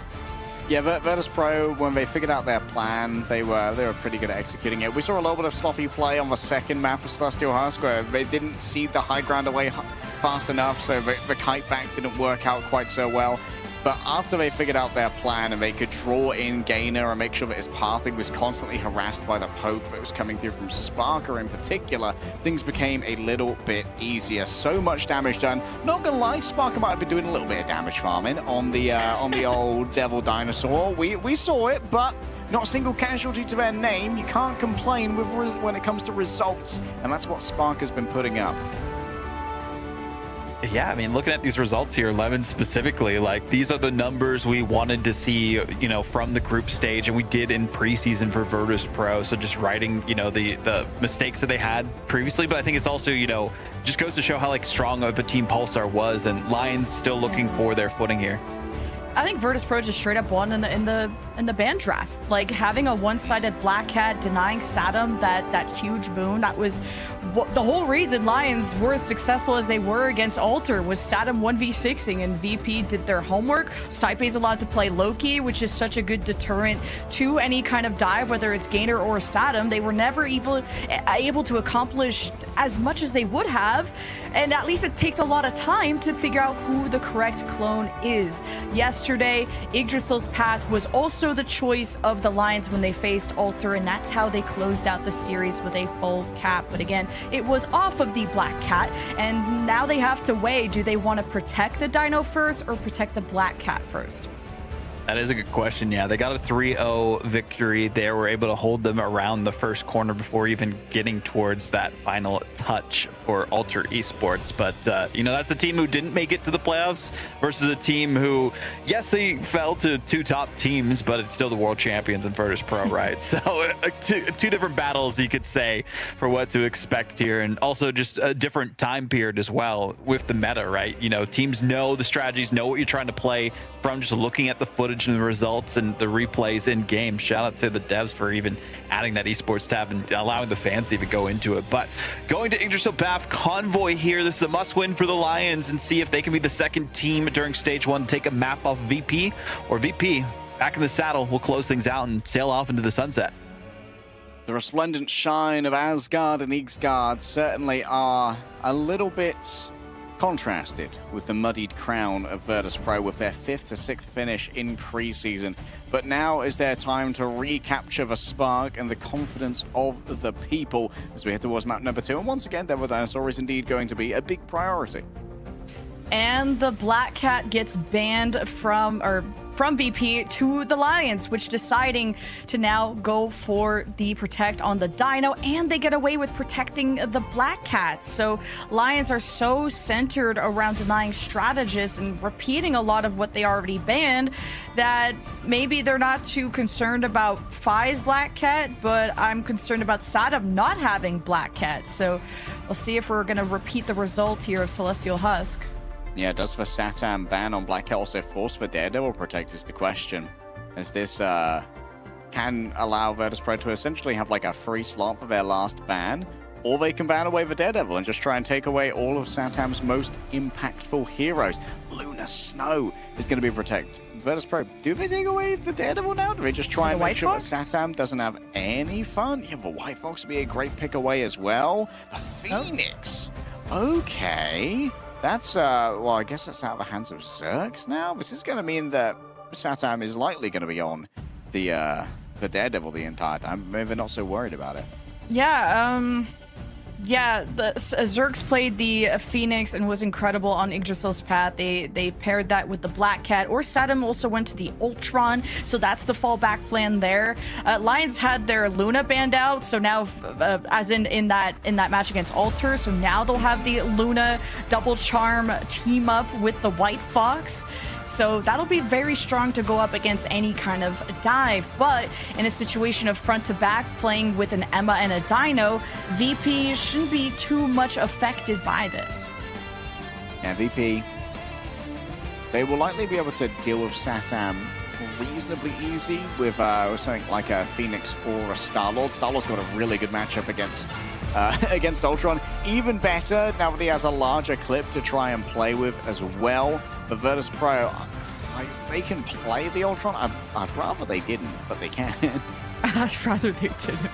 Yeah, Virtus Pro, when they figured out their plan, they were pretty good at executing it. We saw a little bit of sloppy play on the second map of Celestial Husk, where they didn't see the high ground away fast enough, so the kite back didn't work out quite so well. But after they figured out their plan and they could draw in Gainer and make sure that his pathing was constantly harassed by the poke that was coming through from Sparker in particular, things became a little bit easier. So much damage done. Not gonna lie, Sparker might have been doing a little bit of damage farming on the old Devil Dinosaur. We saw it, but not a single casualty to their name. You can't complain when it comes to results, and that's what Sparker's been putting up. Yeah, I mean, looking at these results here, 11 specifically, like these are the numbers we wanted to see, you know, from the group stage, and we did in preseason for Virtus Pro. So just writing, you know, the mistakes that they had previously, but I think it's also, you know, just goes to show how like strong of a team Pulsar was, and Lions still looking for their footing here. I think Virtus Pro just straight up won in the ban draft. Like having a one-sided Black Cat, denying Saddam that huge boon. That was the whole reason Lions were as successful as they were against Alter, was Saddam 1v6ing, and VP did their homework. Saipei's allowed to play Loki, which is such a good deterrent to any kind of dive, whether it's Gainer or Saddam. They were never able to accomplish as much as they would have. And at least it takes a lot of time to figure out who the correct clone is. Yesterday, Yggdrasil's path was also the choice of the Lions when they faced Alter, and that's how they closed out the series with a full cap. But again, it was off of the Black Cat, and now they have to weigh, do they want to protect the Dino first or protect the Black Cat first? That is a good question. Yeah, they got a 3-0 victory there. We're able to hold them around the first corner before even getting towards that final touch for Alter Esports. But, you know, that's a team who didn't make it to the playoffs versus a team who, yes, they fell to two top teams, but it's still the world champions in Virtus Pro, right? So two different battles, you could say, for what to expect here. And also just a different time period as well with the meta, right? You know, teams know the strategies, know what you're trying to play from just looking at the footage and the results and the replays in game. Shout out to the devs for even adding that esports tab and allowing the fans to even go into it. But going to Yggdrasil Path Convoy here, this is a must win for the Lions, and see if they can be the second team during stage one, take a map off VP, or VP back in the saddle will close things out and sail off into the sunset. The resplendent shine of Asgard and Ixgard certainly are a little bit contrasted with the muddied crown of Virtus Pro with their 5th to 6th finish in preseason. But now is their time to recapture the spark and the confidence of the people as we head towards map number 2. And once again, Devil Dinosaur is indeed going to be a big priority. And the Black Cat gets banned from, or from VP to the Lions, which deciding to now go for the protect on the Dino, and they get away with protecting the Black Cat. So Lions are so centered around denying strategists and repeating a lot of what they already banned that maybe they're not too concerned about Phi's Black Cat, but I'm concerned about Saddam not having Black Cat. So we'll see if we're going to repeat the result here of Celestial Husk. Yeah, does the Satam ban on Black Cat also force the Daredevil protect is the question. As this can allow Virtus.pro to essentially have like a free slot for their last ban, or they can ban away the Daredevil and just try and take away all of Satam's most impactful heroes. Luna Snow is going to be protected. Virtus.pro, do they take away the Daredevil now? Do they just try and make sure that Satam doesn't have any fun? Yeah, the White Fox would be a great pick away as well. The Phoenix. Okay. That's, well, I guess that's out of the hands of Zerx now. This is going to mean that Satam is likely going to be on the Daredevil the entire time. Maybe they're not so worried about it. Yeah, the Zerx played the Phoenix and was incredible on Yggdrasil's path. They paired that with the Black Cat, or Saddam also went to the Ultron, so that's the fallback plan there. Lions had their Luna banned out, so now, as in that match against Alter, so now they'll have the Luna double charm team up with the White Fox. So that'll be very strong to go up against any kind of dive. But in a situation of front to back, playing with an EMEA and a Dino, VP shouldn't be too much affected by this. Yeah, VP, they will likely be able to deal with Satam reasonably easy with something like a Phoenix or a Star-Lord. Star-Lord's got a really good matchup against Ultron. Even better now that he has a larger clip to try and play with as well. The Virtus.pro, they can play the Ultron. I'd rather they didn't, but they can. I'd rather they didn't.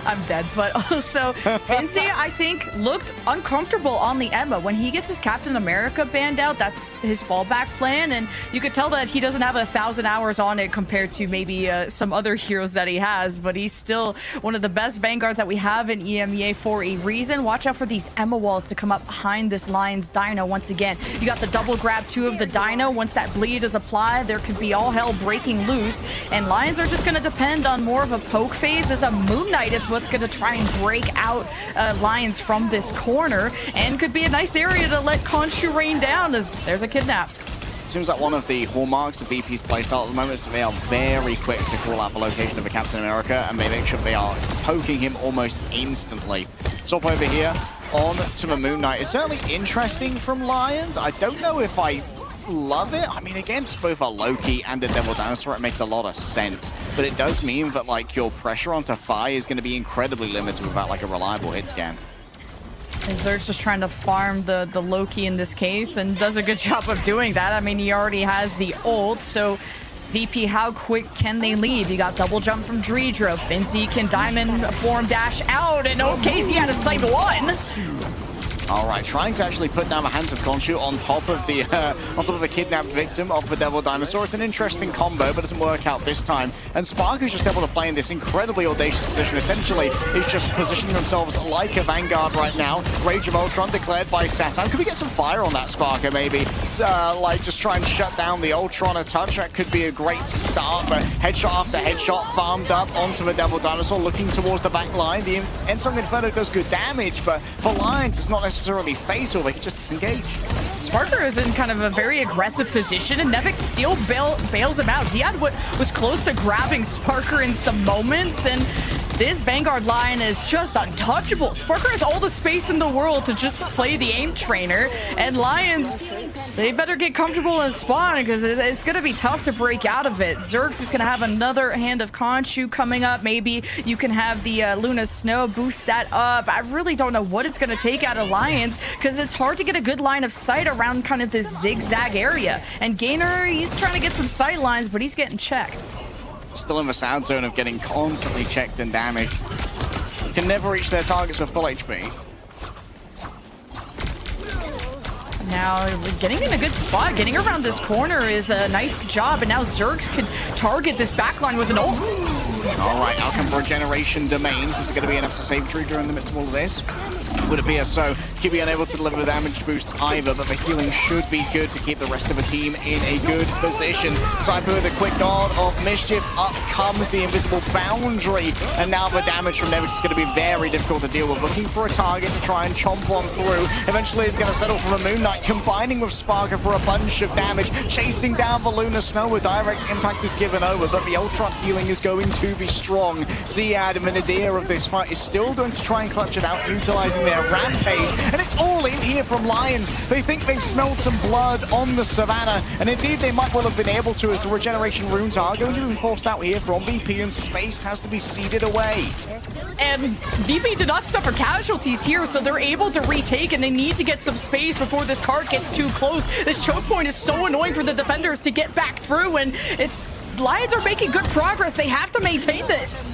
I'm dead. But also, Finzi, I think, looked uncomfortable on the EMEA. When he gets his Captain America banned out, that's his fallback plan. And you could tell that he doesn't have 1,000 hours on it compared to maybe some other heroes that he has. But he's still one of the best Vanguards that we have in EMEA for a reason. Watch out for these EMEA walls to come up behind this Lions Dino once again. You got the double grab 2 of the Dino. Once that bleed is applied, there could be all hell breaking loose. And Lions are just going to depend on more of a poke phase, as a Moon Knight is what's going to try and break out Lions from this corner, and could be a nice area to let Khonshu rain down, as there's a kidnap. Seems like one of the hallmarks of VP's playstyle at the moment is that they are very quick to call out the location of a Captain America, and they make sure they are poking him almost instantly. Swap over here on to the Moon Knight. It's certainly interesting from Lions. I don't know if I love it. I mean, against both a Loki and a Devil Dinosaur, it makes a lot of sense. But it does mean that, like, your pressure onto Phi is going to be incredibly limited without, like, a reliable hit scan. And Zerg's just trying to farm the Loki in this case, and does a good job of doing that. I mean, he already has the ult, so VP, how quick can they leave? You got double jump from Dreedra. Finzi can diamond form dash out, and OKZ had a sight 1. All right, trying to actually put down the hands of Khonshu on top of the kidnapped victim of the Devil Dinosaur. It's an interesting combo, but doesn't work out this time. And Spark is just able to play in this incredibly audacious position. Essentially, he's just positioning themselves like a Vanguard right now. Rage of Ultron declared by Satam. Could we get some fire on that Sparker, maybe? Like, just try and shut down the Ultron a touch. That could be a great start, but headshot after headshot farmed up onto the Devil Dinosaur, looking towards the back line. The Ensong Inferno does good damage, but for Lions, it's not necessarily fatal. They can just disengage. Sparker is in kind of a very aggressive position, and Nevik still bails him out. Ziad was close to grabbing Sparker in some moments, and this Vanguard line is just untouchable. Sparker has all the space in the world to just play the aim trainer, and Lions, they better get comfortable in spawn, because it's going to be tough to break out of it. Zerx is going to have another hand of Khonshu coming up. Maybe you can have the Luna Snow boost that up. I really don't know what it's going to take out of Lions, because it's hard to get a good line of sight around kind of this zigzag area. And Gainer, he's trying to get some sight lines, but he's getting checked. Still in the sound zone of getting constantly checked and damaged. Can never reach their targets with full HP. Now, getting in a good spot, getting around this corner is a nice job, and now Zerx can target this backline with an ult. All right, outcome for Regeneration Domains. Is it going to be enough to save Trigger in the midst of all of this? would appear so. QB unable to deliver the damage boost either, but the healing should be good to keep the rest of the team in a good position. Cypher with a quick guard of mischief. Up comes the invisible boundary, and now the damage from Nevix is going to be very difficult to deal with. Looking for a target to try and chomp on through. Eventually it's going to settle for a Moon Knight, combining with Sparker for a bunch of damage, chasing down the Lunar Snow. A direct impact is given over, but the Ultron healing is going to be strong. Ziad, the nadir of this fight, is still going to try and clutch it out, utilizing their rampage, and it's all in here from Lions. They think they've smelled some blood on the Savannah, and indeed they might well have been able to, as the regeneration runes are going to be forced out here from VP, and space has to be ceded away. And VP did not suffer casualties here, so they're able to retake, and they need to get some space before this card gets too close. This choke point is so annoying for the defenders to get back through, and Lions are making good progress. They have to maintain this.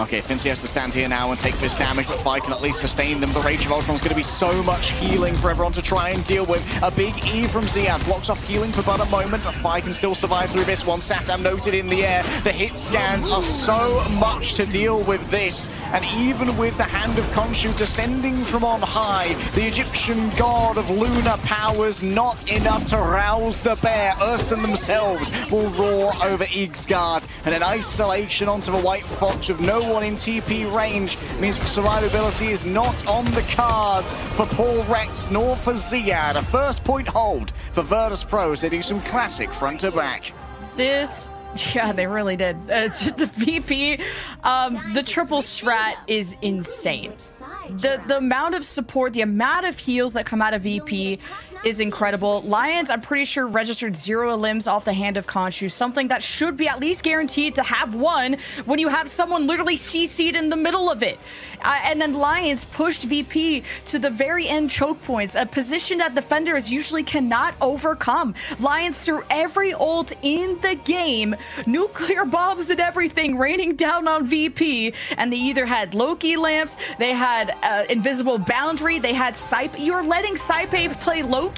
Okay, Fincy has to stand here now and take this damage, but Fi can at least sustain them. The Rage of Ultron is going to be so much healing for everyone to try and deal with. A big E from Ziad blocks off healing for but a moment, but Fi can still survive through this one. Satam noted in the air. The hit scans are so much to deal with this, and even with the hand of Khonshu descending from on high, the Egyptian god of lunar powers, not enough to rouse the bear. Urson themselves will roar over Yggsgard, and an isolation onto the White Fox with no one in TP range means survivability is not on the cards for Paul Rex nor for Ziad. A first point hold for Virtus Pros. They do some classic front to back. Yeah, they really did. The VP, the triple strat is insane. The amount of support, the amount of heals that come out of VP is incredible. Lions, I'm pretty sure, registered 0 limbs off the hand of Khonshu, something that should be at least guaranteed to have one when you have someone literally CC'd in the middle of it. And then Lions pushed VP to the very end choke points, a position that defenders usually cannot overcome. Lions threw every ult in the game, nuclear bombs and everything raining down on VP, and they either had Loki lamps, they had invisible boundary, they had Saipe. You're letting Saipe play Loki.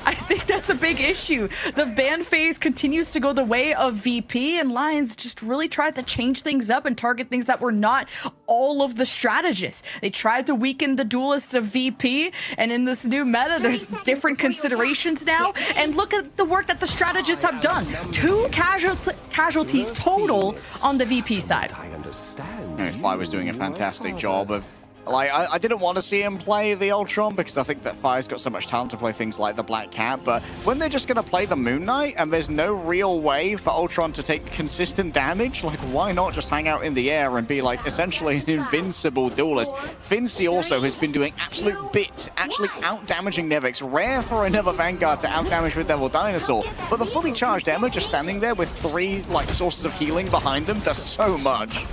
I think that's a big issue. The ban phase continues to go the way of VP, and Lions just really tried to change things up and target things that were not all of the strategists. They tried to weaken the duelists of VP, and in this new meta, there's different considerations now. And look at the work that the strategists have done. 2 casualties total on the VP side. Fi was doing a fantastic job of... I didn't want to see him play the Ultron because I think that Fire's got so much talent to play things like the Black Cat, but when they're just going to play the Moon Knight and there's no real way for Ultron to take consistent damage, like why not just hang out in the air and be like essentially an invincible duelist? Fincy also has been doing absolute bits, actually out-damaging Nevix. Rare for another Vanguard to out-damage with Devil Dinosaur, but the fully charged Emma just standing there with 3 sources of healing behind them does so much.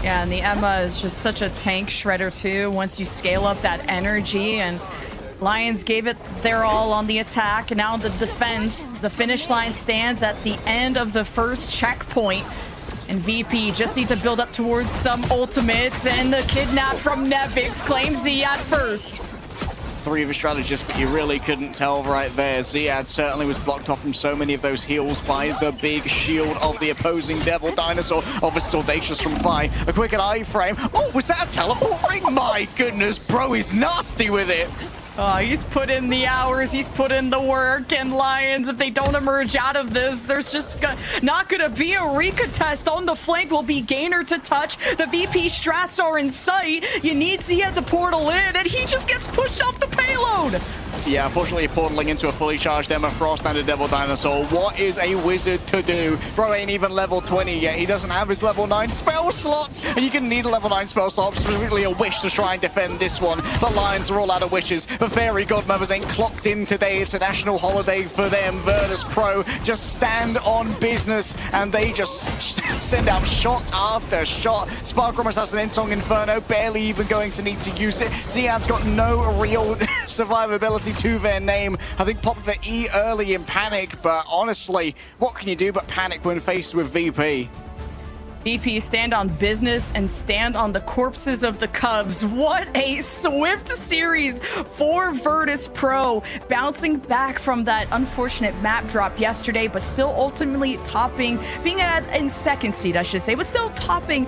Yeah, and the Emma is just such a tank shredder too once you scale up that energy, and Lions gave it their all on the attack, and now the defense. The finish line stands at the end of the first checkpoint, and VP just need to build up towards some ultimates, and the kidnap from Nevix claims Ziad first. 3 of the strategists, but you really couldn't tell right there. Ziad certainly was blocked off from so many of those heals by the big shield of the opposing Devil Dinosaur. Obviously, Audacious from Fi. A quick iframe. Oh, was that a teleport ring? My goodness, bro, he's nasty with it. He's put in the hours, he's put in the work, and Lions, if they don't emerge out of this, there's just not gonna be a recontest. On the flank will be Gainer to touch. The VP strats are in sight. You need Ziad to portal in, and he just gets pushed off the payload. Yeah, unfortunately, portaling into a fully charged Emma Frost and a Devil Dinosaur. What is a wizard to do? Bro ain't even level 20 yet. He doesn't have his level 9 spell slots, and you can need a level 9 spell slot, specifically a wish to try and defend this one. The Lions are all out of wishes. The Fairy Godmothers ain't clocked in today. It's a national holiday for them. Virtus Pro just stand on business, and they just send out shot after shot. Sparkrum Assassin Song Inferno barely even going to need to use it. Ziad's got no real survivability to their name. I think popped the E early in panic, but honestly, what can you do but panic when faced with VP? VP, stand on business and stand on the corpses of the Cubs. What a swift series for Virtus Pro, bouncing back from that unfortunate map drop yesterday, but still ultimately topping, being in second seed, I should say, but still topping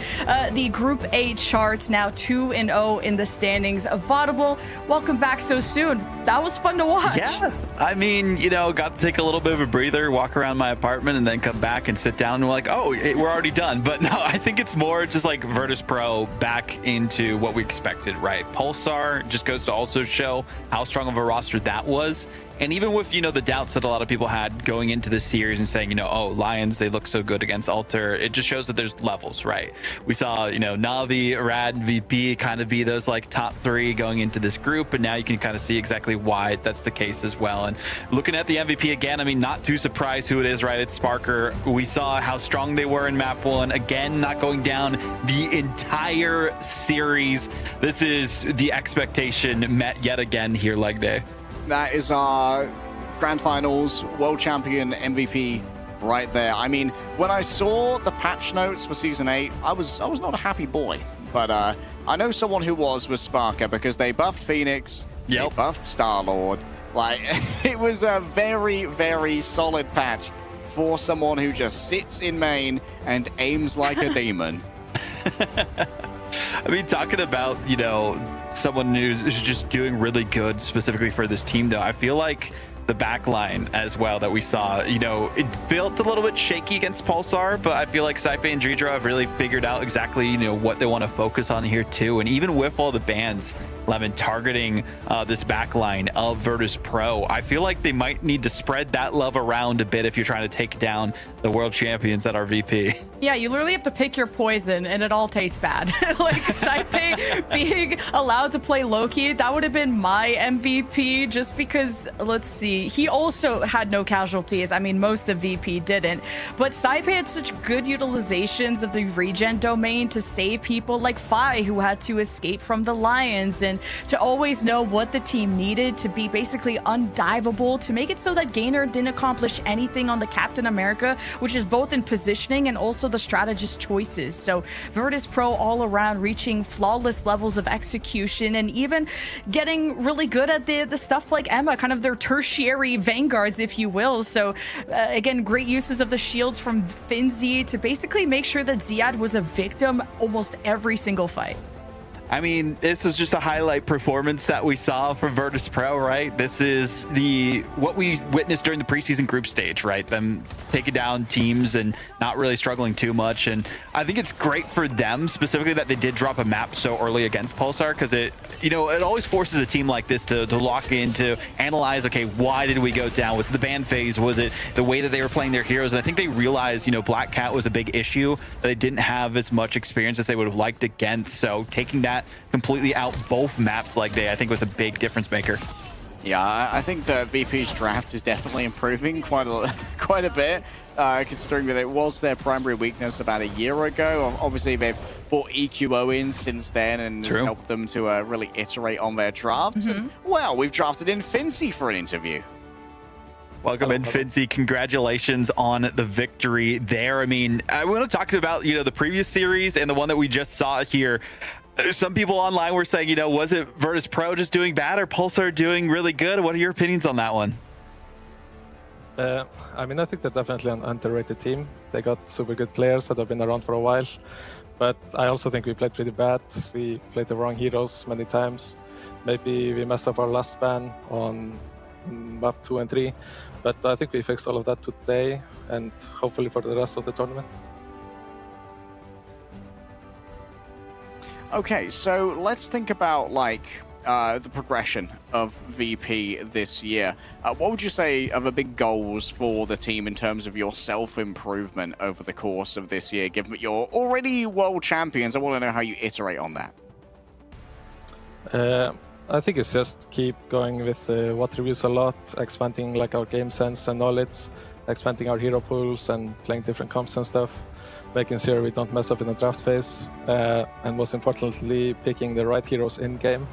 the Group A charts, now 2-0 in the standings. Vaudable, welcome back so soon. That was fun to watch. Yeah, I mean, you know, got to take a little bit of a breather, walk around my apartment, and then come back and sit down and we're like, oh, we're already done. But no, I think it's more just like Virtus Pro back into what we expected, right? Pulsar just goes to also show how strong of a roster that was. And even with, you know, the doubts that a lot of people had going into this series and saying, you know, oh, Lions, they look so good against Alter, it just shows that there's levels, right? We saw, you know, Navi, Rad, VP kind of be those like top three going into this group, and now you can kind of see exactly why that's the case as well. And looking at the MVP again, I mean, not too surprised who it is, right? It's Sparker. We saw how strong they were in map 1, again, not going down the entire series. This is the expectation met yet again here leg day. That is our Grand Finals World Champion MVP right there. I mean, when I saw the patch notes for Season 8, I was not a happy boy. But I know someone who was Sparker, because they buffed Phoenix, they buffed Star-Lord. Like, it was a very, very solid patch for someone who just sits in main and aims like a demon. I mean, talking about, you know, someone who's just doing really good specifically for this team, though, I feel like the back line as well that we saw, you know, it felt a little bit shaky against Pulsar, but I feel like Saipe and Dredra have really figured out exactly, you know, what they want to focus on here too. And even with all the bans, Lemon, targeting this back line of Virtus Pro, I feel like they might need to spread that love around a bit if you're trying to take down the world champions that are VP. Yeah, you literally have to pick your poison, and it all tastes bad. Like, Saipe being allowed to play Loki, that would have been my MVP, just because, let's see, he also had no casualties. I mean, most of VP didn't, but Saipe had such good utilizations of the regen domain to save people like Fi, who had to escape from the Lions, and to always know what the team needed to be basically undivable, to make it so that Gainer didn't accomplish anything on the Captain America, which is both in positioning and also the strategist choices. So Virtus Pro all around reaching flawless levels of execution, and even getting really good at the stuff like EMEA, kind of their tertiary vanguards, if you will. So again, great uses of the shields from Finzi to basically make sure that Ziad was a victim almost every single fight. I mean, this was just a highlight performance that we saw from Virtus Pro, right? This is what we witnessed during the preseason group stage, right? Them taking down teams and not really struggling too much. And I think it's great for them specifically that they did drop a map so early against Pulsar, because it, you know, it always forces a team like this to lock in, to analyze, okay, why did we go down? Was it the ban phase? Was it the way that they were playing their heroes? And I think they realized, you know, Black Cat was a big issue, that they didn't have as much experience as they would have liked against. So taking that completely out both maps like day, I think was a big difference maker. Yeah, I think the VP's draft is definitely improving quite a bit, considering that it was their primary weakness about a year ago. Obviously, they've brought EQO in since then and helped them to really iterate on their drafts. And, well, we've drafted in Finzi for an interview. Welcome in, Finzi. Congratulations on the victory there. I mean, I want to talk about, you know, the previous series and the one that we just saw here. Some people online were saying, you know, was it Virtus Pro just doing bad or Pulsar doing really good? What are your opinions on that one? I mean, I think they're definitely an underrated team. They got super good players that have been around for a while. But I also think we played pretty bad. We played the wrong heroes many times. Maybe we messed up our last ban on map 2 and 3. But I think we fixed all of that today, and hopefully for the rest of the tournament. Okay, so let's think about like the progression of VP this year. What would you say are the big goals for the team in terms of your self-improvement over the course of this year, given that you're already world champions? I want to know how you iterate on that. I think it's just keep going with what reviews a lot, expanding like our game sense and knowledge, expanding our hero pools and playing different comps and stuff, making sure we don't mess up in the draft phase, and most importantly, picking the right heroes in game.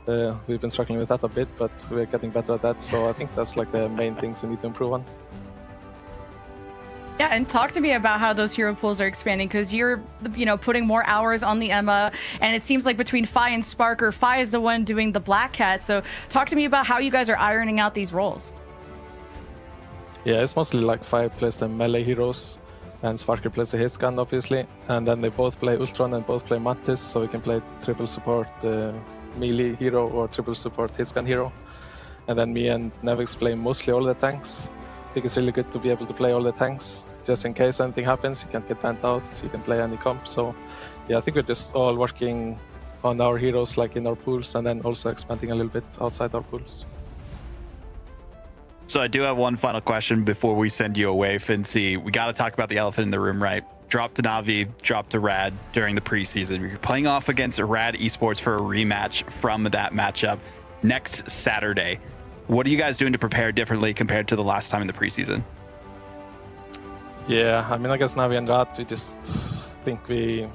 We've been struggling with that a bit, but we're getting better at that. So I think that's like the main things we need to improve on. Yeah, and talk to me about how those hero pools are expanding, because you're, putting more hours on the EMEA, and it seems like between Fi and Sparker, Fi is the one doing the Black Cat. So talk to me about how you guys are ironing out these roles. Yeah, it's mostly like Fi plays the melee heroes, and Sparker plays the hitscan, obviously. And then they both play Ultron and both play Mantis, so we can play triple support melee hero or triple support hitscan hero. And then me and Nevix play mostly all the tanks. I think it's really good to be able to play all the tanks, just in case anything happens. You can't get banned out, so you can play any comp. So yeah, I think we're just all working on our heroes like in our pools, and then also expanding a little bit outside our pools. So I do have one final question before we send you away, Fincy. We got to talk about the elephant in the room, right? Drop to Navi, drop to Rad during the preseason. You're playing off against Rad Esports for a rematch from that matchup next Saturday. What are you guys doing to prepare differently compared to the last time in the preseason? Yeah, I mean, I guess Navi and Rad, we just think we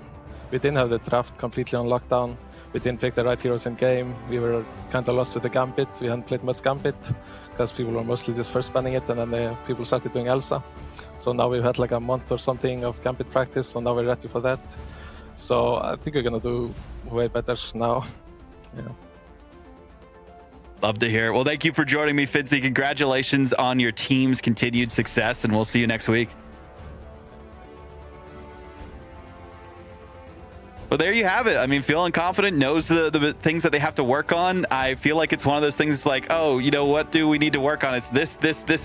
didn't have the draft completely on lockdown. We didn't pick the right heroes in game. We were kind of lost with the Gambit. We hadn't played much Gambit because people were mostly just first banning it, and then people started doing Elsa. So now we've had like a month or something of Gambit practice, so now we're ready for that. So I think we're gonna do way better now. Yeah. Love to hear it. Well, thank you for joining me, Fincy. Congratulations on your team's continued success, and we'll see you next week. Well, there you have it. I mean, feeling confident, knows the things that they have to work on. I feel like it's one of those things like, oh, what do we need to work on? It's this,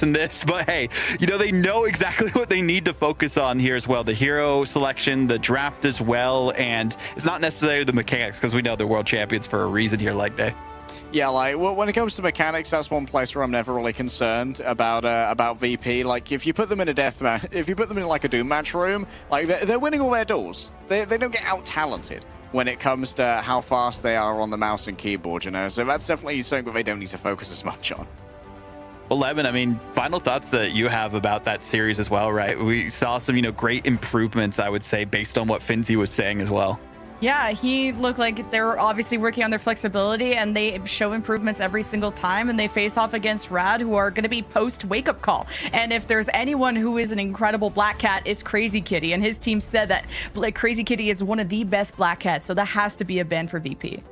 and this. But hey, they know exactly what they need to focus on here as well. The hero selection, the draft as well. And it's not necessarily the mechanics, because we know they're world champions for a reason here, Leg Day. Yeah, like when it comes to mechanics, that's one place where I'm never really concerned about VP. Like if you put them in a deathmatch, if you put them in like a Doom match room, like they're winning all their duels. They don't get out talented when it comes to how fast they are on the mouse and keyboard. So that's definitely something that they don't need to focus as much on. Well, Levin, I mean, final thoughts that you have about that series as well, right? We saw some, great improvements, I would say, based on what Finzy was saying as well. Yeah, he looked like they're obviously working on their flexibility, and they show improvements every single time, and they face off against Rad, who are going to be post wake-up call. And if there's anyone who is an incredible Black Cat, it's Crazy Kitty, and his team said that Crazy Kitty is one of the best Black Cats, so that has to be a ban for VP.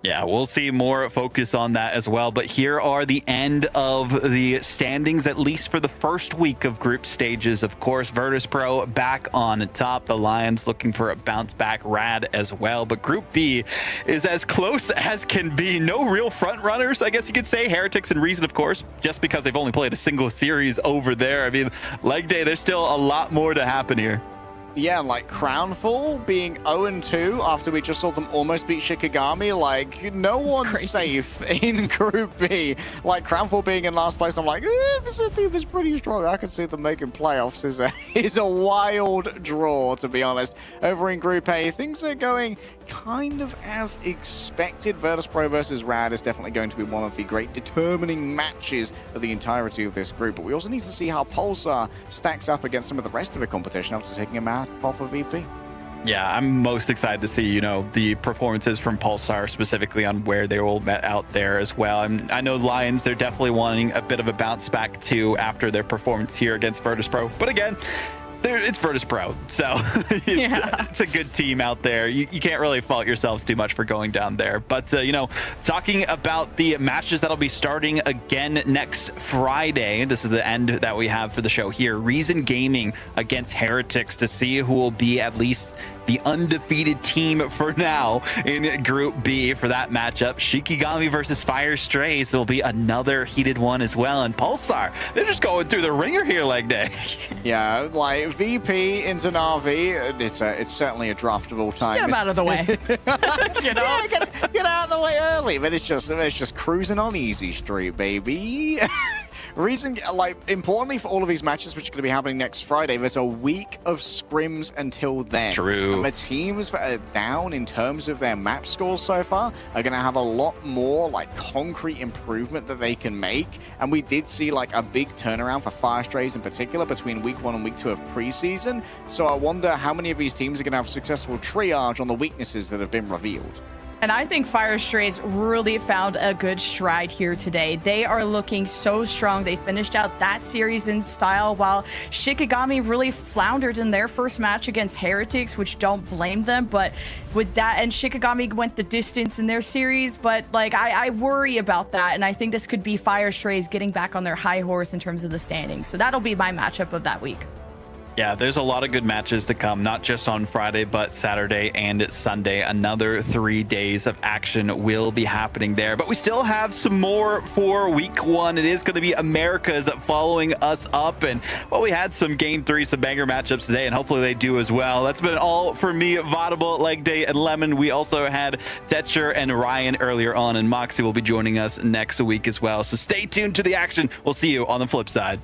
Yeah, we'll see more focus on that as well. But here are the end of the standings, at least for the first week of group stages. Of course, Virtus Pro back on top. The Lions looking for a bounce back. Rad as well. But Group B is as close as can be. No real front runners, I guess you could say. Heretics and Reason, of course, just because they've only played a single series over there. I mean, Leg Day, there's still a lot more to happen here. Yeah, like Crownfall being 0-2 after we just saw them almost beat Shikigami. Like, no one's safe in Group B. Like, Crownfall being in last place, I'm like, this is a team that's pretty strong. I can see them making playoffs is a wild draw, to be honest. Over in Group A, things are going kind of as expected. Virtus Pro versus Rad is definitely going to be one of the great determining matches of the entirety of this group. But we also need to see how Pulsar stacks up against some of the rest of the competition after taking a map off of VP. Yeah, I'm most excited to see, the performances from Pulsar, specifically on where they will met out there as well. I know Lions, they're definitely wanting a bit of a bounce back too after their performance here against Virtus Pro. But again, it's Virtus Pro, so it's a good team out there. You can't really fault yourselves too much for going down there. But, talking about the matches that'll be starting again next Friday, this is the end that we have for the show here. Reason Gaming against Heretics to see who will be at least the undefeated team for now in Group B for that matchup. Shikigami versus Fire Strays will be another heated one as well. And Pulsar, they're just going through the ringer here, Leg Day. Yeah, like VP into Na'Vi, it's certainly a draftable time. Get him out of the way. Get out of the way early, but it's just cruising on easy street, baby. Reason, like, importantly for all of these matches, which are going to be happening next Friday, there's a week of scrims until then. True. And the teams that are down in terms of their map scores so far are going to have a lot more, like, concrete improvement that they can make. And we did see, like, a big turnaround for Fire Strays in particular between week 1 and week 2 of preseason. So I wonder how many of these teams are going to have successful triage on the weaknesses that have been revealed. And I think Fire Strays really found a good stride here today. They are looking so strong. They finished out that series in style, while Shikigami really floundered in their first match against Heretics, which don't blame them. But with that, and Shikigami went the distance in their series, but like I worry about that. And I think this could be Fire Strays getting back on their high horse in terms of the standings. So that'll be my matchup of that week. Yeah, there's a lot of good matches to come, not just on Friday, but Saturday and Sunday. Another 3 days of action will be happening there. But we still have some more for week 1. It is going to be America's following us up. And, well, we had some game 3, some banger matchups today, and hopefully they do as well. That's been all for me, Vaudable, Leg Day, and Lemon. We also had Tetcher and Ryan earlier on, and Moxie will be joining us next week as well. So stay tuned to the action. We'll see you on the flip side.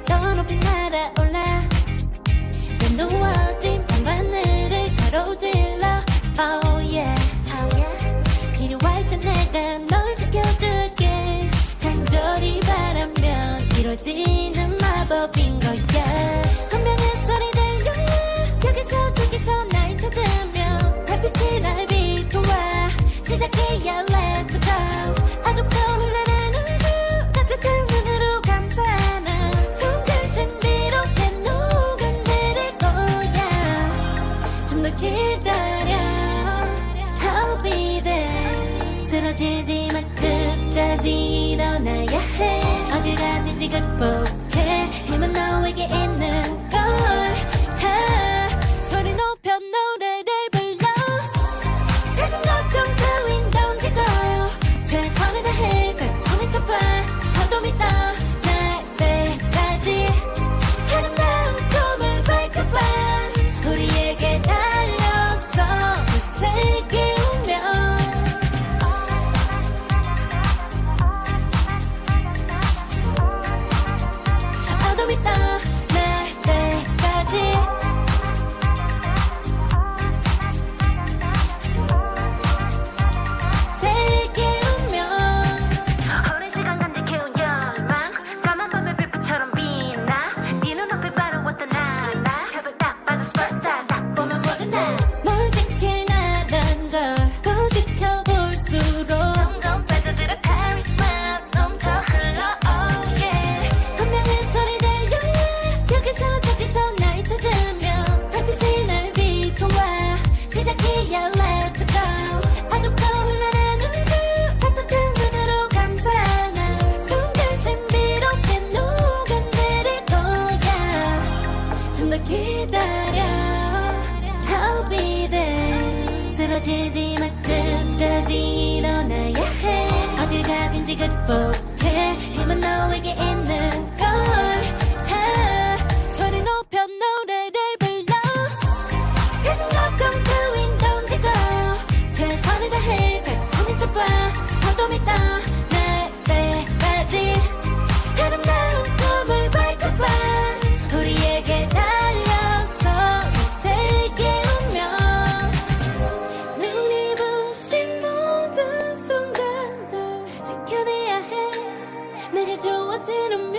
더 높이 날아올라 내 누워진 밤하늘을 가로질러 Oh yeah, oh yeah 필요할 때 내가 널 지켜줄게 간절히 바라면 이루어지는 마법인 거야 분명한 소리 들려 여기서 저기서 날 찾으며 달빛이 날 비춰와 시작해야 let's go 어둡고 흘러는 우주 따뜻한 눈으로 감싸는 기다려 I'll be there 쓰러지지만 끝까지 일어나야 해 어딜 가든지 극복해 힘은 너에게 있는 걸 소리 높여 노래를 불러 작은 걱정 따윈 던지고 최선을 다해 작품을 쳐봐 어둠이 떠 날 때까지 아름다운 꿈을 밝혀봐 우리에게 달려서 그 세계 오면 어둠이 떠 날 때까지 세계 오면 오랜 시간 간직해온 열망 까만 밤의 빛처럼 빛나 네 눈앞에 바로 왔던 나라 탑을 딱 봐도 스포츠스타 딱 보면 뭐든 널 지킬 나란 걸 지켜볼수록 점점 빠져들어 카리스마 넘쳐 흘러 oh yeah 분명한 소리 들려 여기서 저기서 날 찾으며 달빛이 날 비춰와 시작해야 let's go 어둡고 흘러는 우주 따뜻한 눈으로 감싸는 순간 신비롭게 녹아내릴 거야 좀 더 기다려 I'll be there 쓰러지지만 끝까지 일어나야 해 어딜 가든지 극복해 힘은 너에게 있는 걸 소리 높여 노래를 불러 작은 걱정 따윈 던지고 최선을 다해 작품을 쳐봐 어둠이 떠 날 때까지 아름다운 꿈을 밝혀봐 우리에게 달려서 그 세계 오면 눈이 부신 모든 순간들 지켜내야 해 내가 좋아지려면